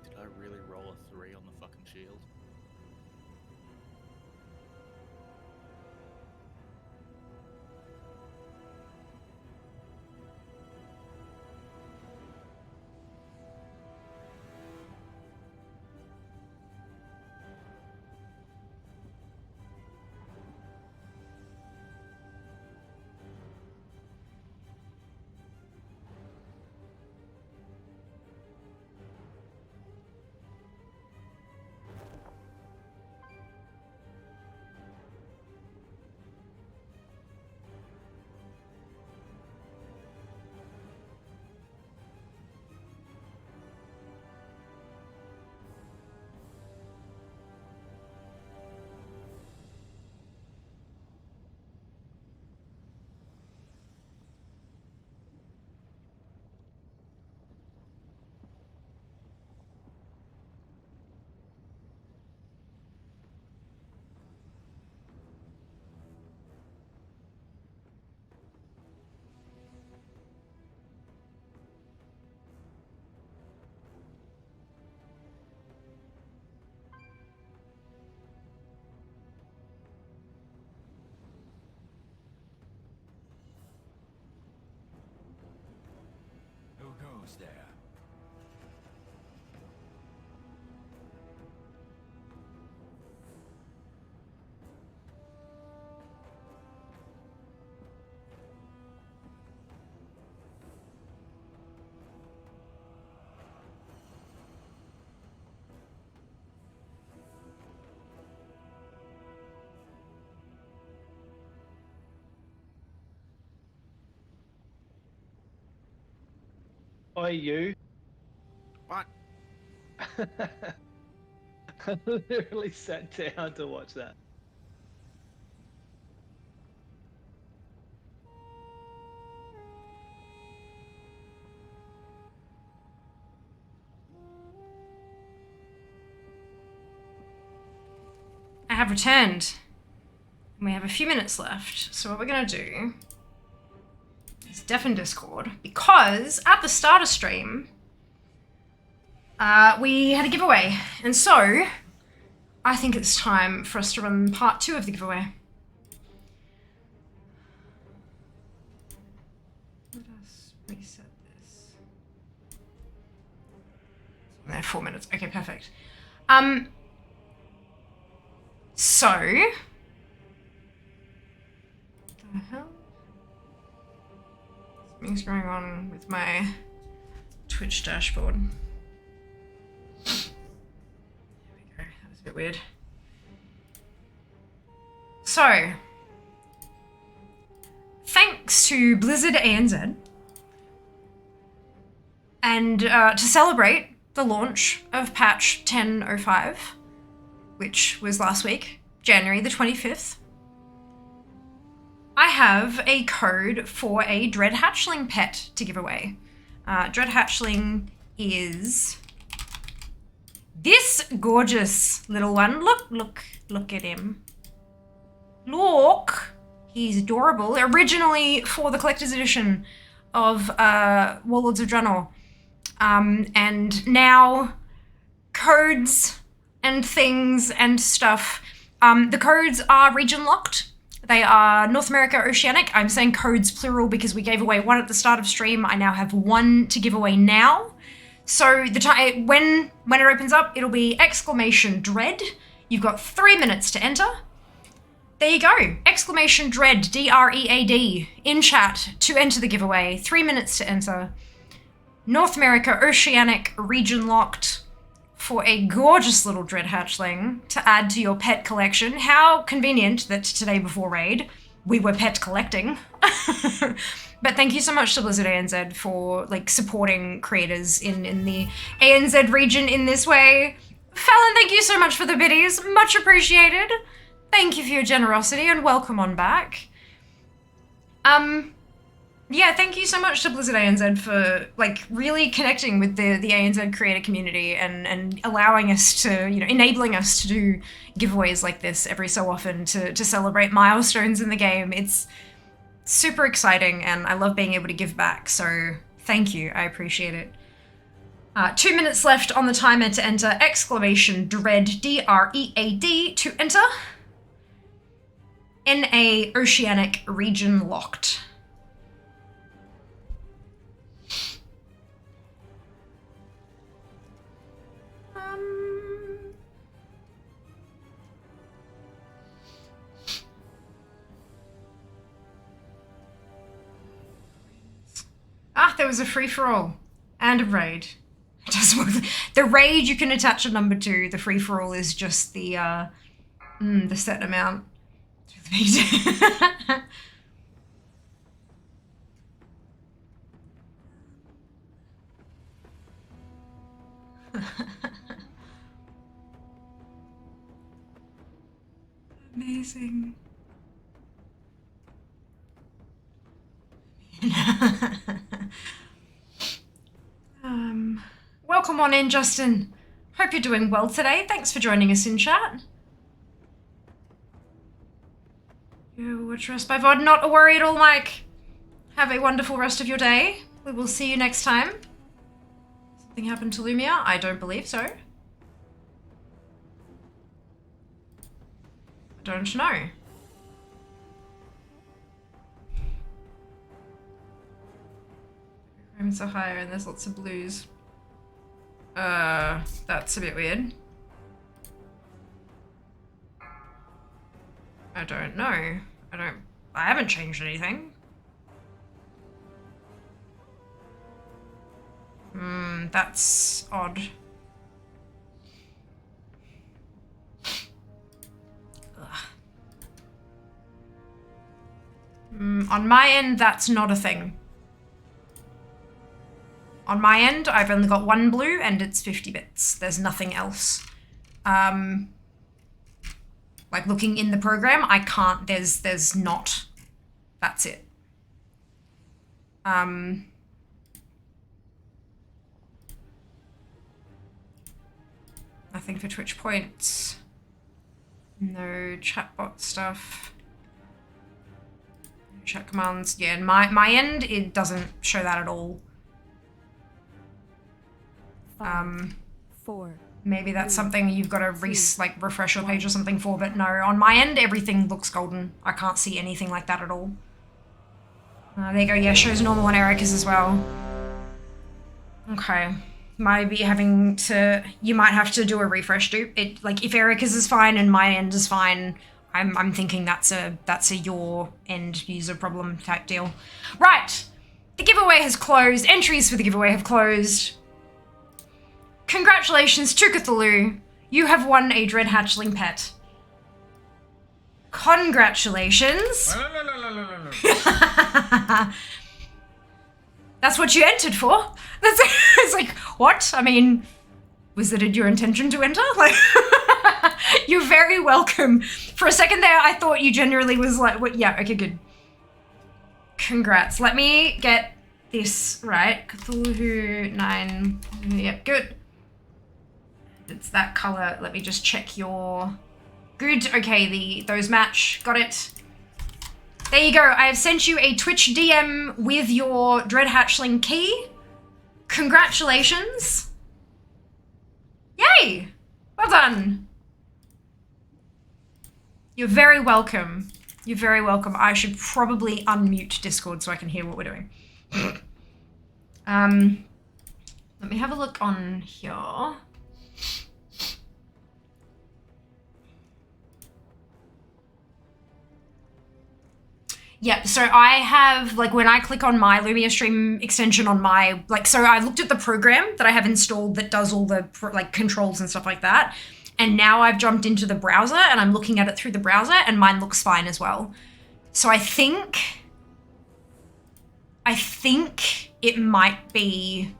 Did I really roll a 3 on the fucking shield? Who goes there? Oi, you. What? I literally sat down to watch that. I have returned. We have a few minutes left. So what we're gonna do is deafen Discord, because at the start of stream, we had a giveaway. And so I think it's time for us to run part 2 of the giveaway. Let us reset this. There, 4 minutes. Okay, perfect. So, what the hell? Something's going on with my Twitch dashboard. There we go. That was a bit weird. So, thanks to Blizzard ANZ, and to celebrate the launch of patch 10.05, which was last week, January the 25th, I have a code for a Dread Hatchling pet to give away. Dread Hatchling is this gorgeous little one. Look at him. Look! He's adorable. Originally for the collector's edition of Warlords of Draenor. And now codes and things and stuff. The codes are region locked. They are North America, Oceanic. I'm saying codes plural because we gave away one at the start of stream. I now have one to give away now. So the time when it opens up, it'll be !Dread. You've got 3 minutes to enter. There you go. !Dread, DREAD, in chat to enter the giveaway. 3 minutes to enter. North America, Oceanic, region locked, for a gorgeous little Dread Hatchling to add to your pet collection. How convenient that today before raid, we were pet collecting. But thank you so much to Blizzard ANZ for supporting creators in the ANZ region in this way. Fallon, thank you so much for the biddies. Much appreciated. Thank you for your generosity and welcome on back. Yeah, thank you so much to Blizzard ANZ for really connecting with the ANZ creator community and allowing us to, enabling us to do giveaways like this every so often to celebrate milestones in the game. It's super exciting and I love being able to give back, so thank you, I appreciate it. 2 minutes left on the timer to enter !Dread, DREAD, to enter. NA Oceanic region locked. There was a free-for-all and a raid. The raid you can attach a number to. The free-for-all is just the set amount. Amazing. Welcome on in, Justin. Hope you're doing well today. Thanks for joining us in chat. You were trust by VOD. Not a worry at all, Mike. Have a wonderful rest of your day. We will see you next time. Something happened to Lumia? I don't believe so. I don't know. Requirements are higher and there's lots of blues. That's a bit weird. I don't know. I haven't changed anything. That's odd. On my end, that's not a thing. On my end, I've only got 1 blue and it's 50 bits. There's nothing else. Like looking in the program, I can't, there's not. That's it. Nothing for Twitch points. No chatbot stuff. No chat commands. Yeah, in my end, it doesn't show that at all. 5, 4. Maybe that's something you've got to refresh your page or something for, but no, on my end, everything looks golden. I can't see anything like that at all. There you go, yeah, shows normal on Erica's as well. Okay. Might be having to, you might have to do a refresh dupe. It, like, if Erica's is fine and my end is fine, I'm thinking that's a your end user problem type deal. Right. The giveaway has closed. Entries for the giveaway have closed. Congratulations to Cthulhu. You have won a Dread Hatchling pet. Congratulations. That's what you entered for. It's like, what? I mean, was it your intention to enter? Like, you're very welcome. For a second there, I thought you generally was like, what? Yeah, okay, good. Congrats. Let me get this right. Cthulhu 9. Yep, good. It's that color. Let me just check your... Good. Okay, those match. Got it. There you go. I have sent you a Twitch DM with your Dread Hatchling key. Congratulations. Yay! Well done. You're very welcome. You're very welcome. I should probably unmute Discord so I can hear what we're doing. Let me have a look on here. Yeah, so I have, like, when I click on my Lumia Stream extension on my, like, so I looked at the program that I have installed that does all the, like, controls and stuff like that, and now I've jumped into the browser and I'm looking at it through the browser and mine looks fine as well. So I think it might be,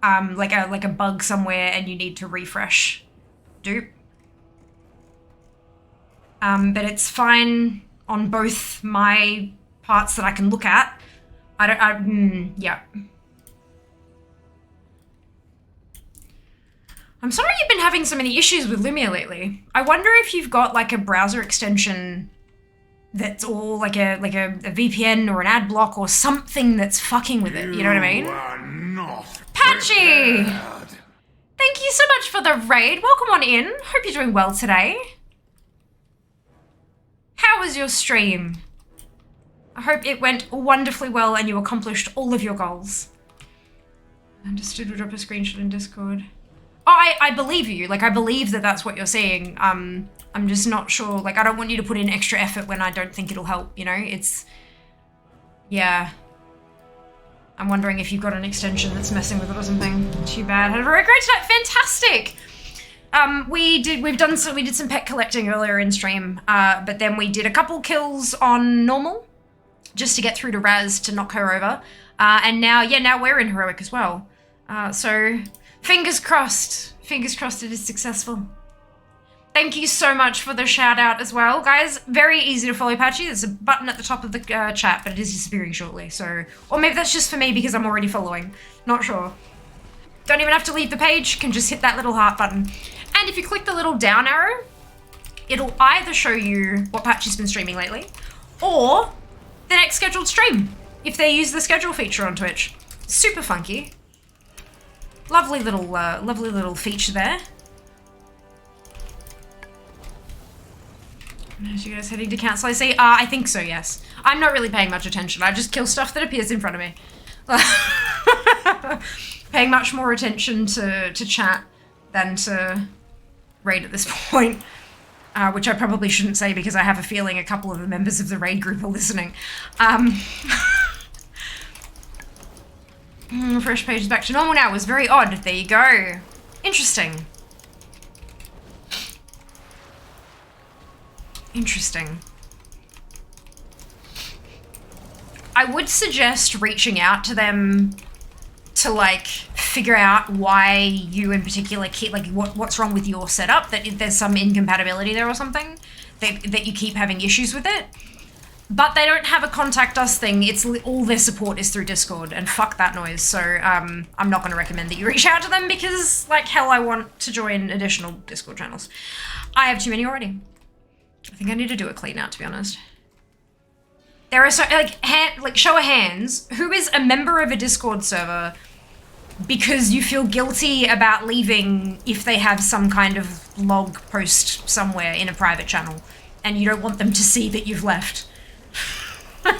like a bug somewhere and you need to refresh dupe. But it's fine on both my parts that I can look at. Yeah. I'm sorry you've been having so many issues with Lumia lately. I wonder if you've got like a browser extension that's all like a VPN or an ad block or something that's fucking with it, you know what I mean? Patchy! Thank you so much for the raid. Welcome on in. Hope you're doing well today. How was your stream? I hope it went wonderfully well and you accomplished all of your goals. Understood, we'll drop a screenshot in Discord. Oh, I believe you. Like, I believe that that's what you're saying. I'm just not sure. Like, I don't want you to put in extra effort when I don't think it'll help, you know? It's... Yeah. I'm wondering if you've got an extension that's messing with it or something. Too bad. Had a very great night. Fantastic! We did some pet collecting earlier in stream, but then we did a couple kills on normal, just to get through to Raz to knock her over. And now, yeah, now we're in heroic as well. So fingers crossed it is successful. Thank you so much for the shout out as well, guys. Very easy to follow Patchy. There's a button at the top of the chat, but it is disappearing shortly. So, or maybe that's just for me because I'm already following. Not sure. Don't even have to leave the page. Can just hit that little heart button. And if you click the little down arrow, it'll either show you what Patchy's been streaming lately, or the next scheduled stream, if they use the schedule feature on Twitch. Super funky. Lovely little feature there. Are you guys heading to council? I say, I think so, yes. I'm not really paying much attention. I just kill stuff that appears in front of me. Paying much more attention to chat than to raid at this point. Which I probably shouldn't say because I have a feeling a couple of the members of the raid group are listening. Fresh page is back to normal now. It was very odd. There you go. Interesting. Interesting. I would suggest reaching out to them to like figure out why you in particular keep like what's wrong with your setup, that there's some incompatibility there or something, that you keep having issues with it. But they don't have a contact us thing. It's all their support is through Discord, and fuck that noise. So I'm not going to recommend that you reach out to them because like hell I want to join additional Discord channels. I have too many already. I think I need to do a clean out, to be honest. There are so like show of hands, who is a member of a Discord server because you feel guilty about leaving if they have some kind of log post somewhere in a private channel and you don't want them to see that you've left. But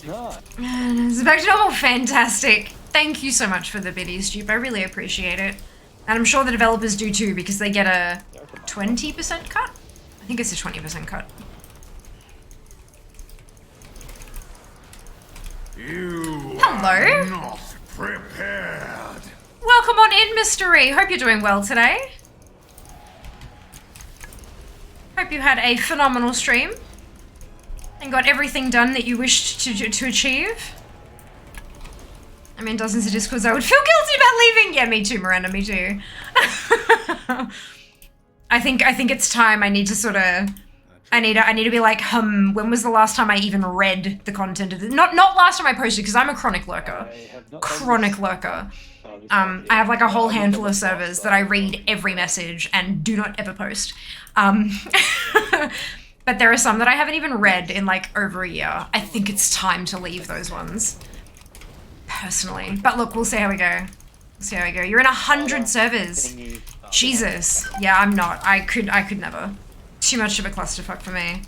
no. It's back to normal. Fantastic. Thank you so much for the biddies, Dupe. I really appreciate it. And I'm sure the developers do too because they get a 20% cut? I think it's a 20% cut. You Hello. are not prepared. Welcome on in, Mystery. Hope you're doing well today. Hope you had a phenomenal stream and got everything done that you wished to achieve. I'm in dozens of Discords. I would feel guilty about leaving. Yeah, me too, Miranda. Me too. I think it's time. I need to sort of. I need to be like, when was the last time I even read the content of this? Not last time I posted, because I'm a chronic lurker. Chronic lurker. I have like a whole handful of servers that I read every message and do not ever post. But there are some that I haven't even read in like over a year. I think it's time to leave those ones. Personally. But look, we'll see how we go. We'll see how we go. You're in 100 servers. Jesus. Yeah, I'm not. I could never. Too much of a clusterfuck for me.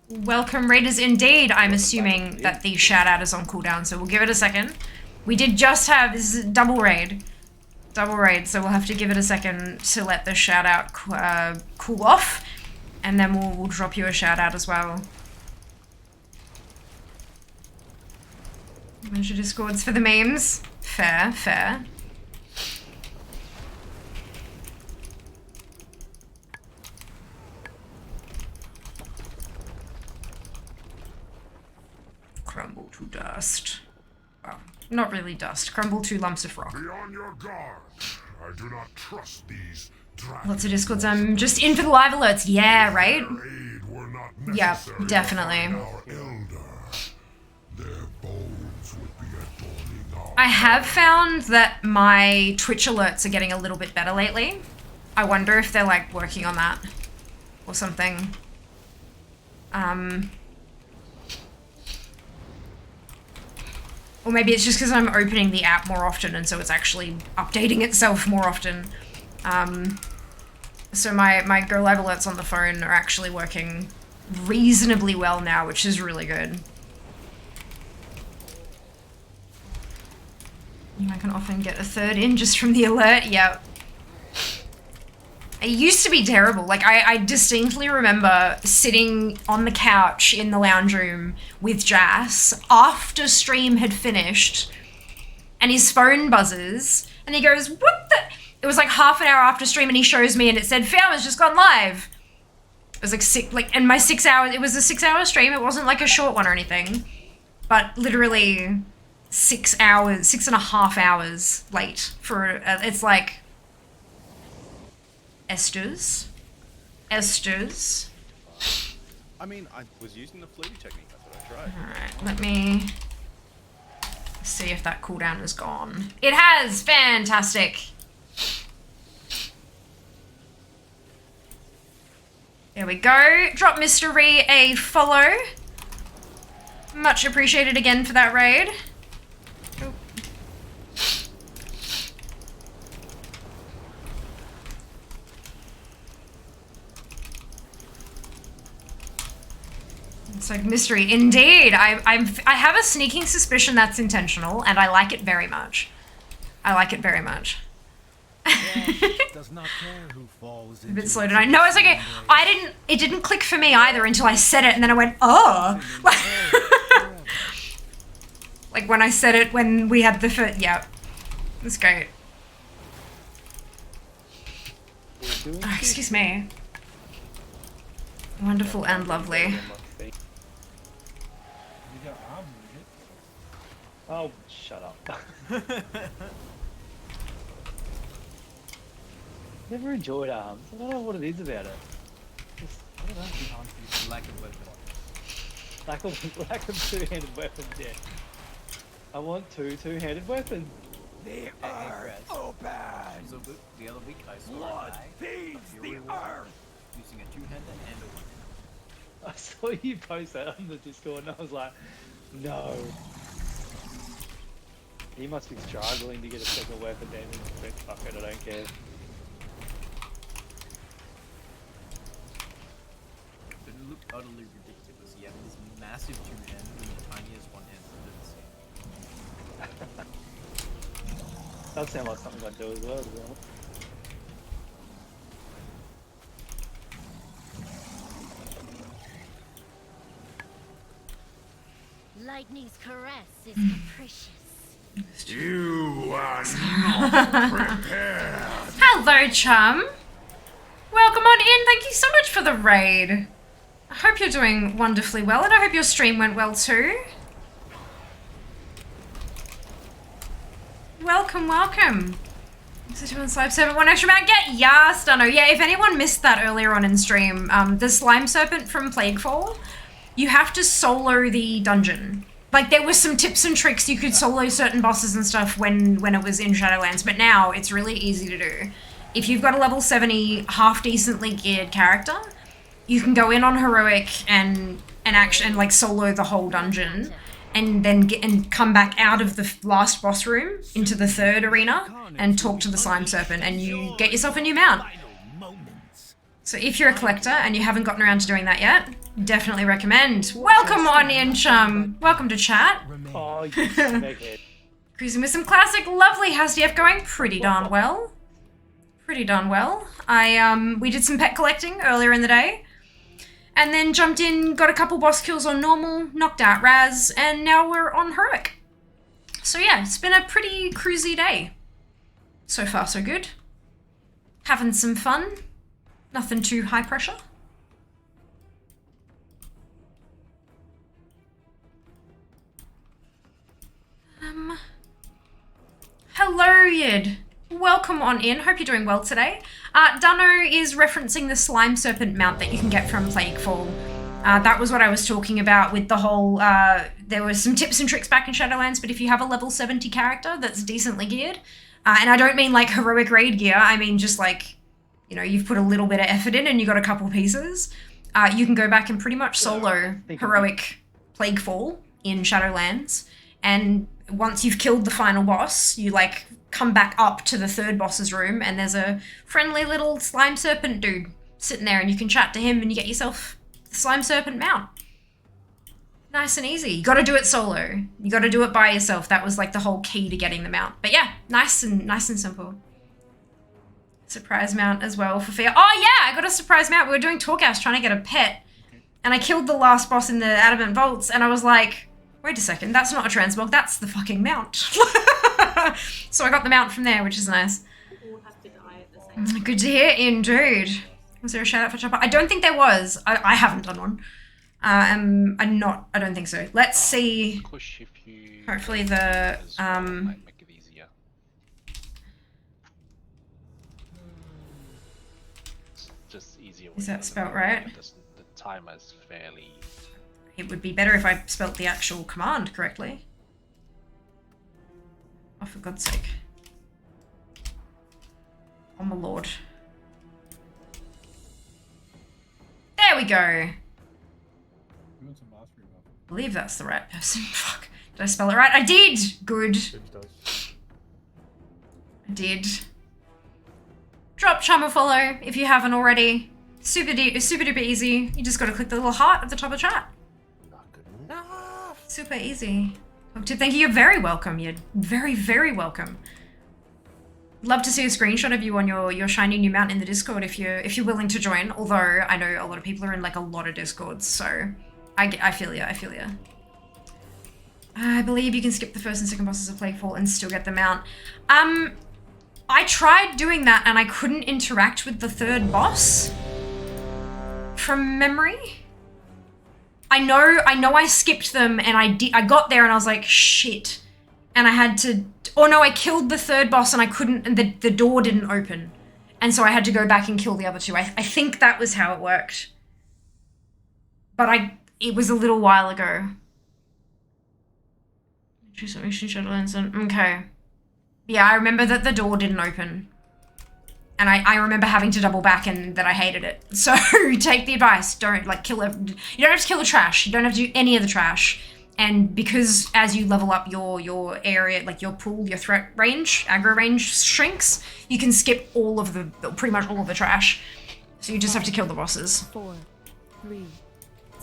Welcome, Raiders, indeed. I'm assuming that the shout-out is on cooldown, so we'll give it a second. We did just have... This is a double raid. Double raid, so we'll have to give it a second to let the shout-out cool off. And then we'll drop you a shout-out as well. A bunch of Discords for the memes. Fair, fair. Crumble to dust. Well, not really dust. Crumble to lumps of rock. Be on your guard. I do not trust these dragons. Lots of Discords. I'm just in for the live alerts. Yeah, right? Yep, definitely. I have found that my Twitch alerts are getting a little bit better lately. I wonder if they're like working on that or something. Or maybe it's just because I'm opening the app more often and so it's actually updating itself more often. So my Go Live alerts on the phone are actually working reasonably well now, which is really good. I can often get a third in just from the alert, yep. It used to be terrible. Like, I distinctly remember sitting on the couch in the lounge room with Jas after stream had finished, and his phone buzzes, and he goes, what the? It was like half an hour after stream, and he shows me, and it said, Fiamma's just gone live. It was and my 6 hours, it was a 6 hour stream, it wasn't like a short one or anything, but literally 6 hours, 6.5 hours late for, it's like, Esters. I mean, I was using the flu technique, that's what I tried. Alright, let me see if that cooldown is gone. It has! Fantastic! There we go. Drop Mystery a follow. Much appreciated again for that raid. Oh. It's like Mystery. Indeed. I have a sneaking suspicion that's intentional, and I like it very much. I like it very much. Does not care who falls A bit slow tonight. No, it's okay. It didn't click for me either until I said it, and then I went, oh! Like when I said it when we had the first, yeah. It's great. Oh, excuse me. Wonderful and lovely. Oh, shut up. Never enjoyed arms. I don't know what it is about it. Just, I don't know. Lack of weapon. Lack of two-handed weapons, yeah. I want two-handed weapons. The earth open! So the other week I saw Blood a guy feeds the earth! using a two-handed and a one-handed. I saw you post that on the Discord and I was like, no. He must be struggling to get a second weapon then. But fuck it, I don't care. But it looked utterly ridiculous. He had this massive two-handed and the tiniest one-handed at the same. That sounds like something I'd do as well, to be honest. Lightning's caress is capricious. You are not prepared. Hello, chum. Welcome on in. Thank you so much for the raid. I hope you're doing wonderfully well, and I hope your stream went well too. Welcome, welcome. So doing slime serpent, one extra mount. Get ya, Stunner. Yeah, if anyone missed that earlier on in stream, the slime serpent from Plaguefall, you have to solo the dungeon. Like, there were some tips and tricks. You could solo certain bosses and stuff when it was in Shadowlands, but now it's really easy to do. If you've got a level 70 half-decently geared character, you can go in on heroic and like solo the whole dungeon, and then come back out of the last boss room into the third arena and talk to the slime serpent, and you get yourself a new mount. So if you're a collector and you haven't gotten around to doing that yet, definitely recommend. Welcome on in, chum. Welcome to chat. Oh, you meghead. Cruising with some classic, lovely. How's DF going? Pretty darn well. Pretty darn well. We did some pet collecting earlier in the day, and then jumped in, got a couple boss kills on normal, knocked out Raz, and now we're on heroic. So yeah, it's been a pretty cruisy day. So far, so good. Having some fun. Nothing too high pressure. Hello, Yid. Welcome on in. Hope you're doing well today. Dunno is referencing the slime serpent mount that you can get from Plaguefall. That was what I was talking about with the whole, there were some tips and tricks back in Shadowlands, but if you have a level 70 character that's decently geared, and I don't mean like heroic raid gear, I mean just like, you know, you've put a little bit of effort in and you got a couple pieces, you can go back and pretty much solo heroic Plaguefall in Shadowlands, and once you've killed the final boss, you like come back up to the third boss's room and there's a friendly little slime serpent dude sitting there and you can chat to him and you get yourself the slime serpent mount. Nice and easy. You gotta do it solo. You gotta do it by yourself. That was like the whole key to getting the mount. But yeah, nice and simple. Surprise mount as well for Fear. Oh yeah, I got a surprise mount. We were doing Torghast trying to get a pet, and I killed the last boss in the Adamant Vaults, and I was like, wait a second, that's not a transmog, that's the fucking mount. So I got the mount from there, which is nice. Good to hear, indeed. Was there a shout out for Chopper? I don't think there was. I haven't done one. I don't think so. Let's see. Hopefully the, Just easier. Is that spelt right? The timer is fairly. It would be better if I spelt the actual command correctly. Oh, for God's sake. Oh my lord. There we go. I believe that's the right person. Fuck. Did I spell it right? I did! Good. I did. Drop chum a follow if you haven't already. Super duper easy. You just gotta click the little heart at the top of the chat. Super easy. Thank you. You're very welcome. You're very, very welcome. Love to see a screenshot of you on your shiny new mount in the Discord if you're willing to join. Although I know a lot of people are in like a lot of Discords, so I feel ya. I feel ya. I believe you can skip the first and second bosses of Plaguefall and still get the mount. I tried doing that and I couldn't interact with the third boss from memory. I know I skipped them and I got there and I was like, shit. and I had to, or no, I killed the third boss and I couldn't, and the door didn't open. And so I had to go back and kill the other two. I think that was how it worked. But it was a little while ago. Okay. Yeah, I remember that the door didn't open. And I remember having to double back and that I hated it. So take the advice. Don't like kill you don't have to kill the trash. You don't have to do any of the trash. And because as you level up your area, like your pool, your threat range, aggro range shrinks, you can skip all of pretty much all of the trash. So you just have to kill the bosses. 4, 3,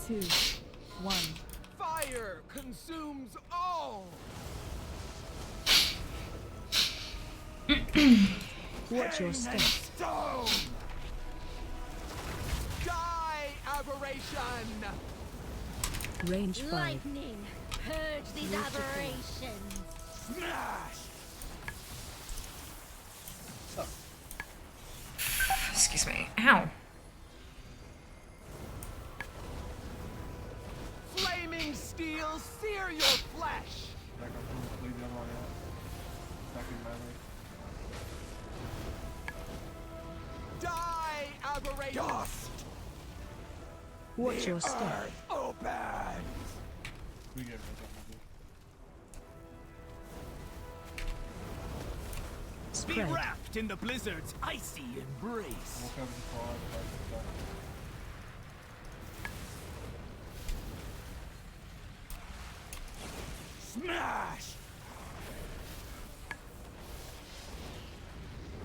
2, 1. Fire consumes all. Watch your step. Stone. Die, aberration. Range 5. Lightning, purge these aberrations. Smash. Excuse me. Ow. Flaming steel, sear your flesh. Back up, leave the other one out. Back in melee. Die, aberration. Dust. Watch your step. Open. We get rid of Be Spread. wrapped in the blizzard's icy embrace. We'll cover the quad, Smash!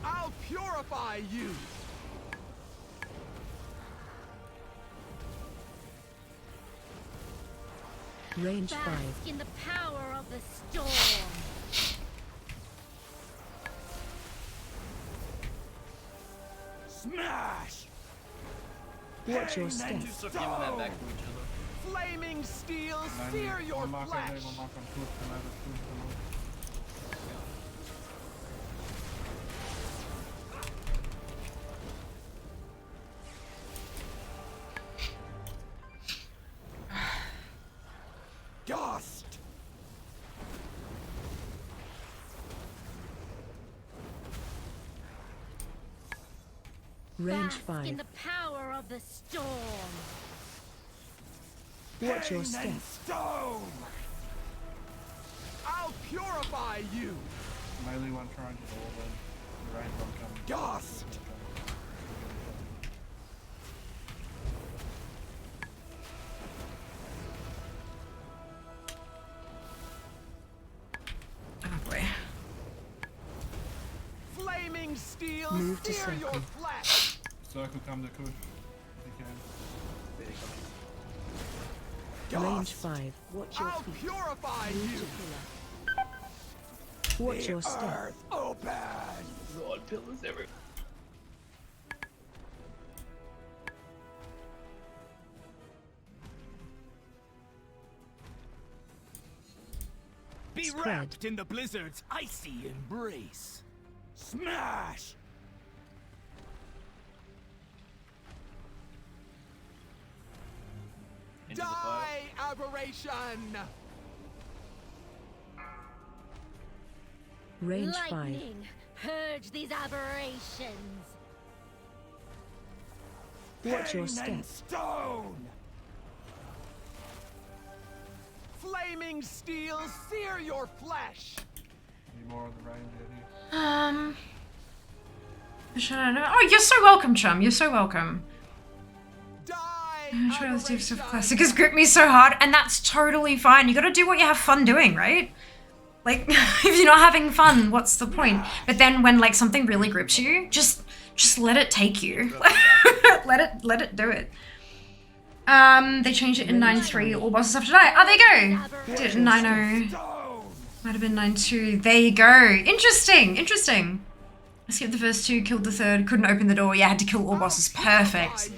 I'll purify you. Range 5. Bask in the power of the storm. Smash! Watch your step. Flaming steel, sear your flesh. Dust. Range Bask 5. in the power of the storm. Watch your Pain step. and stone. I'll purify you. Melee one trying to roll then. The range one coming. Dust. Oh boy. Flaming steel, Move to sear your circle. flesh. Circle come to Kush. If you can. Range 5. Watch your I'll feet. purify Move you. to pillar. Watch your step. Earth open. Lord, pillars everywhere. Be Spread. wrapped in the blizzard's icy embrace. Smash! Into the fire. Die, aberration! Range 5. Lightning, purge these aberrations. Watch your Pain step. and stone! Flaming steel, sear your flesh! Need more on the range, Eddie. Should I know? Oh, you're so welcome, chum. You're so welcome. Die, Trails do stuff classic has gripped me so hard, and that's totally fine. You gotta do what you have fun doing, right? Like, if you're not having fun, what's the point? But then when like something really grips you, just let it take you. let it do it. They changed it in 9.3. All bosses have to die. Oh, there you go. Did it in 9.0. Might have been 9.2. There you go. Interesting. Interesting. I skipped the first two, killed the third, couldn't open the door. Yeah, had to kill all bosses. Perfect.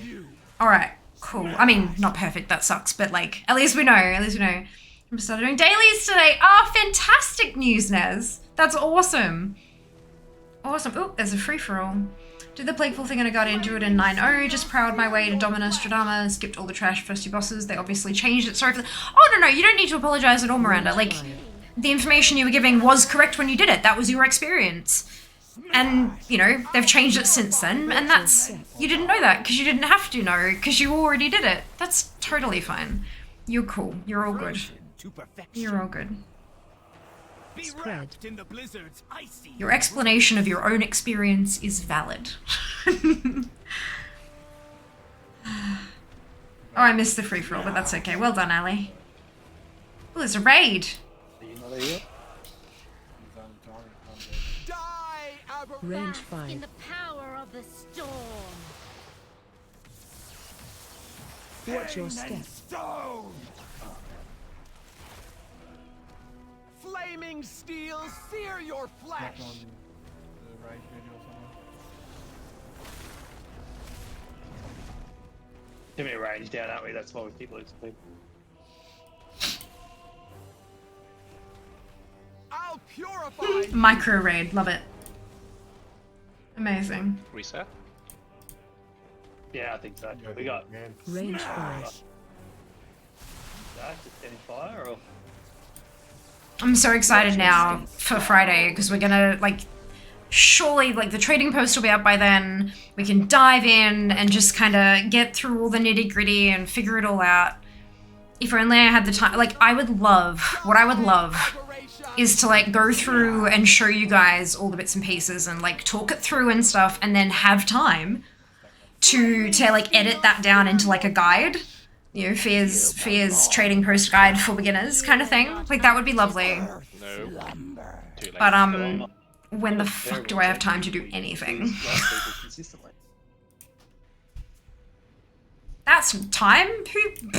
All right. Cool. I mean, not perfect. That sucks. But like, at least we know. At least we know. I'm started doing dailies today. Oh, fantastic news, Nez. That's awesome. Awesome. Oh, there's a free-for-all. Did the Plagueful thing and I got into it in 9.0. Just prowled my way to Dominus Stradama and skipped all the trash first two bosses. They obviously changed it. Sorry for the... Oh, no. You don't need to apologize at all, Miranda. Like, the information you were giving was correct when you did it. That was your experience. And, you know, they've changed it since then, and that's... You didn't know that, because you didn't have to know, because you already did it. That's totally fine. You're cool. You're all good. You're all good. Spread in the blizzard's icy. Your explanation of your own experience is valid. Oh, I missed the free-for-all, but that's okay. Well done, Ali. Oh, there's a raid. Are you not here? Range Bask 5. in the power of the storm. Watch your step. Stone. Flaming steel, sear your flesh. Too many range down, aren't we? That's why we keep losing people. I'll purify. Micro raid, love it. Amazing. Reset? Yeah, I think so. We got Range 5. just any fire or I'm so excited now for Friday, because we're gonna, like, surely, like, the trading post will be up by then. We can dive in and just kind of get through all the nitty-gritty and figure it all out. If only I had the time. Like, I would love, what I would love is to, like, go through and show you guys all the bits and pieces and, like, talk it through and stuff, and then have time to like, edit that down into, like, a guide. You know, Fear's trading post guide for beginners kind of thing. Like, that would be lovely. No. Too late. But, when the fuck do I have time to do anything? That's time? Who?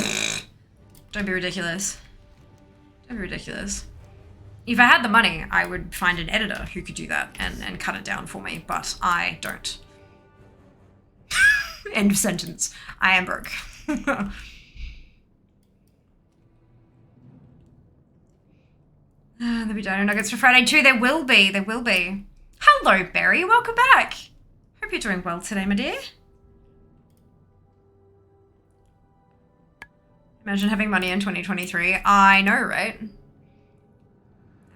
Don't be ridiculous. Don't be ridiculous. If I had the money, I would find an editor who could do that and cut it down for me, but I don't. End of sentence. I am broke. There'll be dino nuggets for Friday too. There will be. There will be. Hello, Barry. Welcome back. Hope you're doing well today, my dear. Imagine having money in 2023. I know, right?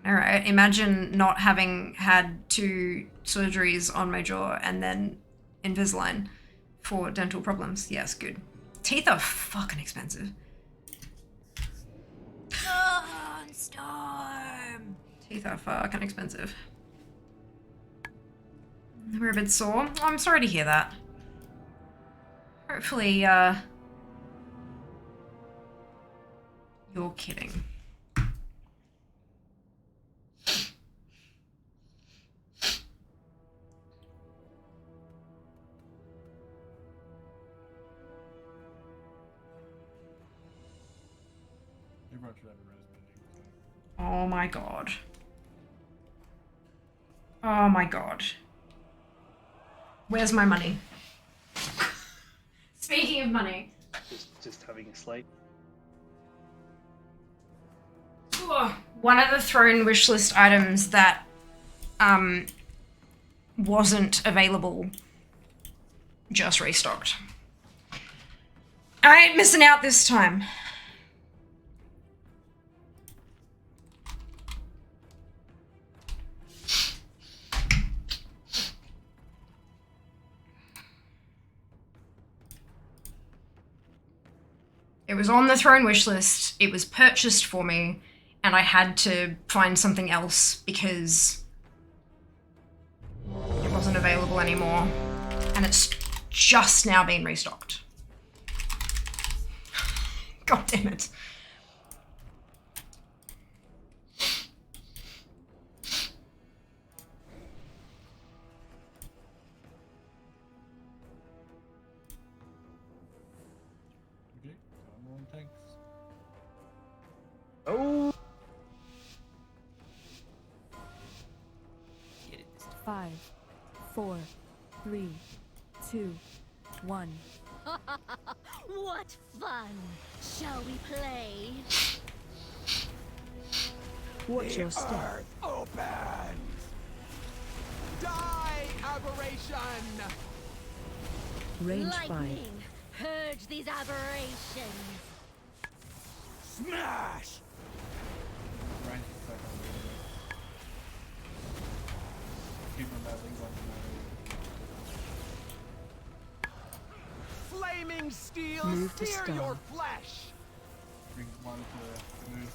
All right. Imagine not having had 2 surgeries on my jaw and then Invisalign for dental problems. Yes, good. Teeth are fucking expensive. Storm. Teeth are fucking expensive. We're a bit sore. Oh, I'm sorry to hear that. Hopefully, you're kidding. Everyone should have a res bending. Oh my god. Oh my god. Where's my money? Speaking of money. Just having a sleep. One of the throne wishlist items that wasn't available just restocked. I ain't missing out this time. It was on the throne wish list, it was purchased for me, and I had to find something else because it wasn't available anymore. And it's just now been restocked. God damn it. Oh. 5, 4, 3, 2, 1. What fun! Shall we play? Watch your step. Earth opens. Die, aberration! Range 5. Lightning, purge these aberrations. Smash! Flaming steel, Move to sear stone. your flesh. Bring one to move.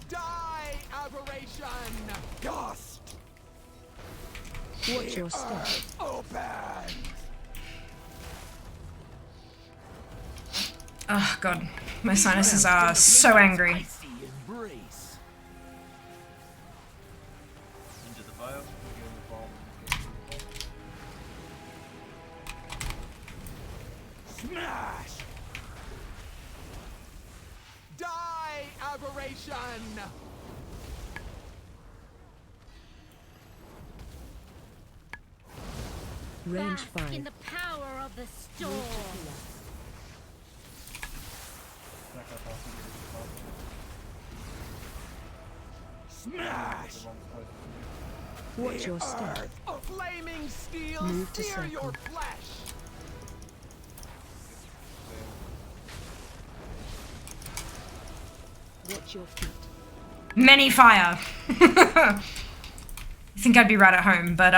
Die, aberration. Dust. Watch your step. Open. Oh god, my sinuses are so angry. Icy embrace. Into the fire. Smash. Die, aberration. Range Bask 5. in the power of the storm. Smash. Watch your step. A flaming steel, Move to sear your circle. flesh. Watch your feet. Many fire. I think I'd be right at home, but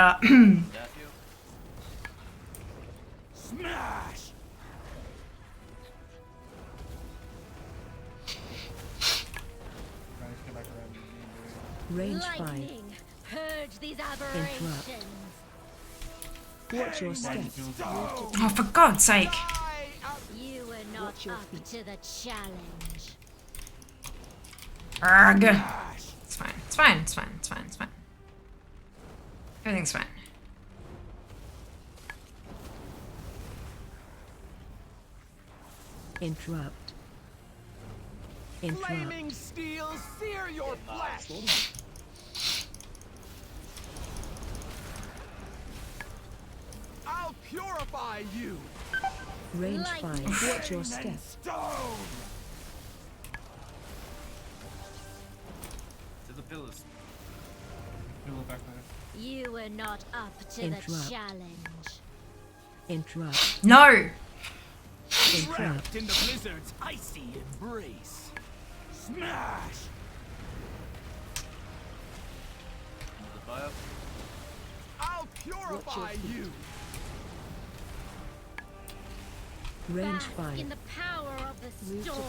Smash. Range 5. Lightning, purge these aberrations. Watch your step. oh, for God's sake. You were not up to the challenge. Arg. It's fine. It's fine. It's fine. It's fine. It's fine. Everything's fine. Interrupt. Interrupt. Flaming steel, sear your flesh. I'll purify you. Range 5. Watch your step. Stone. To the pillars. Pillar back there. You were not up to the Interrupt. challenge. Interrupt. No. Interrupt. Trapped in the blizzard's icy embrace. Smash. Into the fire. I'll purify you. Range Bask 5. in the power of the Move to storm.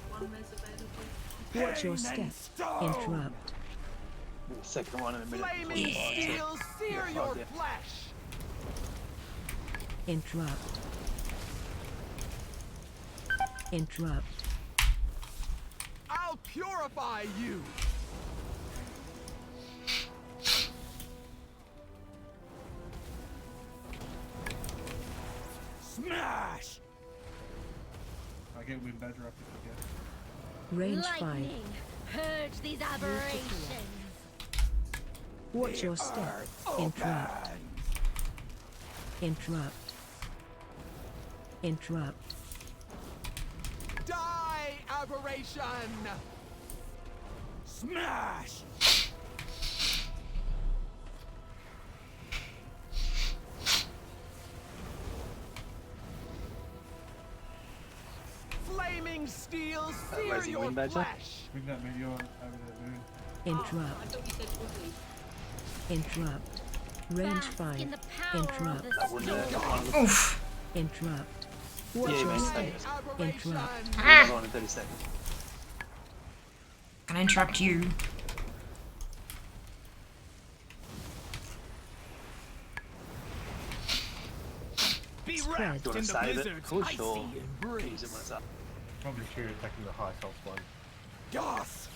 One is available. Watch your step. Interrupt. The second one in a minute. Flaming steel, sear your flesh. Interrupt. Interrupt. I'll purify you. Smash. I get Wind Badger up if I get. Range 5. Lightning, purge these aberrations. Watch your step. Interrupt. Interrupt. Interrupt. Die, aberration. Smash. Flaming steel, sear where's the your Wind Badger? flesh. Bring that meteor over the moon. Interrupt. I thought you said Woodley. Interrupt. Range 5. In the power Interrupt. of the storm. Oof. Interrupt. Watch Yeah, your mate, step. thanks. Interrupt. Another one in 30 seconds. Can I interrupt you? Be Spread. wrapped Do you in want to the save it? blizzard's Push icy or use it embrace. when it's up? Probably should attacking the high health one. Dust.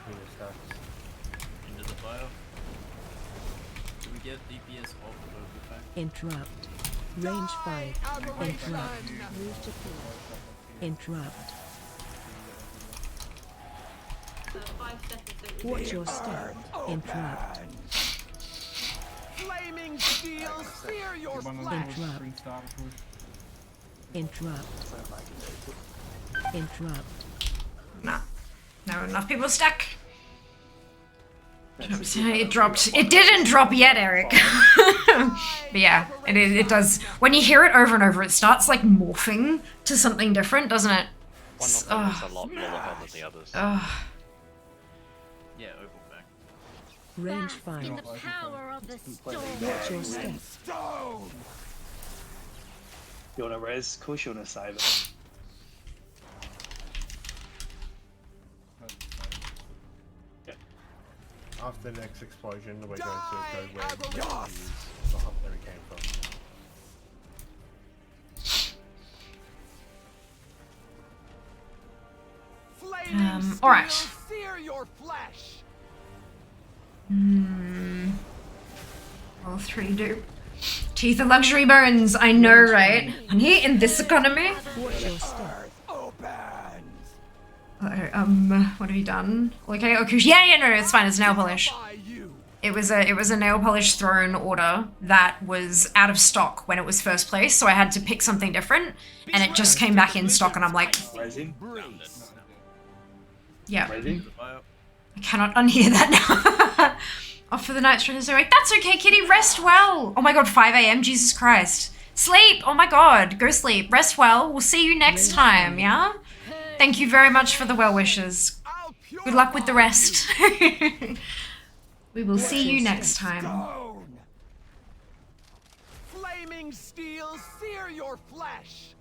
When it starts. Into the fire. Do we get DPS off of overpack? Interrupt. Range 5. Interrupt. Aberration. Move to pillar. Interrupt. 5 seconds. Watch your step. Interrupt. Flaming steel, sear your One on the flesh. Interrupt. spring starter push. Interrupt. Interrupt. No. No, enough people stuck. It dropped. It didn't drop yet, Eric. But yeah, it does. When you hear it over and over, it starts like morphing to something different, doesn't it? It's One of them is a lot lower health than the others. Yeah, opal back. Range In 5. the power of the storm. Watch your step. You wanna res? Of course you wanna save it. After the next explosion, we're going to go where the hub that we came from. Alright. Sear your flesh. All 3 do. Teeth are luxury bones, I know, right? Honey, in this economy? Watch your step. What have you done? Okay, okay, yeah, no, it's fine, it's nail polish. It was a nail polish throne order that was out of stock when it was first placed, so I had to pick something different, and it just came back in stock, and I'm like, yeah. I cannot unhear that now. Off for the night, straight like, that's okay, kitty, rest well. Oh my god, 5 AM, Jesus Christ. Sleep, oh my god, go sleep, rest well, we'll see you next time, yeah? Thank you very much for the well wishes. Good luck with the rest. We will see you next time. Flaming steel, sear your flesh.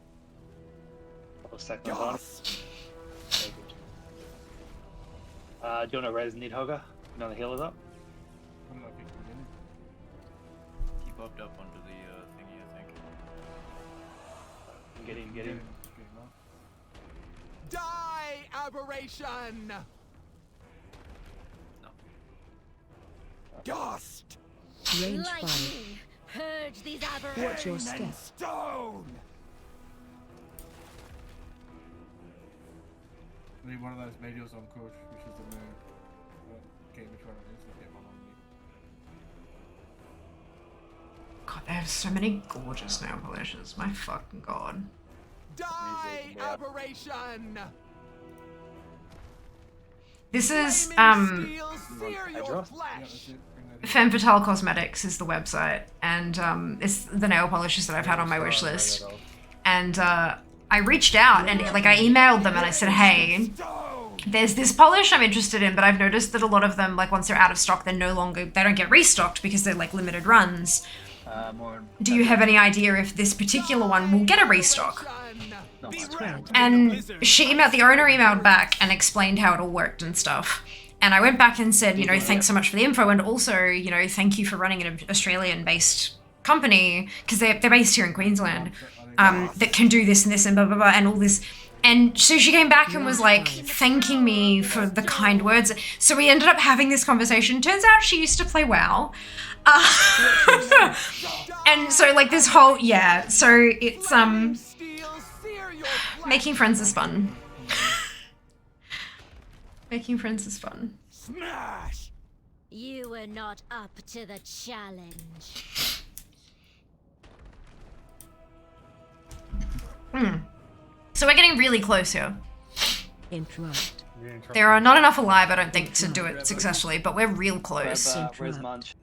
I'll stack my bottom. Do you wanna res Nidhogger? None of the healers up? He popped up onto the thingy, I think. Get him, get him. Die, aberration! No. Dust! Range 5. Lightning, purge these aberrations. Watch your step. Stone! I need one of those meteors on Kush, which is the moon. Okay, which one it is? I'll get one on me. God, they have so many gorgeous nail polishes. My fucking god. Die, aberration! This is, Steel, sear your flesh! Femme Fatale Cosmetics is the website, and it's the nail polishes that I've had on my wish list. And I reached out and like I emailed them and I said, hey, there's this polish I'm interested in, but I've noticed that a lot of them, like once they're out of stock, they don't get restocked because they're like limited runs. Do you have any idea if this particular one will get a restock? And she emailed, the owner emailed back and explained how it all worked and stuff. And I went back and said, you know, thanks so much for the info, and also, you know, thank you for running an Australian-based company, because they're based here in Queensland, that can do this and this and blah, blah, blah, and all this. And so she came back and was like thanking me for the kind words. So we ended up having this conversation. Turns out she used to play WoW. And so like this whole, yeah, so it's, making friends is fun. Making friends is fun. Smash! You were not up to the challenge. So we're getting really close here. Interrupt. There are not enough alive, I don't think, to do it successfully, but we're real close. Where's Munch?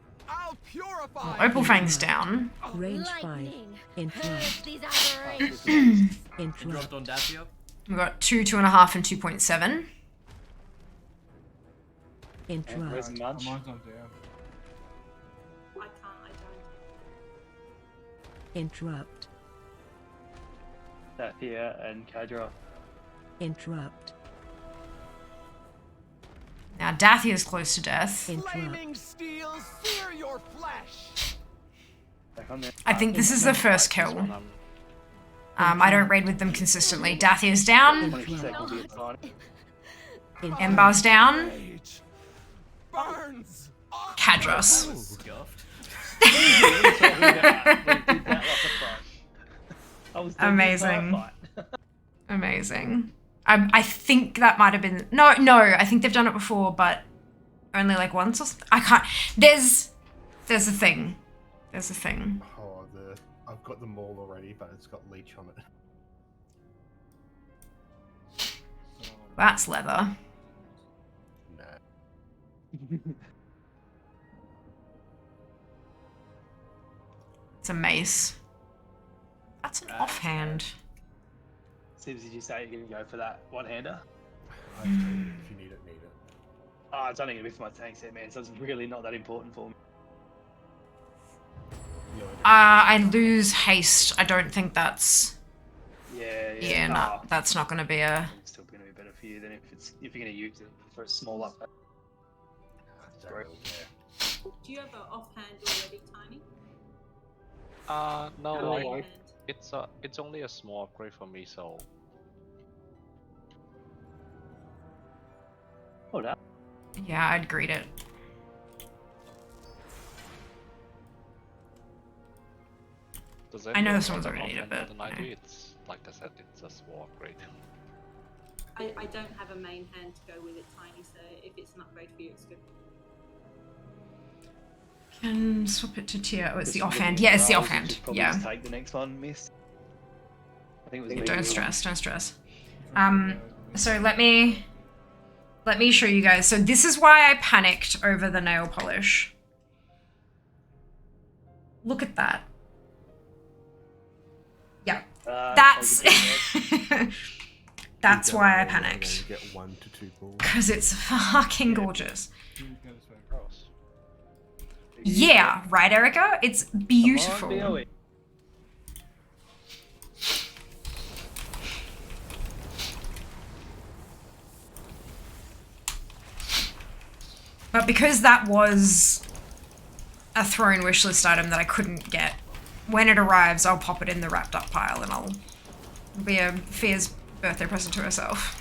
Well, Opal Fang's down. Range 5. Interrupt. You dropped on Daffy up? We've got 2, 2.5, and 2.7. Interrupt. Where's Munch? I can't, I don't. Interrupt. Dathia and Kadra. Interrupt. Now Dathia's close to death. Flaming steel, sear your flesh! Back on there. I think this is the first kill. I don't raid with them consistently. Dathia's down. 20 seconds will be fine. Embar's down. Burns! Kadros. Amazing. Amazing. I think that might have been... No, I think they've done it before, but only like once or something. I can't... There's a thing. There's a thing. Oh, I've got the maul already, but it's got leech on it. That's leather. Nah. It's a mace. That's an offhand. Tibbs, did you say you're going to go for that one-hander? If you need it, need it. Oh, it's only going to be for my tank set, man, so it's really not that important for me. I lose haste. I don't think that's... Yeah. Yeah, no, that's not going to be a... It's still going to be better for you than if you're going to use it for a small update. Do you have an offhand already, Tiny? No, Or like, offhand? it's only a small upgrade for me, so. Hold up. Yeah, I'd greet it. I know someone's already need it, but... I do. It's, like I said, it's a small upgrade. I don't have a main hand to go with it, Tiny, so if it's an upgrade for you, it's good. Can swap it to tier. Oh, it's the offhand. Yeah, it's the offhand. Yeah. Just take the next one, miss. I think it was. Don't stress. Don't stress. So let me show you guys. So this is why I panicked over the nail polish. Look at that. Yeah. That's that's why I panicked. Get 1 to 2 balls. Because it's fucking gorgeous. Yeah, right, Erica? It's beautiful. But because that was a thrown wishlist item that I couldn't get, when it arrives, I'll pop it in the wrapped up pile and it'll be a Fear's birthday present to herself.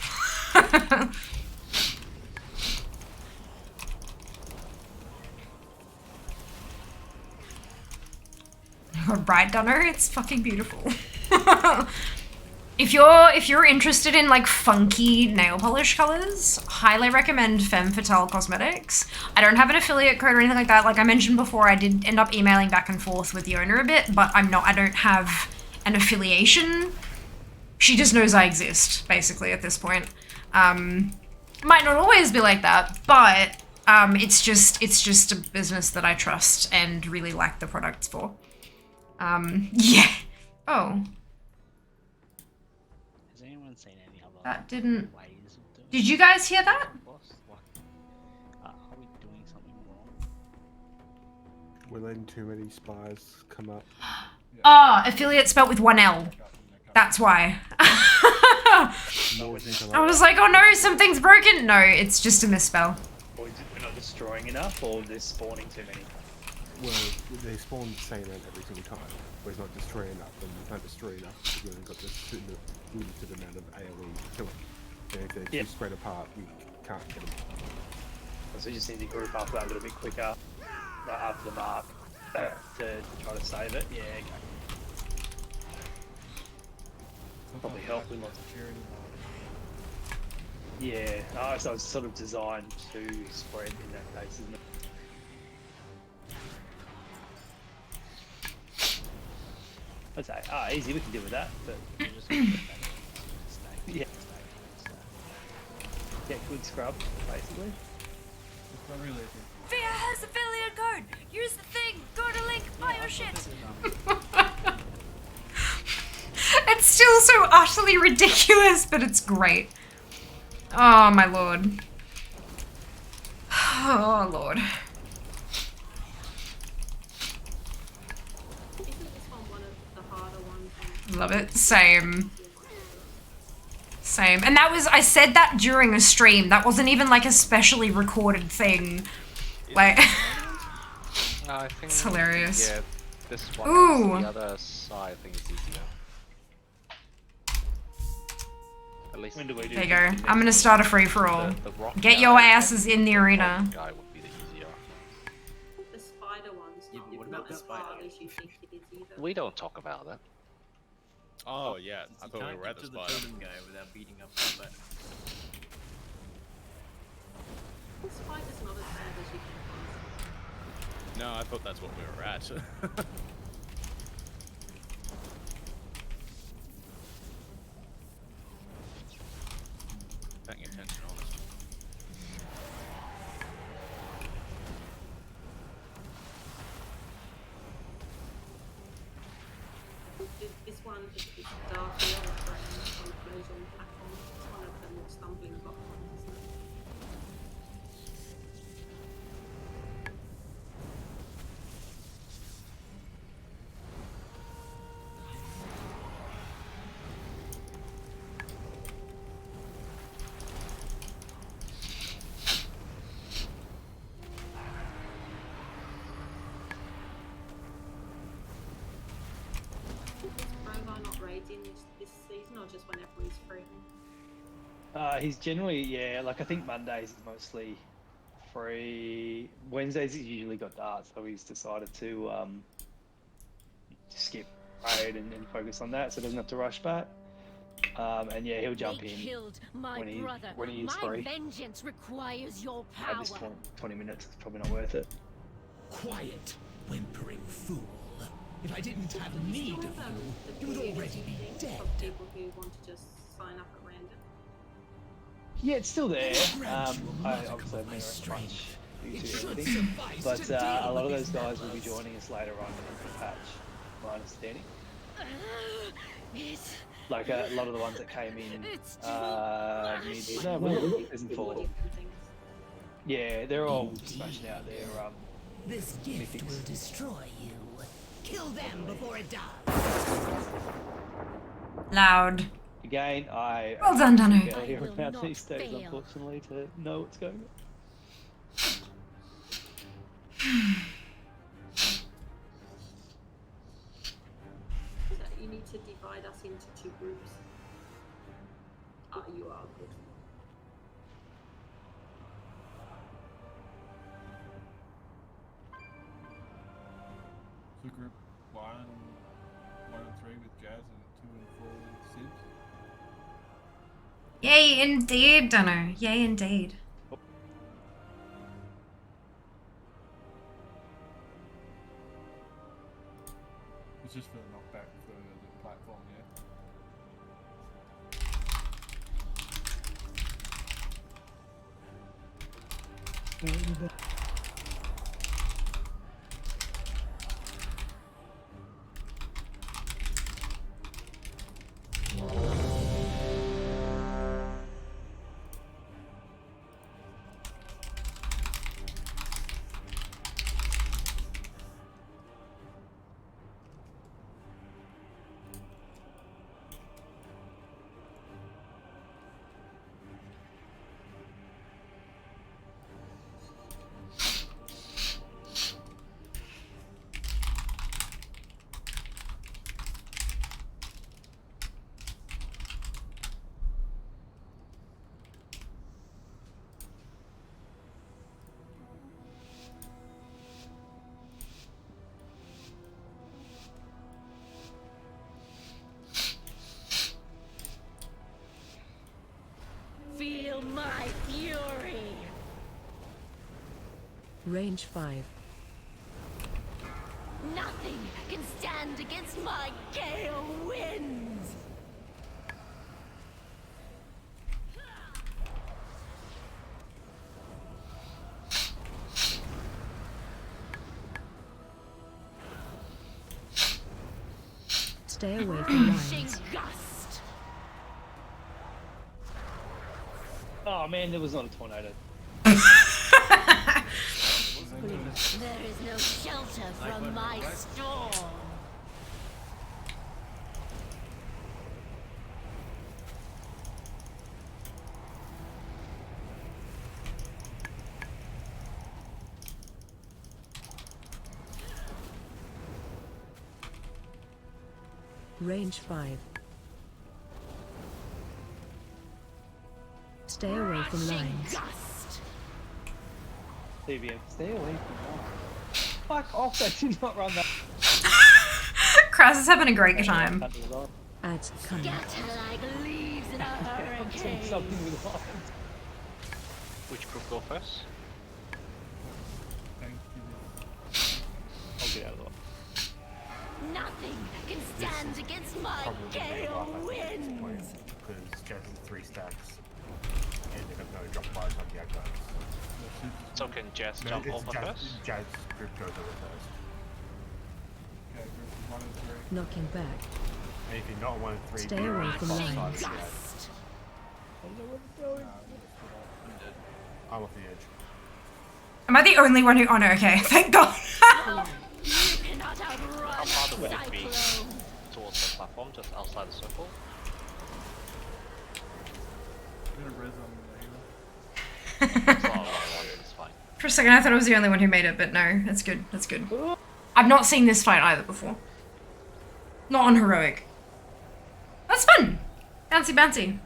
Right, Dunno? It's fucking beautiful. If you're interested in like funky nail polish colors, highly recommend Femme Fatale Cosmetics. I don't have an affiliate code or anything like that. Like I mentioned before, I did end up emailing back and forth with the owner a bit, but I don't have an affiliation. She just knows I exist, basically, at this point. Might not always be like that, but it's just a business that I trust and really like the products for. Yeah. Oh. Has anyone seen any other That didn't... ways of doing Did you guys hear that? Are we doing something wrong? We're letting too many spies come up. Oh, affiliate spelt with 1 L. That's why. I was like, oh no, something's broken. No, it's just a misspell. Or we're not destroying enough, or they're spawning too many. Well, they spawn the same end every single time, but it's not destroying enough, and you can't destroy enough because we only got this limited amount of AoE to kill them. And if they're too spread apart, we can't get them. So we just need to group up that a little bit quicker, right after the mark, to try to save it. Yeah, okay. Probably help with lots of security. Yeah, so it's sort of designed to spread in that case, isn't it? I'd say, easy, we can deal with that, but yeah. Get good scrub, basically. It's not really Via has affiliate code! Use the thing! Go to link, buy your shit! It's still so utterly ridiculous, but it's great. Oh my lord. Oh lord. Love it. Same. Same. And that was, I said that during a stream. That wasn't even like a specially recorded thing. Like, I think it's hilarious. Yeah, this one Ooh. is the other side, I think it's easier. At least There you go. I'm gonna start a free-for-all. Get your asses in the arena. Guy would be the easier. The spider one's not as hard as you think it is either. We don't talk about that. Oh yeah, I thought we were at the the spider. totem guy without beating up the spider. The spider's not as bad as you think. No, I thought that's what we were at. Paying attention, honestly. This one is dark here on the ground, on the collision platform. It's one of the more stumbling block ones, isn't it? Not raiding this season, or just whenever he's free? He's generally, yeah, like I think Mondays is mostly free. Wednesdays he's usually got darts, so he's decided to skip raid and focus on that, so he doesn't have to rush back. And yeah, he'll jump in when he's free. Vengeance requires your power. At this 20 minutes, it's probably not worth it. Quiet, whimpering fool. If I didn't have need of you, you would already be dead. People who want to just sign up at random. Yeah, it's still there. I obviously haven't much use to everything, but a lot of those guys will be joining us later on in the patch, my understanding. Like a lot of the ones that came in season 4. Yeah, they're all smashing out their This gift mythics. Will destroy you. Kill them before it does. Loud. Again, I well done, Dano. Here about these days, unfortunately, to know what's going on. So you need to divide us into 2 groups. You are good. So group 1 and 3 with Jazz and 2 and 4 with Sibs. Yay, indeed, Dano. Yay, indeed. It's just for the knockback for the platform, yeah. Feel my fury. Range 5. Nothing can stand against my gale winds. Stay away from lines. Gust. Oh man, there was not a tornado. There is no shelter from my storm. Range 5. Stay away from lines. CBM, stay away from lines. Fuck off, I did not run that. Kraz is having a great time. Ads coming. Scatter like leaves in a hurricane. Something with lines. Which group go first? I'll get out of the way. Nothing can stand against my gale winds. Because Jazz is 3 stacks. And they're going to drop fires on the aggro. So can Jazz jump over first? Jazz group goes over first. Okay, group 1 and 3. Knocking back. And if you're not 1 and 3, Stay you're away on the from far lines. side of the ad. I'm off the edge. Am I the only one who? Oh no. Okay. Thank God. How far do we need to be towards the platform, just outside the circle? It's fine. For a second, I thought I was the only one who made it, but no, that's good. That's good. I've not seen this fight either before. Not on heroic. That's fun. Bouncy, bouncy.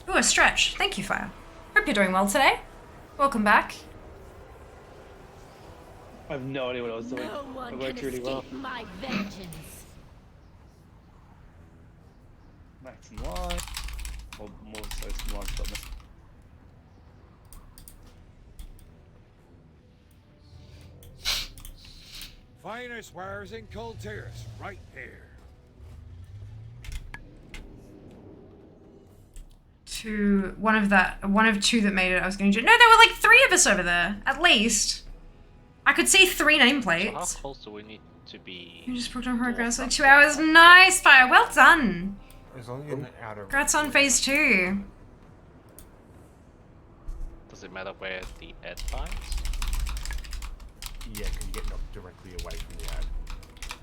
Ooh, a stretch. Thank you, Fire. Hope you're doing well today. Welcome back. I have no idea what I was doing. No one It worked can really well. escape my vengeance. Max and Y. Or more so some Y got me. Finest wares in Cultiris, right here. One of two that made it. I was going to. No, there were like 3 of us over there, at least. I could see 3 nameplates. So how close do we need to be? You just booked on progress like 2 hours. Nice, Fire. Well done. As long as you're in the outer. Congrats on phase 2. Does it matter where the ad finds? Yeah, because you get knocked directly away from the ad.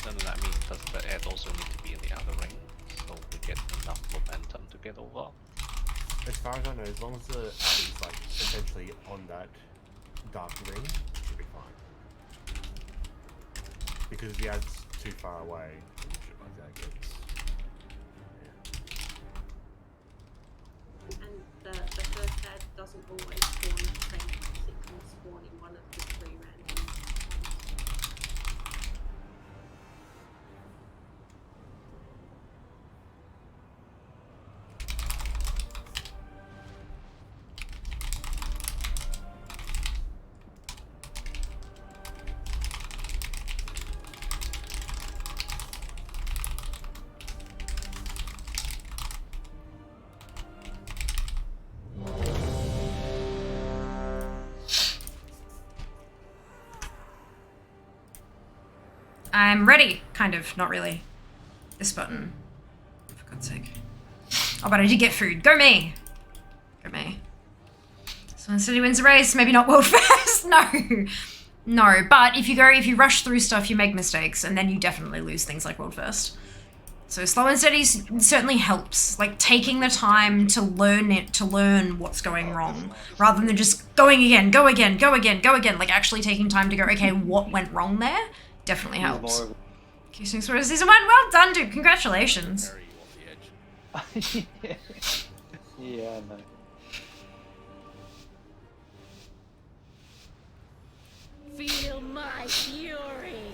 Then that means does the ad also need to be in the outer ring, so we get enough momentum to get over? As far as I know, as long as the ad is like essentially on that dark ring, it should be fine. Because if the ad's too far away, then shit like that gets. And the first ad doesn't always spawn at the same place. It can spawn in one of the 3 random. I'm ready. Kind of. Not really. This button. For God's sake. Oh, but I did get food. Go me! Go me. Someone said he wins a race. Maybe not world first. No. No, but if you rush through stuff, you make mistakes, and then you definitely lose things like world first. So slow and steady certainly helps. Like taking the time to learn what's going wrong, rather than just going again, go again, go again, go again. Like actually taking time to go, okay, what went wrong there? Definitely helps. Q6 for season 1. Well done, dude. Congratulations. Yeah, I know. Feel my fury.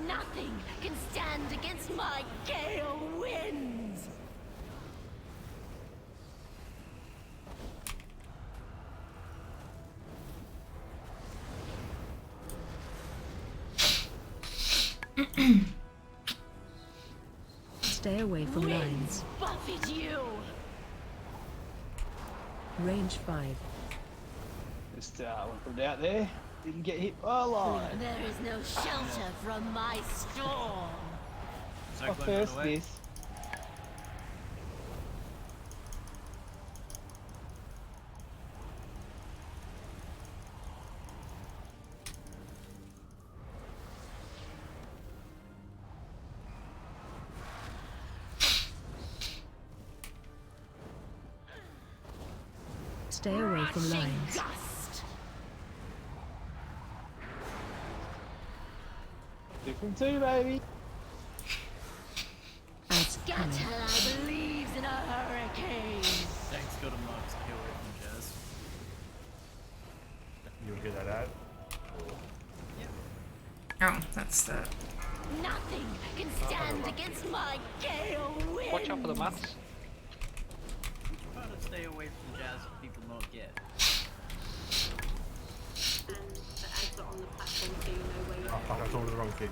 Nothing can stand against my gale winds. Stay away from lines. Buffet you. Range 5. Just one from out there. Didn't get hit by a line. There is no shelter from my storm. First this. Stay away from lines. Different 2, baby. As cannon. Scatter believes in a hurricane. Thanks, go to Mark, stay away from Jazz. You'll hear that ad? Oh, that's the... Nothing can stand against my gale winds. Watch out for the mats. Try to stay away from Jazz so people don't get. And the ads are on the platform so you know where you're Oh fuck, I told the wrong thing.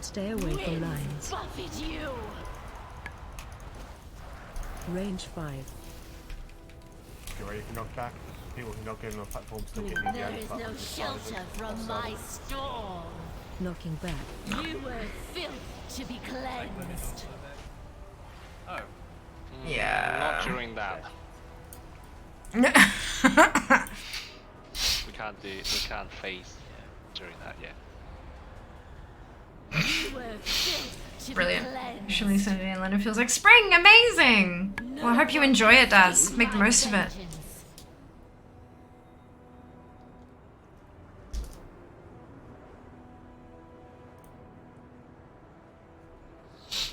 Stay away from lines. Buffet you. Range 5. Get ready for knockback. People who not given a platform still getting the There other is no platform shelter from my storm. Knocking back. You were filth to be cleansed. Oh. Yeah. Not during that. We can't face during that yet. You were filth to Brilliant. be cleansed. Usually Sunday in London feels like spring. Amazing. Well, I hope you enjoy it, Daz. Make the most of it.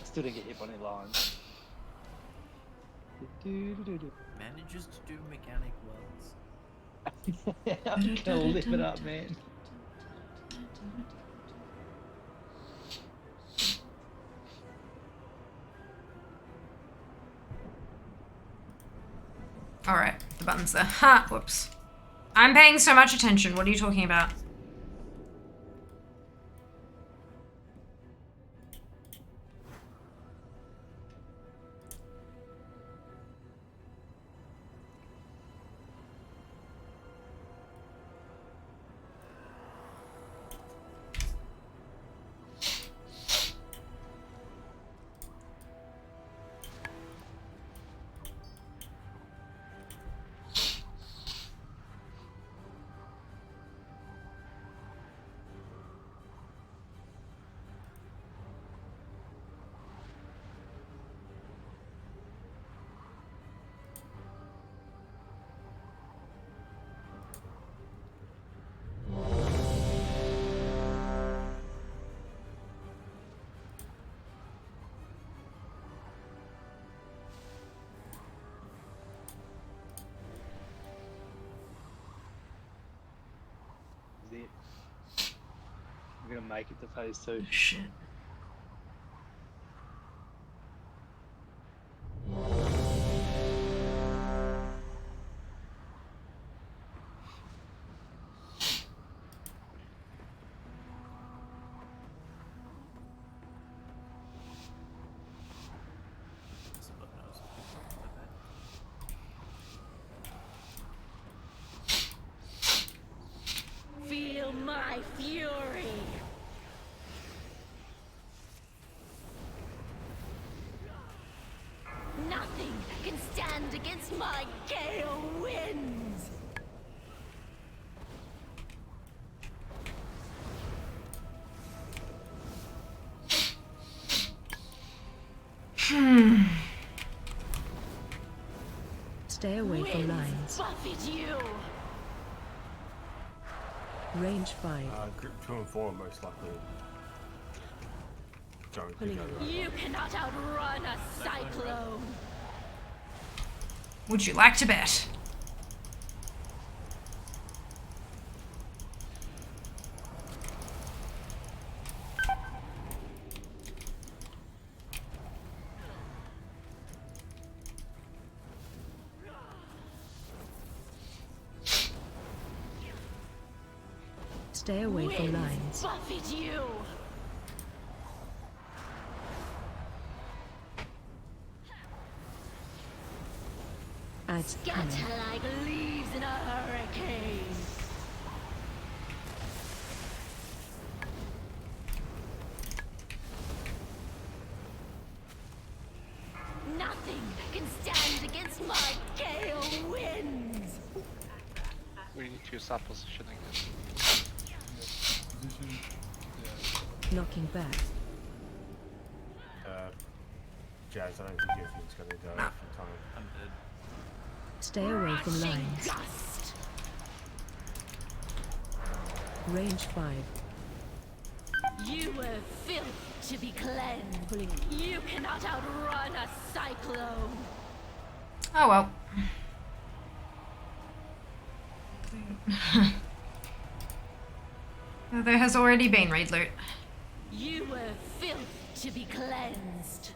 Still didn't get hit by any lines. Manages to do mechanic welds. I'm gonna lift it up, man. Alright, the button's there. Ha! Whoops. I'm paying so much attention. What are you talking about? Is it? We're gonna make it to phase 2. Shit. Feel my fury. Nothing can stand against my gale winds. Stay away from lines. Buffet you. Range 5. Group 2 and 4 are most likely going together. You cannot outrun a cyclone. Would you like to bet? Stay away from lines. Buffet you. Adds cannon. Scatter like leaves in a hurricane. Nothing can stand against my gale winds. We need to start positioning it. Position. Knocking back. Jazz, I don't think anything's going to go for time. I'm dead. Stay away from lines. Range 5. You were filth to be cleansed. You cannot outrun a cyclone. Oh well. There has already been raid loot. You were filth to be cleansed.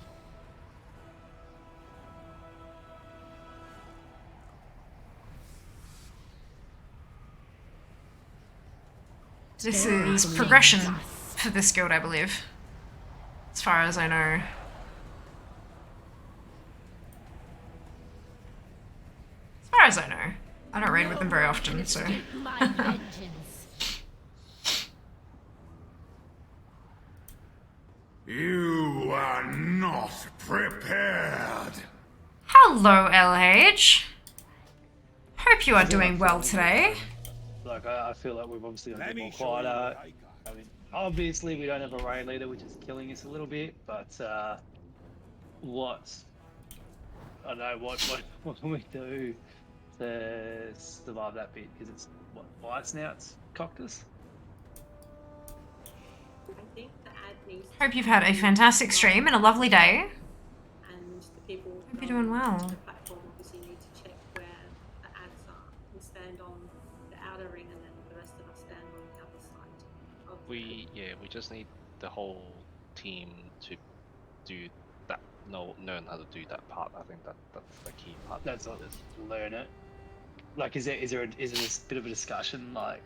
This is progression for this guild, I believe. As far as I know. As far as I know. I don't raid with them very often, so. My vengeance. You are not prepared. Hello, LH. Hope you are doing well today. Like, I feel like we've obviously got a bit more quieter. I mean, obviously we don't have a raid leader, which is killing us a little bit, but what can we do to survive that bit? Because it's what, White Snouts cocked us? I think the ad needs to Hope you've had a fantastic stream and a lovely day. and the people Hope you're doing well. the platform obviously need to check where the ads are and stand on the outer ring, and then the rest of us stand on the other side of We just need the whole team to do that. Learn how to do that part. I think that's the key part. That's not just learn it. Like, is there a bit of a discussion, like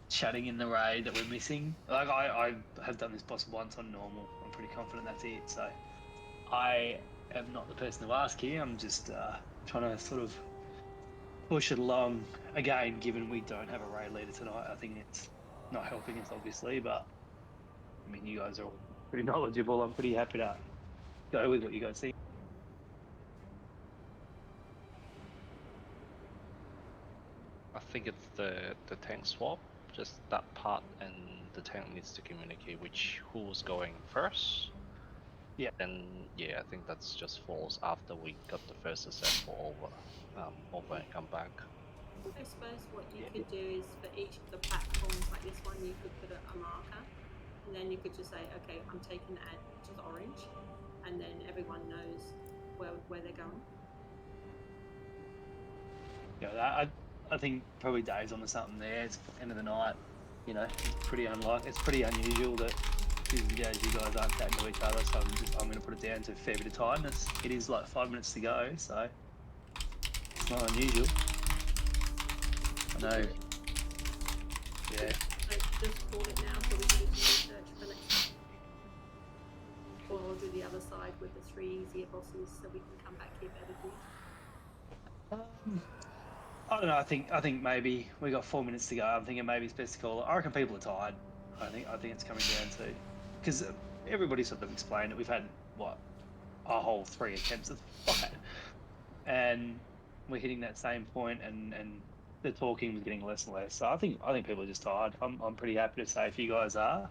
chatting in the raid that we're missing? Like, I have done this boss once on normal. I'm pretty confident that's it. So I am not the person to ask here. I'm just trying to sort of push it along. Again, given we don't have a raid leader tonight, I think it's not helping us, obviously. But I mean, you guys are all pretty knowledgeable. I'm pretty happy to go with what you guys think. I think it's the tank swap, just that part, and the tank needs to communicate who's going first. Yeah. And yeah, I think that's just falls after we got the first successful over and come back. I suppose what you could do is for each of the platforms like this one, you could put a marker, and then you could just say, okay, I'm taking the ad, which is orange, and then everyone knows where they're going. Yeah, I think probably Dave's onto something there. It's end of the night, you know. It's pretty unusual that you guys aren't chatting to each other. So I'm going to put it down to a fair bit of tiredness. It is like 5 minutes to go, so it's not unusual. I know. Yeah. So just call it now so we can do some research for next time. Or we'll do the other side with the 3 easier bosses so we can come back here better geared. I don't know. I think maybe we got 4 minutes to go. I'm thinking maybe it's best to call it. I reckon people are tired. I think it's coming down to because everybody sort of explained it. We've had what a whole 3 attempts at the fight, and we're hitting that same point, and the talking was getting less and less. So I think people are just tired. I'm pretty happy to say if you guys are,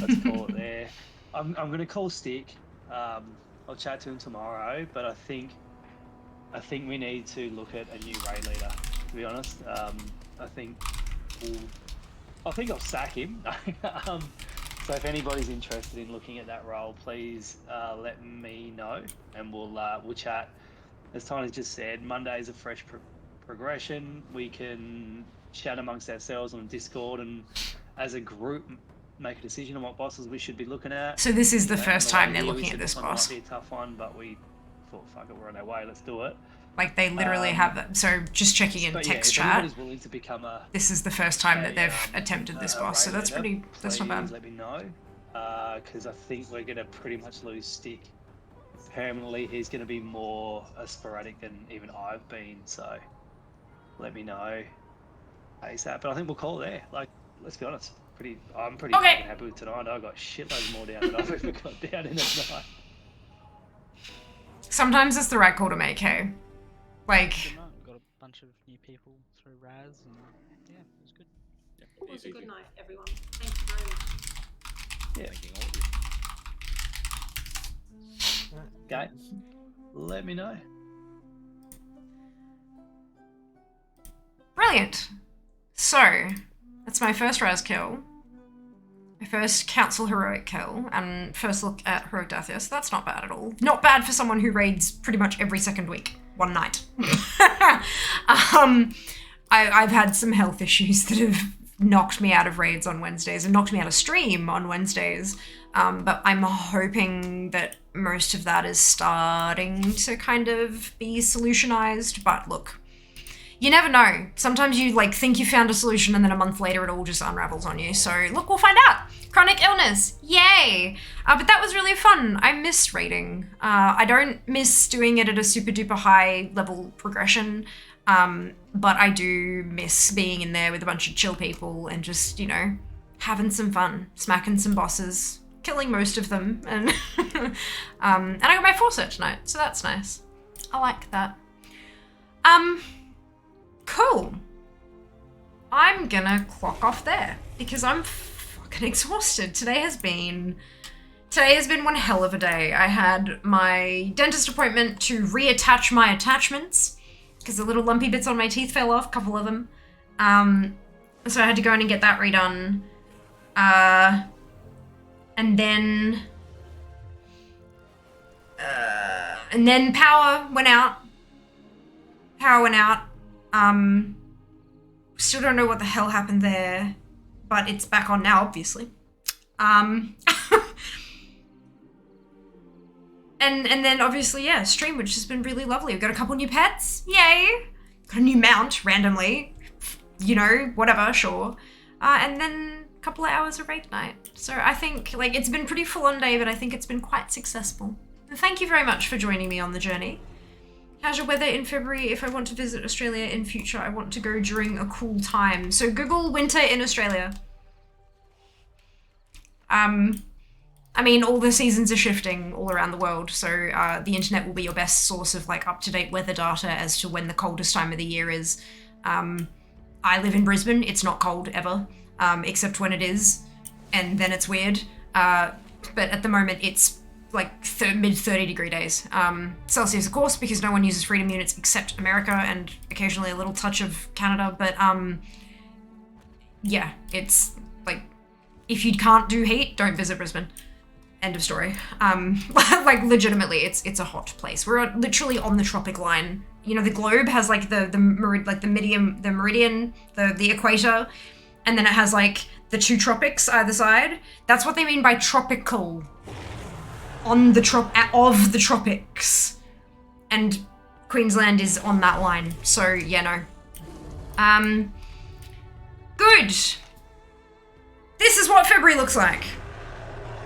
let's call it there. I'm going to call Stick. I'll chat to him tomorrow, but I think we need to look at a new raid leader. To be honest, I think I'll sack him. So if anybody's interested in looking at that role, please let me know, and we'll chat. As Tiny just said, Monday is a fresh progression. We can chat amongst ourselves on Discord and as a group make a decision on what bosses we should be looking at. So this is the You know, first on the time way they're here, we looking said at this one might boss. be a tough one, but we thought, fuck it, we're on our way, let's do it. Like they literally have that. So just checking in But text yeah, if chat. anybody's willing to become This is the first time that they've attempted this boss, so raid that's leader, that's not bad. please let me know, because I think we're going to pretty much lose Stick permanently. He's going to be more sporadic than even I've been, so let me know ASAP. But I think we'll call it there. Like, let's be honest, I'm pretty fucking happy with tonight. I got shitloads more down than I've ever got down in a night. Sometimes it's the right call to make, hey? Like, Got a bunch of new people through Raz, and yeah, it was good. It was a good night, everyone. Thank you very much. Yeah. Thanking all of you. Okay, let me know. brilliant. So, that's my first Raz kill. My first Council Heroic kill, and first look at Heroic Dathia, so that's not bad at all. Not bad for someone who raids pretty much every second week. One night. I've had some health issues that have knocked me out of raids on Wednesdays and knocked me out of stream on Wednesdays. But I'm hoping that most of that is starting to kind of be solutionized. But look, you never know. Sometimes you like think you found a solution and then a month later it all just unravels on you. So look, we'll find out. Chronic illness, yay! But that was really fun. I miss raiding. I don't miss doing it at a super duper high level progression. But I do miss being in there with a bunch of chill people and just, you know, having some fun, smacking some bosses, killing most of them, and and I got my 4 cert tonight, so that's nice. I like that. Cool. I'm gonna clock off there because I'm fucking exhausted. Today has been one hell of a day. I had my dentist appointment to reattach my attachments because the little lumpy bits on my teeth fell off, a couple of them. So I had to go in and get that redone. And then power went out. Still don't know what the hell happened there, but it's back on now, obviously. And then obviously, yeah, stream, which has been really lovely. We've got a couple new pets, yay! Got a new mount, randomly. You know, whatever, sure. And then a couple of hours of raid night. So I think, like, it's been pretty full on day, but I think it's been quite successful. And thank you very much for joining me on the journey. How's your weather in February? If I want to visit Australia in future, I want to go during a cool time. So Google winter in Australia. I mean, all the seasons are shifting all around the world, so the internet will be your best source of like up-to-date weather data as to when the coldest time of the year is. I live in Brisbane. It's not cold ever, except when it is, and then it's weird. But at the moment, it's like mid 30 degree days. Celsius, of course, because no one uses freedom units except America and occasionally a little touch of Canada. But yeah, it's like, if you can't do heat, don't visit Brisbane. End of story. Like legitimately, it's a hot place. We're literally on the tropic line. You know, the globe has like the meridian, the equator, and then it has like the 2 tropics either side. That's what they mean by tropical. On the of the tropics, and Queensland is on that line. So yeah, no. Good. This is what February looks like.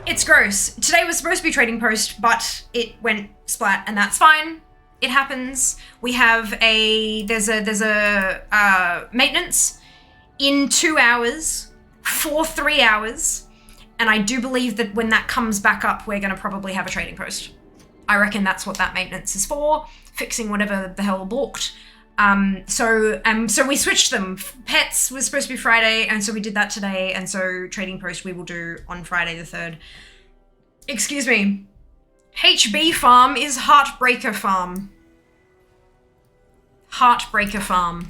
It's gross. Today was supposed to be trading post, but it went splat, and that's fine. It happens. We have there's a maintenance in 2 hours for 3 hours. And I do believe that when that comes back up, we're going to probably have a trading post. I reckon that's what that maintenance is for, fixing whatever the hell balked. So we switched them. Pets was supposed to be Friday, and so we did that today, and so trading post we will do on Friday the 3rd. Excuse me. HB Farm is Heartbreaker Farm. Heartbreaker Farm.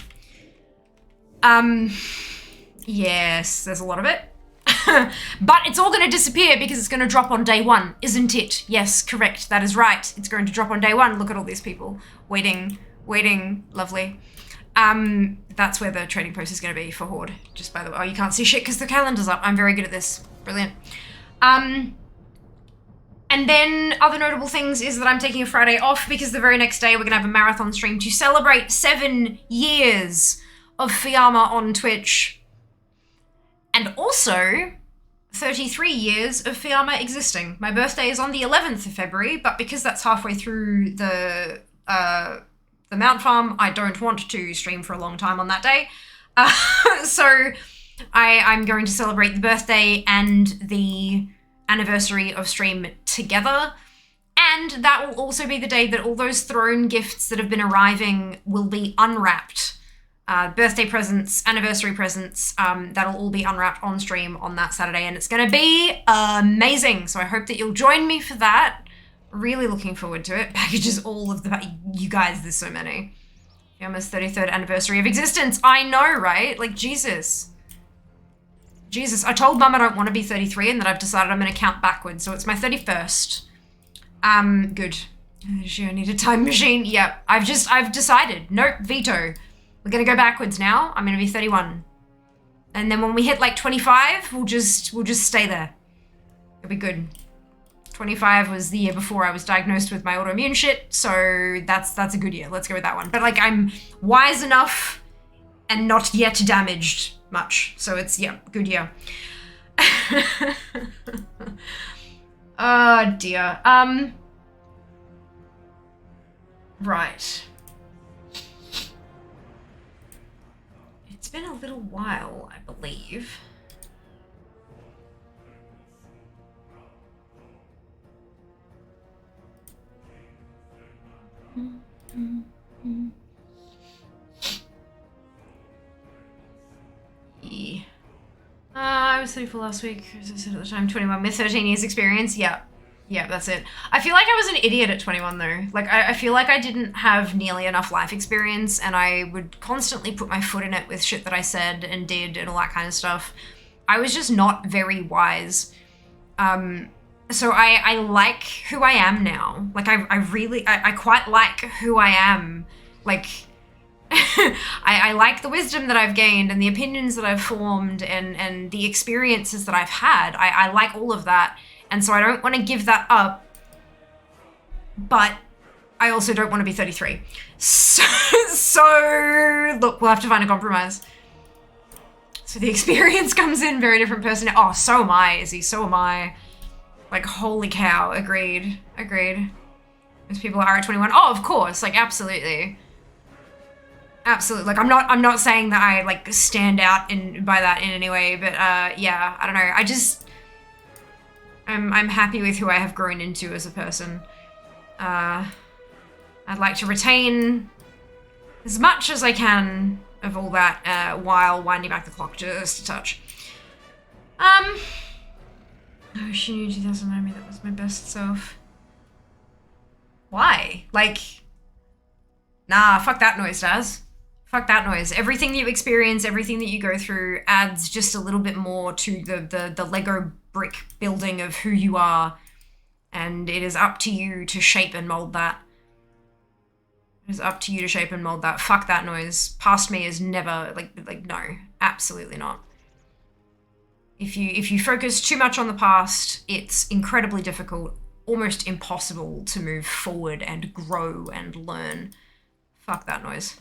Yes, there's a lot of it. But it's all going to disappear because it's going to drop on day 1, isn't it? Yes, correct. That is right. It's going to drop on day 1. Look at all these people waiting. Lovely. That's where the trading post is going to be for Horde. Just by the way. Oh, you can't see shit because the calendar's up. I'm very good at this. Brilliant. And then other notable things is that I'm taking a Friday off because the very next day we're going to have a marathon stream to celebrate 7 years of Fiamma on Twitch. And also 33 years of Fiamma existing. My birthday is on the 11th of February, but because that's halfway through the Mount Farm, I don't want to stream for a long time on that day. So I'm going to celebrate the birthday and the anniversary of stream together. And that will also be the day that all those throne gifts that have been arriving will be unwrapped. Birthday presents, anniversary presents, that'll all be unwrapped on stream on that Saturday, and it's gonna be amazing. So I hope that you'll join me for that. Really looking forward to it. Packages all of you guys, there's so many. Fiamma's 33rd anniversary of existence. I know, right? Like, Jesus. I told Mum I don't want to be 33 and that I've decided I'm gonna count backwards, so it's my 31st. Good. She need a time machine. Yep, I've decided. Nope, veto. We're gonna go backwards now. I'm gonna be 31. And then when we hit like 25, we'll just stay there. It'll be good. 25 was the year before I was diagnosed with my autoimmune shit, so that's a good year. Let's go with that one. But like, I'm wise enough and not yet damaged much. So it's, yeah, good year. Oh dear. Right. been a little while, I believe. Yeah. I was 34 last week, as I said at the time, 21 with 13 years experience. Yeah. Yeah, that's it. I feel like I was an idiot at 21 though. Like, I feel like I didn't have nearly enough life experience, and I would constantly put my foot in it with shit that I said and did and all that kind of stuff. I was just not very wise. So I like who I am now. Like, I quite like who I am. Like, I like the wisdom that I've gained and the opinions that I've formed and the experiences that I've had. I like all of that. And so I don't want to give that up. But I also don't want to be 33. So look, we'll have to find a compromise. So the experience comes in, very different person. Oh, so am I, Izzy. So am I. Like, holy cow. Agreed. Agreed. Most people are at 21. Oh, of course. Like, absolutely. Absolutely. Like, I'm not saying that I, like, stand out by that in any way, but, yeah, I don't know. I'm happy with who I have grown into as a person. I'd like to retain as much as I can of all that, while winding back the clock just a touch. Oh, she knew 2009 me, that was my best self. Why? Like, nah, fuck that noise, Daz. Fuck that noise. Everything you experience, everything that you go through adds just a little bit more to the Lego brick building of who you are. And it is up to you to shape and mold that. It is up to you to shape and mold that. Fuck that noise. Past me is never, like no, absolutely not. If you focus too much on the past, it's incredibly difficult, almost impossible to move forward and grow and learn. Fuck that noise.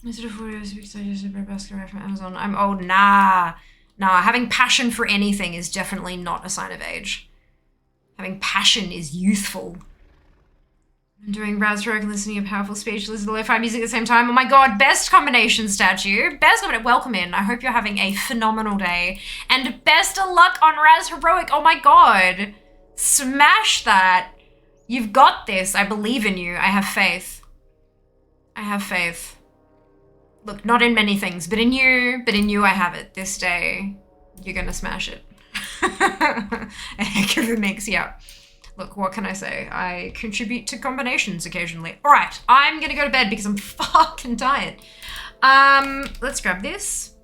Instead of 40 years because I used to buy basketball from Amazon. I'm old. Nah. Having passion for anything is definitely not a sign of age. Having passion is youthful. I'm doing Raspberry and listening to powerful speech, listening to lo-fi music at the same time. Oh my god, best combination, statue. Best combination. Welcome in. I hope you're having a phenomenal day. And best of luck on Raz Heroic. Oh my god. Smash that. You've got this. I believe in you. I have faith. I have faith. Look, not in many things, but in you I have it. This day, you're gonna smash it. A heck of a mix, yeah. Look, what can I say? I contribute to combinations occasionally. All right, I'm gonna go to bed because I'm fucking tired. Let's grab this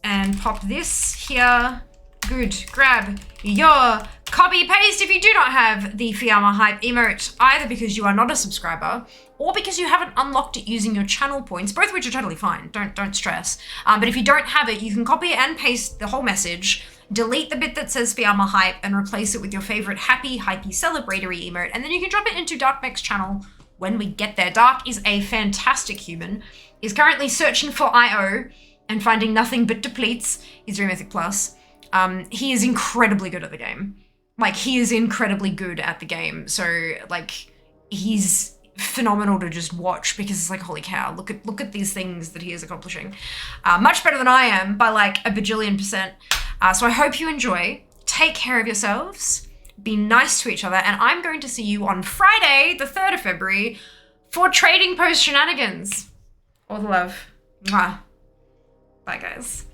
and pop this here. Good, grab your copy paste if you do not have the Fiamma Hype emote, either because you are not a subscriber or because you haven't unlocked it using your channel points, both of which are totally fine, don't stress. But if you don't have it, you can copy and paste the whole message, delete the bit that says Fiamma Hype and replace it with your favorite happy, hypey, celebratory emote, and then you can drop it into Darkmech's channel when we get there. Dark is a fantastic human, is currently searching for IO and finding nothing but depletes. He's doing Mythic Plus. He is incredibly good at the game. Like, he is incredibly good at the game. So, like, he's phenomenal to just watch because it's like, holy cow, look at these things that he is accomplishing. Much better than I am by like a bajillion %. So I hope you enjoy. Take care of yourselves. Be nice to each other. And I'm going to see you on Friday, the 3rd of February, for Trading Post Shenanigans. All the love. Mwah. Bye, guys.